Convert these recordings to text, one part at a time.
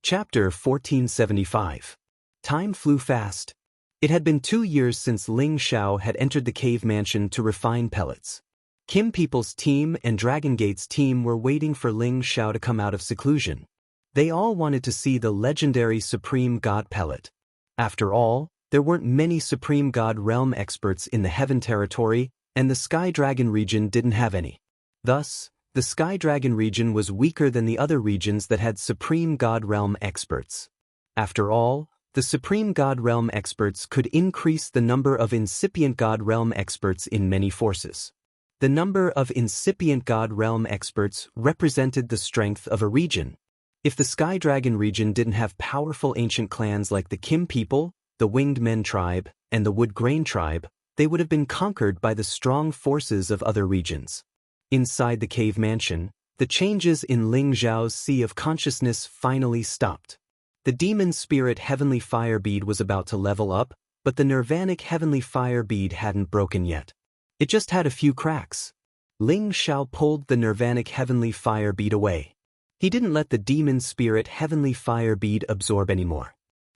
Chapter 1475. Time flew fast. It had been 2 years since Ling Xiao had entered the cave mansion to refine pellets. Kim People's team and Dragon Gate's team were waiting for Ling Xiao to come out of seclusion. They all wanted to see the legendary Supreme God pellet. After all, there weren't many Supreme God realm experts in the Heaven territory, and the Sky Dragon region didn't have any. Thus, the Sky Dragon region was weaker than the other regions that had Supreme God realm experts. After all, the Supreme God realm experts could increase the number of incipient God realm experts in many forces. The number of incipient God realm experts represented the strength of a region. If the Sky Dragon region didn't have powerful ancient clans like the Kim people, the Winged Men tribe, and the Wood Grain tribe, they would have been conquered by the strong forces of other regions. Inside the cave mansion, the changes in Ling Xiao's Sea of Consciousness finally stopped. The Demon Spirit Heavenly Fire Bead was about to level up, but the Nirvanic Heavenly Fire Bead hadn't broken yet. It just had a few cracks. Ling Xiao pulled the Nirvanic Heavenly Fire Bead away. He didn't let the Demon Spirit Heavenly Fire Bead absorb anymore.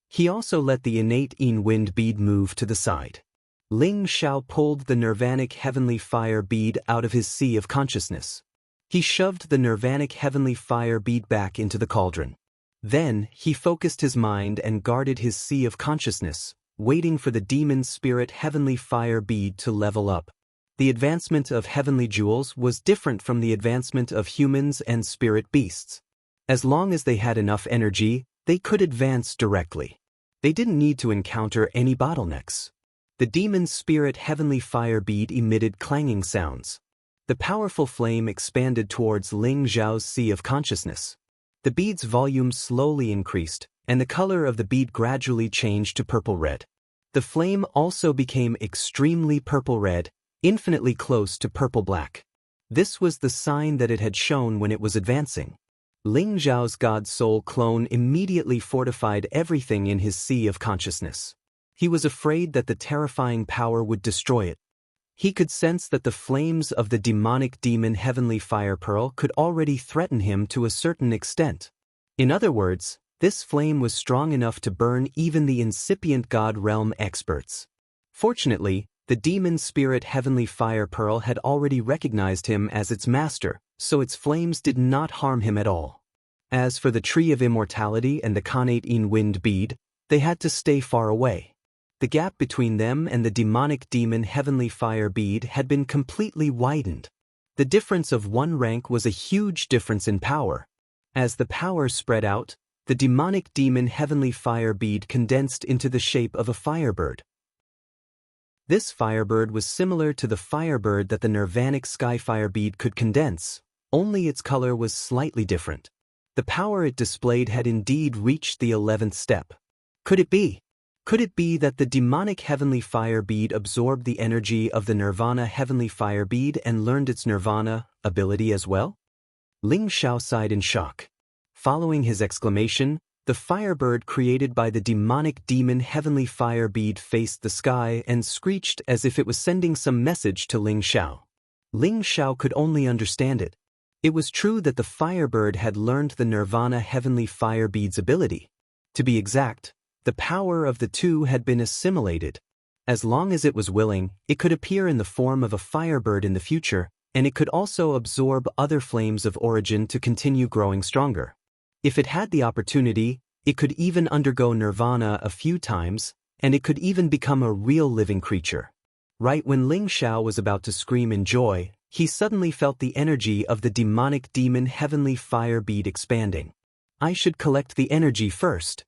He also let the Innate Yin Wind Bead move to the side. Ling Xiao pulled the Nirvanic Heavenly Fire Bead out of his Sea of Consciousness. He shoved the Nirvanic Heavenly Fire Bead back into the cauldron. Then, he focused his mind and guarded his Sea of Consciousness, waiting for the Demon Spirit Heavenly Fire Bead to level up. The advancement of heavenly jewels was different from the advancement of humans and spirit beasts. As long as they had enough energy, they could advance directly. They didn't need to encounter any bottlenecks. The Demon Spirit Heavenly Fire Bead emitted clanging sounds. The powerful flame expanded towards Ling Xiao's Sea of Consciousness. The bead's volume slowly increased, and the color of the bead gradually changed to purple-red. The flame also became extremely purple-red, infinitely close to purple-black. This was the sign that it had shown when it was advancing. Ling Xiao's God Soul clone immediately fortified everything in his Sea of Consciousness. He was afraid that the terrifying power would destroy it. He could sense that the flames of the demonic demon Heavenly Fire Pearl could already threaten him to a certain extent. In other words, this flame was strong enough to burn even the incipient God realm experts. Fortunately, the Demon Spirit Heavenly Fire Pearl had already recognized him as its master, so its flames did not harm him at all. As for the Tree of Immortality and the Connate Yin Wind Bead, they had to stay far away. The gap between them and the demonic demon Heavenly Fire Bead had been completely widened. The difference of 1 rank was a huge difference in power. As the power spread out, the demonic demon Heavenly Fire Bead condensed into the shape of a firebird. This firebird was similar to the firebird that the Nirvanic Skyfire Bead could condense, only its color was slightly different. The power it displayed had indeed reached the 11th step. Could it be? Could it be that the demonic Heavenly Fire Bead absorbed the energy of the Nirvana Heavenly Fire Bead and learned its Nirvana ability as well? Ling Xiao sighed in shock. Following his exclamation, the firebird created by the demonic demon Heavenly Fire Bead faced the sky and screeched as if it was sending some message to Ling Xiao. Ling Xiao could only understand it. It was true that the firebird had learned the Nirvana Heavenly Fire Bead's ability. To be exact, the power of the two had been assimilated. As long as it was willing, it could appear in the form of a firebird in the future, and it could also absorb other flames of origin to continue growing stronger. If it had the opportunity, it could even undergo nirvana a few times, and it could even become a real living creature. Right when Ling Xiao was about to scream in joy, he suddenly felt the energy of the demonic demon Heavenly Fire Bead expanding. I should collect the energy first.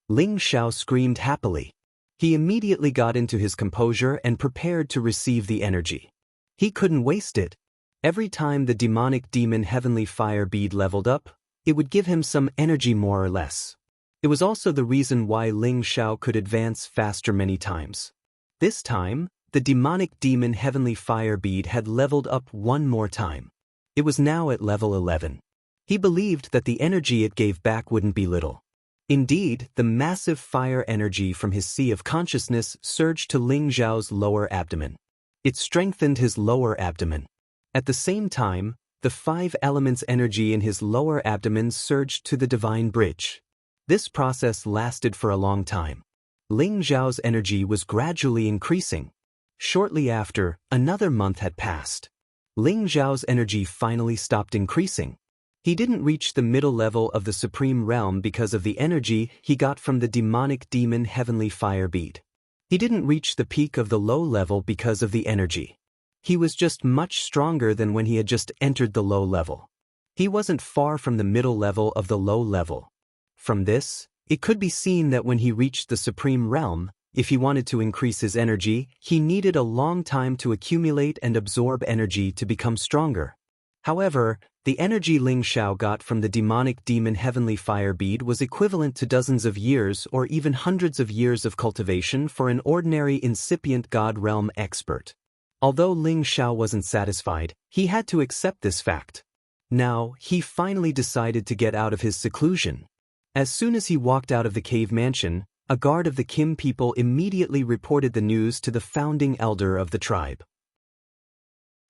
Ling Xiao screamed happily. He immediately got into his composure and prepared to receive the energy. He couldn't waste it. Every time the demonic demon Heavenly Fire Bead leveled up, it would give him some energy more or less. It was also the reason why Ling Xiao could advance faster many times. This time, the demonic demon Heavenly Fire Bead had leveled up 1 more time. It was now at level 11. He believed that the energy it gave back wouldn't be little. Indeed, the massive fire energy from his Sea of Consciousness surged to Ling Xiao's lower abdomen. It strengthened his lower abdomen. At the same time, the 5 elements energy in his lower abdomen surged to the divine bridge. This process lasted for a long time. Ling Xiao's energy was gradually increasing. Shortly after, another month had passed. Ling Xiao's energy finally stopped increasing. He didn't reach the middle level of the Supreme Realm because of the energy he got from the demonic demon heavenly fire bead. He didn't reach the peak of the low level because of the energy. He was just much stronger than when he had just entered the low level. He wasn't far from the middle level of the low level. From this, it could be seen that when he reached the Supreme Realm, if he wanted to increase his energy, he needed a long time to accumulate and absorb energy to become stronger. However, the energy Ling Xiao got from the demonic demon heavenly fire bead was equivalent to dozens of years or even hundreds of years of cultivation for an ordinary incipient God realm expert. Although Ling Xiao wasn't satisfied, he had to accept this fact. Now, he finally decided to get out of his seclusion. As soon as he walked out of the cave mansion, a guard of the Kim people immediately reported the news to the founding elder of the tribe.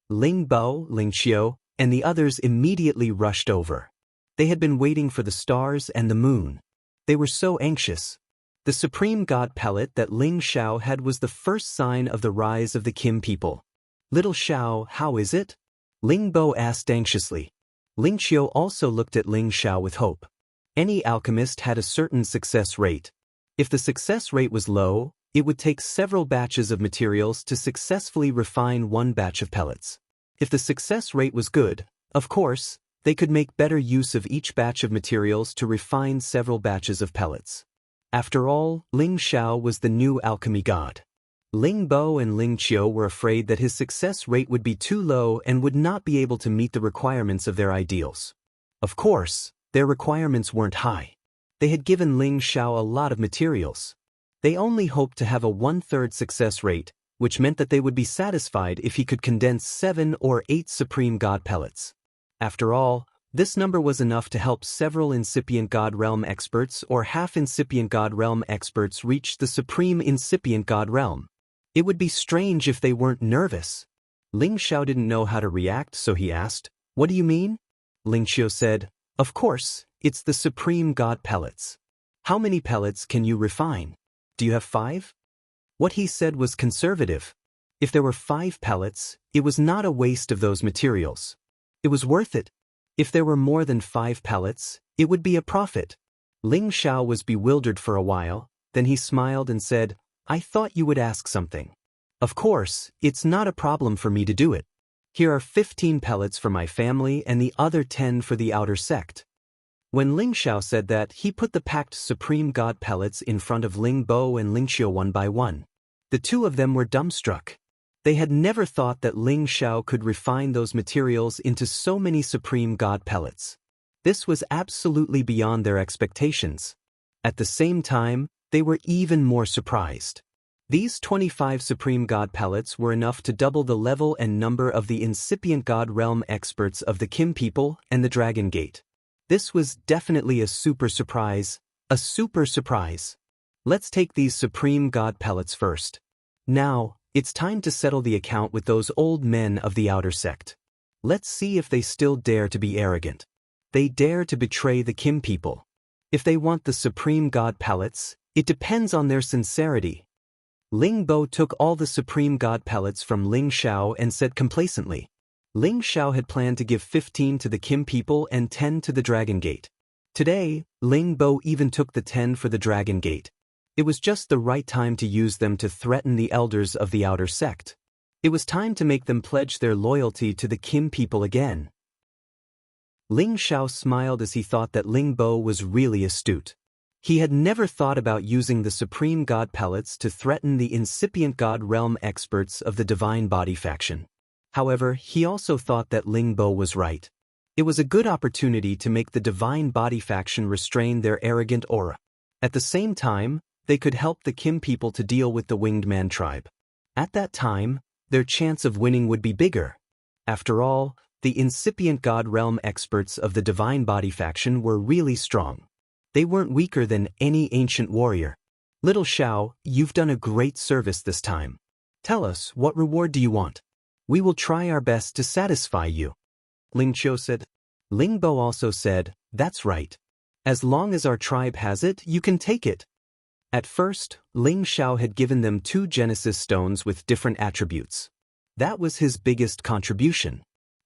Ling Bo, Ling Qiu, and the others immediately rushed over. They had been waiting for the stars and the moon. They were so anxious. The supreme god pellet that Ling Xiao had was the first sign of the rise of the Kim people. "Little Xiao, how is it?" Ling Bo asked anxiously. Ling Qiu also looked at Ling Xiao with hope. Any alchemist had a certain success rate. If the success rate was low, it would take several batches of materials to successfully refine one batch of pellets. If the success rate was good, of course, they could make better use of each batch of materials to refine several batches of pellets. After all, Ling Xiao was the new alchemy god. Ling Bo and Ling Qiu were afraid that his success rate would be too low and would not be able to meet the requirements of their ideals. Of course, their requirements weren't high. They had given Ling Xiao a lot of materials. They only hoped to have a 1/3 success rate, which meant that they would be satisfied if he could condense 7 or 8 Supreme God pellets. After all, this number was enough to help several incipient God realm experts or half incipient God realm experts reach the Supreme incipient God realm. It would be strange if they weren't nervous. Ling Xiao didn't know how to react, so he asked, "What do you mean?" Ling Qiu said, "Of course, it's the Supreme God pellets. How many pellets can you refine? Do you have 5? What he said was conservative. If there were 5 pellets, it was not a waste of those materials. It was worth it. If there were more than 5 pellets, it would be a profit. Ling Xiao was bewildered for a while, then he smiled and said, "I thought you would ask something. Of course, it's not a problem for me to do it. Here are 15 pellets for my family and the other 10 for the outer sect." When Ling Xiao said that, he put the packed Supreme God pellets in front of Ling Bo and Ling Qiu one by one. The two of them were dumbstruck. They had never thought that Ling Xiao could refine those materials into so many Supreme God pellets. This was absolutely beyond their expectations. At the same time, they were even more surprised. These 25 Supreme God pellets were enough to double the level and number of the incipient God realm experts of the Kim people and the Dragon Gate. This was definitely a super surprise. A super surprise. Let's take these Supreme God pellets first. Now, it's time to settle the account with those old men of the outer sect. Let's see if they still dare to be arrogant. They dare to betray the Kim people. If they want the Supreme God pellets, it depends on their sincerity. Ling Bo took all the Supreme God pellets from Ling Xiao and said complacently. Ling Xiao had planned to give 15 to the Kim people and 10 to the Dragon Gate. Today, Ling Bo even took the 10 for the Dragon Gate. It was just the right time to use them to threaten the elders of the outer sect. It was time to make them pledge their loyalty to the Kim people again. Ling Xiao smiled as he thought that Ling Bo was really astute. He had never thought about using the Supreme God pellets to threaten the incipient God realm experts of the Divine Body faction. However, he also thought that Ling Bo was right. It was a good opportunity to make the Divine Body faction restrain their arrogant aura. At the same time, they could help the Kim people to deal with the Winged Man tribe. At that time, their chance of winning would be bigger. After all, the incipient God realm experts of the Divine Body faction were really strong. They weren't weaker than any ancient warrior. "Little Xiao, you've done a great service this time. Tell us, what reward do you want? We will try our best to satisfy you." Ling Qiu said. Ling Bo also said, "That's right. As long as our tribe has it, you can take it. At first, Ling Xiao had given them 2 Genesis stones with different attributes. That was his biggest contribution.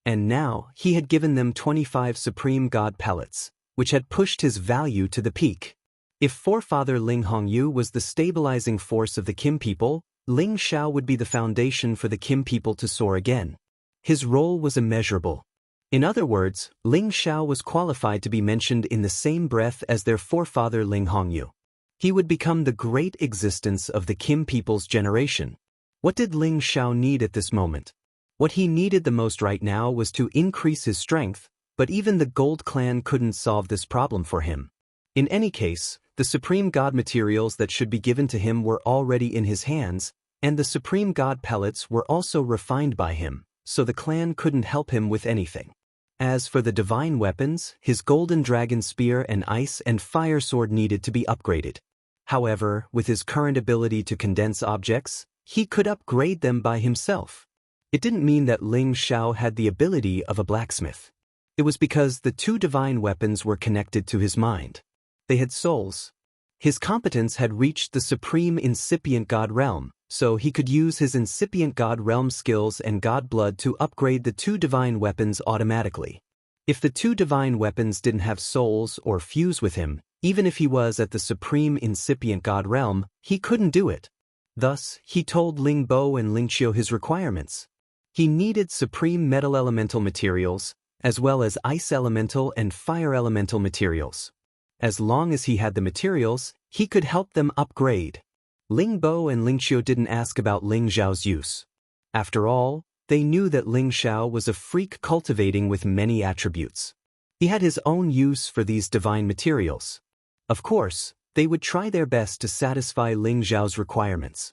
And now, he had given them 25 Supreme God pellets, which had pushed his value to the peak. If forefather Ling Hongyu was the stabilizing force of the Kim people, Ling Xiao would be the foundation for the Kim people to soar again. His role was immeasurable. In other words, Ling Xiao was qualified to be mentioned in the same breath as their forefather Ling Hongyu. He would become the great existence of the Kim people's generation. What did Ling Xiao need at this moment? What he needed the most right now was to increase his strength, but even the Gold Clan couldn't solve this problem for him. In any case, the Supreme God materials that should be given to him were already in his hands, and the Supreme God pellets were also refined by him, so the clan couldn't help him with anything. As for the divine weapons, his golden dragon spear and ice and fire sword needed to be upgraded. However, with his current ability to condense objects, he could upgrade them by himself. It didn't mean that Ling Xiao had the ability of a blacksmith. It was because the 2 divine weapons were connected to his mind. They had souls. His competence had reached the supreme incipient God realm, so he could use his incipient God realm skills and God blood to upgrade the 2 divine weapons automatically. If the 2 divine weapons didn't have souls or fuse with him, even if he was at the supreme incipient God realm, he couldn't do it. Thus, he told Ling Bo and Ling Qiu his requirements. He needed supreme metal elemental materials, as well as ice elemental and fire elemental materials. As long as he had the materials, he could help them upgrade. Ling Bo and Ling Qiu didn't ask about Ling Xiao's use. After all, they knew that Ling Xiao was a freak cultivating with many attributes. He had his own use for these divine materials. Of course, they would try their best to satisfy Ling Xiao's requirements.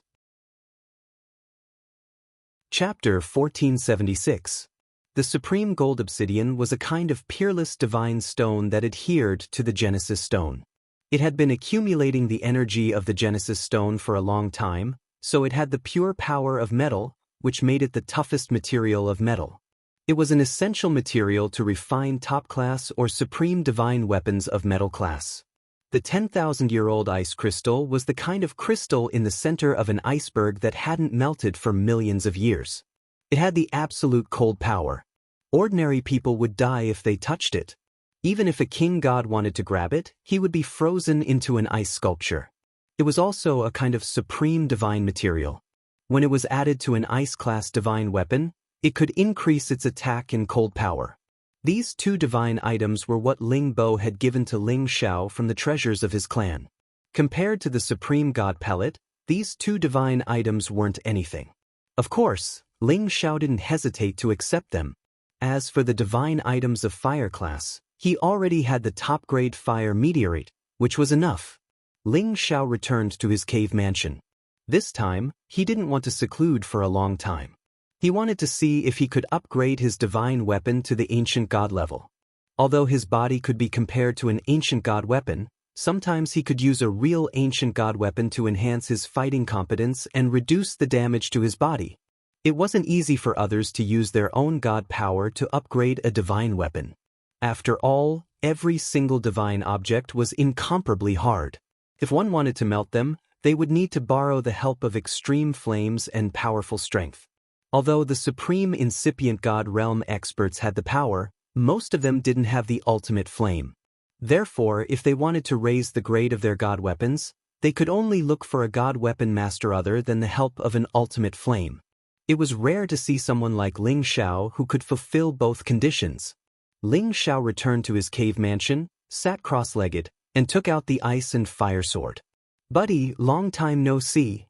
Chapter 1476. The Supreme Gold Obsidian was a kind of peerless divine stone that adhered to the Genesis stone. It had been accumulating the energy of the Genesis stone for a long time, so it had the pure power of metal, which made it the toughest material of metal. It was an essential material to refine top-class or supreme divine weapons of metal class. The 10,000-year-old ice crystal was the kind of crystal in the center of an iceberg that hadn't melted for millions of years. It had the absolute cold power. Ordinary people would die if they touched it. Even if a king god wanted to grab it, he would be frozen into an ice sculpture. It was also a kind of supreme divine material. When it was added to an ice-class divine weapon, it could increase its attack and cold power. These 2 divine items were what Ling Bo had given to Ling Xiao from the treasures of his clan. Compared to the Supreme God pellet, these 2 divine items weren't anything. Of course, Ling Xiao didn't hesitate to accept them. As for the divine items of fire class, he already had the top-grade fire meteorite, which was enough. Ling Xiao returned to his cave mansion. This time, he didn't want to seclude for a long time. He wanted to see if he could upgrade his divine weapon to the ancient god level. Although his body could be compared to an ancient god weapon, sometimes he could use a real ancient god weapon to enhance his fighting competence and reduce the damage to his body. It wasn't easy for others to use their own god power to upgrade a divine weapon. After all, every single divine object was incomparably hard. If one wanted to melt them, they would need to borrow the help of extreme flames and powerful strength. Although the supreme incipient god realm experts had the power, most of them didn't have the ultimate flame. Therefore, if they wanted to raise the grade of their god weapons, they could only look for a god weapon master other than the help of an ultimate flame. It was rare to see someone like Ling Xiao who could fulfill both conditions. Ling Xiao returned to his cave mansion, sat cross-legged, and took out the ice and fire sword. "Buddy, long time no see."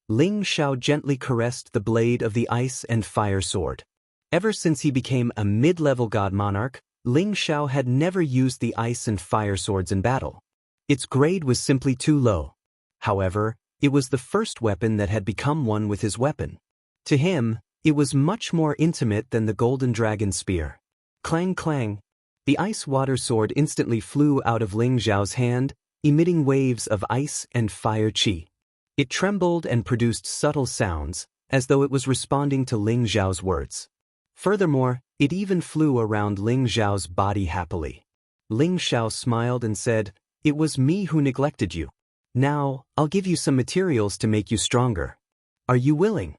Ling Xiao gently caressed the blade of the ice and fire sword. Ever since he became a mid-level god monarch, Ling Xiao had never used the ice and fire swords in battle. Its grade was simply too low. However, it was the first weapon that had become one with his weapon. To him, it was much more intimate than the golden dragon spear. Clang clang. The ice-water sword instantly flew out of Ling Xiao's hand, emitting waves of ice and fire chi. It trembled and produced subtle sounds, as though it was responding to Ling Xiao's words. Furthermore, it even flew around Ling Xiao's body happily. Ling Xiao smiled and said, "It was me who neglected you. Now, I'll give you some materials to make you stronger. Are you willing?"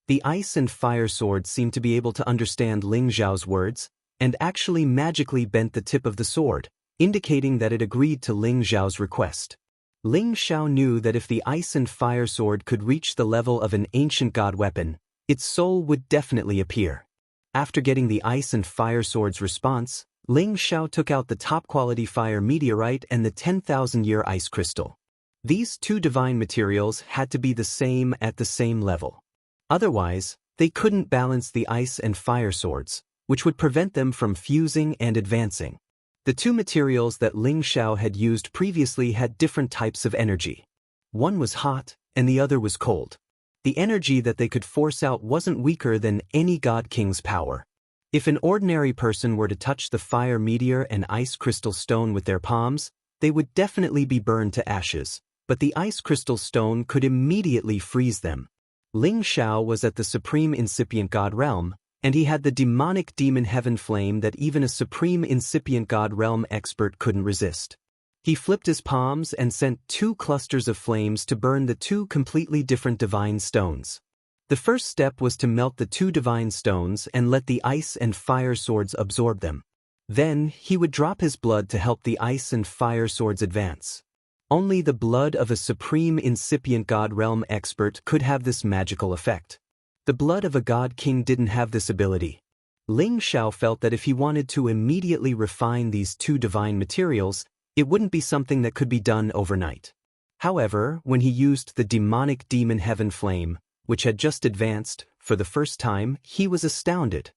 The ice and fire sword seemed to be able to understand Ling Xiao's words, and actually magically bent the tip of the sword, indicating that it agreed to Ling Xiao's request. Ling Xiao knew that if the ice and fire sword could reach the level of an ancient god weapon, its soul would definitely appear. After getting the ice and fire sword's response, Ling Xiao took out the top-quality fire meteorite and the 10,000-year ice crystal. These two divine materials had to be the same at the same level. Otherwise, they couldn't balance the ice and fire swords, which would prevent them from fusing and advancing. The two materials that Ling Xiao had used previously had different types of energy. One was hot, and the other was cold. The energy that they could force out wasn't weaker than any god king's power. If an ordinary person were to touch the fire meteor and ice crystal stone with their palms, they would definitely be burned to ashes, but the ice crystal stone could immediately freeze them. Ling Xiao was at the supreme incipient god realm, and he had the demonic demon heaven flame that even a supreme incipient god realm expert couldn't resist. He flipped his palms and sent 2 clusters of flames to burn the 2 completely different divine stones. The first step was to melt the 2 divine stones and let the ice and fire swords absorb them. Then, he would drop his blood to help the ice and fire swords advance. Only the blood of a supreme incipient god realm expert could have this magical effect. The blood of a god king didn't have this ability. Ling Xiao felt that if he wanted to immediately refine these 2 divine materials, it wouldn't be something that could be done overnight. However, when he used the demonic demon heaven flame, which had just advanced, for the first time, he was astounded.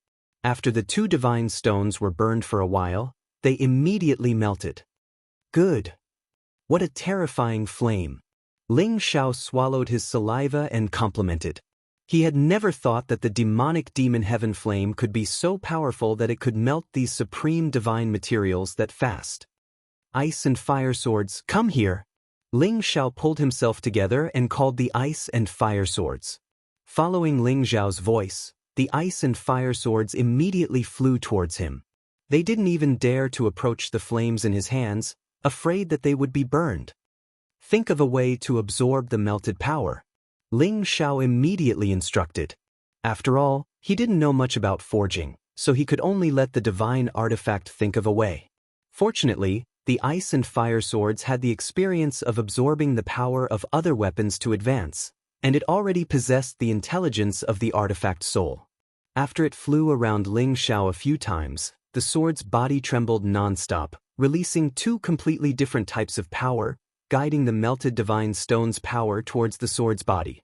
After the 2 divine stones were burned for a while, they immediately melted. Good. What a terrifying flame. Ling Xiao swallowed his saliva and complimented. He had never thought that the demonic demon heaven flame could be so powerful that it could melt these supreme divine materials that fast. Ice and fire swords, come here. Ling Xiao pulled himself together and called the ice and fire swords. Following Ling Xiao's voice, the ice and fire swords immediately flew towards him. They didn't even dare to approach the flames in his hands, afraid that they would be burned. Think of a way to absorb the melted power. Ling Xiao immediately instructed. After all, he didn't know much about forging, so he could only let the divine artifact think of a way. Fortunately, the ice and fire swords had the experience of absorbing the power of other weapons to advance, and it already possessed the intelligence of the artifact soul. After it flew around Ling Xiao a few times, the sword's body trembled non-stop, releasing 2 completely different types of power, guiding the melted divine stone's power towards the sword's body.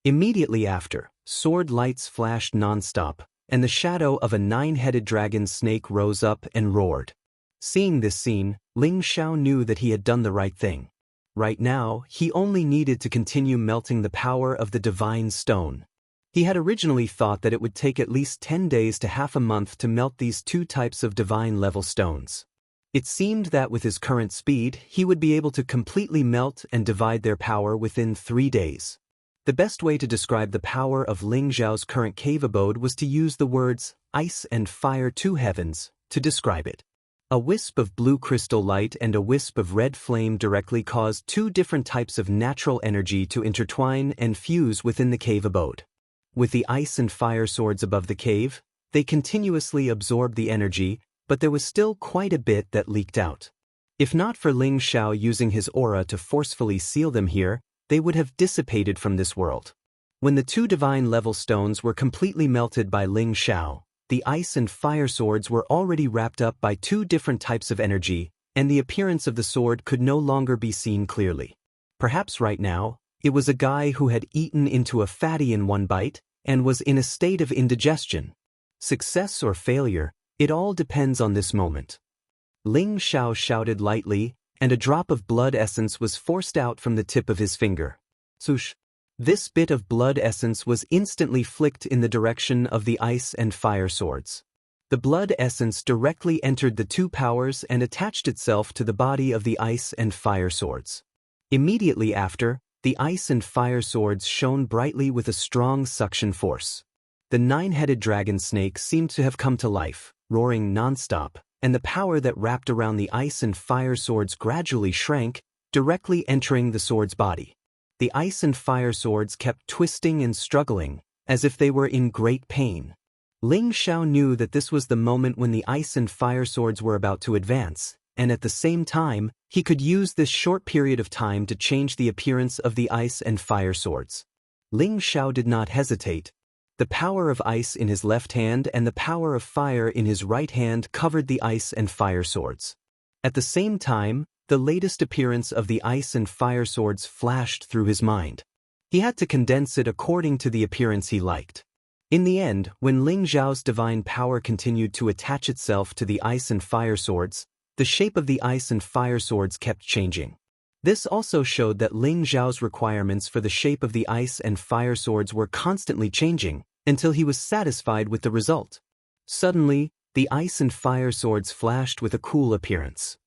Immediately after, sword lights flashed non-stop, and the shadow of a 9-headed dragon snake rose up and roared. Seeing this scene, Ling Xiao knew that he had done the right thing. Right now, he only needed to continue melting the power of the divine stone. He had originally thought that it would take at least 10 days to half a month to melt these 2 types of divine-level stones. It seemed that with his current speed, he would be able to completely melt and divide their power within 3 days. The best way to describe the power of Ling Xiao's current cave abode was to use the words, ice and fire 2 heavens, to describe it. A wisp of blue crystal light and a wisp of red flame directly caused 2 different types of natural energy to intertwine and fuse within the cave abode. With the ice and fire swords above the cave, they continuously absorbed the energy, but there was still quite a bit that leaked out. If not for Ling Xiao using his aura to forcefully seal them here, they would have dissipated from this world. When the 2 divine-level stones were completely melted by Ling Xiao, the ice and fire swords were already wrapped up by 2 different types of energy, and the appearance of the sword could no longer be seen clearly. Perhaps right now, it was a guy who had eaten into a fatty in one bite, and was in a state of indigestion. Success or failure, it all depends on this moment. Ling Xiao shouted lightly, and a drop of blood essence was forced out from the tip of his finger. Swoosh! This bit of blood essence was instantly flicked in the direction of the ice and fire swords. The blood essence directly entered the 2 powers and attached itself to the body of the ice and fire swords. Immediately after, the ice and fire swords shone brightly with a strong suction force. The 9-headed dragon snake seemed to have come to life, roaring nonstop, and the power that wrapped around the ice and fire swords gradually shrank, directly entering the sword's body. The ice and fire swords kept twisting and struggling, as if they were in great pain. Ling Xiao knew that this was the moment when the ice and fire swords were about to advance, and at the same time, he could use this short period of time to change the appearance of the ice and fire swords. Ling Xiao did not hesitate. The power of ice in his left hand and the power of fire in his right hand covered the ice and fire swords. At the same time, the latest appearance of the ice and fire swords flashed through his mind. He had to condense it according to the appearance he liked. In the end, when Ling Xiao's divine power continued to attach itself to the ice and fire swords, the shape of the ice and fire swords kept changing. This also showed that Ling Xiao's requirements for the shape of the ice and fire swords were constantly changing, until he was satisfied with the result. Suddenly, the ice and fire swords flashed with a cool appearance.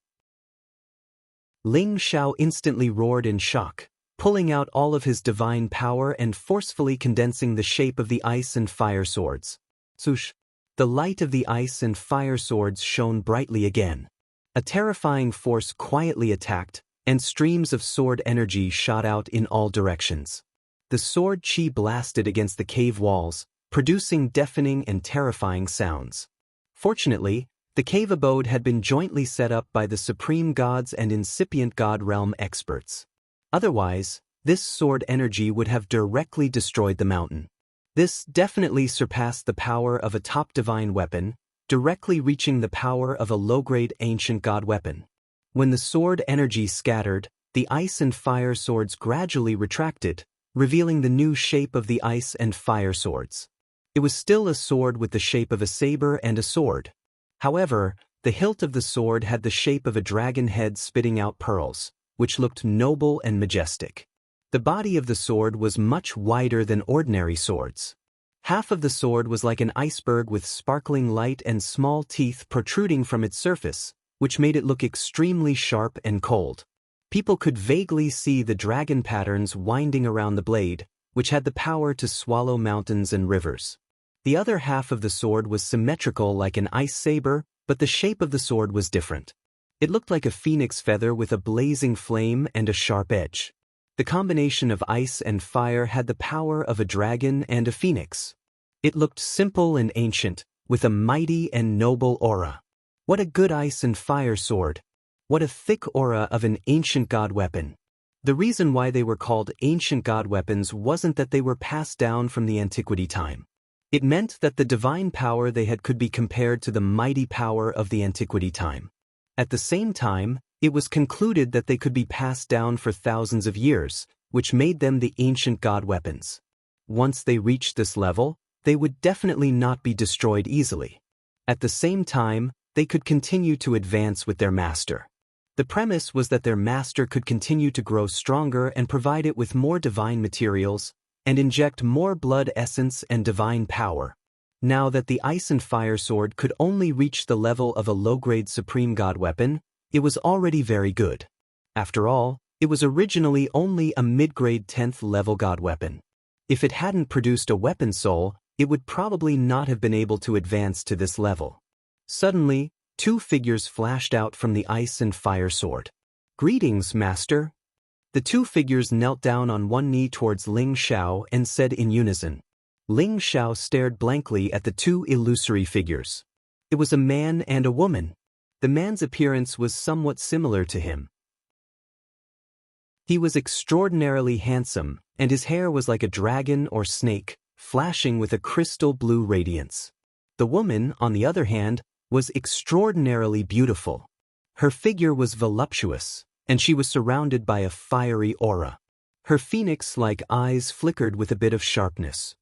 Ling Xiao instantly roared in shock, pulling out all of his divine power and forcefully condensing the shape of the ice and fire swords. Swoosh! The light of the ice and fire swords shone brightly again. A terrifying force quietly attacked, and streams of sword energy shot out in all directions. The sword chi blasted against the cave walls, producing deafening and terrifying sounds. Fortunately, the cave abode had been jointly set up by the supreme gods and incipient god realm experts. Otherwise, this sword energy would have directly destroyed the mountain. This definitely surpassed the power of a top divine weapon, directly reaching the power of a low-grade ancient god weapon. When the sword energy scattered, the ice and fire swords gradually retracted, revealing the new shape of the ice and fire swords. It was still a sword with the shape of a saber and a sword. However, the hilt of the sword had the shape of a dragon head spitting out pearls, which looked noble and majestic. The body of the sword was much wider than ordinary swords. Half of the sword was like an iceberg with sparkling light and small teeth protruding from its surface, which made it look extremely sharp and cold. People could vaguely see the dragon patterns winding around the blade, which had the power to swallow mountains and rivers. The other half of the sword was symmetrical like an ice saber, but the shape of the sword was different. It looked like a phoenix feather with a blazing flame and a sharp edge. The combination of ice and fire had the power of a dragon and a phoenix. It looked simple and ancient, with a mighty and noble aura. What a good ice and fire sword! What a thick aura of an ancient god weapon! The reason why they were called ancient god weapons wasn't that they were passed down from the antiquity time. It meant that the divine power they had could be compared to the mighty power of the antiquity time. At the same time, it was concluded that they could be passed down for thousands of years, which made them the ancient god weapons. Once they reached this level, they would definitely not be destroyed easily. At the same time, they could continue to advance with their master. The premise was that their master could continue to grow stronger and provide it with more divine materials, and inject more blood essence and divine power. Now that the ice and fire sword could only reach the level of a low-grade supreme god weapon, it was already very good. After all, it was originally only a mid-grade 10th level god weapon. If it hadn't produced a weapon soul, it would probably not have been able to advance to this level. Suddenly, two figures flashed out from the ice and fire sword. "Greetings, Master." The two figures knelt down on one knee towards Ling Xiao and said in unison. Ling Xiao stared blankly at the two illusory figures. It was a man and a woman. The man's appearance was somewhat similar to him. He was extraordinarily handsome, and his hair was like a dragon or snake, flashing with a crystal blue radiance. The woman, on the other hand, was extraordinarily beautiful. Her figure was voluptuous, and she was surrounded by a fiery aura. Her phoenix-like eyes flickered with a bit of sharpness.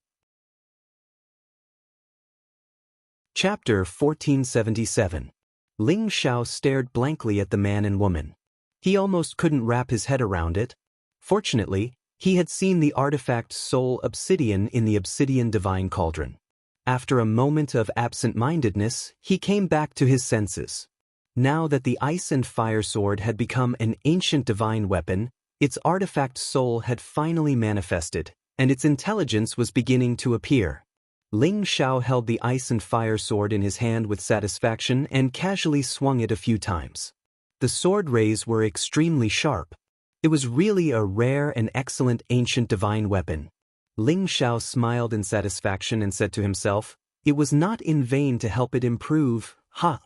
Chapter 1477. Ling Xiao stared blankly at the man and woman. He almost couldn't wrap his head around it. Fortunately, he had seen the artifact soul obsidian in the obsidian divine cauldron. After a moment of absent-mindedness, he came back to his senses. Now that the ice and fire sword had become an ancient divine weapon, its artifact soul had finally manifested, and its intelligence was beginning to appear. Ling Xiao held the ice and fire sword in his hand with satisfaction and casually swung it a few times. The sword rays were extremely sharp. It was really a rare and excellent ancient divine weapon. Ling Xiao smiled in satisfaction and said to himself, it was not in vain to help it improve, ha!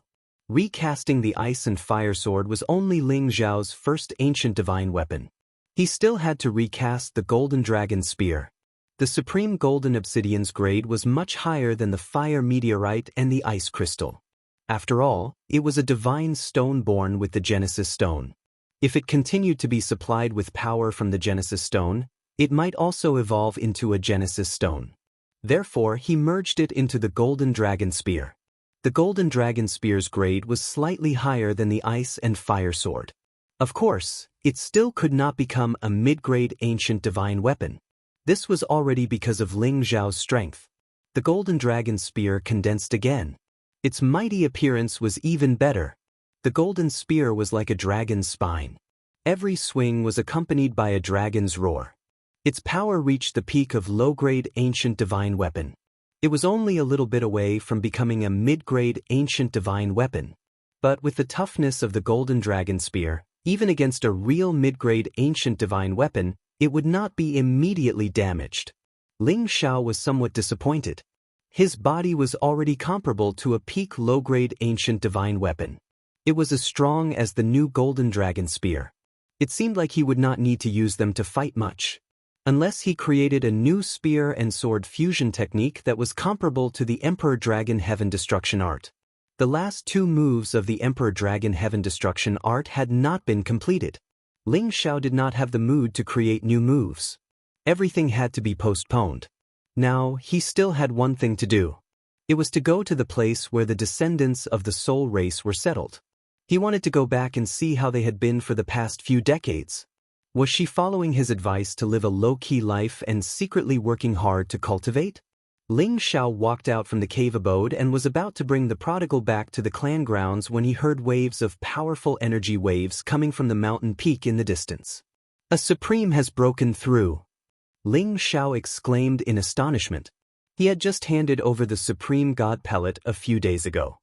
Recasting the ice and fire sword was only Ling Xiao's first ancient divine weapon. He still had to recast the golden dragon spear. The supreme golden obsidian's grade was much higher than the fire meteorite and the ice crystal. After all, it was a divine stone born with the Genesis stone. If it continued to be supplied with power from the Genesis stone, it might also evolve into a Genesis stone. Therefore, he merged it into the golden dragon spear. The golden dragon spear's grade was slightly higher than the ice and fire sword. Of course, it still could not become a mid-grade ancient divine weapon. This was already because of Ling Xiao's strength. The golden dragon spear condensed again. Its mighty appearance was even better. The golden spear was like a dragon's spine. Every swing was accompanied by a dragon's roar. Its power reached the peak of low-grade ancient divine weapon. It was only a little bit away from becoming a mid-grade ancient divine weapon. But with the toughness of the golden dragon spear, even against a real mid-grade ancient divine weapon, it would not be immediately damaged. Ling Xiao was somewhat disappointed. His body was already comparable to a peak low-grade ancient divine weapon. It was as strong as the new golden dragon spear. It seemed like he would not need to use them to fight much, unless he created a new spear and sword fusion technique that was comparable to the Emperor Dragon Heaven Destruction art. The last two moves of the Emperor Dragon Heaven Destruction art had not been completed. Ling Xiao did not have the mood to create new moves. Everything had to be postponed. Now, he still had one thing to do. It was to go to the place where the descendants of the soul race were settled. He wanted to go back and see how they had been for the past few decades. Was she following his advice to live a low-key life and secretly working hard to cultivate? Ling Xiao walked out from the cave abode and was about to bring the prodigal back to the clan grounds when he heard waves of powerful energy waves coming from the mountain peak in the distance. A supreme has broken through. Ling Xiao exclaimed in astonishment. He had just handed over the supreme god pellet a few days ago.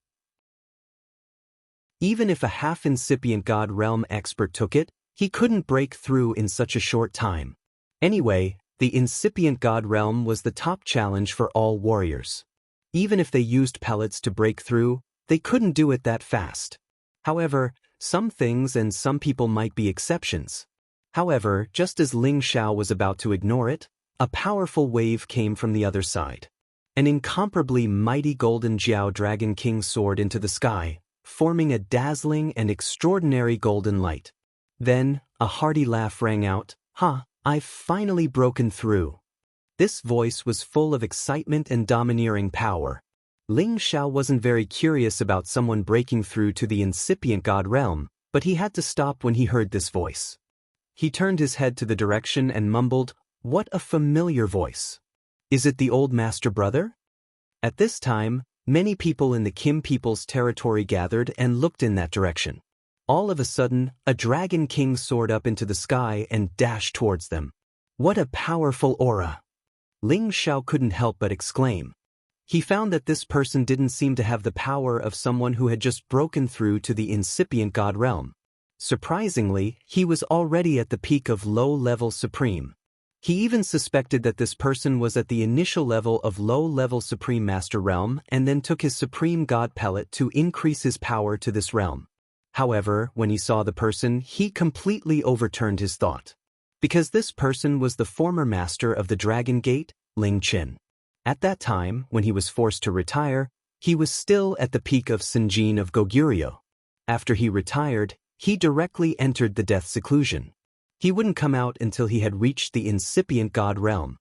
Even if a half-incipient god realm expert took it, he couldn't break through in such a short time. Anyway, the incipient god realm was the top challenge for all warriors. Even if they used pellets to break through, they couldn't do it that fast. However, some things and some people might be exceptions. However, just as Ling Xiao was about to ignore it, a powerful wave came from the other side. An incomparably mighty golden Jiao Dragon King soared into the sky, forming a dazzling and extraordinary golden light. Then, a hearty laugh rang out, "Ha! I've finally broken through." This voice was full of excitement and domineering power. Ling Xiao wasn't very curious about someone breaking through to the incipient god realm, but he had to stop when he heard this voice. He turned his head to the direction and mumbled, "What a familiar voice. Is it the old master brother?" At this time, many people in the Kim people's territory gathered and looked in that direction. All of a sudden, a dragon king soared up into the sky and dashed towards them. What a powerful aura! Ling Xiao couldn't help but exclaim. He found that this person didn't seem to have the power of someone who had just broken through to the incipient god realm. Surprisingly, he was already at the peak of low-level supreme. He even suspected that this person was at the initial level of low-level supreme master realm and then took his supreme god pellet to increase his power to this realm. However, when he saw the person, he completely overturned his thought. Because this person was the former master of the Dragon Gate, Ling Qin. At that time, when he was forced to retire, he was still at the peak of Sinjin of Goguryeo. After he retired, he directly entered the death seclusion. He wouldn't come out until he had reached the incipient god realm.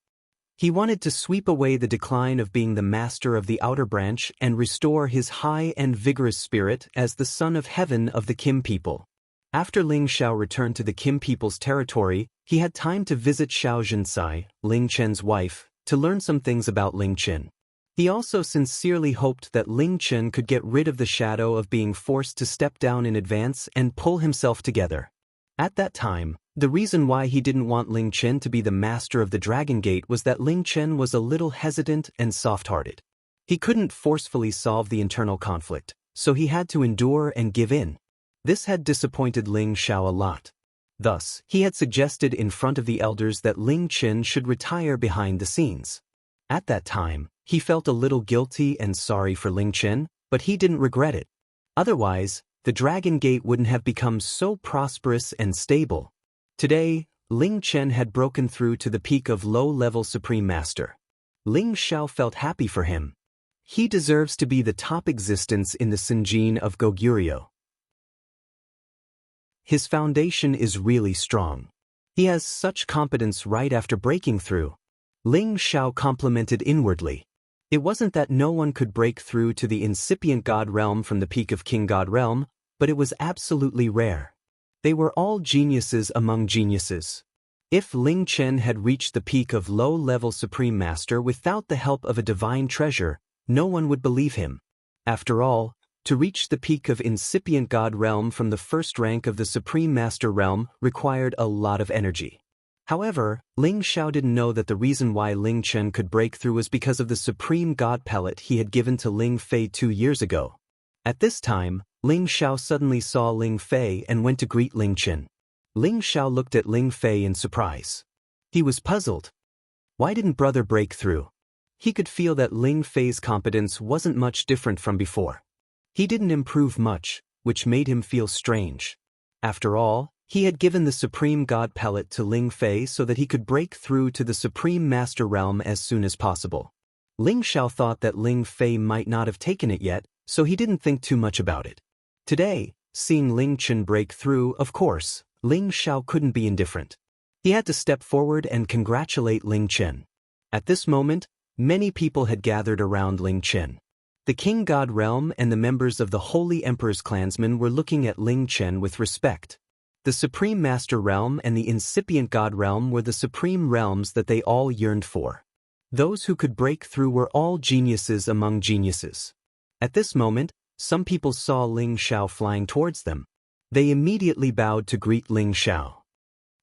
He wanted to sweep away the decline of being the master of the outer branch and restore his high and vigorous spirit as the son of heaven of the Kim people. After Ling Xiao returned to the Kim people's territory, he had time to visit Xiao Jinsai, Ling Chen's wife, to learn some things about Ling Chen. He also sincerely hoped that Ling Chen could get rid of the shadow of being forced to step down in advance and pull himself together. At that time, The reason why he didn't want Ling Chen to be the master of the Dragon Gate was that Ling Chen was a little hesitant and soft-hearted. He couldn't forcefully solve the internal conflict, so he had to endure and give in. This had disappointed Ling Xiao a lot. Thus, he had suggested in front of the elders that Ling Chen should retire behind the scenes. At that time, he felt a little guilty and sorry for Ling Chen, but he didn't regret it. Otherwise, the Dragon Gate wouldn't have become so prosperous and stable. Today, Ling Chen had broken through to the peak of low-level Supreme Master. Ling Xiao felt happy for him. He deserves to be the top existence in the Sinjin of Goguryeo. His foundation is really strong. He has such competence right after breaking through. Ling Xiao complimented inwardly. It wasn't that no one could break through to the incipient God Realm from the peak of King God Realm, but it was absolutely rare. They were all geniuses among geniuses. If Ling Chen had reached the peak of low-level Supreme Master without the help of a divine treasure, no one would believe him. After all, to reach the peak of incipient God Realm from the first rank of the Supreme Master Realm required a lot of energy. However, Ling Xiao didn't know that the reason why Ling Chen could break through was because of the Supreme God Pellet he had given to Ling Fei 2 years ago. At this time, Ling Xiao suddenly saw Ling Fei and went to greet Ling Chen. Ling Xiao looked at Ling Fei in surprise. He was puzzled. Why didn't brother break through? He could feel that Ling Fei's competence wasn't much different from before. He didn't improve much, which made him feel strange. After all, he had given the Supreme God Pellet to Ling Fei so that he could break through to the Supreme Master Realm as soon as possible. Ling Xiao thought that Ling Fei might not have taken it yet, so he didn't think too much about it. Today, seeing Ling Chen break through, of course, Ling Xiao couldn't be indifferent. He had to step forward and congratulate Ling Chen. At this moment, many people had gathered around Ling Chen. The King God Realm and the members of the Holy Emperor's clansmen were looking at Ling Chen with respect. The Supreme Master Realm and the Incipient God Realm were the supreme realms that they all yearned for. Those who could break through were all geniuses among geniuses. At this moment, some people saw Ling Xiao flying towards them. They immediately bowed to greet Ling Xiao.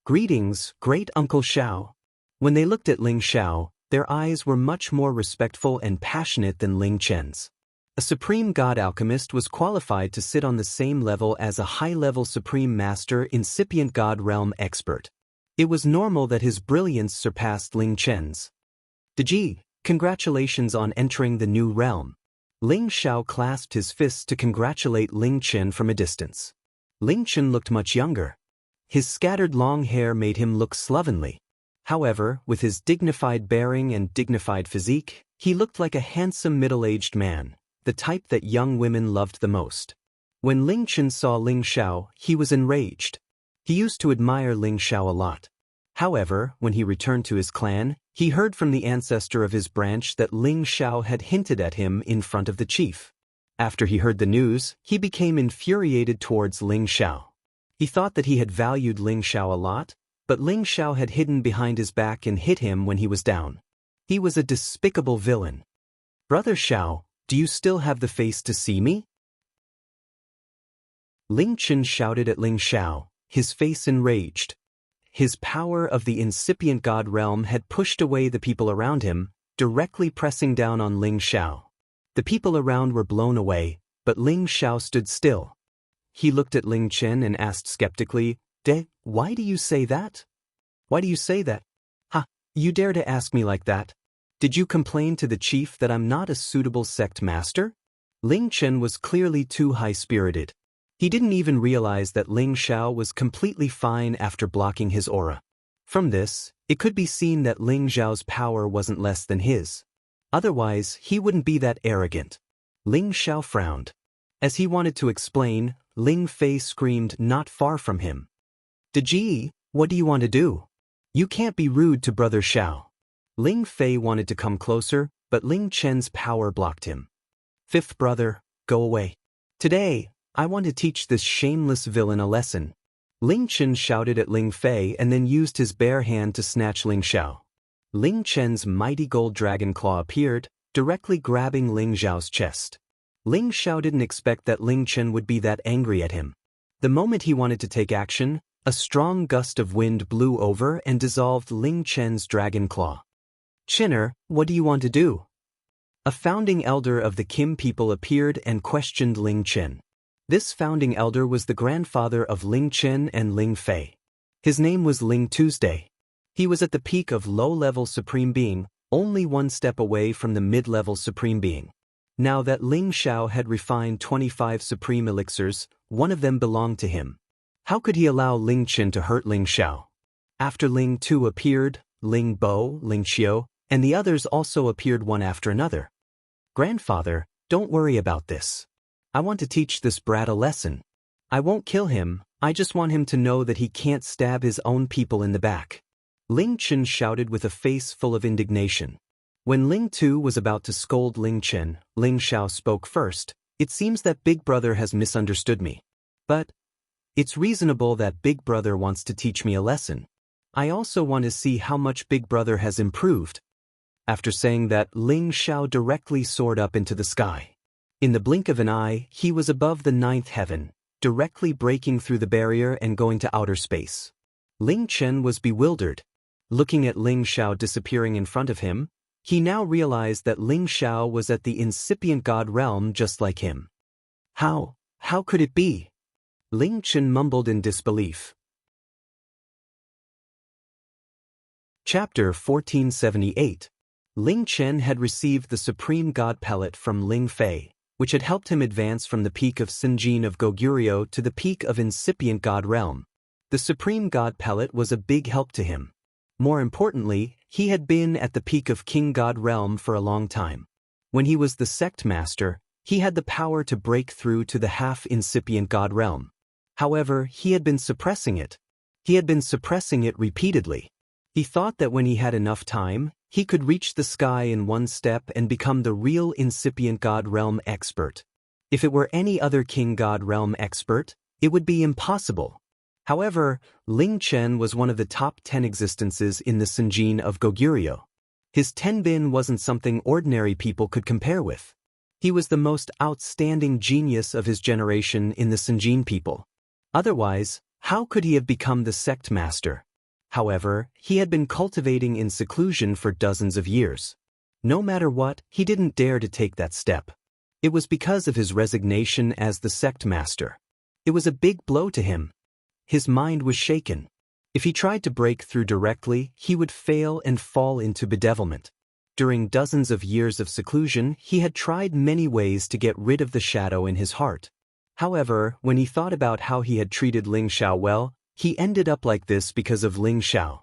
"Greetings, great Uncle Xiao." When they looked at Ling Xiao, their eyes were much more respectful and passionate than Ling Chen's. A Supreme God Alchemist was qualified to sit on the same level as a high-level Supreme Master Incipient God Realm expert. It was normal that his brilliance surpassed Ling Chen's. "Deji, congratulations on entering the new realm." Ling Xiao clasped his fists to congratulate Ling Chen from a distance. Ling Chen looked much younger. His scattered long hair made him look slovenly. However, with his dignified bearing and dignified physique, he looked like a handsome middle-aged man, the type that young women loved the most. When Ling Chen saw Ling Xiao, he was enraged. He used to admire Ling Xiao a lot. However, when he returned to his clan, he heard from the ancestor of his branch that Ling Xiao had hinted at him in front of the chief. After he heard the news, he became infuriated towards Ling Xiao. He thought that he had valued Ling Xiao a lot, but Ling Xiao had hidden behind his back and hit him when he was down. He was a despicable villain. "Brother Xiao, do you still have the face to see me?" Ling Chen shouted at Ling Xiao, his face enraged. His power of the incipient God Realm had pushed away the people around him, directly pressing down on Ling Xiao. The people around were blown away, but Ling Xiao stood still. He looked at Ling Chen and asked skeptically, Why do you say that? Why do you say that? Ha, you dare to ask me like that? Did you complain to the chief that I'm not a suitable sect master?" Ling Chen was clearly too high-spirited. He didn't even realize that Ling Xiao was completely fine after blocking his aura. From this, it could be seen that Ling Xiao's power wasn't less than his. Otherwise, he wouldn't be that arrogant. Ling Xiao frowned. As he wanted to explain, Ling Fei screamed not far from him. "Deji, what do you want to do? You can't be rude to Brother Xiao." Ling Fei wanted to come closer, but Ling Chen's power blocked him. "Fifth brother, go away. Today, I want to teach this shameless villain a lesson." Ling Chen shouted at Ling Fei and then used his bare hand to snatch Ling Xiao. Ling Chen's mighty gold dragon claw appeared, directly grabbing Ling Xiao's chest. Ling Xiao didn't expect that Ling Chen would be that angry at him. The moment he wanted to take action, A strong gust of wind blew over and dissolved Ling Chen's dragon claw. "Chinner, what do you want to do?" A founding elder of the Kim people appeared and questioned Ling Chen. This founding elder was the grandfather of Ling Chen and Ling Fei. His name was Ling Tuesday. He was at the peak of low-level Supreme Being, only one step away from the mid-level Supreme Being. Now that Ling Xiao had refined 25 Supreme Elixirs, one of them belonged to him. How could he allow Ling Chen to hurt Ling Xiao? After Ling Tu appeared, Ling Bo, Ling Xiu, and the others also appeared one after another. "Grandfather, don't worry about this. I want to teach this brat a lesson. I won't kill him, I just want him to know that he can't stab his own people in the back." Ling Chen shouted with a face full of indignation. When Ling Tu was about to scold Ling Chen, Ling Xiao spoke first. "It seems that Big Brother has misunderstood me. But it's reasonable that Big Brother wants to teach me a lesson. I also want to see how much Big Brother has improved." After saying that, Ling Xiao directly soared up into the sky. In the blink of an eye, he was above the 9th heaven, directly breaking through the barrier and going to outer space. Ling Chen was bewildered. Looking at Ling Xiao disappearing in front of him, he now realized that Ling Xiao was at the incipient God realm just like him. How could it be? Ling Chen mumbled in disbelief. Chapter 1478. Ling Chen had received the Supreme God Pellet from Ling Fei, which had helped him advance from the peak of Sinjin of Goguryeo to the peak of incipient God realm. The Supreme God Pellet was a big help to him. More importantly, he had been at the peak of King God realm for a long time. When he was the sect master, he had the power to break through to the half-incipient God realm. However, he had been suppressing it. He had been suppressing it repeatedly. He thought that when he had enough time, he could reach the sky in one step and become the real incipient God realm expert. If it were any other King God realm expert, it would be impossible. However, Ling Chen was one of the top 10 existences in the Sinjin of Goguryeo. His tenbin wasn't something ordinary people could compare with. He was the most outstanding genius of his generation in the Sinjin people. Otherwise, how could he have become the sect master? However, he had been cultivating in seclusion for dozens of years. No matter what, he didn't dare to take that step. It was because of his resignation as the sect master. It was a big blow to him. His mind was shaken. If he tried to break through directly, he would fail and fall into bedevilment. During dozens of years of seclusion, he had tried many ways to get rid of the shadow in his heart. However, when he thought about how he had treated Ling Xiao well, he ended up like this because of Ling Xiao.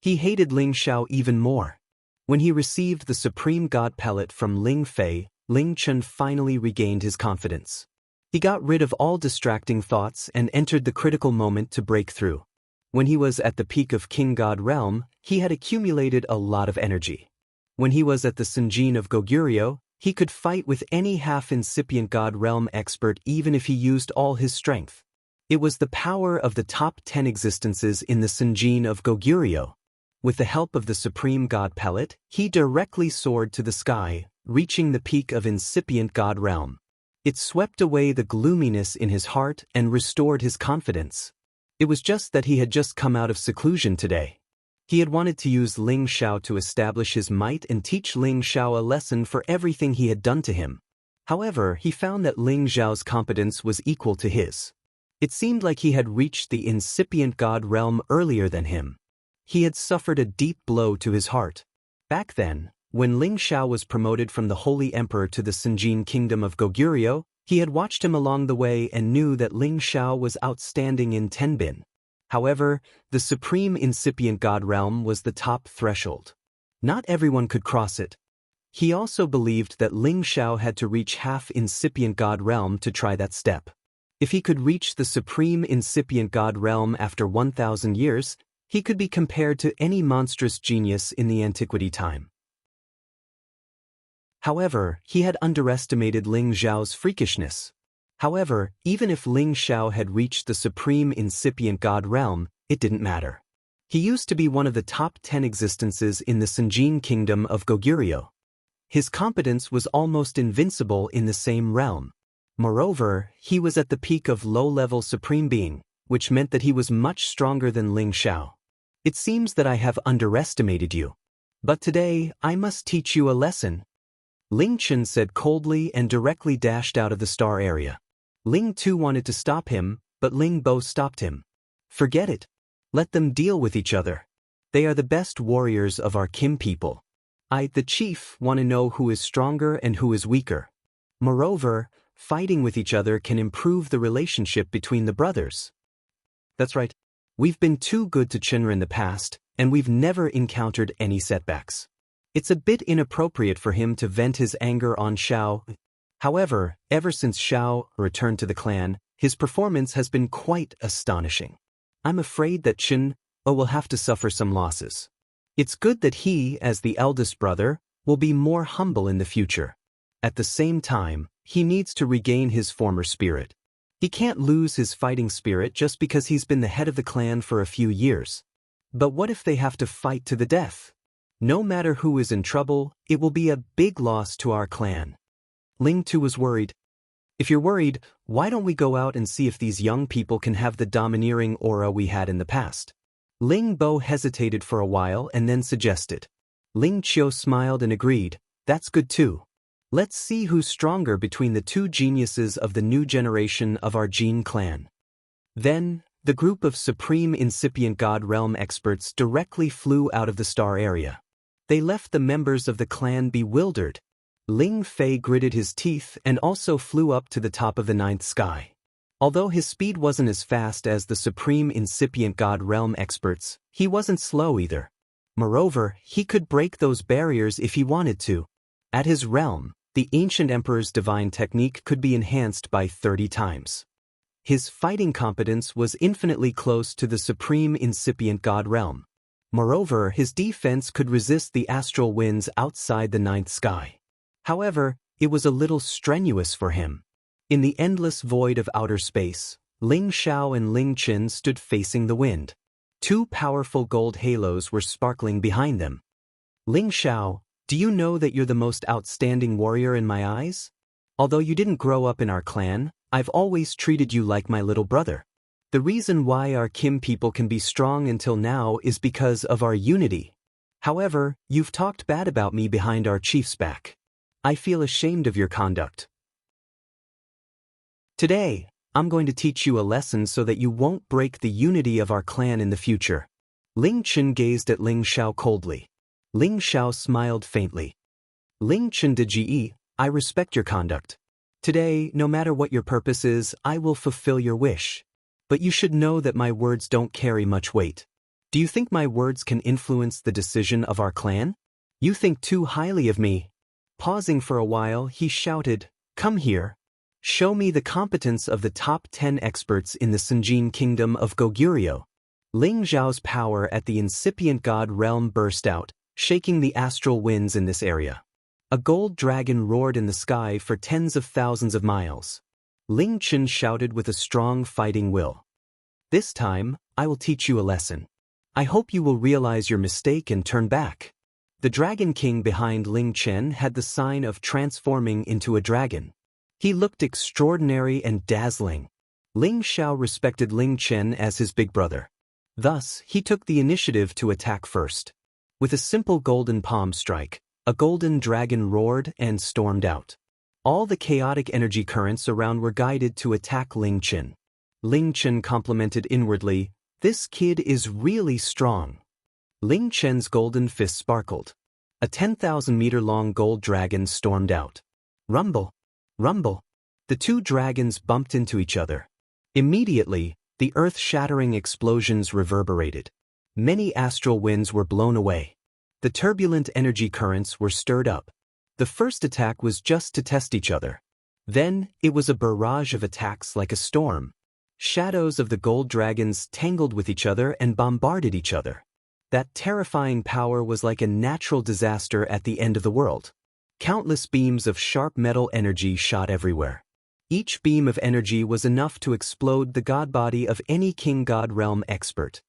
He hated Ling Xiao even more. When he received the Supreme God Pellet from Ling Fei, Ling Chen finally regained his confidence. He got rid of all distracting thoughts and entered the critical moment to break through. When he was at the peak of King God realm, he had accumulated a lot of energy. When he was at the Sinjin of Goguryeo, he could fight with any half-incipient God realm expert even if he used all his strength. It was the power of the top 10 existences in the Sinjin of Goguryeo. With the help of the Supreme God Pellet, he directly soared to the sky, reaching the peak of incipient God realm. It swept away the gloominess in his heart and restored his confidence. It was just that he had just come out of seclusion today. He had wanted to use Ling Xiao to establish his might and teach Ling Xiao a lesson for everything he had done to him. However, he found that Ling Xiao's competence was equal to his. It seemed like he had reached the incipient God realm earlier than him. He had suffered a deep blow to his heart. Back then, when Ling Xiao was promoted from the Holy Emperor to the Sinjin Kingdom of Goguryeo, he had watched him along the way and knew that Ling Xiao was outstanding in tenbin. However, the Supreme Incipient God Realm was the top threshold. Not everyone could cross it. He also believed that Ling Xiao had to reach half-incipient God Realm to try that step. If he could reach the Supreme Incipient God Realm after 1,000 years, he could be compared to any monstrous genius in the antiquity time. However, he had underestimated Ling Xiao's freakishness. However, even if Ling Xiao had reached the Supreme Incipient God Realm, it didn't matter. He used to be one of the top 10 existences in the Sinjin Kingdom of Goguryeo. His competence was almost invincible in the same realm. Moreover, he was at the peak of low-level Supreme Being, which meant that he was much stronger than Ling Xiao. It seems that I have underestimated you. But today, I must teach you a lesson. Ling Chen said coldly and directly dashed out of the star area. Ling Tu wanted to stop him, but Ling Bo stopped him. Forget it. Let them deal with each other. They are the best warriors of our Kim people. I, the chief, want to know who is stronger and who is weaker. Moreover, fighting with each other can improve the relationship between the brothers. That's right. We've been too good to Chenra in the past, and we've never encountered any setbacks. It's a bit inappropriate for him to vent his anger on Xiao. However, ever since Xiao returned to the clan, his performance has been quite astonishing. I'm afraid that Chen will have to suffer some losses. It's good that he, as the eldest brother, will be more humble in the future. At the same time, he needs to regain his former spirit. He can't lose his fighting spirit just because he's been the head of the clan for a few years. But what if they have to fight to the death? No matter who is in trouble, it will be a big loss to our clan. Ling Tu was worried. If you're worried, why don't we go out and see if these young people can have the domineering aura we had in the past? Ling Bo hesitated for a while and then suggested. Ling Qiu smiled and agreed, that's good too. Let's see who's stronger between the two geniuses of the new generation of our Jin clan. Then, the group of supreme incipient God realm experts directly flew out of the star area. They left the members of the clan bewildered. Ling Fei gritted his teeth and also flew up to the top of the ninth sky. Although his speed wasn't as fast as the supreme incipient God realm experts, he wasn't slow either. Moreover, he could break those barriers if he wanted to. At his realm, the ancient emperor's divine technique could be enhanced by 30 times. His fighting competence was infinitely close to the supreme incipient God realm. Moreover, his defense could resist the astral winds outside the ninth sky. However, it was a little strenuous for him. In the endless void of outer space, Ling Xiao and Ling Chen stood facing the wind. Two powerful gold halos were sparkling behind them. Ling Xiao, do you know that you're the most outstanding warrior in my eyes? Although you didn't grow up in our clan, I've always treated you like my little brother. The reason why our Kim people can be strong until now is because of our unity. However, you've talked bad about me behind our chief's back. I feel ashamed of your conduct. Today, I'm going to teach you a lesson so that you won't break the unity of our clan in the future. Ling Chen gazed at Ling Xiao coldly. Ling Xiao smiled faintly. Ling Chen de Ji, I respect your conduct. Today, no matter what your purpose is, I will fulfill your wish. But you should know that my words don't carry much weight. Do you think my words can influence the decision of our clan? You think too highly of me. Pausing for a while, he shouted, Come here. Show me the competence of the top 10 experts in the Sinjin kingdom of Goguryeo. Ling Zhao's power at the incipient god realm burst out, shaking the astral winds in this area. A gold dragon roared in the sky for tens of thousands of miles. Ling Chen shouted with a strong fighting will. This time, I will teach you a lesson. I hope you will realize your mistake and turn back. The Dragon King behind Ling Chen had the sign of transforming into a dragon. He looked extraordinary and dazzling. Ling Xiao respected Ling Chen as his big brother. Thus, he took the initiative to attack first. With a simple golden palm strike, a golden dragon roared and stormed out. All the chaotic energy currents around were guided to attack Ling Chen. Ling Chen complimented inwardly, This kid is really strong. Ling Chen's golden fist sparkled. A 10,000-meter-long gold dragon stormed out. Rumble! Rumble! The two dragons bumped into each other. Immediately, the earth-shattering explosions reverberated. Many astral winds were blown away. The turbulent energy currents were stirred up. The first attack was just to test each other. Then, it was a barrage of attacks like a storm. Shadows of the gold dragons tangled with each other and bombarded each other. That terrifying power was like a natural disaster at the end of the world. Countless beams of sharp metal energy shot everywhere. Each beam of energy was enough to explode the god body of any king god realm expert.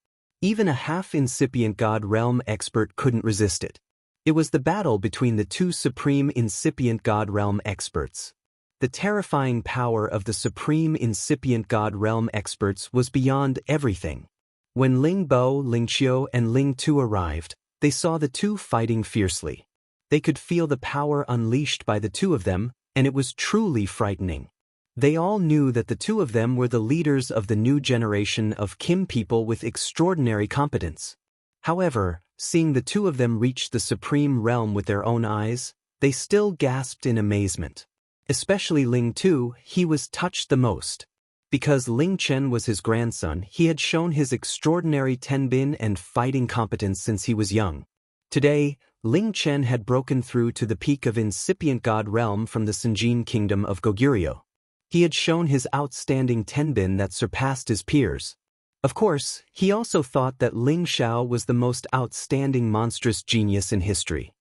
Even a half-incipient god realm expert couldn't resist it. It was the battle between the two supreme incipient god realm experts. The terrifying power of the supreme incipient god realm experts was beyond everything. When Ling Bo, Ling Qiu, and Ling Tu arrived, they saw the two fighting fiercely. They could feel the power unleashed by the two of them, and it was truly frightening. They all knew that the two of them were the leaders of the new generation of Kim people with extraordinary competence. However, seeing the two of them reach the supreme realm with their own eyes, they still gasped in amazement. Especially Ling Tu, he was touched the most. Because Ling Chen was his grandson, he had shown his extraordinary tenbin and fighting competence since he was young. Today, Ling Chen had broken through to the peak of incipient god realm from the Sinjin kingdom of Goguryeo. He had shown his outstanding tenbin that surpassed his peers. Of course, he also thought that Ling Xiao was the most outstanding monstrous genius in history.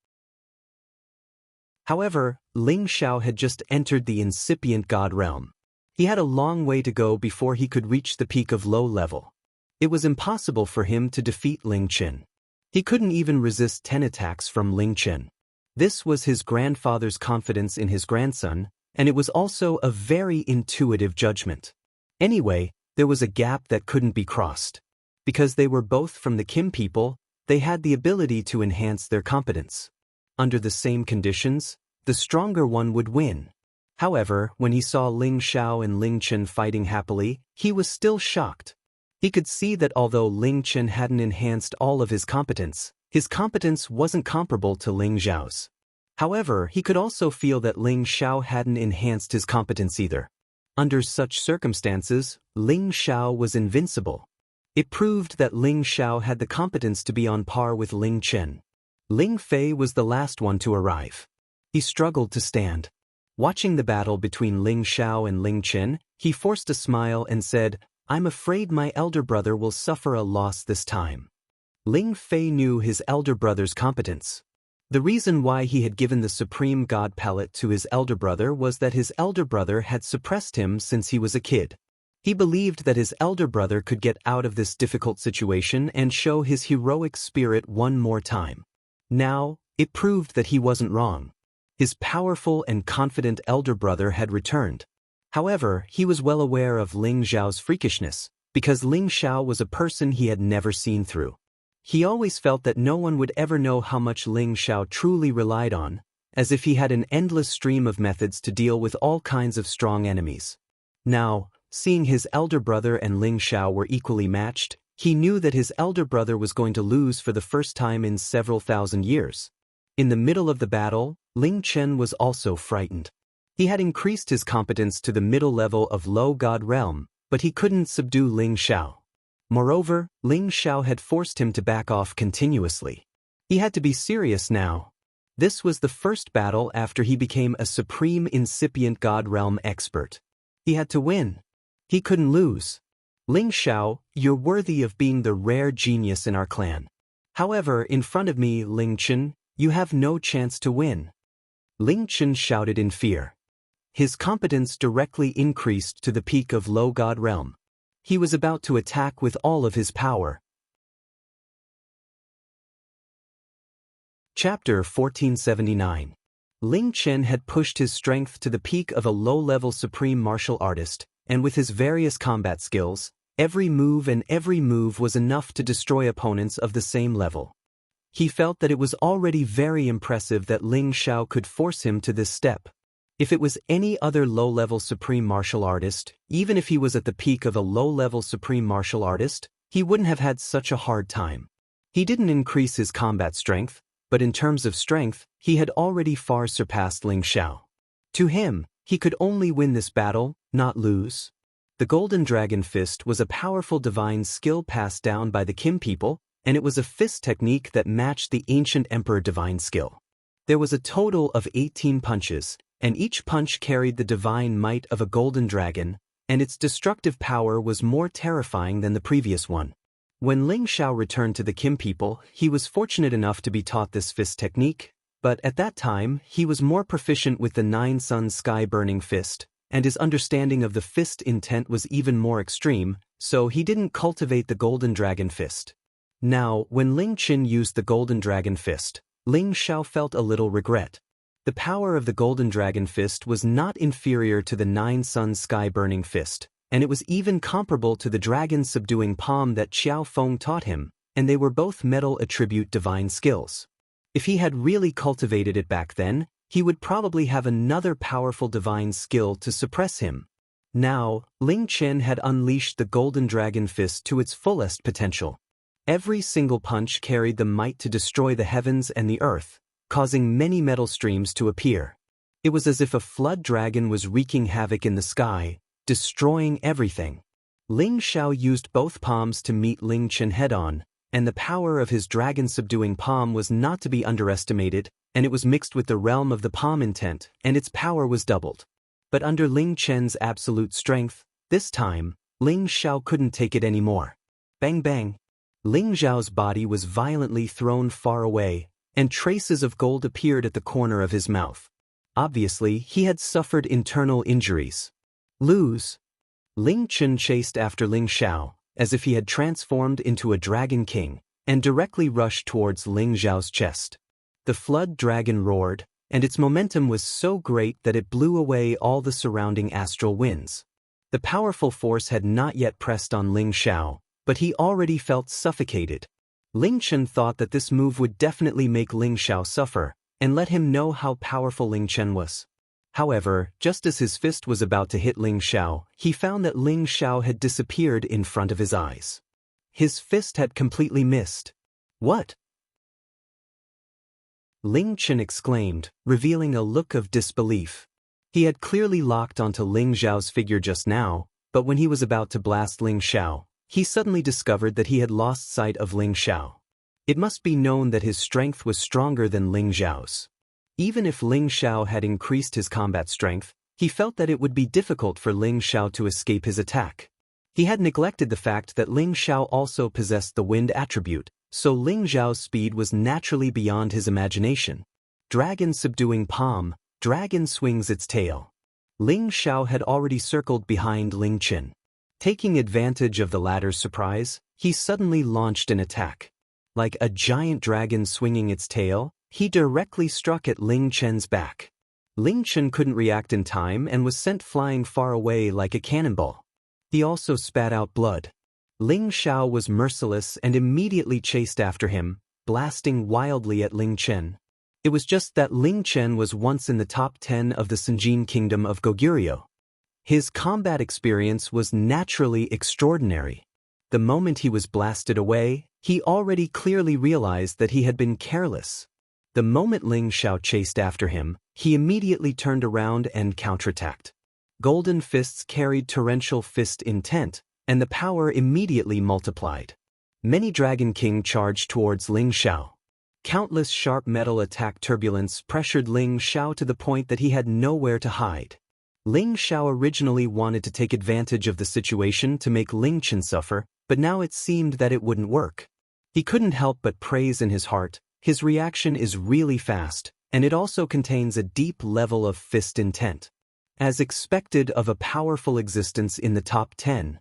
However, Ling Xiao had just entered the incipient god realm. He had a long way to go before he could reach the peak of low level. It was impossible for him to defeat Ling Chen. He couldn't even resist 10 attacks from Ling Chen. This was his grandfather's confidence in his grandson, and it was also a very intuitive judgment. Anyway, there was a gap that couldn't be crossed. Because they were both from the Kim people, they had the ability to enhance their competence. Under the same conditions, the stronger one would win. However, when he saw Ling Xiao and Ling Chen fighting happily, he was still shocked. He could see that although Ling Chen hadn't enhanced all of his competence wasn't comparable to Ling Xiao's. However, he could also feel that Ling Xiao hadn't enhanced his competence either. Under such circumstances, Ling Xiao was invincible. It proved that Ling Xiao had the competence to be on par with Ling Chen. Ling Fei was the last one to arrive. He struggled to stand. Watching the battle between Ling Xiao and Ling Chen, he forced a smile and said, "I'm afraid my elder brother will suffer a loss this time." Ling Fei knew his elder brother's competence. The reason why he had given the supreme god palette to his elder brother was that his elder brother had suppressed him since he was a kid. He believed that his elder brother could get out of this difficult situation and show his heroic spirit one more time. Now, it proved that he wasn't wrong. His powerful and confident elder brother had returned. However, he was well aware of Ling Xiao's freakishness, because Ling Xiao was a person he had never seen through. He always felt that no one would ever know how much Ling Xiao truly relied on, as if he had an endless stream of methods to deal with all kinds of strong enemies. Now, seeing his elder brother and Ling Xiao were equally matched, he knew that his elder brother was going to lose for the first time in several thousand years. In the middle of the battle, Ling Chen was also frightened. He had increased his competence to the middle level of low god realm, but he couldn't subdue Ling Xiao. Moreover, Ling Xiao had forced him to back off continuously. He had to be serious now. This was the first battle after he became a supreme incipient god realm expert. He had to win. He couldn't lose. Ling Xiao, you're worthy of being the rare genius in our clan. However, in front of me, Ling Chen, you have no chance to win. Ling Chen shouted in fear. His competence directly increased to the peak of low god realm. He was about to attack with all of his power. Chapter 1479. Ling Chen had pushed his strength to the peak of a low-level supreme martial artist, and with his various combat skills, every move was enough to destroy opponents of the same level. He felt that it was already very impressive that Ling Xiao could force him to this step. If it was any other low-level supreme martial artist, even if he was at the peak of a low-level supreme martial artist, he wouldn't have had such a hard time. He didn't increase his combat strength, but in terms of strength, he had already far surpassed Ling Xiao. To him, he could only win this battle, not lose. The Golden Dragon Fist was a powerful divine skill passed down by the Kim people, and it was a fist technique that matched the ancient emperor divine skill. There was a total of 18 punches, and each punch carried the divine might of a golden dragon, and its destructive power was more terrifying than the previous one. When Ling Xiao returned to the Kim people, he was fortunate enough to be taught this fist technique, but at that time, he was more proficient with the Nine Sun Sky Burning Fist, and his understanding of the fist intent was even more extreme, so he didn't cultivate the Golden Dragon Fist. Now, when Ling Chen used the Golden Dragon Fist, Ling Xiao felt a little regret. The power of the Golden Dragon Fist was not inferior to the Nine Sun Sky Burning Fist, and it was even comparable to the Dragon Subduing Palm that Xiao Feng taught him, and they were both metal attribute divine skills. If he had really cultivated it back then, he would probably have another powerful divine skill to suppress him. Now, Ling Chen had unleashed the Golden Dragon Fist to its fullest potential. Every single punch carried the might to destroy the heavens and the earth, causing many metal streams to appear. It was as if a flood dragon was wreaking havoc in the sky, destroying everything. Ling Xiao used both palms to meet Ling Chen head-on, and the power of his dragon-subduing palm was not to be underestimated, and it was mixed with the realm of the palm intent, and its power was doubled. But under Ling Chen's absolute strength, this time, Ling Xiao couldn't take it anymore. Bang bang! Ling Xiao's body was violently thrown far away, and traces of gold appeared at the corner of his mouth. Obviously, he had suffered internal injuries. Lose! Ling Chen chased after Ling Xiao, as if he had transformed into a dragon king, and directly rushed towards Ling Xiao's chest. The flood dragon roared, and its momentum was so great that it blew away all the surrounding astral winds. The powerful force had not yet pressed on Ling Xiao, but he already felt suffocated. Ling Chen thought that this move would definitely make Ling Xiao suffer, and let him know how powerful Ling Chen was. However, just as his fist was about to hit Ling Xiao, he found that Ling Xiao had disappeared in front of his eyes. His fist had completely missed. What? Ling Chen exclaimed, revealing a look of disbelief. He had clearly locked onto Ling Xiao's figure just now, but when he was about to blast Ling Xiao, he suddenly discovered that he had lost sight of Ling Xiao. It must be known that his strength was stronger than Ling Xiao's. Even if Ling Xiao had increased his combat strength, he felt that it would be difficult for Ling Xiao to escape his attack. He had neglected the fact that Ling Xiao also possessed the wind attribute, so Ling Xiao's speed was naturally beyond his imagination. Dragon subduing palm, dragon swings its tail. Ling Xiao had already circled behind Ling Chen. Taking advantage of the latter's surprise, he suddenly launched an attack. Like a giant dragon swinging its tail, he directly struck at Ling Chen's back. Ling Chen couldn't react in time and was sent flying far away like a cannonball. He also spat out blood. Ling Xiao was merciless and immediately chased after him, blasting wildly at Ling Chen. It was just that Ling Chen was once in the top 10 of the Sinjin Kingdom of Goguryeo. His combat experience was naturally extraordinary. The moment he was blasted away, he already clearly realized that he had been careless. The moment Ling Xiao chased after him, he immediately turned around and counterattacked. Golden fists carried torrential fist intent, and the power immediately multiplied. Many Dragon King charged towards Ling Xiao. Countless sharp metal attack turbulence pressured Ling Xiao to the point that he had nowhere to hide. Ling Xiao originally wanted to take advantage of the situation to make Ling Chen suffer, but now it seemed that it wouldn't work. He couldn't help but praise in his heart. His reaction is really fast, and it also contains a deep level of fist intent. As expected of a powerful existence in the top 10.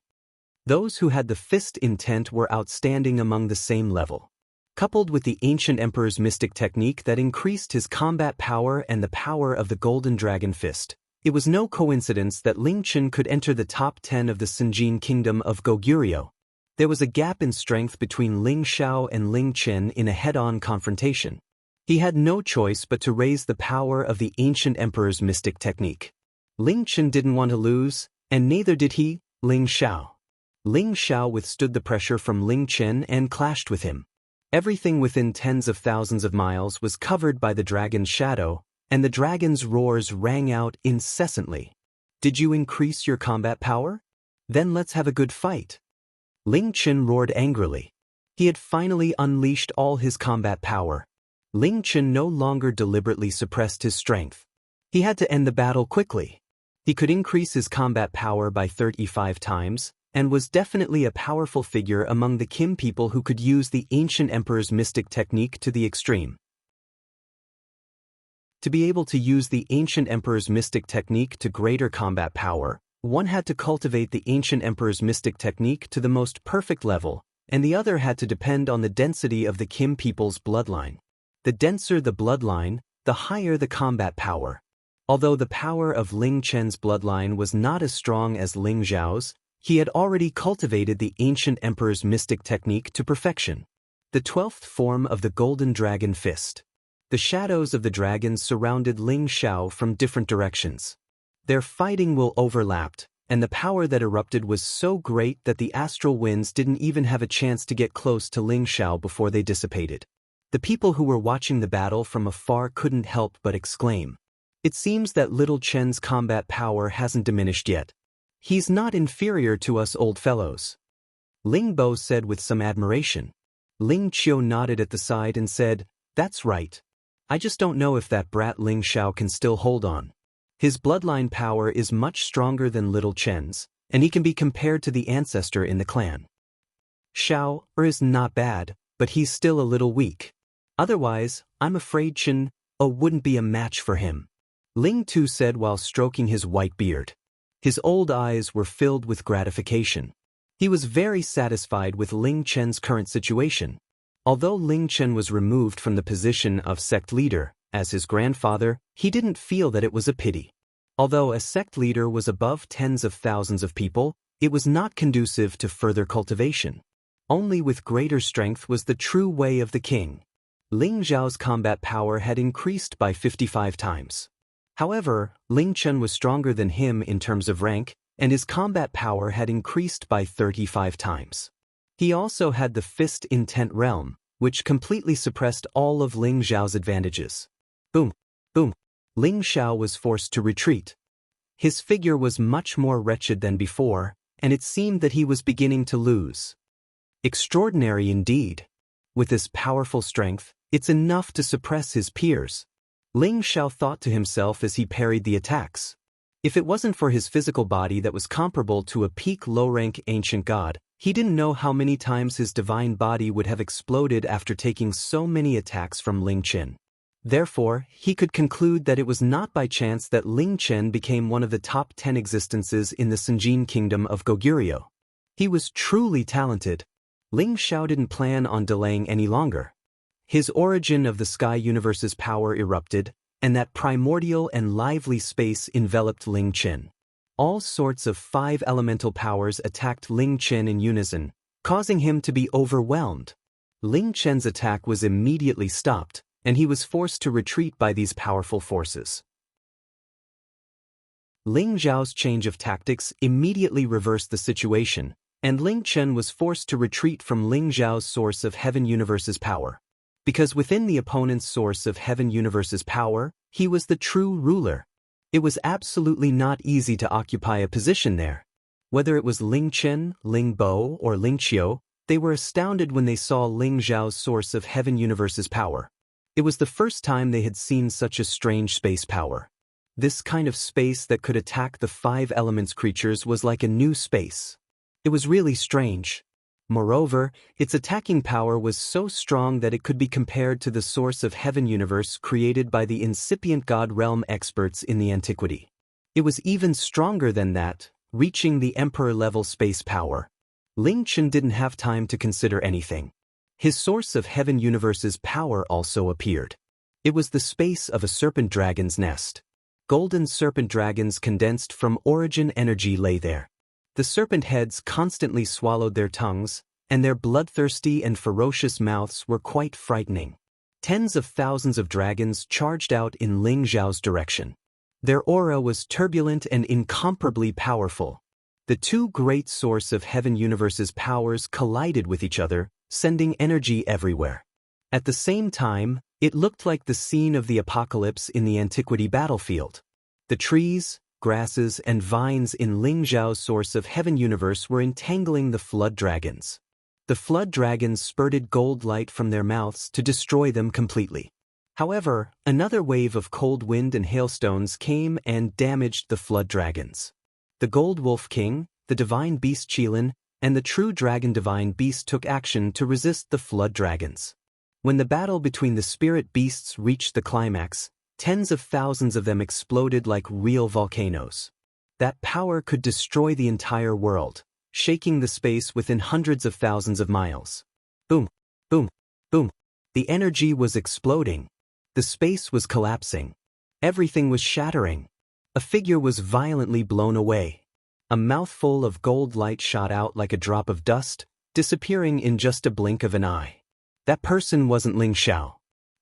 Those who had the fist intent were outstanding among the same level. Coupled with the ancient emperor's mystic technique that increased his combat power and the power of the Golden Dragon Fist, it was no coincidence that Ling Chen could enter the top 10 of the Sinjin Kingdom of Goguryeo. There was a gap in strength between Ling Xiao and Ling Chen in a head-on confrontation. He had no choice but to raise the power of the ancient emperor's mystic technique. Ling Chen didn't want to lose, and neither did he, Ling Xiao. Ling Xiao withstood the pressure from Ling Chen and clashed with him. Everything within tens of thousands of miles was covered by the dragon's shadow, and the dragon's roars rang out incessantly. Did you increase your combat power? Then let's have a good fight. Ling Chen roared angrily. He had finally unleashed all his combat power. Ling Chen no longer deliberately suppressed his strength. He had to end the battle quickly. He could increase his combat power by 35 times, and was definitely a powerful figure among the Kim people who could use the ancient emperor's mystic technique to the extreme. To be able to use the ancient emperor's mystic technique to greater combat power, one had to cultivate the ancient emperor's mystic technique to the most perfect level, and the other had to depend on the density of the Kim people's bloodline. The denser the bloodline, the higher the combat power. Although the power of Ling Chen's bloodline was not as strong as Ling Zhao's, he had already cultivated the ancient emperor's mystic technique to perfection. The 12th form of the Golden Dragon Fist. The shadows of the dragons surrounded Ling Xiao from different directions. Their fighting will overlapped, and the power that erupted was so great that the astral winds didn't even have a chance to get close to Ling Xiao before they dissipated. The people who were watching the battle from afar couldn't help but exclaim, "It seems that little Chen's combat power hasn't diminished yet. He's not inferior to us old fellows." Ling Bo said with some admiration. Ling Qiu nodded at the side and said, "That's right. I just don't know if that brat Ling Xiao can still hold on. His bloodline power is much stronger than little Chen's, and he can be compared to the ancestor in the clan. Xiao is not bad, but he's still a little weak. Otherwise, I'm afraid Chen wouldn't be a match for him," Ling Tu said while stroking his white beard. His old eyes were filled with gratification. He was very satisfied with Ling Chen's current situation. Although Ling Chen was removed from the position of sect leader, as his grandfather, he didn't feel that it was a pity. Although a sect leader was above tens of thousands of people, it was not conducive to further cultivation. Only with greater strength was the true way of the king. Ling Zhao's combat power had increased by 55 times. However, Ling Chen was stronger than him in terms of rank, and his combat power had increased by 35 times. He also had the Fist Intent Realm, which completely suppressed all of Ling Zhao's advantages. Boom, boom. Ling Xiao was forced to retreat. His figure was much more wretched than before, and it seemed that he was beginning to lose. Extraordinary indeed. With this powerful strength, it's enough to suppress his peers. Ling Xiao thought to himself as he parried the attacks. If it wasn't for his physical body that was comparable to a peak low-rank ancient god, he didn't know how many times his divine body would have exploded after taking so many attacks from Ling Chen. Therefore, he could conclude that it was not by chance that Ling Chen became one of the top 10 existences in the Sinjin kingdom of Goguryeo. He was truly talented. Ling Xiao didn't plan on delaying any longer. His origin of the sky universe's power erupted, and that primordial and lively space enveloped Ling Chen. All sorts of 5 elemental powers attacked Ling Chen in unison, causing him to be overwhelmed. Ling Chen's attack was immediately stopped, and he was forced to retreat by these powerful forces. Ling Zhao's change of tactics immediately reversed the situation, and Ling Chen was forced to retreat from Ling Zhao's source of Heaven Universe's power. Because within the opponent's source of Heaven Universe's power, he was the true ruler. It was absolutely not easy to occupy a position there. Whether it was Ling Chen, Ling Bo, or Ling Qiu, they were astounded when they saw Ling Zhao's source of Heaven Universe's power. It was the first time they had seen such a strange space power. This kind of space that could attack the 5 elements creatures was like a new space. It was really strange. Moreover, its attacking power was so strong that it could be compared to the source of Heaven Universe created by the incipient God Realm experts in the antiquity. It was even stronger than that, reaching the Emperor-level space power. Ling Chen didn't have time to consider anything. His source of Heaven Universe's power also appeared. It was the space of a serpent dragon's nest. Golden serpent dragons condensed from origin energy lay there. The serpent heads constantly swallowed their tongues, and their bloodthirsty and ferocious mouths were quite frightening. Tens of thousands of dragons charged out in Ling Zhao's direction. Their aura was turbulent and incomparably powerful. The 2 great source of Heaven Universe's powers collided with each other, sending energy everywhere. At the same time, it looked like the scene of the apocalypse in the antiquity battlefield. The trees, grasses, and vines in Ling Zhao's source of Heaven Universe were entangling the flood dragons. The flood dragons spurted gold light from their mouths to destroy them completely. However, another wave of cold wind and hailstones came and damaged the flood dragons. The Gold Wolf King, the Divine Beast Qilin, and the True Dragon Divine Beast took action to resist the flood dragons. When the battle between the spirit beasts reached the climax, tens of thousands of them exploded like real volcanoes. That power could destroy the entire world, shaking the space within hundreds of thousands of miles. Boom, boom, boom. The energy was exploding. The space was collapsing. Everything was shattering. A figure was violently blown away. A mouthful of gold light shot out like a drop of dust, disappearing in just a blink of an eye. That person wasn't Ling Xiao.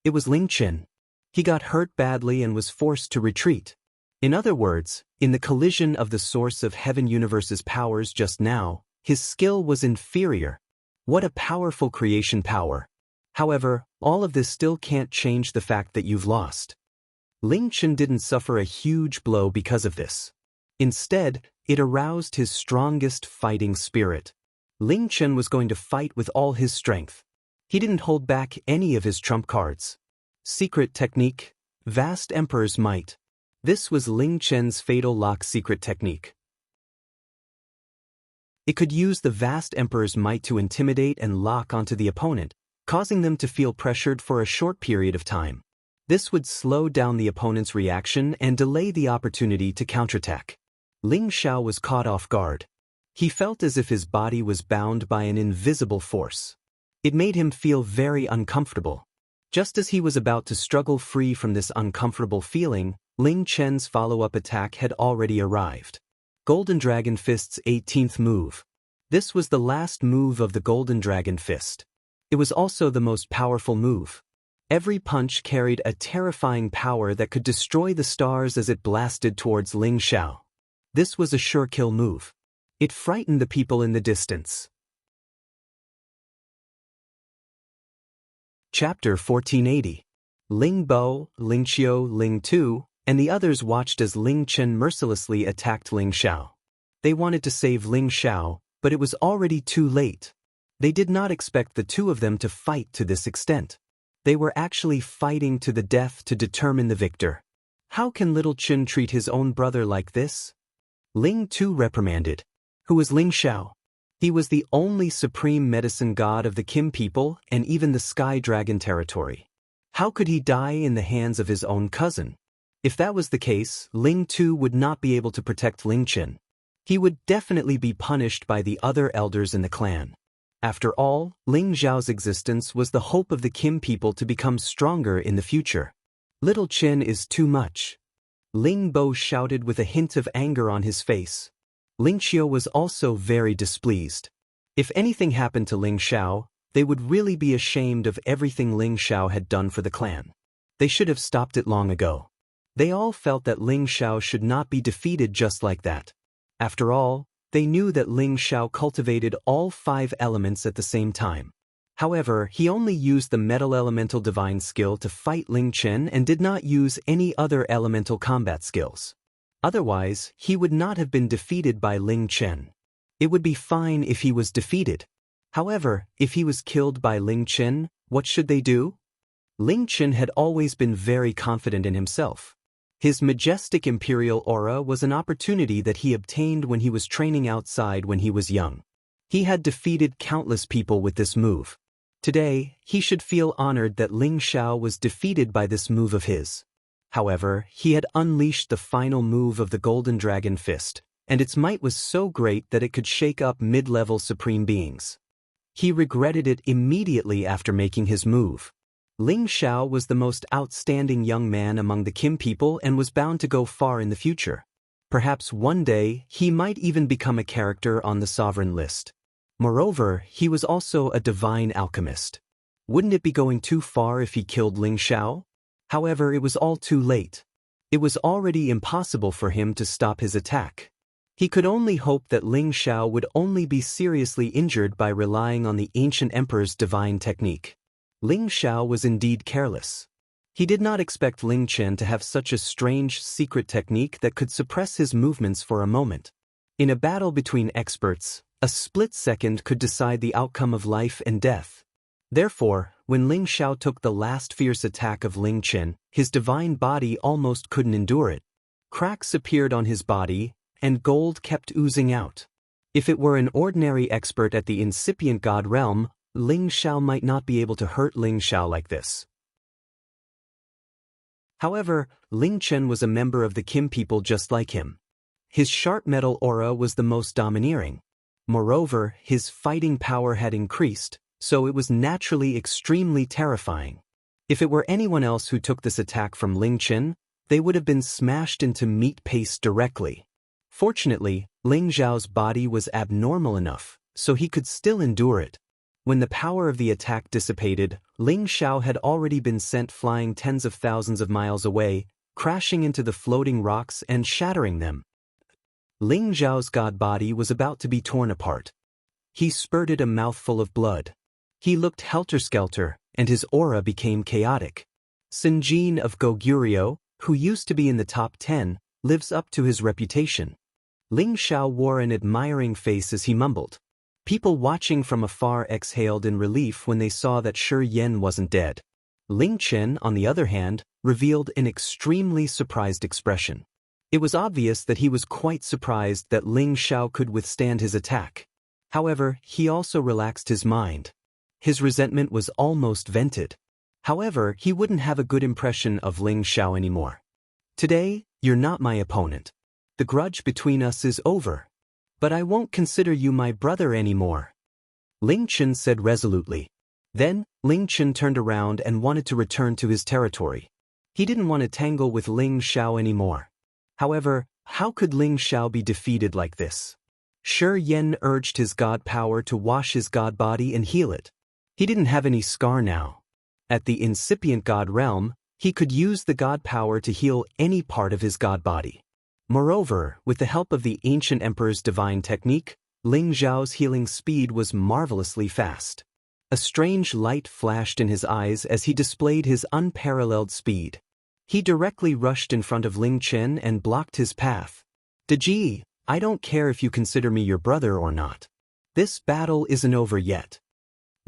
It was Ling Qin. He got hurt badly and was forced to retreat. In other words, in the collision of the source of Heaven Universe's powers just now, his skill was inferior. What a powerful creation power. However, all of this still can't change the fact that you've lost. Ling Qin didn't suffer a huge blow because of this. Instead, it aroused his strongest fighting spirit. Ling Qin was going to fight with all his strength. He didn't hold back any of his trump cards. Secret technique, vast emperor's might. This was Ling Qin's fatal lock secret technique. It could use the vast emperor's might to intimidate and lock onto the opponent, causing them to feel pressured for a short period of time. This would slow down the opponent's reaction and delay the opportunity to counterattack. Ling Xiao was caught off guard. He felt as if his body was bound by an invisible force. It made him feel very uncomfortable. Just as he was about to struggle free from this uncomfortable feeling, Ling Qin's follow-up attack had already arrived. Golden Dragon Fist's 18th move. This was the last move of the Golden Dragon Fist. It was also the most powerful move. Every punch carried a terrifying power that could destroy the stars as it blasted towards Ling Xiao. This was a sure kill move. It frightened the people in the distance. Chapter 1480. Ling Bo, Ling Qiu, Ling Tu, and the others watched as Ling Qin mercilessly attacked Ling Xiao. They wanted to save Ling Xiao, but it was already too late. They did not expect the two of them to fight to this extent. They were actually fighting to the death to determine the victor. How can little Qin treat his own brother like this? Ling Tu reprimanded. Who was Ling Xiao? He was the only supreme medicine god of the Kim people and even the Sky Dragon territory. How could he die in the hands of his own cousin? If that was the case, Ling Tu would not be able to protect Ling Qin. He would definitely be punished by the other elders in the clan. After all, Ling Xiao's existence was the hope of the Kim people to become stronger in the future. Little Qin is too much. Ling Bo shouted with a hint of anger on his face. Ling Qiu was also very displeased. If anything happened to Ling Xiao, they would really be ashamed of everything Ling Xiao had done for the clan. They should have stopped it long ago. They all felt that Ling Xiao should not be defeated just like that. After all, they knew that Ling Xiao cultivated all 5 elements at the same time. However, he only used the metal elemental divine skill to fight Ling Qin and did not use any other elemental combat skills. Otherwise, he would not have been defeated by Ling Qin. It would be fine if he was defeated. However, if he was killed by Ling Qin, what should they do? Ling Qin had always been very confident in himself. His majestic imperial aura was an opportunity that he obtained when he was training outside when he was young. He had defeated countless people with this move. Today, he should feel honored that Ling Xiao was defeated by this move of his. However, he had unleashed the final move of the Golden Dragon Fist, and its might was so great that it could shake up mid-level supreme beings. He regretted it immediately after making his move. Ling Xiao was the most outstanding young man among the Kim people and was bound to go far in the future. Perhaps one day, he might even become a character on the sovereign list. Moreover, he was also a divine alchemist. Wouldn't it be going too far if he killed Ling Xiao? However, it was all too late. It was already impossible for him to stop his attack. He could only hope that Ling Xiao would only be seriously injured by relying on the ancient emperor's divine technique. Ling Xiao was indeed careless. He did not expect Ling Qin to have such a strange secret technique that could suppress his movements for a moment. In a battle between experts, a split second could decide the outcome of life and death. Therefore, when Ling Xiao took the last fierce attack of Ling Qin, his divine body almost couldn't endure it. Cracks appeared on his body, and gold kept oozing out. If it were an ordinary expert at the incipient god realm, Ling Xiao might not be able to hurt Ling Xiao like this. However, Ling Qin was a member of the Kim people just like him. His sharp metal aura was the most domineering. Moreover, his fighting power had increased, so it was naturally extremely terrifying. If it were anyone else who took this attack from Ling Chen, they would have been smashed into meat paste directly. Fortunately, Ling Xiao's body was abnormal enough, so he could still endure it. When the power of the attack dissipated, Ling Xiao had already been sent flying tens of thousands of miles away, crashing into the floating rocks and shattering them. Ling Xiao's god body was about to be torn apart. He spurted a mouthful of blood. He looked helter-skelter, and his aura became chaotic. Sun Jin of Goguryeo, who used to be in the top 10, lives up to his reputation. Ling Xiao wore an admiring face as he mumbled. People watching from afar exhaled in relief when they saw that Shi Yan wasn't dead. Ling Chen, on the other hand, revealed an extremely surprised expression. It was obvious that he was quite surprised that Ling Xiao could withstand his attack. However, he also relaxed his mind. His resentment was almost vented. However, he wouldn't have a good impression of Ling Xiao anymore. Today, you're not my opponent. The grudge between us is over. But I won't consider you my brother anymore, Ling Chen said resolutely. Then, Ling Chen turned around and wanted to return to his territory. He didn't want to tangle with Ling Xiao anymore. However, how could Ling Xiao be defeated like this? Shi Yan urged his god power to wash his god body and heal it. He didn't have any scar now. At the incipient god realm, he could use the god power to heal any part of his god body. Moreover, with the help of the ancient emperor's divine technique, Ling Xiao's healing speed was marvelously fast. A strange light flashed in his eyes as he displayed his unparalleled speed. He directly rushed in front of Ling Chen and blocked his path. Deji, I don't care if you consider me your brother or not. This battle isn't over yet,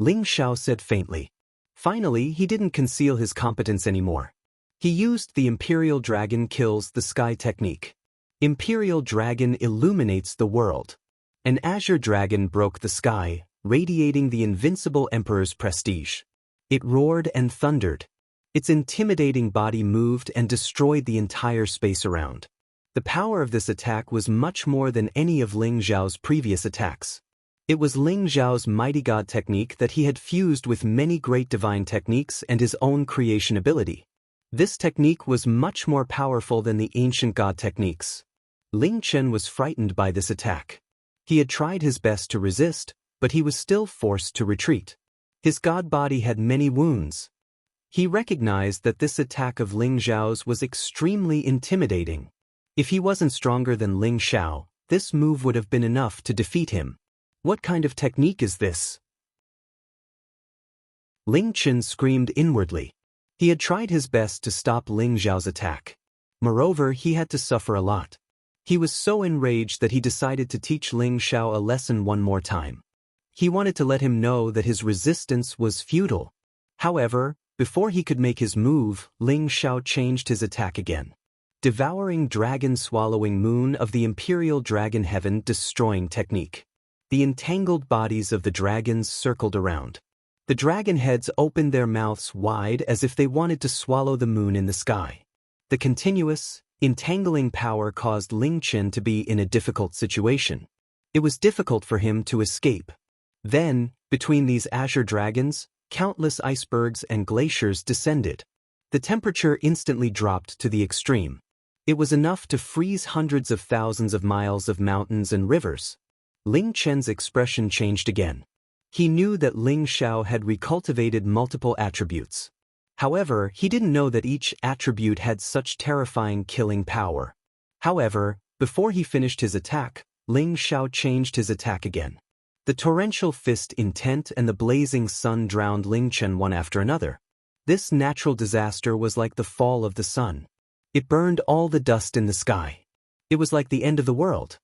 Ling Xiao said faintly. Finally, he didn't conceal his competence anymore. He used the Imperial Dragon Kills the Sky technique. Imperial Dragon illuminates the world. An azure dragon broke the sky, radiating the invincible emperor's prestige. It roared and thundered. Its intimidating body moved and destroyed the entire space around. The power of this attack was much more than any of Ling Xiao's previous attacks. It was Ling Xiao's mighty god technique that he had fused with many great divine techniques and his own creation ability. This technique was much more powerful than the ancient god techniques. Ling Chen was frightened by this attack. He had tried his best to resist, but he was still forced to retreat. His god body had many wounds. He recognized that this attack of Ling Xiao's was extremely intimidating. If he wasn't stronger than Ling Xiao, this move would have been enough to defeat him. What kind of technique is this? Ling Chen screamed inwardly. He had tried his best to stop Ling Xiao's attack. Moreover, he had to suffer a lot. He was so enraged that he decided to teach Ling Xiao a lesson one more time. He wanted to let him know that his resistance was futile. However, before he could make his move, Ling Xiao changed his attack again. Devouring Dragon Swallowing Moon of the Imperial Dragon Heaven Destroying Technique. The entangled bodies of the dragons circled around. The dragon heads opened their mouths wide as if they wanted to swallow the moon in the sky. The continuous, entangling power caused Ling Chen to be in a difficult situation. It was difficult for him to escape. Then, between these azure dragons, countless icebergs and glaciers descended. The temperature instantly dropped to the extreme. It was enough to freeze hundreds of thousands of miles of mountains and rivers. Ling Chen's expression changed again. He knew that Ling Xiao had recultivated multiple attributes. However, he didn't know that each attribute had such terrifying killing power. However, before he finished his attack, Ling Xiao changed his attack again. The torrential fist intent and the blazing sun drowned Ling Chen one after another. This natural disaster was like the fall of the sun. It burned all the dust in the sky. It was like the end of the world.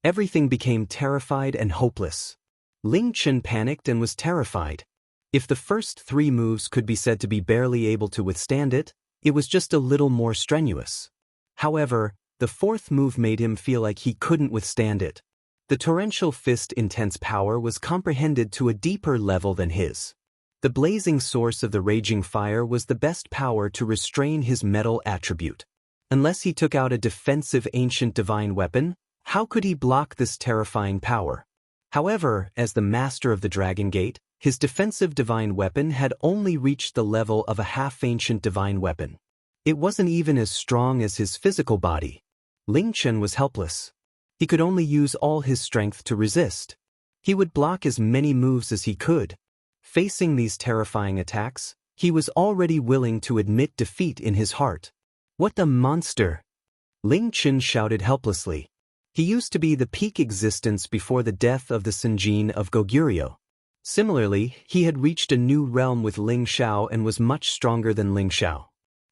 Everything became terrified and hopeless. Ling Chen panicked and was terrified. If the first three moves could be said to be barely able to withstand it, it was just a little more strenuous. However, the fourth move made him feel like he couldn't withstand it. The torrential fist intense power was comprehended to a deeper level than his. The blazing source of the raging fire was the best power to restrain his metal attribute. Unless he took out a defensive ancient divine weapon, how could he block this terrifying power? However, as the master of the Dragon Gate, His defensive divine weapon had only reached the level of a half-ancient divine weapon. It wasn't even as strong as his physical body. Ling Chen was helpless. He could only use all his strength to resist. He would block as many moves as he could. Facing these terrifying attacks, he was already willing to admit defeat in his heart. What the monster! Ling Chen shouted helplessly. He used to be the peak existence before the death of the Senjin of Goguryeo. Similarly, he had reached a new realm with Ling Xiao and was much stronger than Ling Xiao.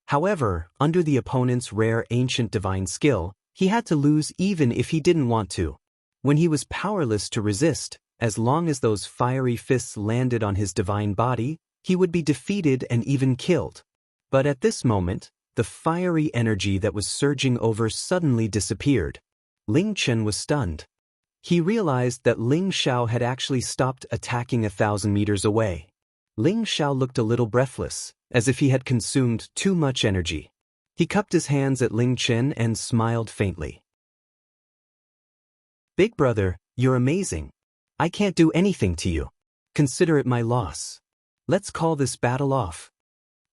However, under the opponent's rare ancient divine skill, he had to lose even if he didn't want to. When he was powerless to resist, as long as those fiery fists landed on his divine body, he would be defeated and even killed. But at this moment, the fiery energy that was surging over suddenly disappeared. Ling Chen was stunned. He realized that Ling Xiao had actually stopped attacking 1,000 meters away. Ling Xiao looked a little breathless, as if he had consumed too much energy. He cupped his hands at Ling Chen and smiled faintly. "Big brother, you're amazing. I can't do anything to you. Consider it my loss. Let's call this battle off."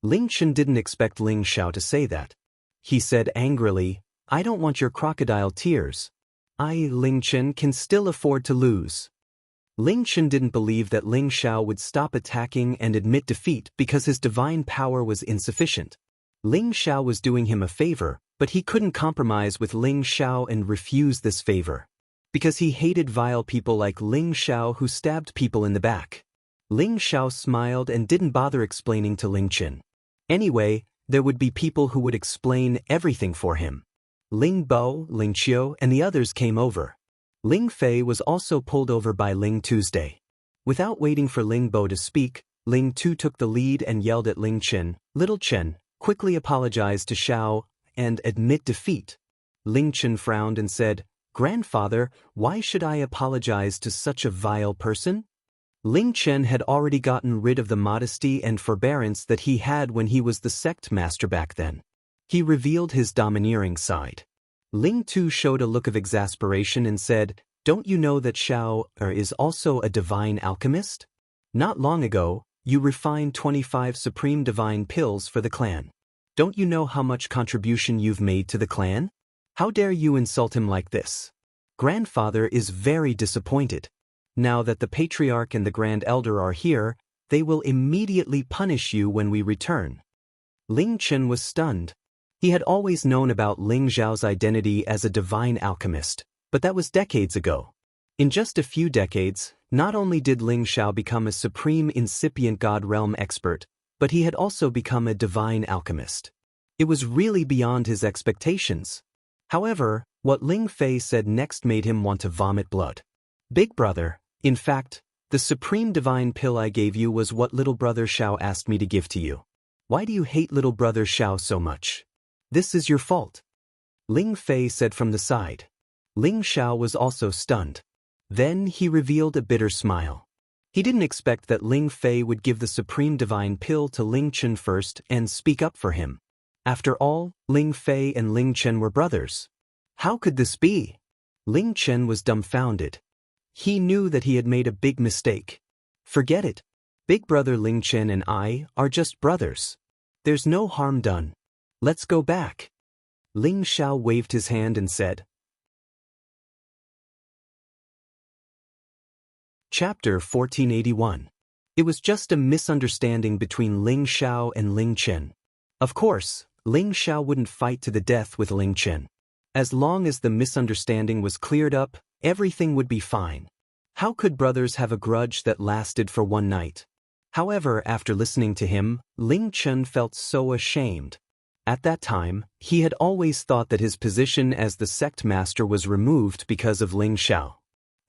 Ling Chen didn't expect Ling Xiao to say that. He said angrily, "I don't want your crocodile tears. I, Ling Chen, can still afford to lose." Ling Chen didn't believe that Ling Xiao would stop attacking and admit defeat because his divine power was insufficient. Ling Xiao was doing him a favor, but he couldn't compromise with Ling Xiao and refuse this favor. Because he hated vile people like Ling Xiao who stabbed people in the back. Ling Xiao smiled and didn't bother explaining to Ling Chen. Anyway, there would be people who would explain everything for him. Ling Bo, Ling Qiu, and the others came over. Ling Fei was also pulled over by Ling Tuesday. Without waiting for Ling Bo to speak, Ling Tu took the lead and yelled at Ling Chen, "Little Chen, quickly apologize to Xiao and admit defeat." Ling Chen frowned and said, "Grandfather, why should I apologize to such a vile person?" Ling Chen had already gotten rid of the modesty and forbearance that he had when he was the sect master back then. He revealed his domineering side. Ling Tu showed a look of exasperation and said, "Don't you know that Xiao is also a divine alchemist? Not long ago, you refined 25 supreme divine pills for the clan. Don't you know how much contribution you've made to the clan? How dare you insult him like this? Grandfather is very disappointed. Now that the patriarch and the grand elder are here, they will immediately punish you when we return." Ling Chen was stunned. He had always known about Ling Xiao's identity as a divine alchemist, but that was decades ago. In just a few decades, not only did Ling Xiao become a supreme incipient god realm expert, but he had also become a divine alchemist. It was really beyond his expectations. However, what Ling Fei said next made him want to vomit blood. "Big brother, in fact, the supreme divine pill I gave you was what little brother Xiao asked me to give to you. Why do you hate little brother Xiao so much? This is your fault," Ling Fei said from the side. Ling Xiao was also stunned. Then he revealed a bitter smile. He didn't expect that Ling Fei would give the supreme divine pill to Ling Chen first and speak up for him. After all, Ling Fei and Ling Chen were brothers. How could this be? Ling Chen was dumbfounded. He knew that he had made a big mistake. Forget it. Big brother Ling Chen and I are just brothers. There's no harm done. Let's go back. Ling Xiao waved his hand and said. Chapter 1481. It was just a misunderstanding between Ling Xiao and Ling Chen. Of course, Ling Xiao wouldn't fight to the death with Ling Chen. As long as the misunderstanding was cleared up, everything would be fine. How could brothers have a grudge that lasted for one night? However, after listening to him, Ling Chen felt so ashamed. At that time, he had always thought that his position as the sect master was removed because of Ling Xiao.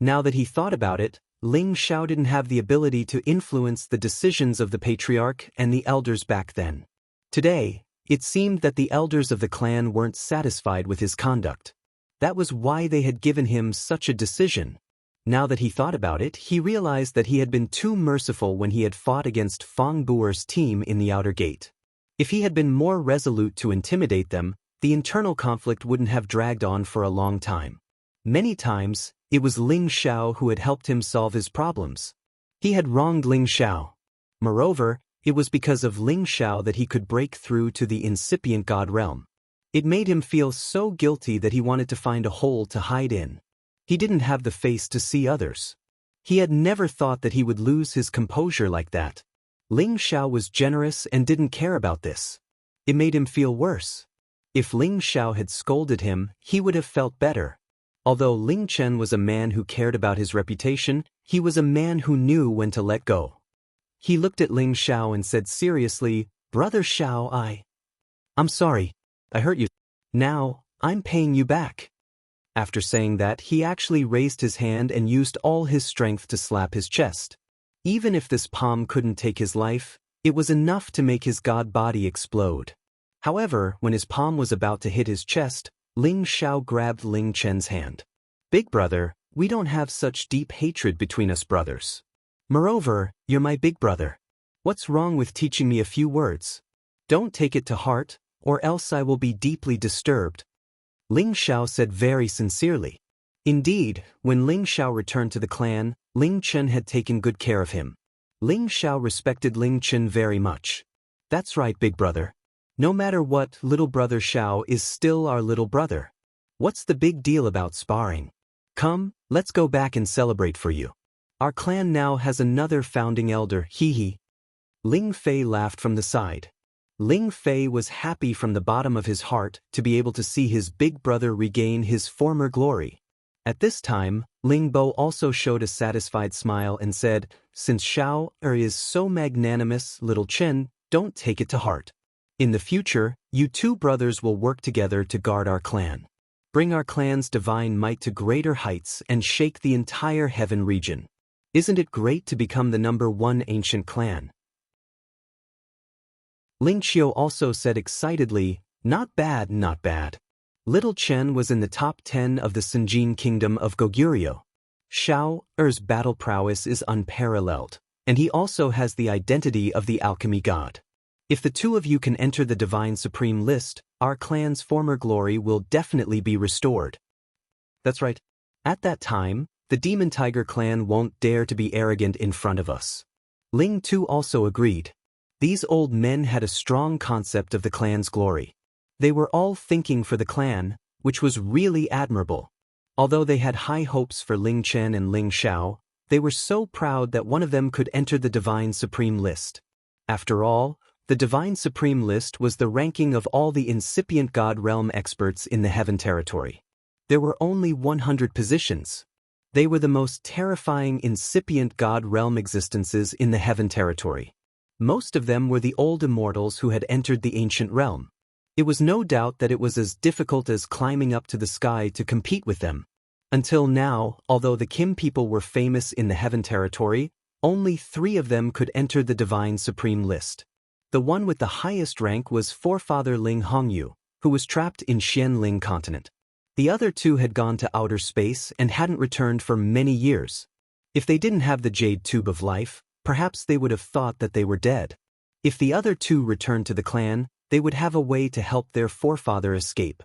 Now that he thought about it, Ling Xiao didn't have the ability to influence the decisions of the patriarch and the elders back then. Today, it seemed that the elders of the clan weren't satisfied with his conduct. That was why they had given him such a decision. Now that he thought about it, he realized that he had been too merciful when he had fought against Fang Buer's team in the outer gate. If he had been more resolute to intimidate them, the internal conflict wouldn't have dragged on for a long time. Many times, it was Ling Xiao who had helped him solve his problems. He had wronged Ling Xiao. Moreover, it was because of Ling Xiao that he could break through to the incipient god realm. It made him feel so guilty that he wanted to find a hole to hide in. He didn't have the face to see others. He had never thought that he would lose his composure like that. Ling Xiao was generous and didn't care about this. It made him feel worse. If Ling Xiao had scolded him, he would have felt better. Although Ling Chen was a man who cared about his reputation, he was a man who knew when to let go. He looked at Ling Xiao and said seriously, "Brother Xiao, I'm sorry. I hurt you. Now, I'm paying you back." After saying that, he actually raised his hand and used all his strength to slap his chest. Even if this palm couldn't take his life, it was enough to make his god body explode. However, when his palm was about to hit his chest, Ling Xiao grabbed Ling Chen's hand. "Big brother, we don't have such deep hatred between us brothers. Moreover, you're my big brother. What's wrong with teaching me a few words? Don't take it to heart, or else I will be deeply disturbed." Ling Xiao said very sincerely. Indeed, when Ling Xiao returned to the clan, Ling Chen had taken good care of him. Ling Xiao respected Ling Chen very much. "That's right, big brother. No matter what, little brother Xiao is still our little brother. What's the big deal about sparring? Come, let's go back and celebrate for you. Our clan now has another founding elder, hee hee." Ling Fei laughed from the side. Ling Fei was happy from the bottom of his heart to be able to see his big brother regain his former glory. At this time, Ling Bo also showed a satisfied smile and said, "Since Xiao is so magnanimous, little Chen, don't take it to heart. In the future, you two brothers will work together to guard our clan. Bring our clan's divine might to greater heights and shake the entire heaven region. Isn't it great to become the #1 ancient clan?" Ling Qiu also said excitedly, "Not bad, not bad." Little Chen was in the top 10 of the Sinjin kingdom of Goguryeo. Xiao's battle prowess is unparalleled, and he also has the identity of the alchemy god. If the two of you can enter the Divine Supreme list, our clan's former glory will definitely be restored. That's right. At that time, the Demon Tiger clan won't dare to be arrogant in front of us. Ling Tu also agreed. These old men had a strong concept of the clan's glory. They were all thinking for the clan, which was really admirable. Although they had high hopes for Ling Chen and Ling Xiao, they were so proud that one of them could enter the Divine Supreme list. After all, the Divine Supreme list was the ranking of all the incipient God realm experts in the Heaven territory. There were only 100 positions. They were the most terrifying incipient God realm existences in the Heaven territory. Most of them were the old immortals who had entered the ancient realm. It was no doubt that it was as difficult as climbing up to the sky to compete with them. Until now, although the Kim people were famous in the Heaven territory, only 3 of them could enter the Divine Supreme list. The one with the highest rank was Forefather Ling Hongyu, who was trapped in Xianling continent. The other 2 had gone to outer space and hadn't returned for many years. If they didn't have the Jade Tube of Life, perhaps they would have thought that they were dead. If the other 2 returned to the clan, they would have a way to help their forefather escape.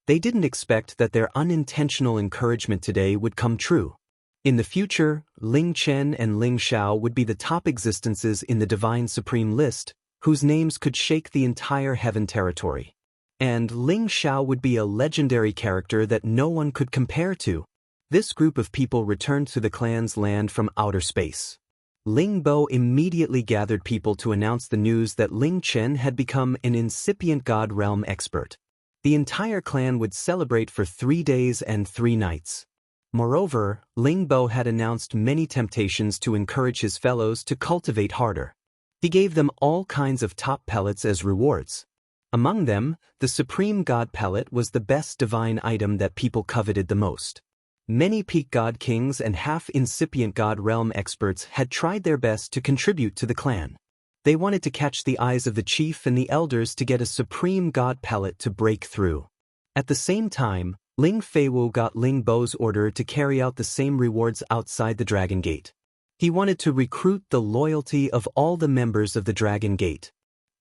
They didn't expect that their unintentional encouragement today would come true. In the future, Ling Chen and Ling Xiao would be the top existences in the Divine Supreme list, whose names could shake the entire Heaven territory. And Ling Xiao would be a legendary character that no one could compare to. This group of people returned to the clan's land from outer space. Ling Bo immediately gathered people to announce the news that Ling Chen had become an incipient God realm expert. The entire clan would celebrate for 3 days and 3 nights. Moreover, Ling Bo had announced many temptations to encourage his fellows to cultivate harder. He gave them all kinds of top pellets as rewards. Among them, the Supreme God pellet was the best divine item that people coveted the most. Many peak God kings and half-incipient God realm experts had tried their best to contribute to the clan. They wanted to catch the eyes of the chief and the elders to get a Supreme God pellet to break through. At the same time, Ling Feiwu got Ling Bo's order to carry out the same rewards outside the Dragon Gate. He wanted to recruit the loyalty of all the members of the Dragon Gate.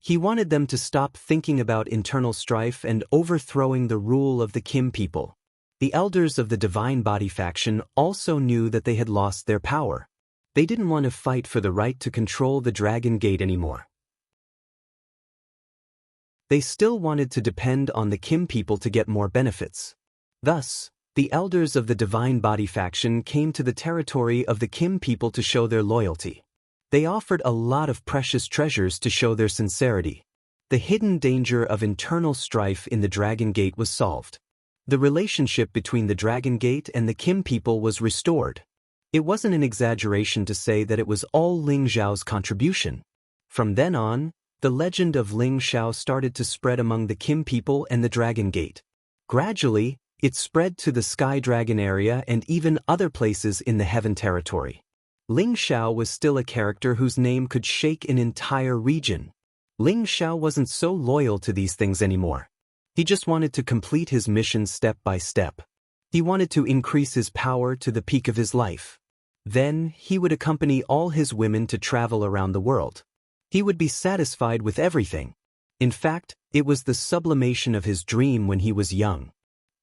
He wanted them to stop thinking about internal strife and overthrowing the rule of the Kim people. The elders of the Divine Body faction also knew that they had lost their power. They didn't want to fight for the right to control the Dragon Gate anymore. They still wanted to depend on the Kim people to get more benefits. Thus, the elders of the Divine Body faction came to the territory of the Kim people to show their loyalty. They offered a lot of precious treasures to show their sincerity. The hidden danger of internal strife in the Dragon Gate was solved. The relationship between the Dragon Gate and the Kim people was restored. It wasn't an exaggeration to say that it was all Ling Xiao's contribution. From then on, the legend of Ling Xiao started to spread among the Kim people and the Dragon Gate. Gradually, it spread to the Sky Dragon area and even other places in the Heaven territory. Ling Xiao was still a character whose name could shake an entire region. Ling Xiao wasn't so loyal to these things anymore. He just wanted to complete his mission step by step. He wanted to increase his power to the peak of his life. Then, he would accompany all his women to travel around the world. He would be satisfied with everything. In fact, it was the sublimation of his dream when he was young.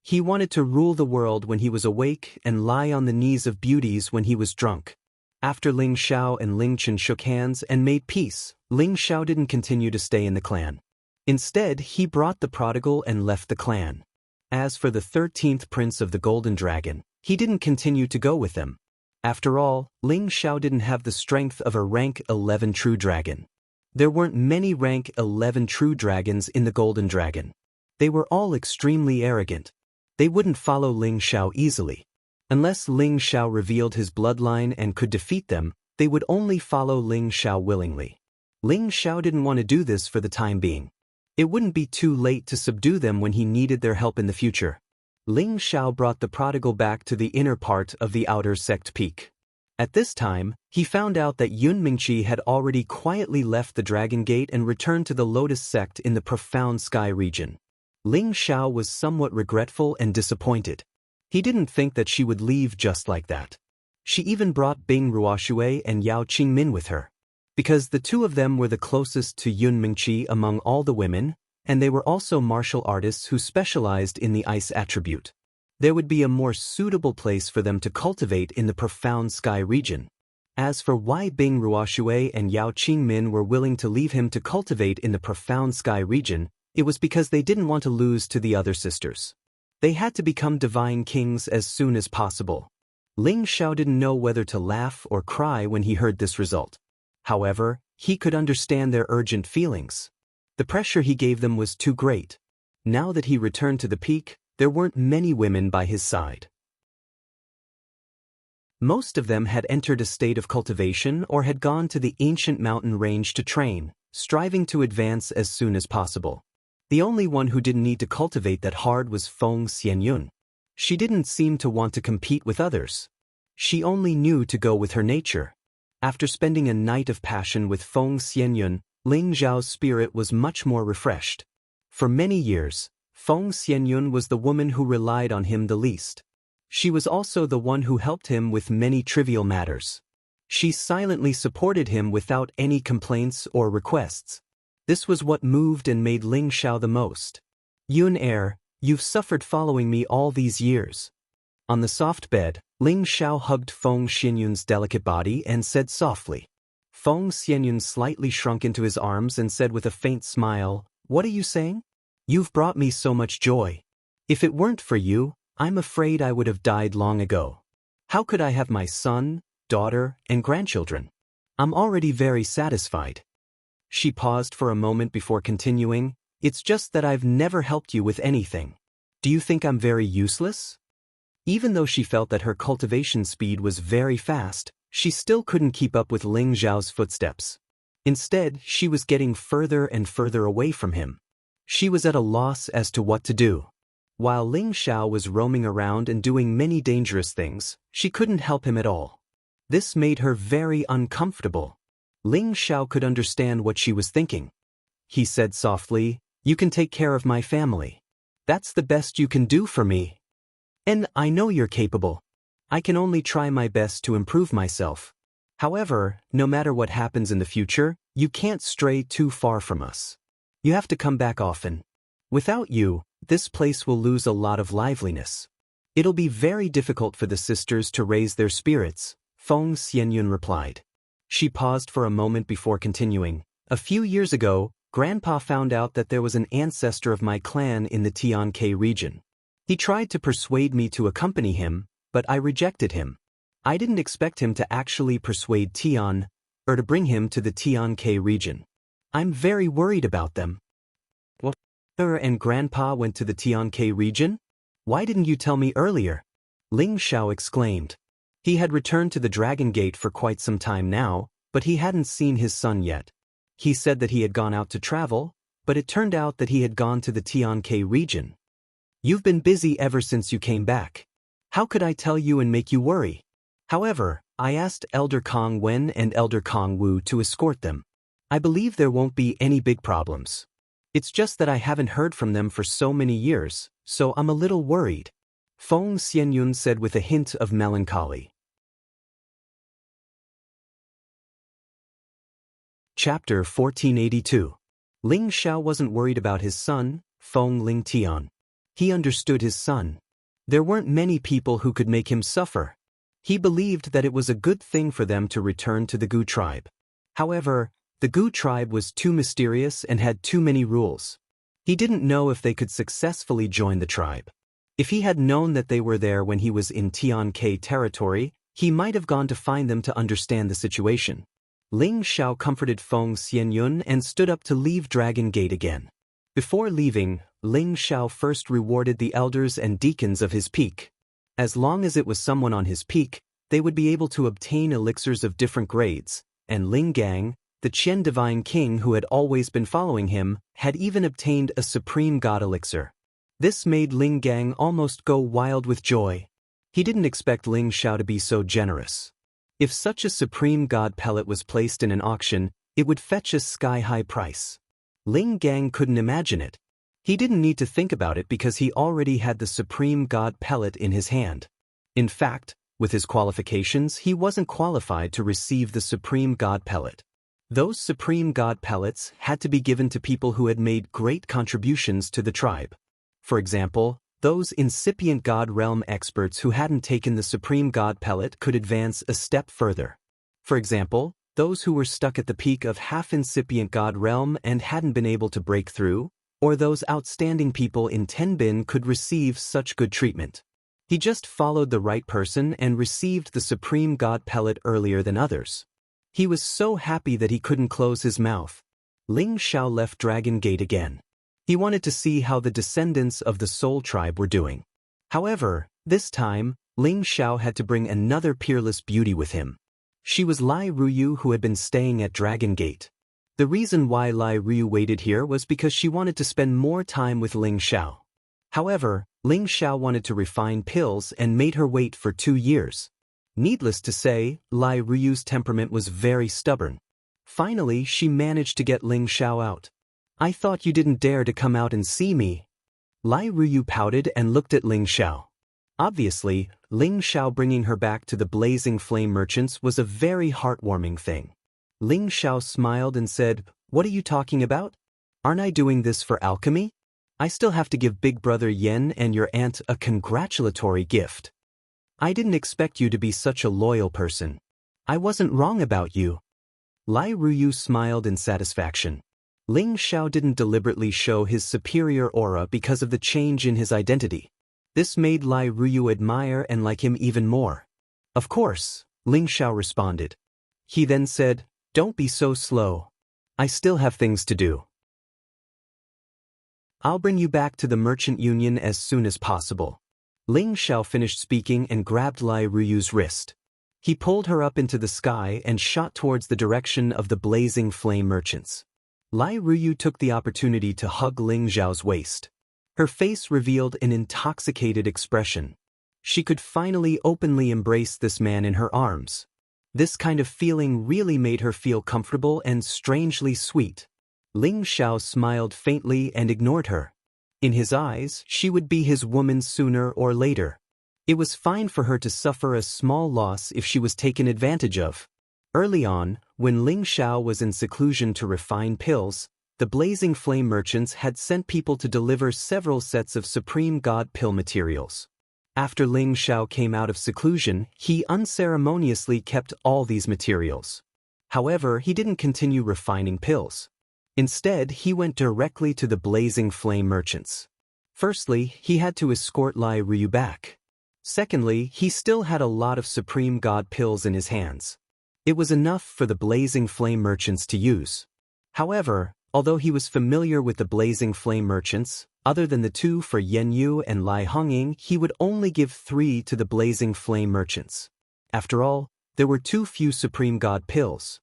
He wanted to rule the world when he was awake and lie on the knees of beauties when he was drunk. After Ling Xiao and Ling Chen shook hands and made peace, Ling Xiao didn't continue to stay in the clan. Instead, he brought the prodigal and left the clan. As for the 13th prince of the Golden Dragon, he didn't continue to go with them. After all, Ling Xiao didn't have the strength of a rank 11 true dragon. There weren't many rank 11 true dragons in the Golden Dragon. They were all extremely arrogant. They wouldn't follow Ling Xiao easily. Unless Ling Xiao revealed his bloodline and could defeat them, they would only follow Ling Xiao willingly. Ling Xiao didn't want to do this for the time being. It wouldn't be too late to subdue them when he needed their help in the future. Ling Xiao brought the prodigal back to the inner part of the outer sect peak. At this time, he found out that Yun Mingqi had already quietly left the Dragon Gate and returned to the Lotus sect in the profound sky region. Ling Xiao was somewhat regretful and disappointed. He didn't think that she would leave just like that. She even brought Bing Ruoshui and Yao Qingmin with her. Because the two of them were the closest to Yun Mingqi among all the women, and they were also martial artists who specialized in the ice attribute. There would be a more suitable place for them to cultivate in the profound sky region. As for why Bing Ruoshui and Yao Qingmin were willing to leave him to cultivate in the profound sky region, it was because they didn't want to lose to the other sisters. They had to become divine kings as soon as possible. Ling Xiao didn't know whether to laugh or cry when he heard this result. However, he could understand their urgent feelings. The pressure he gave them was too great. Now that he returned to the peak, there weren't many women by his side. Most of them had entered a state of cultivation or had gone to the ancient mountain range to train, striving to advance as soon as possible. The only one who didn't need to cultivate that hard was Feng Xianyun. She didn't seem to want to compete with others. She only knew to go with her nature. After spending a night of passion with Feng Xianyun, Ling Xiao's spirit was much more refreshed. For many years, Feng Xianyun was the woman who relied on him the least. She was also the one who helped him with many trivial matters. She silently supported him without any complaints or requests. This was what moved and made Ling Xiao the most. Yun heir, you've suffered following me all these years. On the soft bed, Ling Xiao hugged Feng Xianyun's delicate body and said softly. Feng Xianyun slightly shrunk into his arms and said with a faint smile, "What are you saying? You've brought me so much joy. If it weren't for you, I'm afraid I would have died long ago. How could I have my son, daughter, and grandchildren? I'm already very satisfied." She paused for a moment before continuing, "It's just that I've never helped you with anything. Do you think I'm very useless?" Even though she felt that her cultivation speed was very fast, she still couldn't keep up with Ling Xiao's footsteps. Instead, she was getting further and further away from him. She was at a loss as to what to do. While Ling Xiao was roaming around and doing many dangerous things, she couldn't help him at all. This made her very uncomfortable. Ling Xiao could understand what she was thinking. He said softly, "You can take care of my family. That's the best you can do for me. And I know you're capable. I can only try my best to improve myself. However, no matter what happens in the future, you can't stray too far from us. You have to come back often. Without you, this place will lose a lot of liveliness. It'll be very difficult for the sisters to raise their spirits, Feng Xianyun replied. She paused for a moment before continuing. A few years ago, Grandpa found out that there was an ancestor of my clan in the Tiankei region. He tried to persuade me to accompany him, but I rejected him. I didn't expect him to actually persuade Tian, or to bring him to the Tiankei region. I'm very worried about them. What? Her and Grandpa went to the Tiankei region? Why didn't you tell me earlier? Ling Xiao exclaimed. He had returned to the Dragon Gate for quite some time now, but he hadn't seen his son yet. He said that he had gone out to travel, but it turned out that he had gone to the Tiankei region. You've been busy ever since you came back. How could I tell you and make you worry? However, I asked Elder Kong Wen and Elder Kong Wu to escort them. I believe there won't be any big problems. It's just that I haven't heard from them for so many years, so I'm a little worried. Feng Xianyun said with a hint of melancholy. Chapter 1482. Ling Xiao wasn't worried about his son, Feng Ling Tian. He understood his son. There weren't many people who could make him suffer. He believed that it was a good thing for them to return to the Gu tribe. However, the Gu tribe was too mysterious and had too many rules. He didn't know if they could successfully join the tribe. If he had known that they were there when he was in Tiankei territory, he might have gone to find them to understand the situation. Ling Xiao comforted Feng Xianyun and stood up to leave Dragon Gate again. Before leaving, Ling Xiao first rewarded the elders and deacons of his peak. As long as it was someone on his peak, they would be able to obtain elixirs of different grades, and Ling Gang, the Qian Divine King who had always been following him, had even obtained a Supreme God elixir. This made Ling Gang almost go wild with joy. He didn't expect Ling Xiao to be so generous. If such a Supreme God pellet was placed in an auction, it would fetch a sky-high price. Ling Gang couldn't imagine it. He didn't need to think about it because he already had the Supreme God pellet in his hand. In fact, with his qualifications, he wasn't qualified to receive the Supreme God pellet. Those Supreme God pellets had to be given to people who had made great contributions to the tribe. For example, those incipient God realm experts who hadn't taken the Supreme God pellet could advance a step further. For example, those who were stuck at the peak of half-incipient God realm and hadn't been able to break through, or those outstanding people in Tenbin could receive such good treatment. He just followed the right person and received the Supreme God pellet earlier than others. He was so happy that he couldn't close his mouth. Ling Xiao left Dragon Gate again. He wanted to see how the descendants of the Soul Tribe were doing. However, this time, Ling Xiao had to bring another peerless beauty with him. She was Lai Ruyu, who had been staying at Dragon Gate. The reason why Lai Ruyu waited here was because she wanted to spend more time with Ling Xiao. However, Ling Xiao wanted to refine pills and made her wait for 2 years. Needless to say, Lai Ruyu's temperament was very stubborn. Finally, she managed to get Ling Xiao out. I thought you didn't dare to come out and see me. Lai Ruyu pouted and looked at Ling Xiao. Obviously, Ling Xiao bringing her back to the Blazing Flame Merchants was a very heartwarming thing. Ling Xiao smiled and said, "What are you talking about? Aren't I doing this for alchemy? I still have to give Big Brother Yen and your aunt a congratulatory gift. I didn't expect you to be such a loyal person. I wasn't wrong about you." Lai Ruyu smiled in satisfaction. Ling Xiao didn't deliberately show his superior aura because of the change in his identity. This made Lai Ruyu admire and like him even more. "Of course," Ling Xiao responded. He then said, "Don't be so slow. I still have things to do. I'll bring you back to the Merchant Union as soon as possible." Ling Xiao finished speaking and grabbed Lai Ruyu's wrist. He pulled her up into the sky and shot towards the direction of the Blazing Flame Merchants. Lai Ruyu took the opportunity to hug Ling Xiao's waist. Her face revealed an intoxicated expression. She could finally openly embrace this man in her arms. This kind of feeling really made her feel comfortable and strangely sweet. Ling Xiao smiled faintly and ignored her. In his eyes, she would be his woman sooner or later. It was fine for her to suffer a small loss if she was taken advantage of. Early on, when Ling Xiao was in seclusion to refine pills, the Blazing Flame Merchants had sent people to deliver several sets of Supreme God pill materials. After Ling Xiao came out of seclusion, he unceremoniously kept all these materials. However, he didn't continue refining pills. Instead, he went directly to the blazing flame merchants. Firstly, he had to escort Lai Ruyu back. Secondly, he still had a lot of Supreme God pills in his hands. It was enough for the blazing flame merchants to use. However, although he was familiar with the blazing flame merchants, other than the two for Yen Yu and Lai Hongying, he would only give 3 to the blazing flame merchants. After all, there were too few Supreme God pills.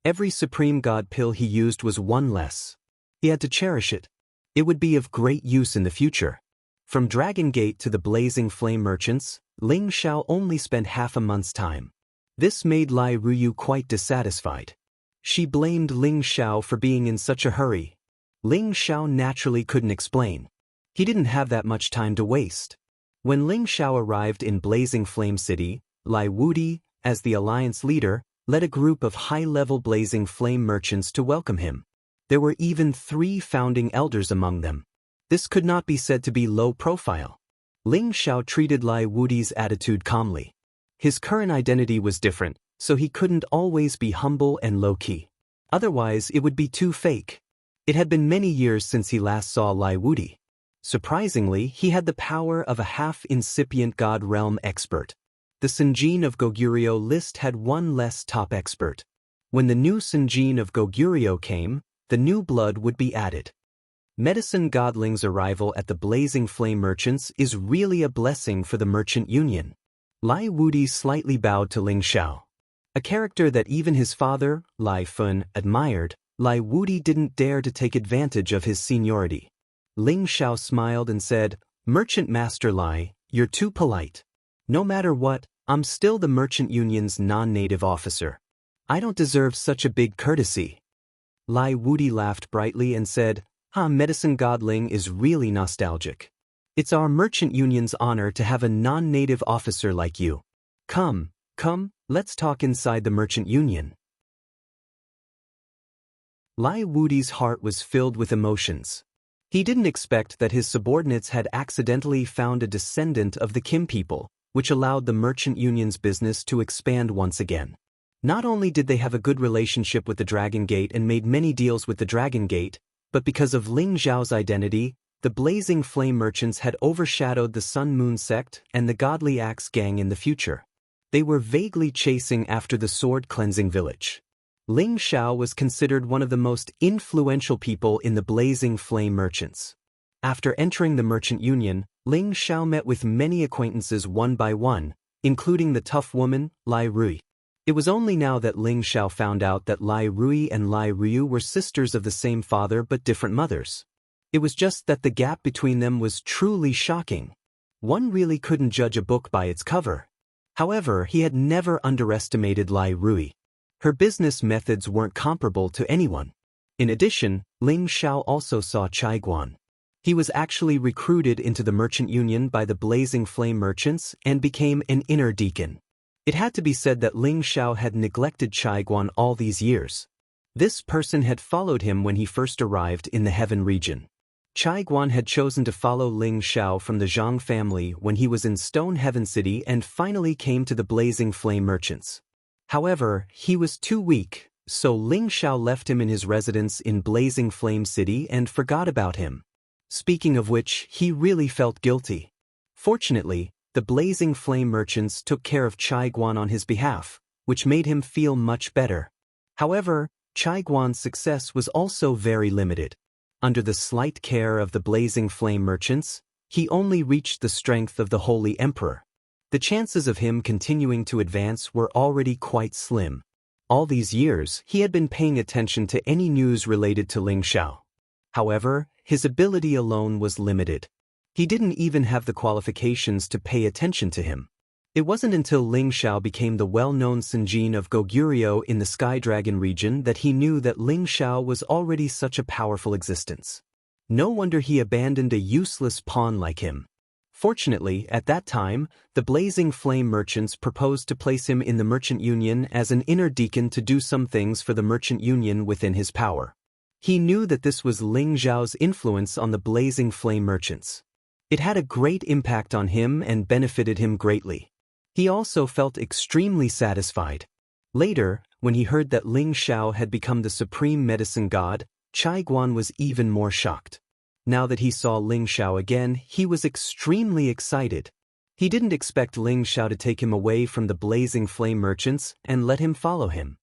Every Supreme God pill he used was one less. He had to cherish it. It would be of great use in the future. From Dragon Gate to the blazing flame merchants, Ling Xiao only spent half a month's time. This made Lai Ruyu quite dissatisfied. She blamed Ling Xiao for being in such a hurry. Ling Xiao naturally couldn't explain. He didn't have that much time to waste. When Ling Xiao arrived in Blazing Flame City, Lai Wudi, as the alliance leader, led a group of high-level Blazing Flame merchants to welcome him. There were even 3 founding elders among them. This could not be said to be low profile. Ling Xiao treated Lai Wudi's attitude calmly. His current identity was different, so he couldn't always be humble and low-key. Otherwise, it would be too fake. It had been many years since he last saw Lai Wudi. Surprisingly, he had the power of a half-incipient God realm expert. The Senjin of Goguryeo list had 1 less top expert. When the new Senjin of Goguryeo came, the new blood would be added. Medicine Godling's arrival at the Blazing Flame Merchants is really a blessing for the Merchant Union. Lai Wudi slightly bowed to Ling Xiao. A character that even his father, Lai Fun, admired, Lai Wudi didn't dare to take advantage of his seniority. Ling Xiao smiled and said, "Merchant Master Lai, you're too polite. No matter what, I'm still the Merchant Union's non-native officer. I don't deserve such a big courtesy." Lai Wudi laughed brightly and said, Medicine Godling is really nostalgic. It's our Merchant Union's honor to have a non-native officer like you. Come, let's talk inside the Merchant Union." Lai Wudi's heart was filled with emotions. He didn't expect that his subordinates had accidentally found a descendant of the Kim people, which allowed the Merchant Union's business to expand once again. Not only did they have a good relationship with the Dragon Gate and made many deals with the Dragon Gate, but because of Ling Xiao's identity, the Blazing Flame Merchants had overshadowed the Sun Moon sect and the Godly Axe gang in the future. They were vaguely chasing after the Sword Cleansing Village. Ling Xiao was considered one of the most influential people in the Blazing Flame Merchants. After entering the Merchant Union, Ling Xiao met with many acquaintances one by one, including the tough woman, Lai Rui. It was only now that Ling Xiao found out that Lai Rui and Lai Ryu were sisters of the same father but different mothers. It was just that the gap between them was truly shocking. One really couldn't judge a book by its cover. However, he had never underestimated Lai Rui. Her business methods weren't comparable to anyone. In addition, Ling Xiao also saw Chai Guan. He was actually recruited into the Merchant Union by the Blazing Flame Merchants and became an inner deacon. It had to be said that Ling Xiao had neglected Chai Guan all these years. This person had followed him when he first arrived in the Heaven region. Chai Guan had chosen to follow Ling Xiao from the Zhang family when he was in Stone Heaven City and finally came to the Blazing Flame Merchants. However, he was too weak, so Ling Xiao left him in his residence in Blazing Flame City and forgot about him. Speaking of which, he really felt guilty. Fortunately, the Blazing Flame Merchants took care of Chai Guan on his behalf, which made him feel much better. However, Chai Guan's success was also very limited. Under the slight care of the Blazing Flame Merchants, he only reached the strength of the Holy Emperor. The chances of him continuing to advance were already quite slim. All these years, he had been paying attention to any news related to Ling Xiao. However, his ability alone was limited. He didn't even have the qualifications to pay attention to him. It wasn't until Ling Xiao became the well-known Senjin of Goguryeo in the Sky Dragon region that he knew that Ling Xiao was already such a powerful existence. No wonder he abandoned a useless pawn like him. Fortunately, at that time, the Blazing Flame Merchants proposed to place him in the Merchant Union as an inner deacon to do some things for the Merchant Union within his power. He knew that this was Ling Xiao's influence on the Blazing Flame Merchants. It had a great impact on him and benefited him greatly. He also felt extremely satisfied. Later, when he heard that Ling Xiao had become the supreme medicine god, Chai Guan was even more shocked. Now that he saw Ling Xiao again, he was extremely excited. He didn't expect Ling Xiao to take him away from the blazing flame merchants and let him follow him.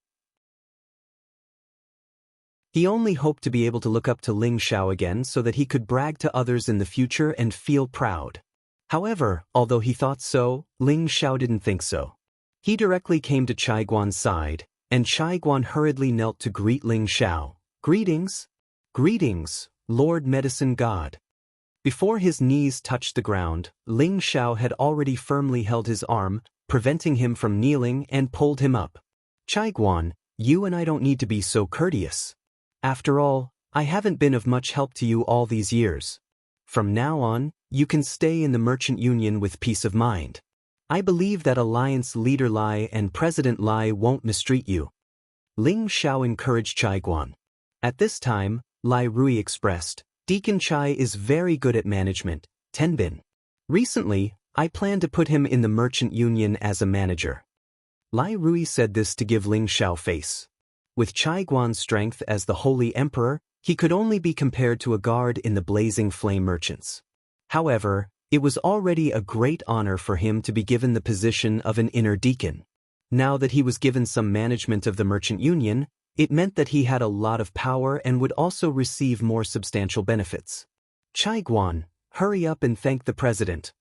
He only hoped to be able to look up to Ling Xiao again so that he could brag to others in the future and feel proud. However, although he thought so, Ling Xiao didn't think so. He directly came to Chai Guan's side, and Chai Guan hurriedly knelt to greet Ling Xiao. "Greetings. Greetings, Lord Medicine God." Before his knees touched the ground, Ling Xiao had already firmly held his arm, preventing him from kneeling, and pulled him up. "Chai Guan, you and I don't need to be so courteous. After all, I haven't been of much help to you all these years. From now on, you can stay in the Merchant Union with peace of mind. I believe that Alliance Leader Lai and President Lai won't mistreat you." Ling Xiao encouraged Chai Guan. At this time, Lai Rui expressed, "Deacon Chai is very good at management, Tenbin. Recently, I plan to put him in the Merchant Union as a manager." Lai Rui said this to give Ling Xiao face. With Chai Guan's strength as the Holy Emperor, he could only be compared to a guard in the blazing flame merchants. However, it was already a great honor for him to be given the position of an inner deacon. Now that he was given some management of the Merchant Union, it meant that he had a lot of power and would also receive more substantial benefits. "Chai Guan, hurry up and thank the president."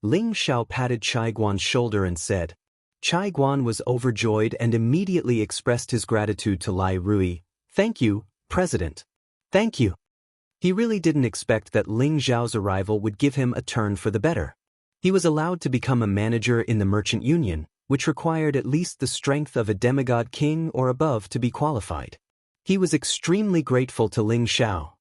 Ling Xiao patted Chai Guan's shoulder and said. Chai Guan was overjoyed and immediately expressed his gratitude to Lai Rui. "Thank you, President. Thank you." He really didn't expect that Ling Xiao's arrival would give him a turn for the better. He was allowed to become a manager in the Merchant Union, which required at least the strength of a demigod king or above to be qualified. He was extremely grateful to Ling Xiao.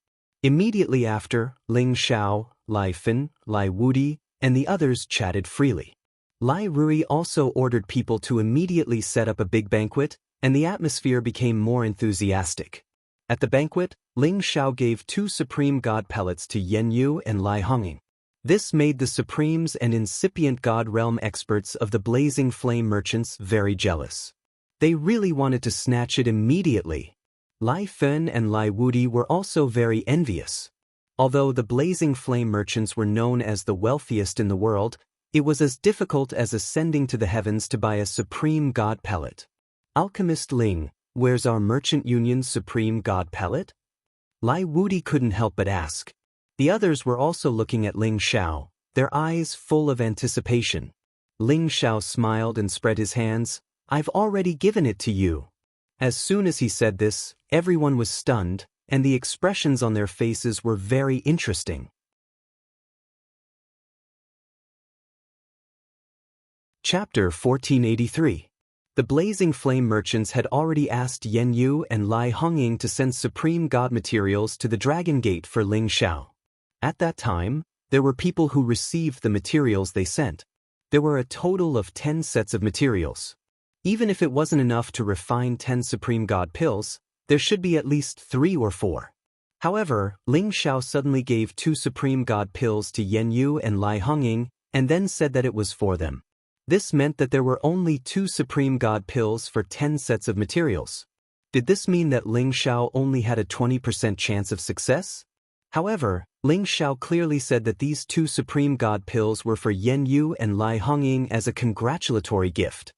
Immediately after, Ling Xiao, Lai Fin, Lai Wudi, and the others chatted freely. Lai Rui also ordered people to immediately set up a big banquet, and the atmosphere became more enthusiastic. At the banquet, Ling Xiao gave 2 supreme god pellets to Yen Yu and Lai Honging. This made the supremes and incipient god realm experts of the blazing flame merchants very jealous. They really wanted to snatch it immediately. Lai Fen and Lai Wudi were also very envious. Although the blazing flame merchants were known as the wealthiest in the world, it was as difficult as ascending to the heavens to buy a supreme god pellet. "Alchemist Ling, where's our Merchant Union's supreme god pellet?" Lai Wudi couldn't help but ask. The others were also looking at Ling Xiao, their eyes full of anticipation. Ling Xiao smiled and spread his hands. "I've already given it to you." As soon as he said this, everyone was stunned, and the expressions on their faces were very interesting. Chapter 1483. The blazing flame merchants had already asked Yen Yu and Lai Honging to send supreme god materials to the Dragon Gate for Ling Xiao. At that time, there were people who received the materials they sent. There were a total of 10 sets of materials. Even if it wasn't enough to refine 10 supreme god pills, there should be at least 3 or 4. However, Ling Xiao suddenly gave 2 supreme god pills to Yen Yu and Lai Honging, and then said that it was for them. This meant that there were only 2 supreme god pills for 10 sets of materials. Did this mean that Ling Xiao only had a 20% chance of success? However, Ling Xiao clearly said that these 2 supreme god pills were for Yen Yu and Lai Honging as a congratulatory gift.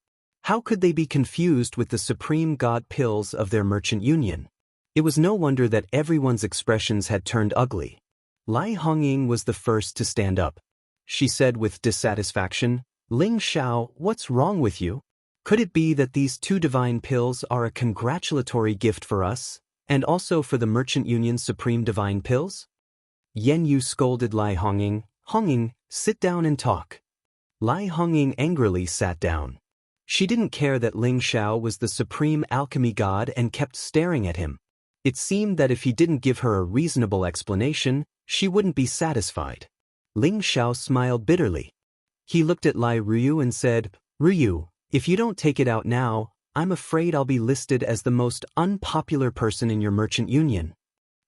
How could they be confused with the supreme god pills of their Merchant Union? It was no wonder that everyone's expressions had turned ugly. Lai Honging was the first to stand up. She said with dissatisfaction, "Ling Xiao, what's wrong with you? Could it be that these 2 divine pills are a congratulatory gift for us, and also for the Merchant Union's supreme divine pills?" Yen Yu scolded Lai Honging. "Honging, sit down and talk." Lai Honging angrily sat down. She didn't care that Ling Xiao was the supreme alchemy god and kept staring at him. It seemed that if he didn't give her a reasonable explanation, she wouldn't be satisfied. Ling Xiao smiled bitterly. He looked at Lai Rui and said, "Rui, if you don't take it out now, I'm afraid I'll be listed as the most unpopular person in your Merchant Union."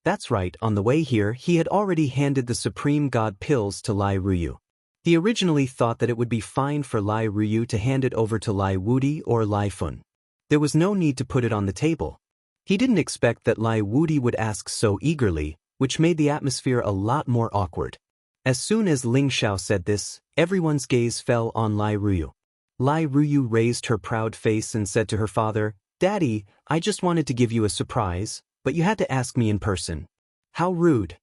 That's right, on the way here he had already handed the Supreme God pills to Lai Ruyu. He originally thought that it would be fine for Lai Ruyu to hand it over to Lai Wudi or Lai Fun. There was no need to put it on the table. He didn't expect that Lai Wudi would ask so eagerly, which made the atmosphere a lot more awkward. As soon as Ling Xiao said this, everyone's gaze fell on Lai Ruyu. Lai Ruyu raised her proud face and said to her father, "Daddy, I just wanted to give you a surprise, but you had to ask me in person. How rude."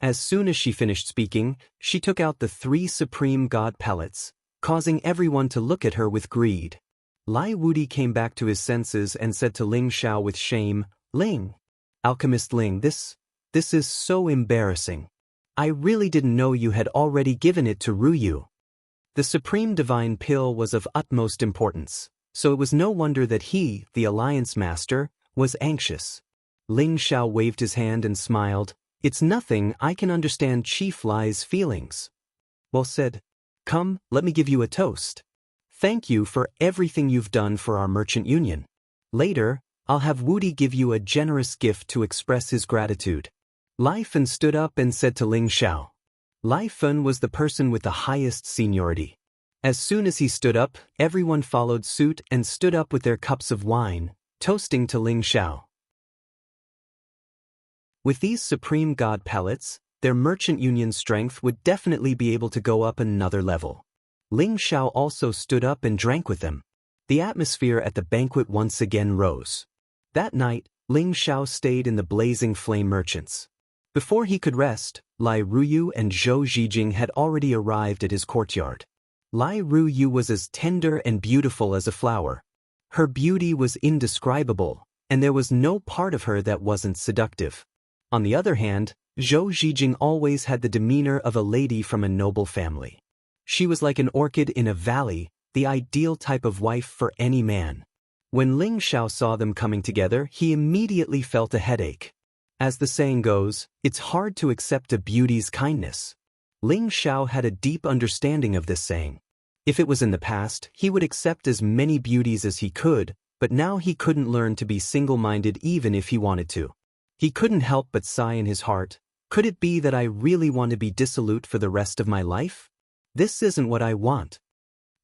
As soon as she finished speaking, she took out the 3 Supreme God pellets, causing everyone to look at her with greed. Lai Wudi came back to his senses and said to Ling Xiao with shame, "Ling, Alchemist Ling, this is so embarrassing. I really didn't know you had already given it to Ruyu." The Supreme Divine Pill was of utmost importance, so it was no wonder that he, the Alliance Master, was anxious. Ling Xiao waved his hand and smiled. "It's nothing, I can understand Chief Lai's feelings." "Well said. Come, let me give you a toast. Thank you for everything you've done for our merchant union. Later, I'll have Wudi give you a generous gift to express his gratitude." Lai Fun stood up and said to Ling Xiao. Lai Fun was the person with the highest seniority. As soon as he stood up, everyone followed suit and stood up with their cups of wine, toasting to Ling Xiao. With these Supreme God pellets, their merchant union strength would definitely be able to go up another level. Ling Xiao also stood up and drank with them. The atmosphere at the banquet once again rose. That night, Ling Xiao stayed in the Blazing Flame Merchants. Before he could rest, Lai Ruyu and Zhou Zhijing had already arrived at his courtyard. Lai Ruyu was as tender and beautiful as a flower. Her beauty was indescribable, and there was no part of her that wasn't seductive. On the other hand, Zhou Zhijing always had the demeanor of a lady from a noble family. She was like an orchid in a valley, the ideal type of wife for any man. When Ling Xiao saw them coming together, he immediately felt a headache. As the saying goes, it's hard to accept a beauty's kindness. Ling Xiao had a deep understanding of this saying. If it was in the past, he would accept as many beauties as he could, but now he couldn't learn to be single-minded even if he wanted to. He couldn't help but sigh in his heart. Could it be that I really want to be dissolute for the rest of my life? This isn't what I want.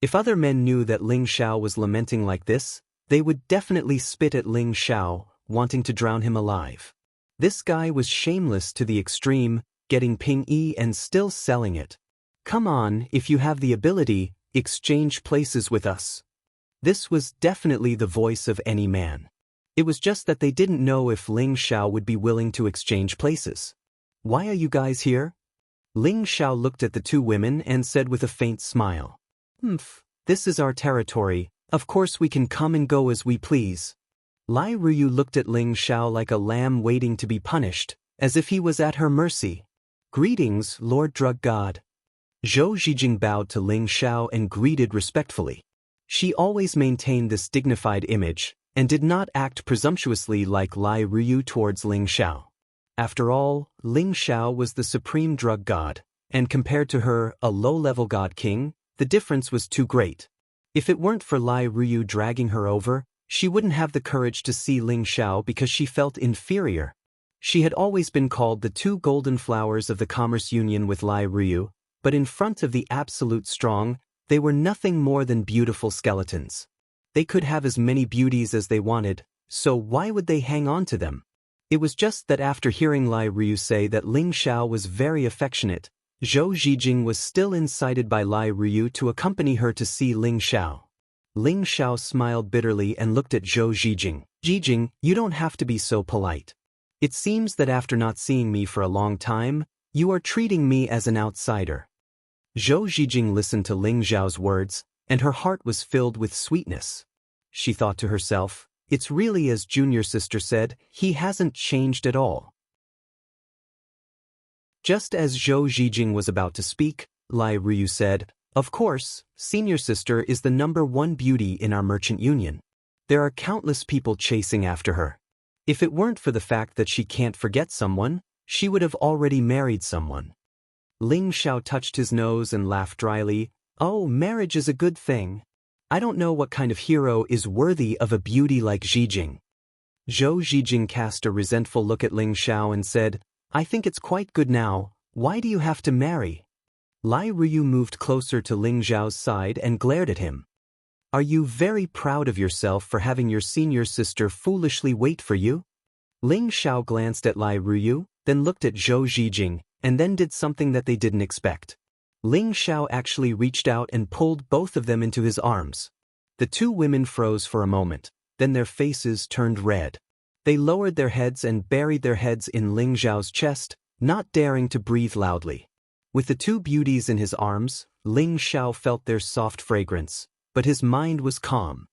If other men knew that Ling Xiao was lamenting like this, they would definitely spit at Ling Xiao, wanting to drown him alive. This guy was shameless to the extreme, getting ping-y and still selling it. "Come on, if you have the ability, exchange places with us." This was definitely the voice of any man. It was just that they didn't know if Ling Xiao would be willing to exchange places. "Why are you guys here?" Ling Xiao looked at the 2 women and said with a faint smile. This is our territory, of course we can come and go as we please." Lai Ruyu looked at Ling Xiao like a lamb waiting to be punished, as if he was at her mercy. "Greetings, Lord Drug God." Zhou Zhijing bowed to Ling Xiao and greeted respectfully. She always maintained this dignified image, and did not act presumptuously like Lai Ruyu towards Ling Xiao. After all, Ling Xiao was the supreme drug god, and compared to her, a low-level god king, the difference was too great. If it weren't for Lai Ruyu dragging her over, she wouldn't have the courage to see Ling Xiao because she felt inferior. She had always been called the 2 golden flowers of the commerce union with Lai Ruyu, but in front of the absolute strong, they were nothing more than beautiful skeletons. They could have as many beauties as they wanted, so why would they hang on to them? It was just that after hearing Lai Ruyu say that Ling Xiao was very affectionate, Zhou Zhijing was still incited by Lai Ruyu to accompany her to see Ling Xiao. Ling Xiao smiled bitterly and looked at Zhou Zhijing. "Zhijing, you don't have to be so polite. It seems that after not seeing me for a long time, you are treating me as an outsider." Zhou Zhijing listened to Ling Xiao's words, and her heart was filled with sweetness. She thought to herself, it's really as Junior Sister said, he hasn't changed at all. Just as Zhou Zhijing was about to speak, Lai Ruyu said, "Of course, Senior Sister is the #1 beauty in our merchant union. There are countless people chasing after her. If it weren't for the fact that she can't forget someone, she would have already married someone." Ling Xiao touched his nose and laughed dryly. "Oh, marriage is a good thing. I don't know what kind of hero is worthy of a beauty like Zhijing." Zhou Zhijing cast a resentful look at Ling Xiao and said, I think it's quite good now, why do you have to marry? Lai Ruyu moved closer to Ling Xiao's side and glared at him. Are you very proud of yourself for having your senior sister foolishly wait for you? Ling Xiao glanced at Lai Ruyu, then looked at Zhou Zhijing, and then did something that they didn't expect. Ling Xiao actually reached out and pulled both of them into his arms. The two women froze for a moment, then their faces turned red. They lowered their heads and buried their heads in Ling Xiao's chest, not daring to breathe loudly. With the two beauties in his arms, Ling Xiao felt their soft fragrance, but his mind was calm.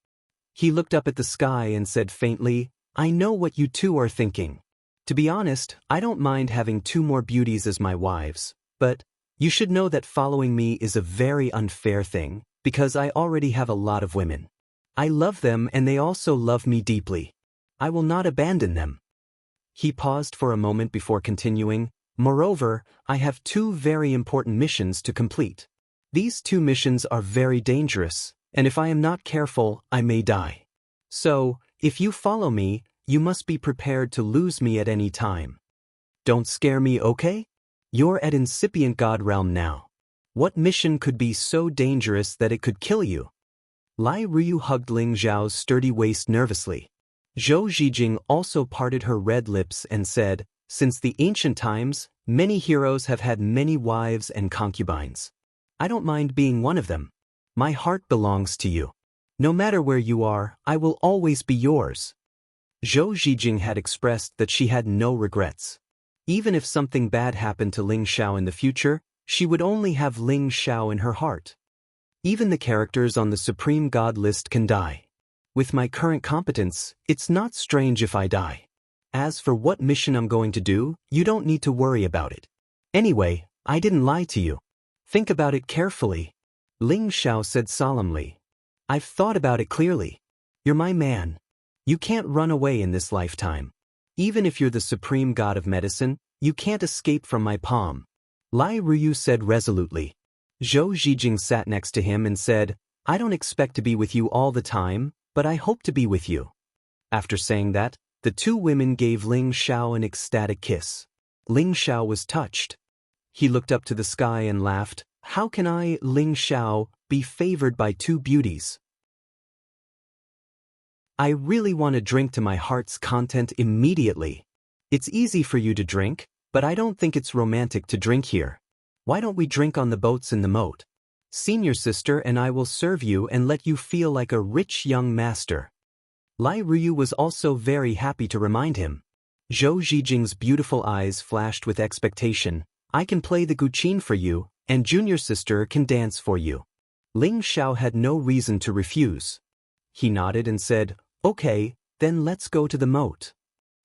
He looked up at the sky and said faintly, I know what you two are thinking. To be honest, I don't mind having two more beauties as my wives, but you should know that following me is a very unfair thing, because I already have a lot of women. I love them and they also love me deeply. I will not abandon them. He paused for a moment before continuing, moreover, I have two very important missions to complete. These two missions are very dangerous, and if I am not careful, I may die. So, if you follow me, you must be prepared to lose me at any time. Don't scare me, okay? You're at incipient God realm now. What mission could be so dangerous that it could kill you? Lai Ruyu hugged Ling Xiao's sturdy waist nervously. Zhou Zhijing also parted her red lips and said, since the ancient times, many heroes have had many wives and concubines. I don't mind being one of them. My heart belongs to you. No matter where you are, I will always be yours. Zhou Zhijing had expressed that she had no regrets. Even if something bad happened to Ling Xiao in the future, she would only have Ling Xiao in her heart. Even the characters on the Supreme God list can die. With my current competence, it's not strange if I die. As for what mission I'm going to do, you don't need to worry about it. Anyway, I didn't lie to you. Think about it carefully. Ling Xiao said solemnly. I've thought about it clearly. You're my man. You can't run away in this lifetime. Even if you're the supreme god of medicine, you can't escape from my palm. Lai Ruyu said resolutely. Zhou Zhijing sat next to him and said, I don't expect to be with you all the time, but I hope to be with you. After saying that, the two women gave Ling Xiao an ecstatic kiss. Ling Xiao was touched. He looked up to the sky and laughed, how can I, Ling Xiao, be favored by two beauties? I really want to drink to my heart's content immediately. It's easy for you to drink, but I don't think it's romantic to drink here. Why don't we drink on the boats in the moat? Senior sister and I will serve you and let you feel like a rich young master. Lai Ruyu was also very happy to remind him. Zhou Zhijing's beautiful eyes flashed with expectation. I can play the guqin for you, and junior sister can dance for you. Ling Xiao had no reason to refuse. He nodded and said, okay, then let's go to the moat.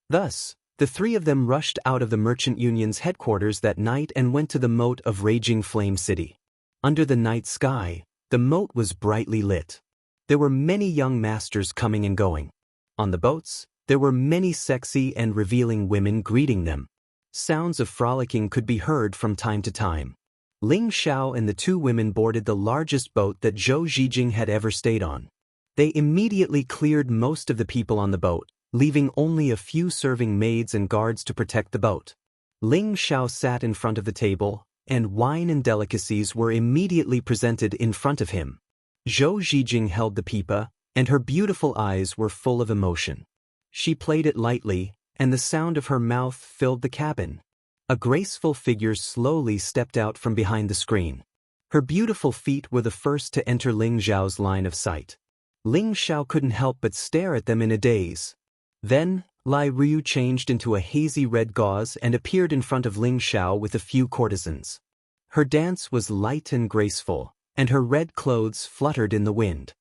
Thus, the three of them rushed out of the Merchant Union's headquarters that night and went to the moat of Raging Flame City. Under the night sky, the moat was brightly lit. There were many young masters coming and going. On the boats, there were many sexy and revealing women greeting them. Sounds of frolicking could be heard from time to time. Ling Xiao and the two women boarded the largest boat that Zhou Zhijing had ever stayed on. They immediately cleared most of the people on the boat, leaving only a few serving maids and guards to protect the boat. Ling Xiao sat in front of the table, and wine and delicacies were immediately presented in front of him. Zhou Zhijing held the pipa, and her beautiful eyes were full of emotion. She played it lightly, and the sound of her mouth filled the cabin. A graceful figure slowly stepped out from behind the screen. Her beautiful feet were the first to enter Ling Xiao's line of sight. Ling Xiao couldn't help but stare at them in a daze. Then, Lai Ruyu changed into a hazy red gauze and appeared in front of Ling Xiao with a few courtesans. Her dance was light and graceful, and her red clothes fluttered in the wind.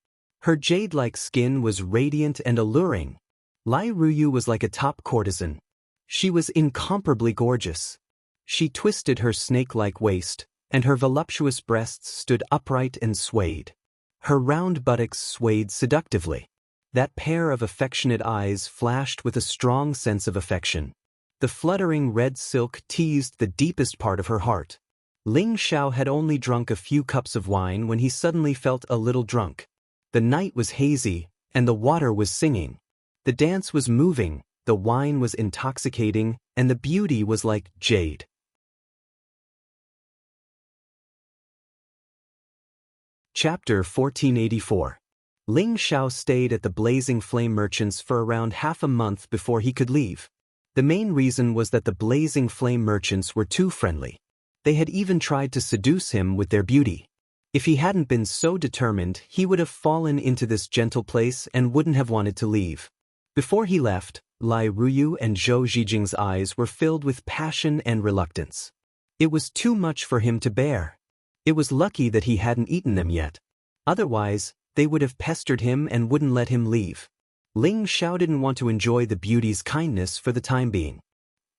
Her jade-like skin was radiant and alluring. Lai Ruyu was like a top courtesan. She was incomparably gorgeous. She twisted her snake-like waist, and her voluptuous breasts stood upright and swayed. Her round buttocks swayed seductively. That pair of affectionate eyes flashed with a strong sense of affection. The fluttering red silk teased the deepest part of her heart. Ling Xiao had only drunk a few cups of wine when he suddenly felt a little drunk. The night was hazy, and the water was singing. The dance was moving, the wine was intoxicating, and the beauty was like jade. Chapter 1484. Ling Xiao stayed at the Blazing Flame Merchants for around half a month before he could leave. The main reason was that the Blazing Flame Merchants were too friendly. They had even tried to seduce him with their beauty. If he hadn't been so determined, he would have fallen into this gentle place and wouldn't have wanted to leave. Before he left, Lai Ruyu and Zhou Zhijing's eyes were filled with passion and reluctance. It was too much for him to bear. It was lucky that he hadn't eaten them yet. Otherwise, they would have pestered him and wouldn't let him leave. Ling Xiao didn't want to enjoy the beauty's kindness for the time being.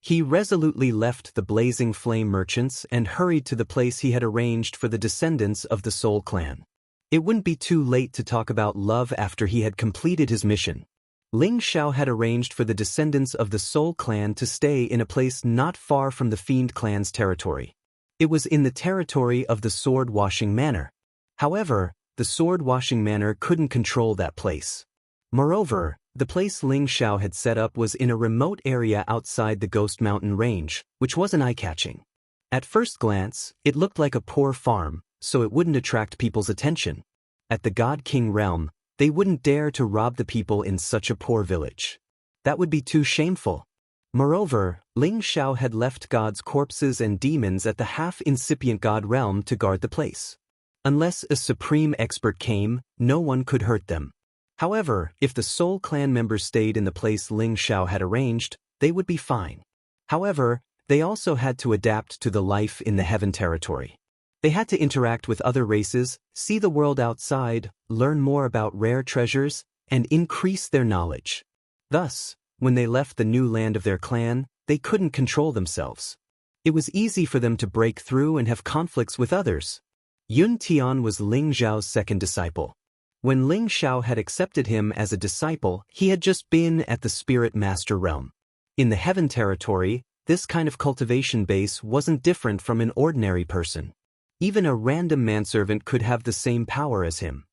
He resolutely left the Blazing Flame Merchants and hurried to the place he had arranged for the descendants of the Soul Clan. It wouldn't be too late to talk about love after he had completed his mission. Ling Xiao had arranged for the descendants of the Soul Clan to stay in a place not far from the Fiend Clan's territory. It was in the territory of the Sword Washing Manor. However, the Sword Washing Manor couldn't control that place. Moreover, the place Ling Xiao had set up was in a remote area outside the Ghost Mountain range, which wasn't eye-catching. At first glance, it looked like a poor farm, so it wouldn't attract people's attention. At the God King realm, they wouldn't dare to rob the people in such a poor village. That would be too shameful. Moreover, Ling Xiao had left gods' corpses and demons at the half-incipient god realm to guard the place. Unless a supreme expert came, no one could hurt them. However, if the Soul Clan members stayed in the place Ling Xiao had arranged, they would be fine. However, they also had to adapt to the life in the Heaven territory. They had to interact with other races, see the world outside, learn more about rare treasures, and increase their knowledge. Thus, when they left the new land of their clan, they couldn't control themselves. It was easy for them to break through and have conflicts with others. Yun Tian was Ling Xiao's second disciple. When Ling Xiao had accepted him as a disciple, he had just been at the Spirit Master realm. In the Heaven territory, this kind of cultivation base wasn't different from an ordinary person. Even a random manservant could have the same power as him.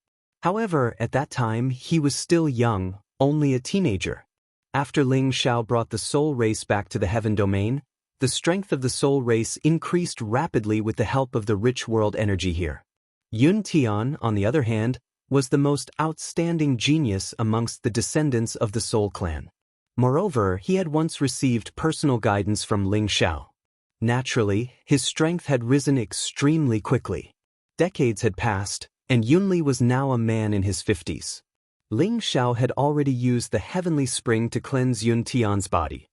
However, at that time, he was still young, only a teenager. After Ling Xiao brought the soul race back to the Heaven domain, the strength of the soul race increased rapidly with the help of the rich world energy here. Yun Tian, on the other hand, was the most outstanding genius amongst the descendants of the Soul Clan. Moreover, he had once received personal guidance from Ling Xiao. Naturally, his strength had risen extremely quickly. Decades had passed, and Yunli was now a man in his 50s. Ling Xiao had already used the heavenly spring to cleanse Yun Tian's body.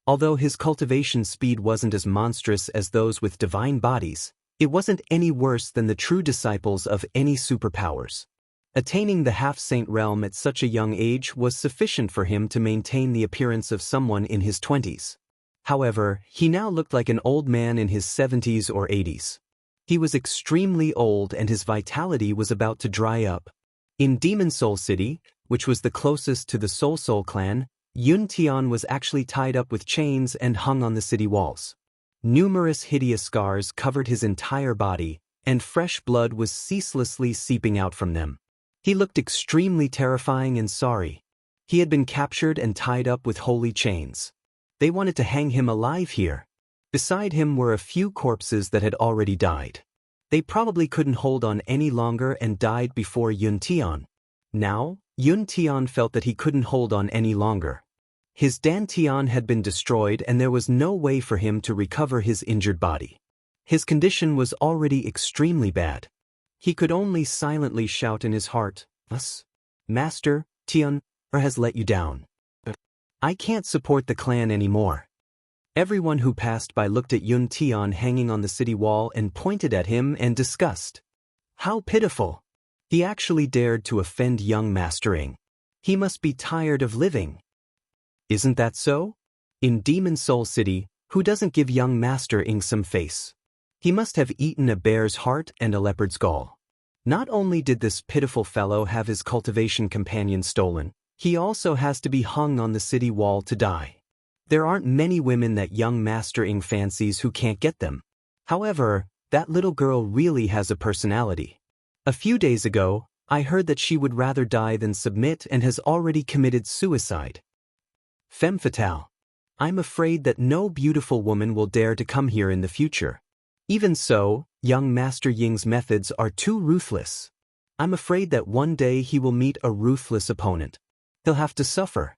Although his cultivation speed wasn't as monstrous as those with divine bodies, it wasn't any worse than the true disciples of any superpowers. Attaining the half-saint realm at such a young age was sufficient for him to maintain the appearance of someone in his 20s. However, he now looked like an old man in his 70s or 80s. He was extremely old and his vitality was about to dry up. In Demon Soul City, which was the closest to the Soul clan, Yun Tian was actually tied up with chains and hung on the city walls. Numerous hideous scars covered his entire body, and fresh blood was ceaselessly seeping out from them. He looked extremely terrifying and sorry. He had been captured and tied up with holy chains. They wanted to hang him alive here. Beside him were a few corpses that had already died. They probably couldn't hold on any longer and died before Yun Tian. Now, Yun Tian felt that he couldn't hold on any longer. His dantian had been destroyed and there was no way for him to recover his injured body. His condition was already extremely bad. He could only silently shout in his heart, "Us, Master, Tian, has let you down. I can't support the clan anymore." Everyone who passed by looked at Yun Tian hanging on the city wall and pointed at him and discussed. How pitiful! He actually dared to offend young Master Ing. He must be tired of living. Isn't that so? In Demon Soul City, who doesn't give young Master Ing some face? He must have eaten a bear's heart and a leopard's gall. Not only did this pitiful fellow have his cultivation companion stolen, he also has to be hung on the city wall to die. There aren't many women that young Master Ing fancies who can't get them. However, that little girl really has a personality. A few days ago, I heard that she would rather die than submit and has already committed suicide. Femme fatale. I'm afraid that no beautiful woman will dare to come here in the future. Even so, young Master Ying's methods are too ruthless. I'm afraid that one day he will meet a ruthless opponent. He'll have to suffer.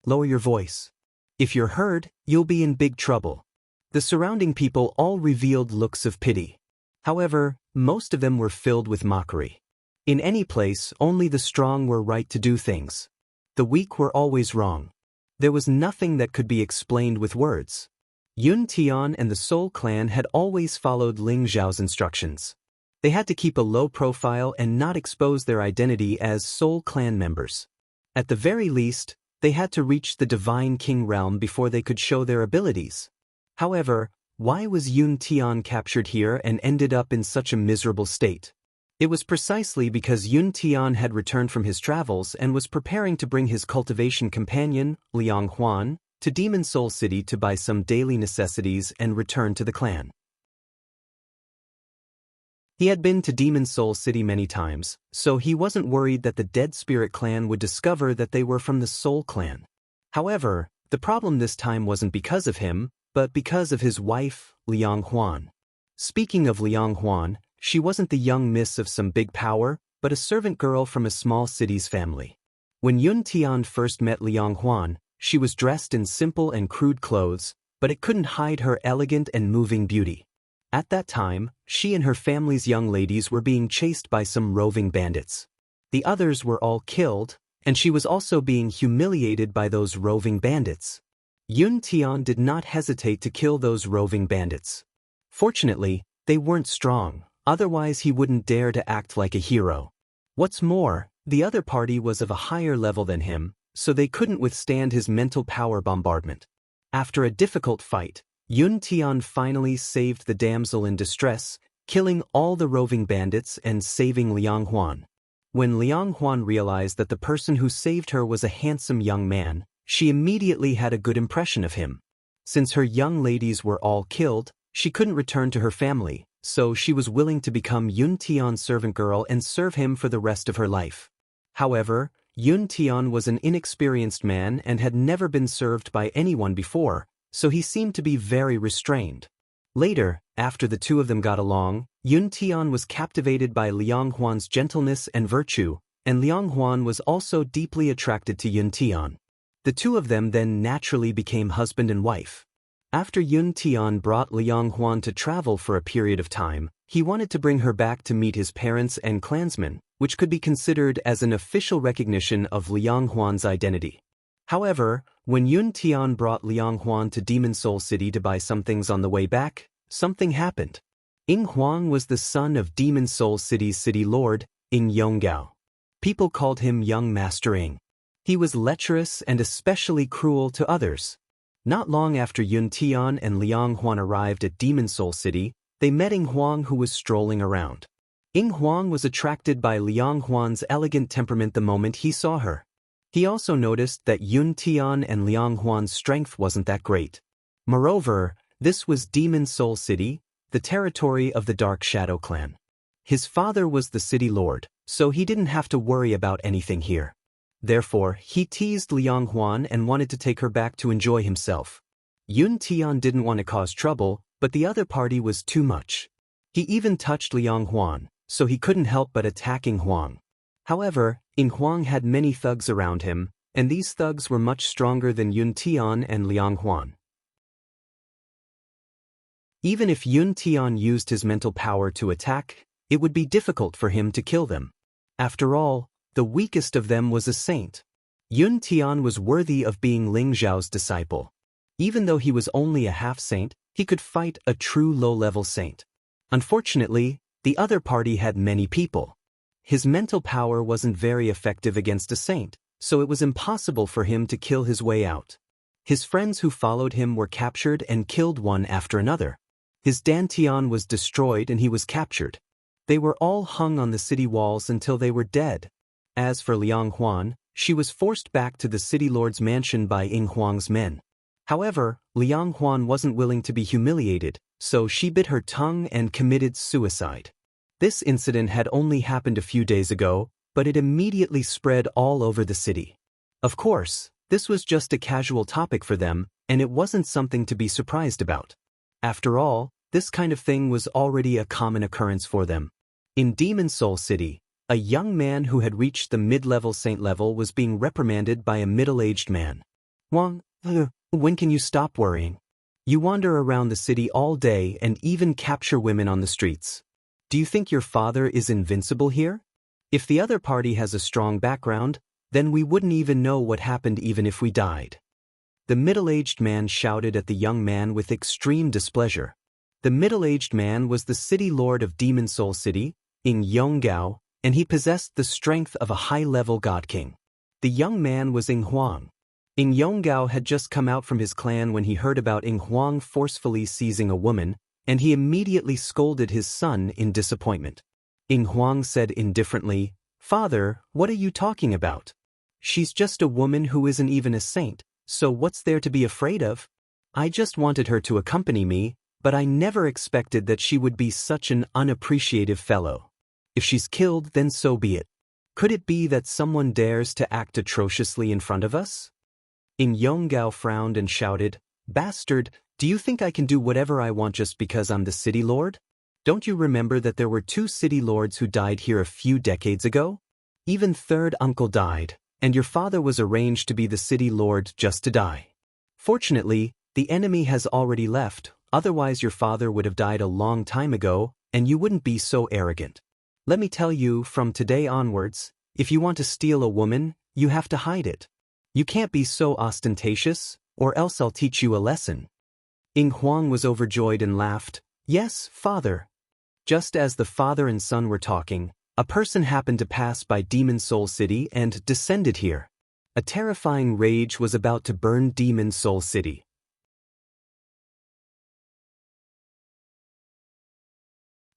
Lower your voice. If you're heard, you'll be in big trouble. The surrounding people all revealed looks of pity. However, most of them were filled with mockery. In any place, only the strong were right to do things. The weak were always wrong. There was nothing that could be explained with words. Yun Tian and the Soul Clan had always followed Ling Zhao's instructions. They had to keep a low profile and not expose their identity as Soul Clan members. At the very least, they had to reach the Divine King realm before they could show their abilities. However, why was Yun Tian captured here and ended up in such a miserable state? It was precisely because Yun Tian had returned from his travels and was preparing to bring his cultivation companion, Liang Huan, to Demon Soul City to buy some daily necessities and return to the clan. He had been to Demon Soul City many times, so he wasn't worried that the Dead Spirit clan would discover that they were from the Soul Clan. However, the problem this time wasn't because of him, but because of his wife, Liang Huan. Speaking of Liang Huan, she wasn't the young miss of some big power, but a servant girl from a small city's family. When Yun Tian first met Liang Huan, she was dressed in simple and crude clothes, but it couldn't hide her elegant and moving beauty. At that time, she and her family's young ladies were being chased by some roving bandits. The others were all killed, and she was also being humiliated by those roving bandits. Yun Tian did not hesitate to kill those roving bandits. Fortunately, they weren't strong. Otherwise he wouldn't dare to act like a hero. What's more, the other party was of a higher level than him, so they couldn't withstand his mental power bombardment. After a difficult fight, Yun Tian finally saved the damsel in distress, killing all the roving bandits and saving Liang Huan. When Liang Huan realized that the person who saved her was a handsome young man, she immediately had a good impression of him. Since her young ladies were all killed, she couldn't return to her family, so she was willing to become Yun Tian's servant girl and serve him for the rest of her life. However, Yun Tian was an inexperienced man and had never been served by anyone before, so he seemed to be very restrained. Later, after the two of them got along, Yun Tian was captivated by Liang Huan's gentleness and virtue, and Liang Huan was also deeply attracted to Yun Tian. The two of them then naturally became husband and wife. After Yun Tian brought Liang Huan to travel for a period of time, he wanted to bring her back to meet his parents and clansmen, which could be considered as an official recognition of Liang Huan's identity. However, when Yun Tian brought Liang Huan to Demon Soul City to buy some things on the way back, something happened. Ying Huang was the son of Demon Soul City's city lord, Ying Yonggao. People called him Young Master Ying. He was lecherous and especially cruel to others. Not long after Yun Tian and Liang Huan arrived at Demon Soul City, they met Ying Huang, who was strolling around. Ying Huang was attracted by Liang Huan's elegant temperament the moment he saw her. He also noticed that Yun Tian and Liang Huan's strength wasn't that great. Moreover, this was Demon Soul City, the territory of the Dark Shadow clan. His father was the city lord, so he didn't have to worry about anything here. Therefore, he teased Liang Huan and wanted to take her back to enjoy himself. Yun Tian didn't want to cause trouble, but the other party was too much. He even touched Liang Huan, so he couldn't help but attack Ying Huang. However, Ying Huang had many thugs around him, and these thugs were much stronger than Yun Tian and Liang Huan. Even if Yun Tian used his mental power to attack, it would be difficult for him to kill them. After all, the weakest of them was a saint. Yun Tian was worthy of being Ling Zhao's disciple. Even though he was only a half-saint, he could fight a true low-level saint. Unfortunately, the other party had many people. His mental power wasn't very effective against a saint, so it was impossible for him to kill his way out. His friends who followed him were captured and killed one after another. His dantian was destroyed and he was captured. They were all hung on the city walls until they were dead. As for Liang Huan, she was forced back to the city lord's mansion by Ying Huang's men. However, Liang Huan wasn't willing to be humiliated, so she bit her tongue and committed suicide. This incident had only happened a few days ago, but it immediately spread all over the city. Of course, this was just a casual topic for them, and it wasn't something to be surprised about. After all, this kind of thing was already a common occurrence for them. In Demon Soul City, a young man who had reached the mid-level saint level was being reprimanded by a middle-aged man. Wang, when can you stop worrying? You wander around the city all day and even capture women on the streets. Do you think your father is invincible here? If the other party has a strong background, then we wouldn't even know what happened even if we died. The middle-aged man shouted at the young man with extreme displeasure. The middle-aged man was the city lord of Demon Soul City, Ing Yonggao, and he possessed the strength of a high-level god king. The young man was Ing Huang. Ing Yonggao had just come out from his clan when he heard about Ing Huang forcefully seizing a woman, and he immediately scolded his son in disappointment. Ing Huang said indifferently, "Father, what are you talking about? She's just a woman who isn't even a saint, so what's there to be afraid of? I just wanted her to accompany me, but I never expected that she would be such an unappreciative fellow. If she's killed, then so be it. Could it be that someone dares to act atrociously in front of us?" Ing Yonggao frowned and shouted, "Bastard, do you think I can do whatever I want just because I'm the city lord? Don't you remember that there were 2 city lords who died here a few decades ago? Even third uncle died, and your father was arranged to be the city lord just to die. Fortunately, the enemy has already left, otherwise your father would have died a long time ago, and you wouldn't be so arrogant. Let me tell you, from today onwards, if you want to steal a woman, you have to hide it. You can't be so ostentatious, or else I'll teach you a lesson." Ing Huang was overjoyed and laughed, "Yes, father." Just as the father and son were talking, a person happened to pass by Demon Soul City and descended here. A terrifying rage was about to burn Demon Soul City.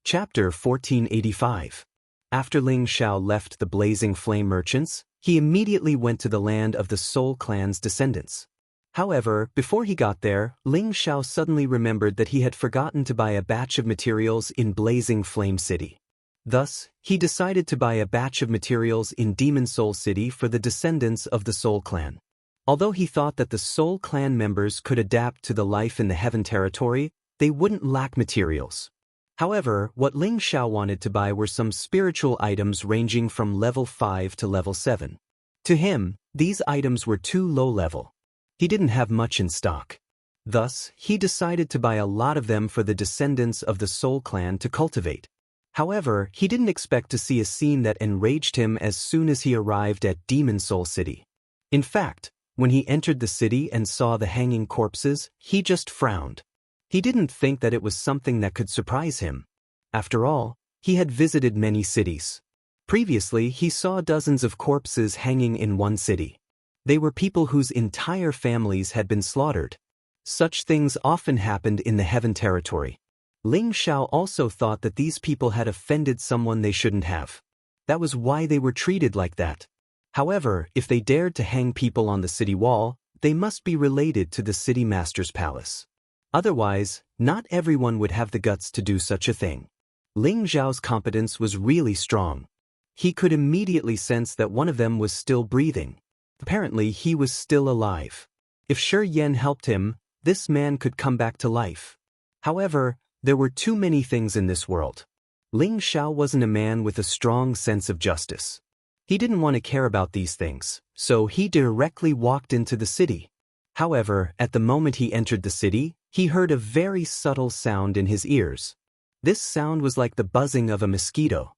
Chapter 1485. After Ling Xiao left the Blazing Flame merchants, he immediately went to the land of the Soul Clan's descendants. However, before he got there, Ling Xiao suddenly remembered that he had forgotten to buy a batch of materials in Blazing Flame City. Thus, he decided to buy a batch of materials in Demon Soul City for the descendants of the Soul Clan. Although he thought that the Soul Clan members could adapt to the life in the Heaven Territory, they wouldn't lack materials. However, what Ling Xiao wanted to buy were some spiritual items ranging from level 5 to level 7. To him, these items were too low level. He didn't have much in stock. Thus, he decided to buy a lot of them for the descendants of the Soul Clan to cultivate. However, he didn't expect to see a scene that enraged him as soon as he arrived at Demon Soul City. In fact, when he entered the city and saw the hanging corpses, he just frowned. He didn't think that it was something that could surprise him. After all, he had visited many cities. Previously, he saw dozens of corpses hanging in one city. They were people whose entire families had been slaughtered. Such things often happened in the Heaven Territory. Ling Xiao also thought that these people had offended someone they shouldn't have. That was why they were treated like that. However, if they dared to hang people on the city wall, they must be related to the city master's palace. Otherwise, not everyone would have the guts to do such a thing. Ling Xiao's competence was really strong. He could immediately sense that one of them was still breathing. Apparently, he was still alive. If Shi Yan helped him, this man could come back to life. However, there were too many things in this world. Ling Xiao wasn't a man with a strong sense of justice. He didn't want to care about these things, so he directly walked into the city. However, at the moment he entered the city, he heard a very subtle sound in his ears. This sound was like the buzzing of a mosquito.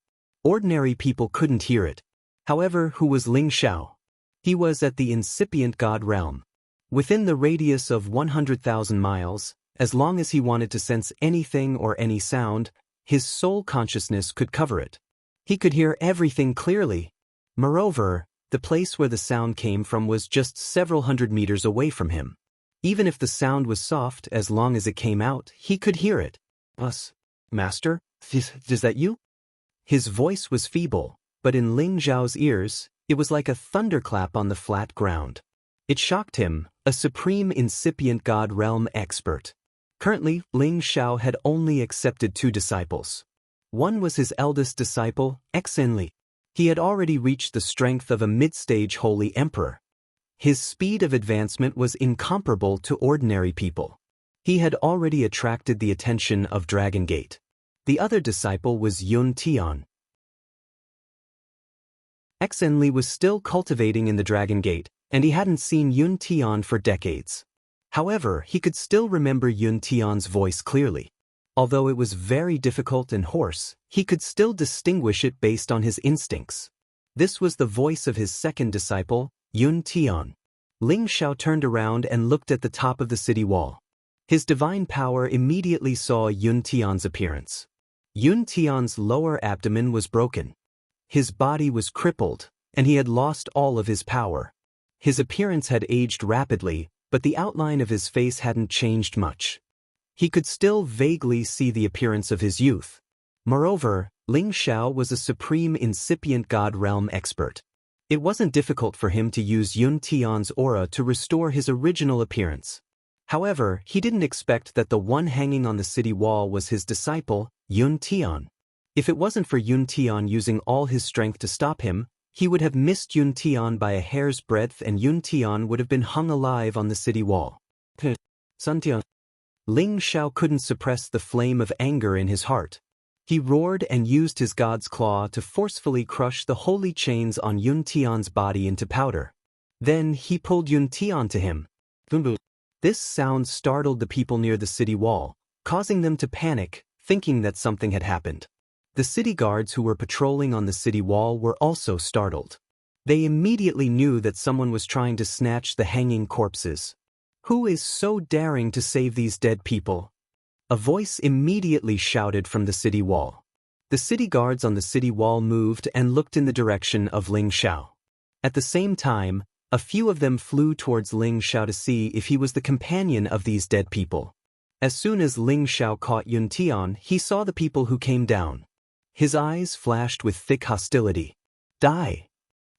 Ordinary people couldn't hear it. However, who was Ling Xiao? He was at the incipient God realm. Within the radius of 100,000 miles, as long as he wanted to sense anything or any sound, his soul consciousness could cover it. He could hear everything clearly. Moreover, the place where the sound came from was just several hundred meters away from him. Even if the sound was soft, as long as it came out, he could hear it. Master? Is that you?" His voice was feeble, but in Ling Xiao's ears, it was like a thunderclap on the flat ground. It shocked him, a supreme incipient God realm expert. Currently, Ling Xiao had only accepted 2 disciples. One was his eldest disciple, Xinli. He had already reached the strength of a mid-stage holy emperor. His speed of advancement was incomparable to ordinary people. He had already attracted the attention of Dragon Gate. The other disciple was Yun Tian. Xinli was still cultivating in the Dragon Gate, and he hadn't seen Yun Tian for decades. However, he could still remember Yun Tian's voice clearly. Although it was very difficult and hoarse, he could still distinguish it based on his instincts. This was the voice of his second disciple, Yun Tian. Ling Xiao turned around and looked at the top of the city wall. His divine power immediately saw Yun Tian's appearance. Yun Tian's lower abdomen was broken. His body was crippled, and he had lost all of his power. His appearance had aged rapidly, but the outline of his face hadn't changed much. He could still vaguely see the appearance of his youth. Moreover, Ling Xiao was a supreme incipient god realm expert. It wasn't difficult for him to use Yun Tian's aura to restore his original appearance. However, he didn't expect that the one hanging on the city wall was his disciple, Yun Tian. If it wasn't for Yun Tian using all his strength to stop him, he would have missed Yun Tian by a hair's breadth and Yun Tian would have been hung alive on the city wall. Sun Tian. Ling Xiao couldn't suppress the flame of anger in his heart. He roared and used his god's claw to forcefully crush the holy chains on Yun Tian's body into powder. Then he pulled Yun Tian to him. This sound startled the people near the city wall, causing them to panic, thinking that something had happened. The city guards who were patrolling on the city wall were also startled. They immediately knew that someone was trying to snatch the hanging corpses. Who is so daring to save these dead people? A voice immediately shouted from the city wall. The city guards on the city wall moved and looked in the direction of Ling Xiao. At the same time, a few of them flew towards Ling Xiao to see if he was the companion of these dead people. As soon as Ling Xiao caught Yun Tian, he saw the people who came down. His eyes flashed with thick hostility. Die!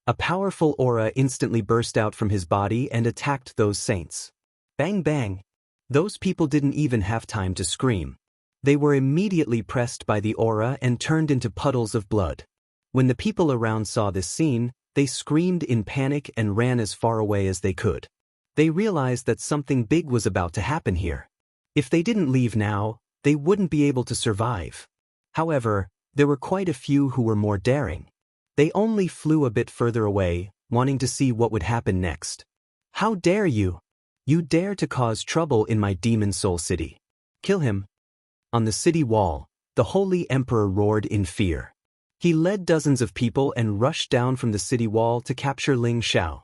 A powerful aura instantly burst out from his body and attacked those saints. Bang bang! Those people didn't even have time to scream. They were immediately pressed by the aura and turned into puddles of blood. When the people around saw this scene, they screamed in panic and ran as far away as they could. They realized that something big was about to happen here. If they didn't leave now, they wouldn't be able to survive. However, there were quite a few who were more daring. They only flew a bit further away, wanting to see what would happen next. How dare you! You dare to cause trouble in my demon soul city. Kill him. On the city wall, the holy emperor roared in fear. He led dozens of people and rushed down from the city wall to capture Ling Xiao.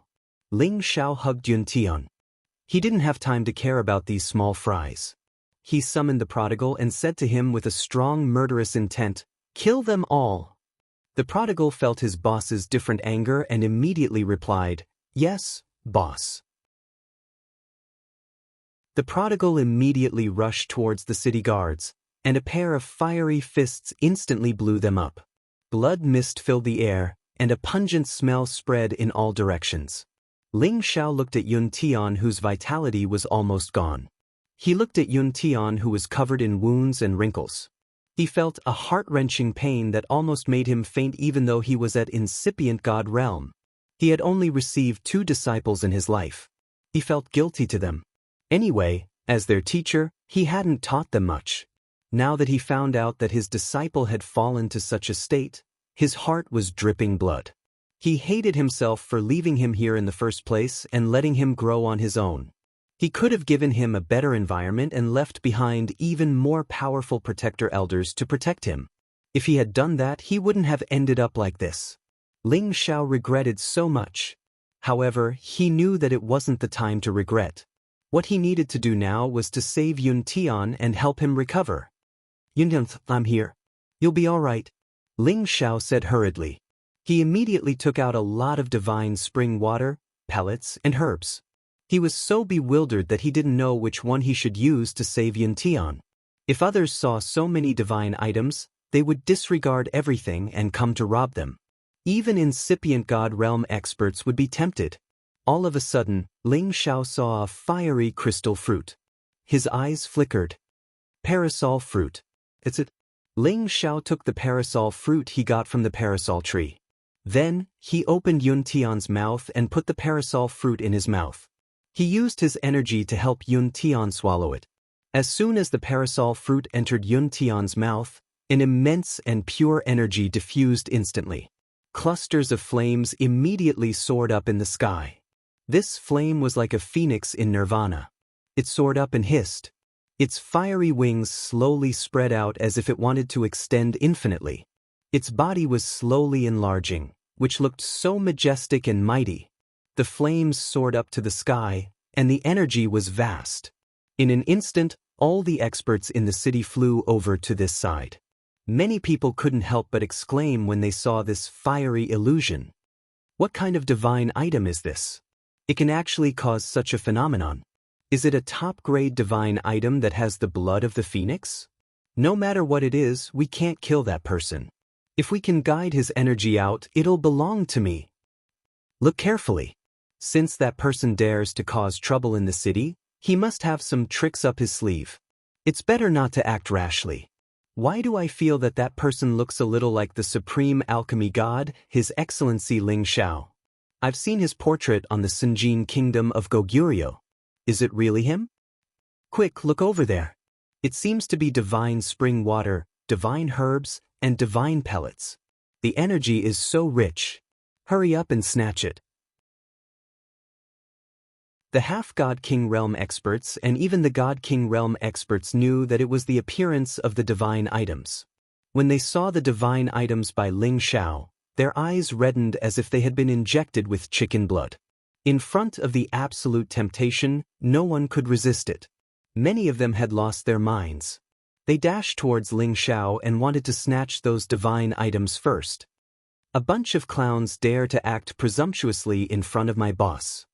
Ling Xiao hugged Yun Tian. He didn't have time to care about these small fries. He summoned the prodigal and said to him with a strong murderous intent, "Kill them all." The prodigal felt his boss's different anger and immediately replied, "Yes, boss." The prodigal immediately rushed towards the city guards, and a pair of fiery fists instantly blew them up. Blood mist filled the air, and a pungent smell spread in all directions. Ling Xiao looked at Yun Tian, whose vitality was almost gone. He looked at Yun Tian, who was covered in wounds and wrinkles. He felt a heart-wrenching pain that almost made him faint even though he was at incipient god realm. He had only received 2 disciples in his life. He felt guilty to them. Anyway, as their teacher, he hadn't taught them much. Now that he found out that his disciple had fallen to such a state, his heart was dripping blood. He hated himself for leaving him here in the first place and letting him grow on his own. He could have given him a better environment and left behind even more powerful protector elders to protect him. If he had done that, he wouldn't have ended up like this. Ling Xiao regretted so much. However, he knew that it wasn't the time to regret. What he needed to do now was to save Yun Tian and help him recover. "Yun Tian, I'm here. You'll be all right," Ling Xiao said hurriedly. He immediately took out a lot of divine spring water, pellets, and herbs. He was so bewildered that he didn't know which one he should use to save Yun Tian. If others saw so many divine items, they would disregard everything and come to rob them. Even incipient god realm experts would be tempted. All of a sudden, Ling Xiao saw a fiery crystal fruit. His eyes flickered. Parasol fruit. It's it. Ling Xiao took the parasol fruit he got from the parasol tree. Then, he opened Yun Tian's mouth and put the parasol fruit in his mouth. He used his energy to help Yun Tian swallow it. As soon as the parasol fruit entered Yun Tian's mouth, an immense and pure energy diffused instantly. Clusters of flames immediately soared up in the sky. This flame was like a phoenix in nirvana. It soared up and hissed. Its fiery wings slowly spread out as if it wanted to extend infinitely. Its body was slowly enlarging, which looked so majestic and mighty. The flames soared up to the sky, and the energy was vast. In an instant, all the experts in the city flew over to this side. Many people couldn't help but exclaim when they saw this fiery illusion. What kind of divine item is this? It can actually cause such a phenomenon. Is it a top-grade divine item that has the blood of the phoenix? No matter what it is, we can't kill that person. If we can guide his energy out, it'll belong to me. Look carefully. Since that person dares to cause trouble in the city, he must have some tricks up his sleeve. It's better not to act rashly. Why do I feel that that person looks a little like the supreme alchemy god, His Excellency Ling Xiao? I've seen his portrait on the Sinjin kingdom of Goguryeo. Is it really him? Quick, look over there. It seems to be divine spring water, divine herbs, and divine pellets. The energy is so rich. Hurry up and snatch it. The half-god king realm experts and even the god king realm experts knew that it was the appearance of the divine items. When they saw the divine items by Ling Xiao, their eyes reddened as if they had been injected with chicken blood. In front of the absolute temptation, no one could resist it. Many of them had lost their minds. They dashed towards Ling Xiao and wanted to snatch those divine items first. A bunch of clowns dare to act presumptuously in front of my boss.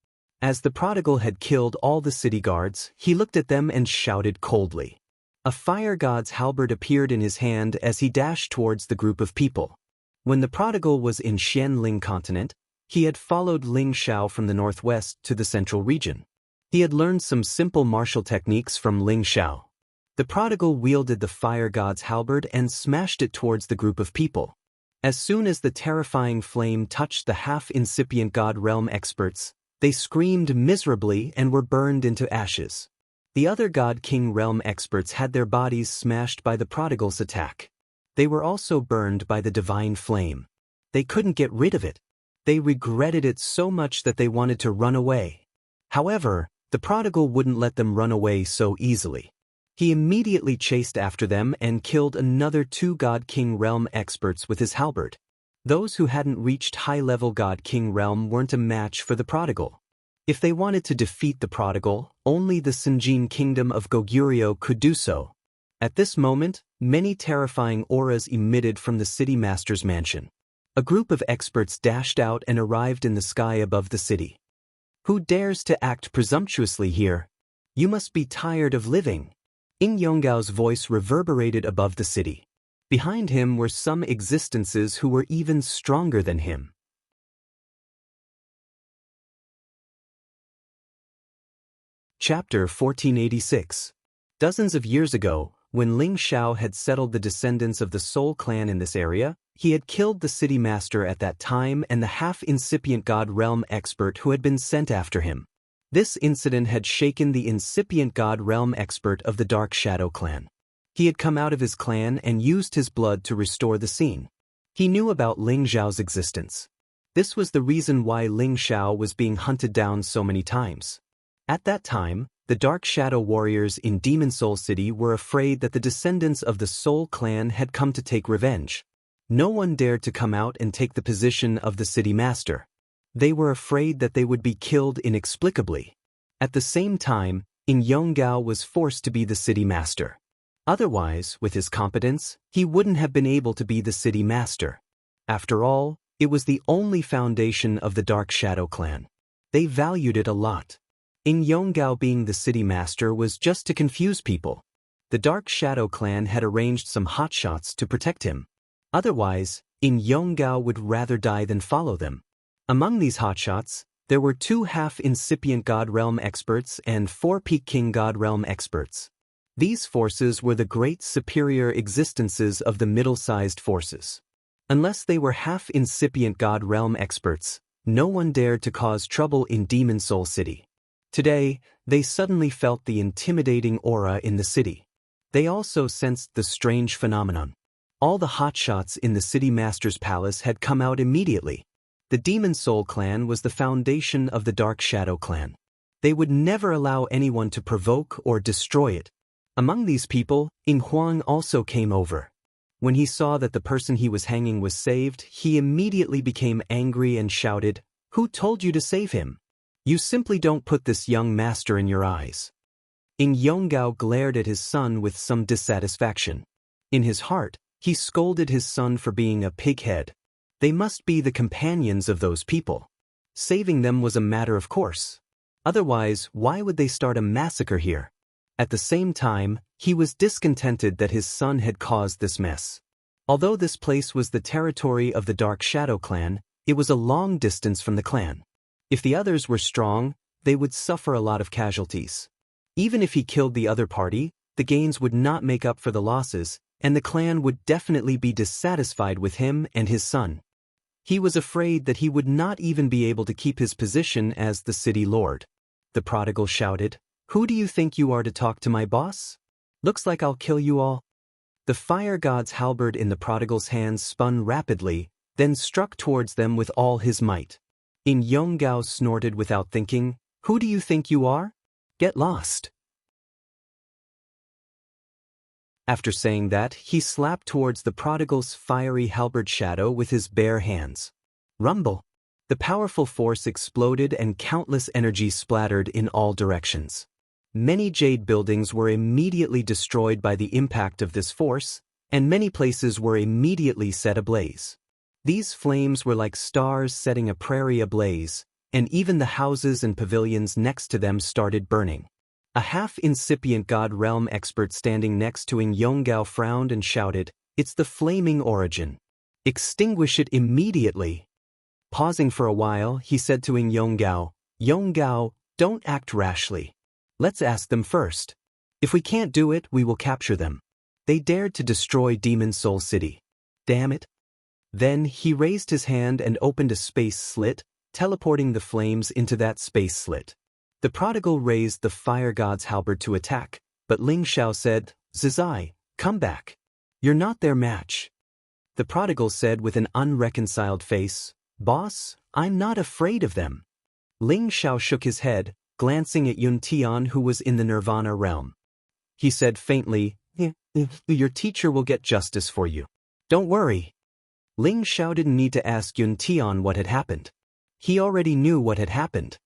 As the prodigal had killed all the city guards, he looked at them and shouted coldly. A fire god's halberd appeared in his hand as he dashed towards the group of people. When the prodigal was in Xianling continent, he had followed Ling Xiao from the northwest to the central region. He had learned some simple martial techniques from Ling Xiao. The prodigal wielded the fire god's halberd and smashed it towards the group of people. As soon as the terrifying flame touched the half-incipient god realm experts, they screamed miserably and were burned into ashes. The other god king realm experts had their bodies smashed by the prodigal's attack. They were also burned by the divine flame. They couldn't get rid of it. They regretted it so much that they wanted to run away. However, the prodigal wouldn't let them run away so easily. He immediately chased after them and killed another 2 god king realm experts with his halberd. Those who hadn't reached high-level god king realm weren't a match for the prodigal. If they wanted to defeat the prodigal, only the Sinjin kingdom of Goguryeo could do so. At this moment, many terrifying auras emitted from the city master's mansion. A group of experts dashed out and arrived in the sky above the city. Who dares to act presumptuously here? You must be tired of living. In Yonggao's voice reverberated above the city. Behind him were some existences who were even stronger than him. Chapter 1486. Dozens of years ago, when Ling Xiao had settled the descendants of the Soul clan in this area, he had killed the city master at that time and the half-incipient god realm expert who had been sent after him. This incident had shaken the incipient god realm expert of the Dark Shadow clan. He had come out of his clan and used his blood to restore the scene. He knew about Ling Xiao's existence. This was the reason why Ling Xiao was being hunted down so many times. At that time, the Dark Shadow warriors in Demon Soul City were afraid that the descendants of the Soul clan had come to take revenge. No one dared to come out and take the position of the city master. They were afraid that they would be killed inexplicably. At the same time, In Yonggao was forced to be the city master. Otherwise, with his competence, he wouldn't have been able to be the city master. After all, it was the only foundation of the Dark Shadow clan. They valued it a lot. In Yonggao being the city master was just to confuse people. The Dark Shadow clan had arranged some hotshots to protect him. Otherwise, In Yonggao would rather die than follow them. Among these hotshots, there were 2 half-incipient god realm experts and 4 peak king god realm experts. These forces were the great superior existences of the middle-sized forces. Unless they were half-incipient God Realm experts, no one dared to cause trouble in Demon Soul City. Today, they suddenly felt the intimidating aura in the city. They also sensed the strange phenomenon. All the hotshots in the city master's palace had come out immediately. The Demon Soul clan was the foundation of the Dark Shadow clan. They would never allow anyone to provoke or destroy it. Among these people, Ying Huang also came over. When he saw that the person he was hanging was saved, he immediately became angry and shouted, "Who told you to save him? You simply don't put this young master in your eyes." Ying Yonggao glared at his son with some dissatisfaction. In his heart, he scolded his son for being a pighead. They must be the companions of those people. Saving them was a matter of course. Otherwise, why would they start a massacre here? At the same time, he was discontented that his son had caused this mess. Although this place was the territory of the Dark Shadow clan, it was a long distance from the clan. If the others were strong, they would suffer a lot of casualties. Even if he killed the other party, the gains would not make up for the losses, and the clan would definitely be dissatisfied with him and his son. He was afraid that he would not even be able to keep his position as the city lord. The prodigal shouted, "Who do you think you are to talk to my boss? Looks like I'll kill you all." The fire god's halberd in the prodigal's hands spun rapidly, then struck towards them with all his might. Ying Yonggao snorted without thinking, "Who do you think you are? Get lost." After saying that, he slapped towards the prodigal's fiery halberd shadow with his bare hands. Rumble! The powerful force exploded and countless energy splattered in all directions. Many jade buildings were immediately destroyed by the impact of this force, and many places were immediately set ablaze. These flames were like stars setting a prairie ablaze, and even the houses and pavilions next to them started burning. A half-incipient God Realm expert standing next to Ying Yonggao frowned and shouted, "It's the flaming origin. Extinguish it immediately." Pausing for a while, he said to Ying Yonggao, "Yonggao, don't act rashly. Let's ask them first. If we can't do it, we will capture them. They dared to destroy Demon Soul City. Damn it." Then he raised his hand and opened a space slit, teleporting the flames into that space slit. The prodigal raised the fire god's halberd to attack, but Ling Xiao said, "Zizai, come back. You're not their match." The prodigal said with an unreconciled face, "Boss, I'm not afraid of them." Ling Xiao shook his head, glancing at Yun Tian who was in the Nirvana realm. He said faintly, "Your teacher will get justice for you. Don't worry." Ling Xiao didn't need to ask Yun Tian what had happened. He already knew what had happened.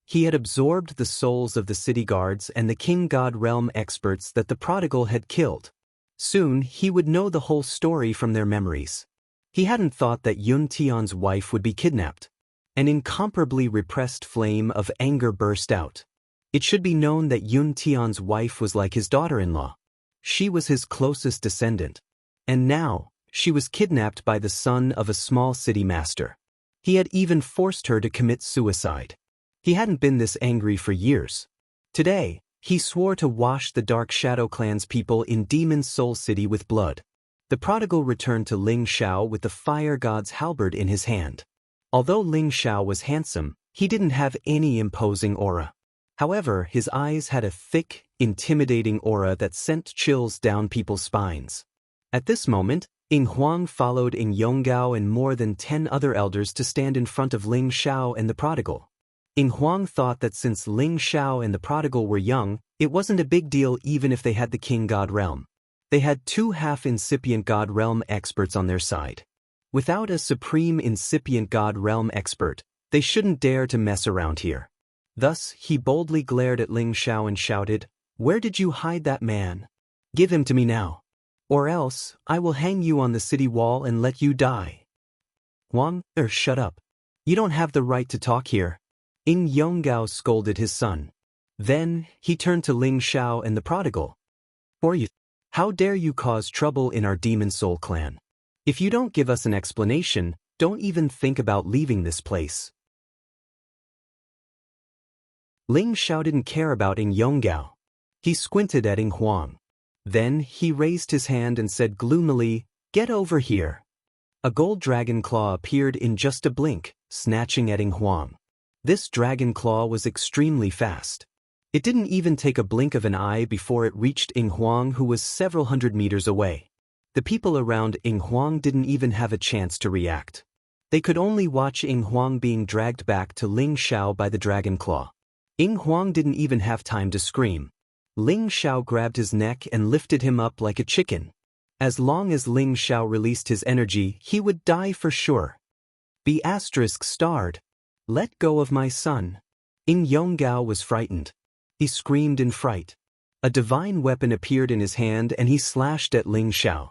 He had absorbed the souls of the city guards and the King God Realm experts that the prodigal had killed. Soon, he would know the whole story from their memories. He hadn't thought that Yun Tian's wife would be kidnapped. An incomparably repressed flame of anger burst out. It should be known that Yun Tian's wife was like his daughter-in-law. She was his closest descendant. And now, she was kidnapped by the son of a small city master. He had even forced her to commit suicide. He hadn't been this angry for years. Today, he swore to wash the Dark Shadow clan's people in Demon Soul City with blood. The prodigal returned to Ling Xiao with the fire god's halberd in his hand. Although Ling Xiao was handsome, he didn't have any imposing aura. However, his eyes had a thick, intimidating aura that sent chills down people's spines. At this moment, Ying Huang followed Ying Yonggao and more than 10 other elders to stand in front of Ling Xiao and the prodigal. Ying Huang thought that since Ling Xiao and the prodigal were young, it wasn't a big deal even if they had the King God Realm. They had 2 half-incipient God Realm experts on their side. Without a supreme incipient God Realm expert, they shouldn't dare to mess around here. Thus, he boldly glared at Ling Xiao and shouted, "Where did you hide that man? Give him to me now. Or else, I will hang you on the city wall and let you die." "Huang, shut up. You don't have the right to talk here." Ying Yonggao scolded his son. Then, he turned to Ling Xiao and the prodigal. "For you, how dare you cause trouble in our Demon Soul clan? If you don't give us an explanation, don't even think about leaving this place." Ling Xiao didn't care about Ying Yonggao. He squinted at Ying Huang. Then he raised his hand and said gloomily, "Get over here." A gold dragon claw appeared in just a blink, snatching at Ing Huang. This dragon claw was extremely fast. It didn't even take a blink of an eye before it reached Ing Huang, who was several hundred meters away. The people around Ing Huang didn't even have a chance to react. They could only watch Ing Huang being dragged back to Ling Xiao by the dragon claw. Ing Huang didn't even have time to scream. Ling Xiao grabbed his neck and lifted him up like a chicken. As long as Ling Xiao released his energy, he would die for sure. Be *starred. Let go of my son. Ing Yonggao was frightened. He screamed in fright. A divine weapon appeared in his hand and he slashed at Ling Xiao.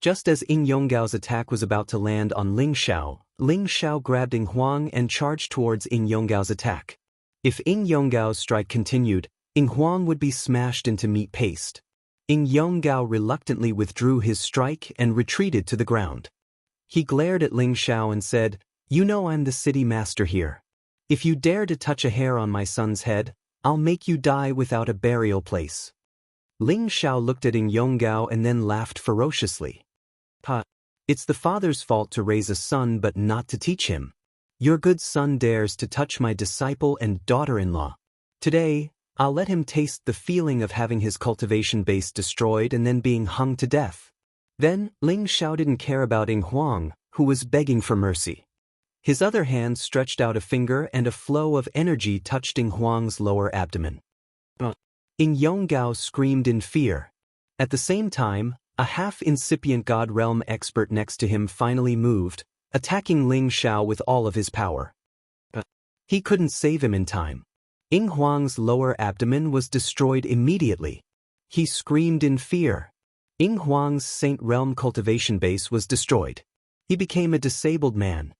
Just as Ing Yonggao's attack was about to land on Ling Xiao grabbed Ing Huang and charged towards Ing Yonggao's attack. If Ing Yonggao's strike continued, Ing Huang would be smashed into meat paste. Ing Yonggao reluctantly withdrew his strike and retreated to the ground. He glared at Ling Xiao and said, "You know I'm the city master here. If you dare to touch a hair on my son's head, I'll make you die without a burial place." Ling Xiao looked at Ing Yonggao and then laughed ferociously. "Ha! It's the father's fault to raise a son but not to teach him. Your good son dares to touch my disciple and daughter-in-law. Today, I'll let him taste the feeling of having his cultivation base destroyed and then being hung to death." Then, Ling Xiao didn't care about Ing Huang, who was begging for mercy. His other hand stretched out a finger and a flow of energy touched Ing Huang's lower abdomen. Ing Yonggao screamed in fear. At the same time, a half-incipient God Realm expert next to him finally moved, attacking Ling Xiao with all of his power. He couldn't save him in time. Ing Huang's lower abdomen was destroyed immediately. He screamed in fear. Ing Huang's Saint Realm cultivation base was destroyed. He became a disabled man.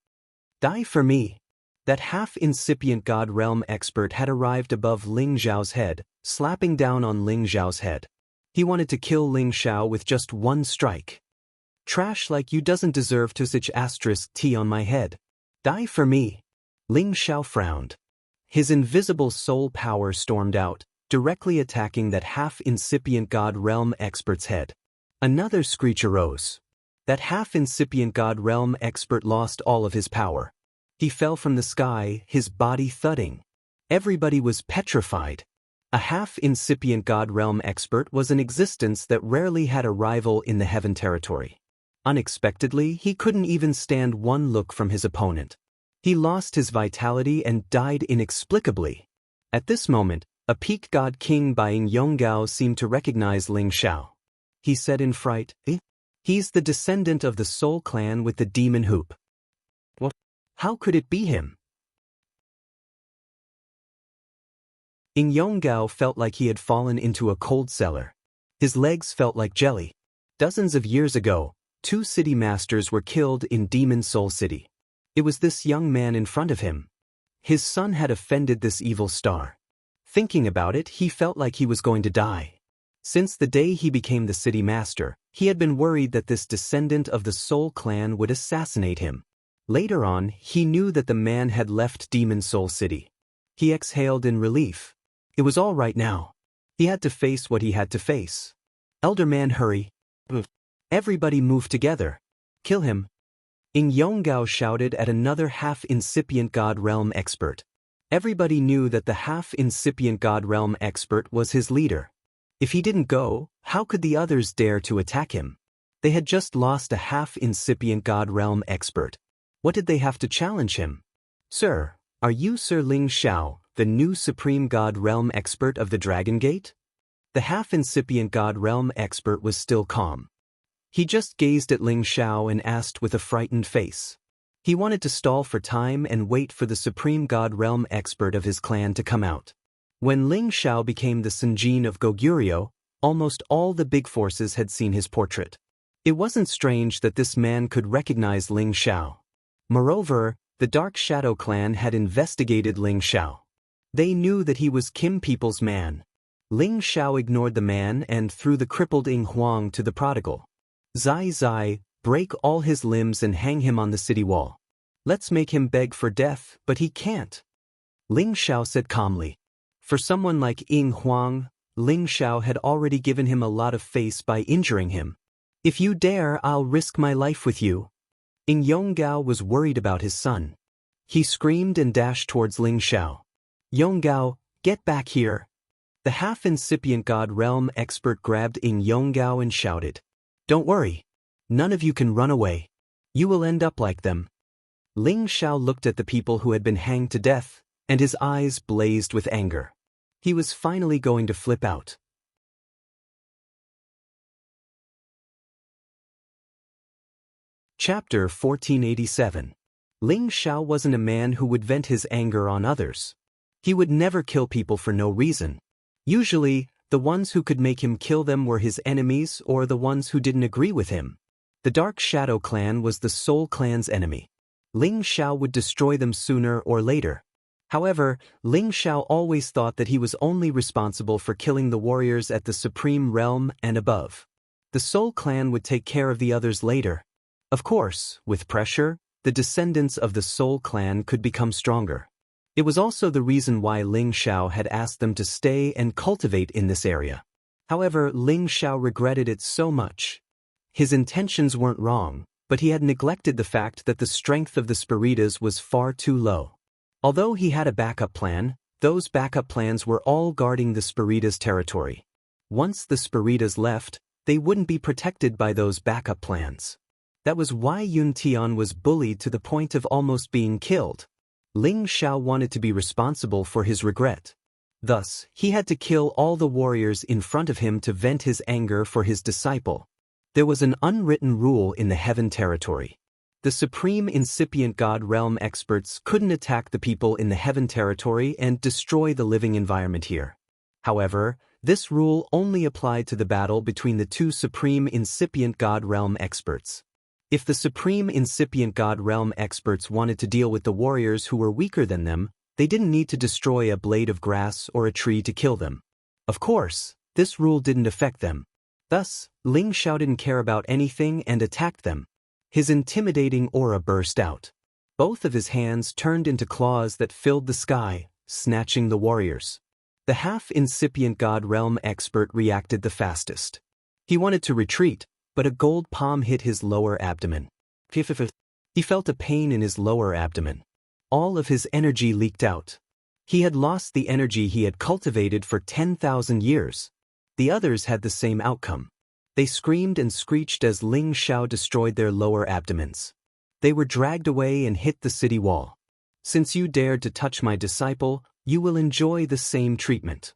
"Die for me." That half-incipient God Realm expert had arrived above Ling Xiao's head, slapping down on Ling Xiao's head. He wanted to kill Ling Xiao with just one strike. "Trash like you doesn't deserve to such *T on my head. Die for me." Ling Xiao frowned. His invisible soul power stormed out, directly attacking that half-incipient God Realm expert's head. Another screech arose. That half-incipient God Realm expert lost all of his power. He fell from the sky, his body thudding. Everybody was petrified. A half-incipient God Realm expert was an existence that rarely had a rival in the heaven territory. Unexpectedly, he couldn't even stand one look from his opponent. He lost his vitality and died inexplicably. At this moment, a peak god king by Ing Yonggao seemed to recognize Ling Xiao. He said in fright, "He's the descendant of the Soul clan with the demon hoop." "What? How could it be him?" Ing Yonggao felt like he had fallen into a cold cellar. His legs felt like jelly. Dozens of years ago, 2 city masters were killed in Demon Soul City. It was this young man in front of him. His son had offended this evil star. Thinking about it, he felt like he was going to die. Since the day he became the city master, he had been worried that this descendant of the Soul clan would assassinate him. Later on, he knew that the man had left Demon Soul City. He exhaled in relief. It was all right now. He had to face what he had to face. "Elder man, hurry. Everybody move together. Kill him." Ing Yonggao shouted at another half-incipient God Realm expert. Everybody knew that the half-incipient God Realm expert was his leader. If he didn't go, how could the others dare to attack him? They had just lost a half-incipient God Realm expert. What did they have to challenge him? "Sir, are you Sir Ling Xiao, the new Supreme God Realm expert of the Dragon Gate?" The half-incipient God Realm expert was still calm. He just gazed at Ling Xiao and asked with a frightened face. He wanted to stall for time and wait for the Supreme God Realm expert of his clan to come out. When Ling Xiao became the Senjin of Goguryeo, almost all the big forces had seen his portrait. It wasn't strange that this man could recognize Ling Xiao. Moreover, the Dark Shadow clan had investigated Ling Xiao. They knew that he was Kim People's man. Ling Xiao ignored the man and threw the crippled Ing Huang to the prodigal. "Zai Zai, break all his limbs and hang him on the city wall. Let's make him beg for death, but he can't," Ling Xiao said calmly. For someone like Ing Huang, Ling Xiao had already given him a lot of face by injuring him. "If you dare, I'll risk my life with you." Ing Yonggao was worried about his son. He screamed and dashed towards Ling Xiao. "Yonggao, get back here." The half-incipient God Realm expert grabbed Ing Yonggao and shouted, "Don't worry. None of you can run away. You will end up like them." Ling Xiao looked at the people who had been hanged to death, and his eyes blazed with anger. He was finally going to flip out. Chapter 1487. Ling Xiao wasn't a man who would vent his anger on others. He would never kill people for no reason. Usually, the ones who could make him kill them were his enemies or the ones who didn't agree with him. The Dark Shadow Clan was the Soul Clan's enemy. Ling Xiao would destroy them sooner or later. However, Ling Xiao always thought that he was only responsible for killing the warriors at the Supreme Realm and above. The Soul Clan would take care of the others later. Of course, with pressure, the descendants of the Soul Clan could become stronger. It was also the reason why Ling Xiao had asked them to stay and cultivate in this area. However, Ling Xiao regretted it so much. His intentions weren't wrong, but he had neglected the fact that the strength of the Spiritas was far too low. Although he had a backup plan, those backup plans were all guarding the Spiritas' territory. Once the Spiritas left, they wouldn't be protected by those backup plans. That was why Yun Tian was bullied to the point of almost being killed. Ling Xiao wanted to be responsible for his regret. Thus, he had to kill all the warriors in front of him to vent his anger for his disciple. There was an unwritten rule in the Heaven Territory. The Supreme Incipient God Realm experts couldn't attack the people in the Heaven Territory and destroy the living environment here. However, this rule only applied to the battle between the two Supreme Incipient God Realm experts. If the Supreme Incipient God Realm experts wanted to deal with the warriors who were weaker than them, they didn't need to destroy a blade of grass or a tree to kill them. Of course, this rule didn't affect them. Thus, Ling Xiao didn't care about anything and attacked them. His intimidating aura burst out. Both of his hands turned into claws that filled the sky, snatching the warriors. The half-incipient God Realm expert reacted the fastest. He wanted to retreat, but a gold palm hit his lower abdomen. He felt a pain in his lower abdomen. All of his energy leaked out. He had lost the energy he had cultivated for 10,000 years. The others had the same outcome. They screamed and screeched as Ling Xiao destroyed their lower abdomens. They were dragged away and hit the city wall. "Since you dared to touch my disciple, you will enjoy the same treatment."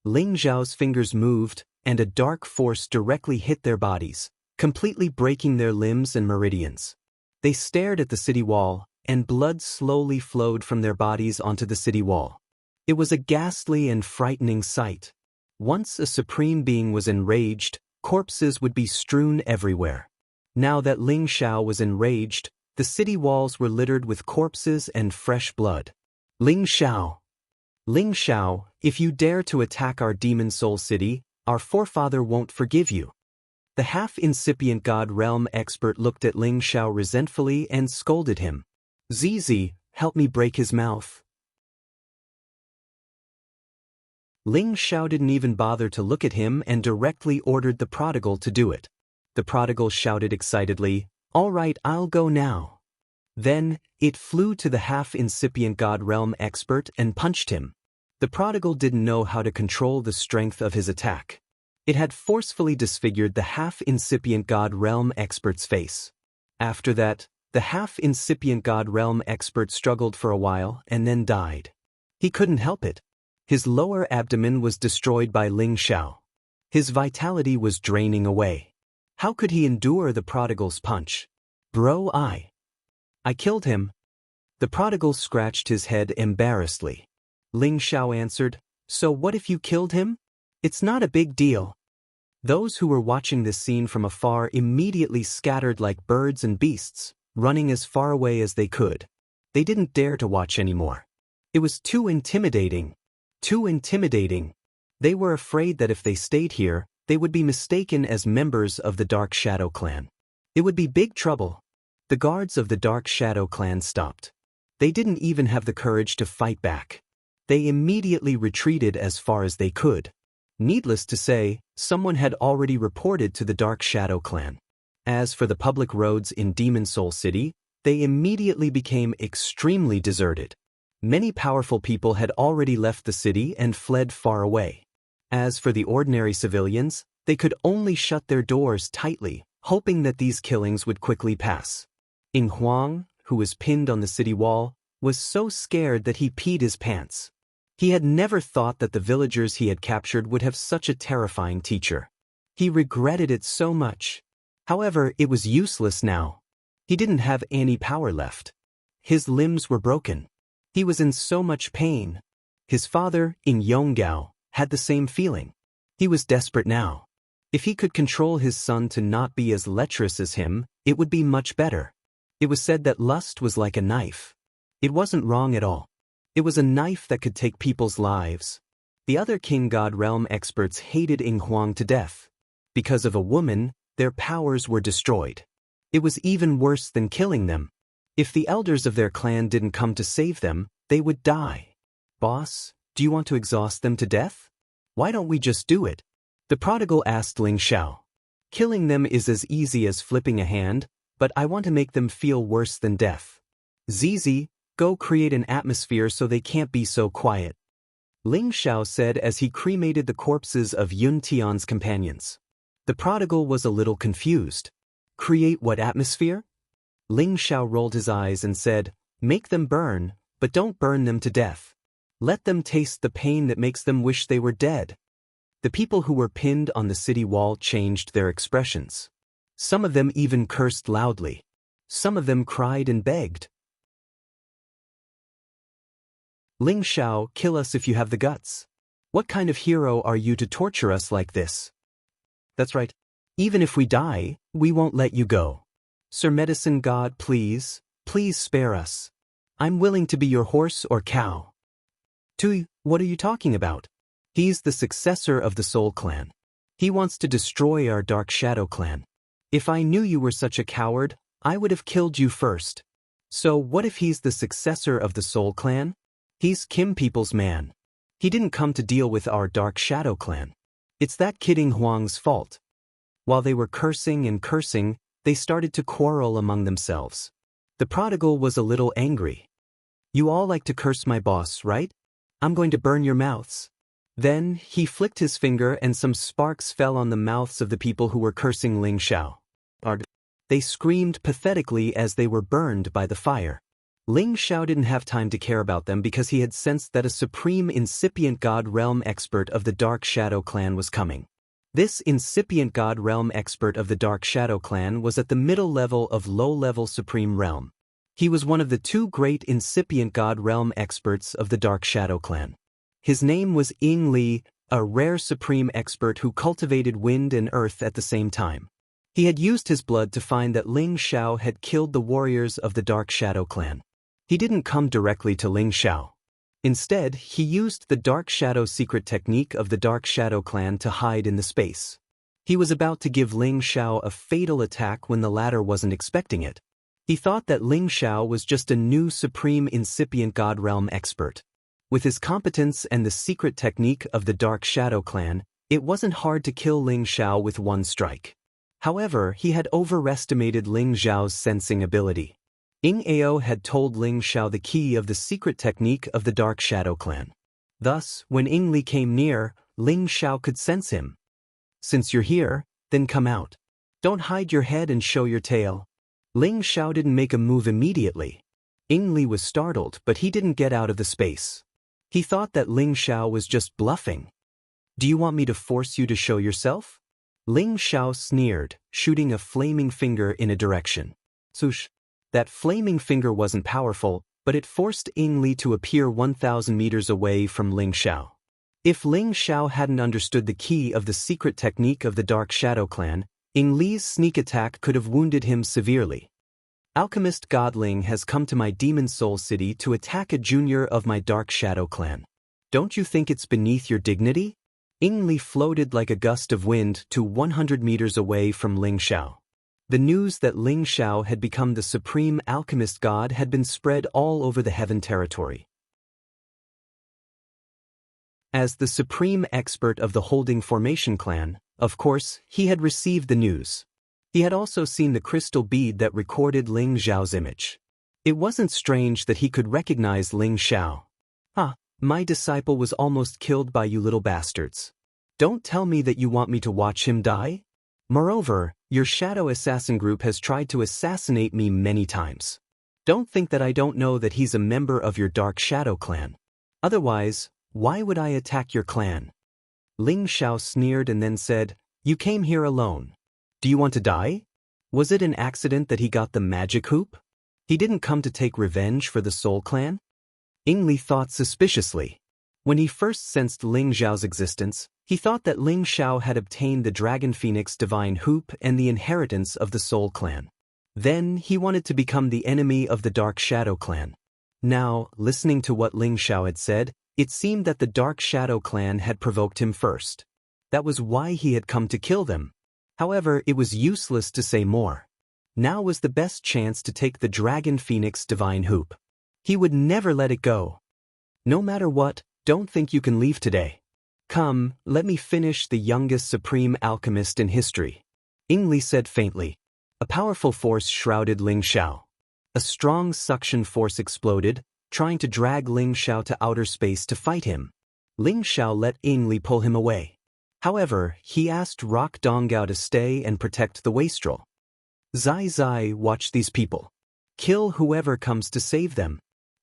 Ling Xiao's fingers moved, and a dark force directly hit their bodies, completely breaking their limbs and meridians. They stared at the city wall, and blood slowly flowed from their bodies onto the city wall. It was a ghastly and frightening sight. Once a supreme being was enraged, corpses would be strewn everywhere. Now that Ling Xiao was enraged, the city walls were littered with corpses and fresh blood. "Ling Xiao! Ling Xiao, if you dare to attack our Demon Soul City, our forefather won't forgive you." The half-incipient God Realm expert looked at Ling Xiao resentfully and scolded him. "Zizi, help me break his mouth." Ling Xiao didn't even bother to look at him and directly ordered the prodigal to do it. The prodigal shouted excitedly, "All right, I'll go now." Then, it flew to the half-incipient God Realm expert and punched him. The prodigal didn't know how to control the strength of his attack. It had forcefully disfigured the half-incipient God Realm expert's face. After that, the half-incipient God Realm expert struggled for a while and then died. He couldn't help it. His lower abdomen was destroyed by Ling Xiao. His vitality was draining away. How could he endure the prodigal's punch? "Bro, I killed him." The prodigal scratched his head embarrassedly. Ling Xiao answered, "So what if you killed him? It's not a big deal." Those who were watching this scene from afar immediately scattered like birds and beasts, running as far away as they could. They didn't dare to watch anymore. It was too intimidating. Too intimidating. They were afraid that if they stayed here, they would be mistaken as members of the Dark Shadow Clan. It would be big trouble. The guards of the Dark Shadow Clan stopped. They didn't even have the courage to fight back. They immediately retreated as far as they could. Needless to say, someone had already reported to the Dark Shadow clan. As for the public roads in Demon Soul City, they immediately became extremely deserted. Many powerful people had already left the city and fled far away. As for the ordinary civilians, they could only shut their doors tightly, hoping that these killings would quickly pass. Ing Huang, who was pinned on the city wall, was so scared that he peed his pants. He had never thought that the villagers he had captured would have such a terrifying teacher. He regretted it so much. However, it was useless now. He didn't have any power left. His limbs were broken. He was in so much pain. His father, Ing Yonggao, had the same feeling. He was desperate now. If he could control his son to not be as lecherous as him, it would be much better. It was said that lust was like a knife. It wasn't wrong at all. It was a knife that could take people's lives. The other King God Realm experts hated Ing Huang to death. Because of a woman, their powers were destroyed. It was even worse than killing them. If the elders of their clan didn't come to save them, they would die. Boss, do you want to exhaust them to death? Why don't we just do it? The prodigal asked Ling Xiao. Killing them is as easy as flipping a hand, but I want to make them feel worse than death. Zizi, go create an atmosphere so they can't be so quiet. Ling Xiao said as he cremated the corpses of Yun Tian's companions. The prodigal was a little confused. Create what atmosphere? Ling Xiao rolled his eyes and said, make them burn, but don't burn them to death. Let them taste the pain that makes them wish they were dead. The people who were pinned on the city wall changed their expressions. Some of them even cursed loudly. Some of them cried and begged. Ling Xiao, kill us if you have the guts. What kind of hero are you to torture us like this? That's right. Even if we die, we won't let you go. Sir Medicine God, please, please spare us. I'm willing to be your horse or cow. Tui, what are you talking about? He's the successor of the Soul Clan. He wants to destroy our Dark Shadow Clan. If I knew you were such a coward, I would have killed you first. So what if he's the successor of the Soul Clan? He's Kim People's man. He didn't come to deal with our Dark Shadow Clan. It's that kid Ing Huang's fault. While they were cursing and cursing, they started to quarrel among themselves. The prodigal was a little angry. You all like to curse my boss, right? I'm going to burn your mouths. Then, he flicked his finger and some sparks fell on the mouths of the people who were cursing Ling Xiao. They screamed pathetically as they were burned by the fire. Ling Xiao didn't have time to care about them because he had sensed that a supreme incipient God Realm expert of the Dark Shadow Clan was coming. This incipient God Realm expert of the Dark Shadow Clan was at the middle level of low-level Supreme Realm. He was one of the two great incipient God Realm experts of the Dark Shadow Clan. His name was Ying Li, a rare supreme expert who cultivated wind and earth at the same time. He had used his blood to find that Ling Xiao had killed the warriors of the Dark Shadow Clan. He didn't come directly to Ling Xiao. Instead, he used the Dark Shadow secret technique of the Dark Shadow Clan to hide in the space. He was about to give Ling Xiao a fatal attack when the latter wasn't expecting it. He thought that Ling Xiao was just a new supreme incipient God Realm expert. With his competence and the secret technique of the Dark Shadow Clan, it wasn't hard to kill Ling Xiao with one strike. However, he had overestimated Ling Xiao's sensing ability. Ying Ao had told Ling Xiao the key of the secret technique of the Dark Shadow Clan. Thus, when Ying Li came near, Ling Xiao could sense him. Since you're here, then come out. Don't hide your head and show your tail. Ling Xiao didn't make a move immediately. Ying Li was startled, but he didn't get out of the space. He thought that Ling Xiao was just bluffing. Do you want me to force you to show yourself? Ling Xiao sneered, shooting a flaming finger in a direction. Swoosh. That flaming finger wasn't powerful, but it forced Ying Li to appear 1,000 meters away from Ling Xiao. If Ling Xiao hadn't understood the key of the secret technique of the Dark Shadow Clan, Ying Li's sneak attack could have wounded him severely. Alchemist Godling has come to my Demon Soul City to attack a junior of my Dark Shadow Clan. Don't you think it's beneath your dignity? Ying Li floated like a gust of wind to 100 meters away from Ling Xiao. The news that Ling Xiao had become the supreme alchemist god had been spread all over the Heaven territory. As the supreme expert of the Holding Formation clan, of course, he had received the news. He had also seen the crystal bead that recorded Ling Xiao's image. It wasn't strange that he could recognize Ling Xiao. "Ah, my disciple was almost killed by you little bastards. Don't tell me that you want me to watch him die? Moreover, your shadow assassin group has tried to assassinate me many times. Don't think that I don't know that he's a member of your Dark Shadow clan. Otherwise, why would I attack your clan?" Ling Xiao sneered and then said, "You came here alone. Do you want to die? Was it an accident that he got the magic hoop? He didn't come to take revenge for the Soul Clan?" Ying Li thought suspiciously. When he first sensed Ling Xiao's existence, he thought that Ling Xiao had obtained the Dragon Phoenix Divine Hoop and the inheritance of the Soul Clan. Then he wanted to become the enemy of the Dark Shadow Clan. Now, listening to what Ling Xiao had said, it seemed that the Dark Shadow Clan had provoked him first. That was why he had come to kill them. However, it was useless to say more. Now was the best chance to take the Dragon Phoenix Divine Hoop. He would never let it go. "No matter what, don't think you can leave today. Come, let me finish the youngest supreme alchemist in history," Ying Li said faintly. A powerful force shrouded Ling Xiao. A strong suction force exploded, trying to drag Ling Xiao to outer space to fight him. Ling Xiao let Ying Li pull him away. However, he asked Rock Donggao to stay and protect the wastrel. "Zai Zai, watch these people. Kill whoever comes to save them.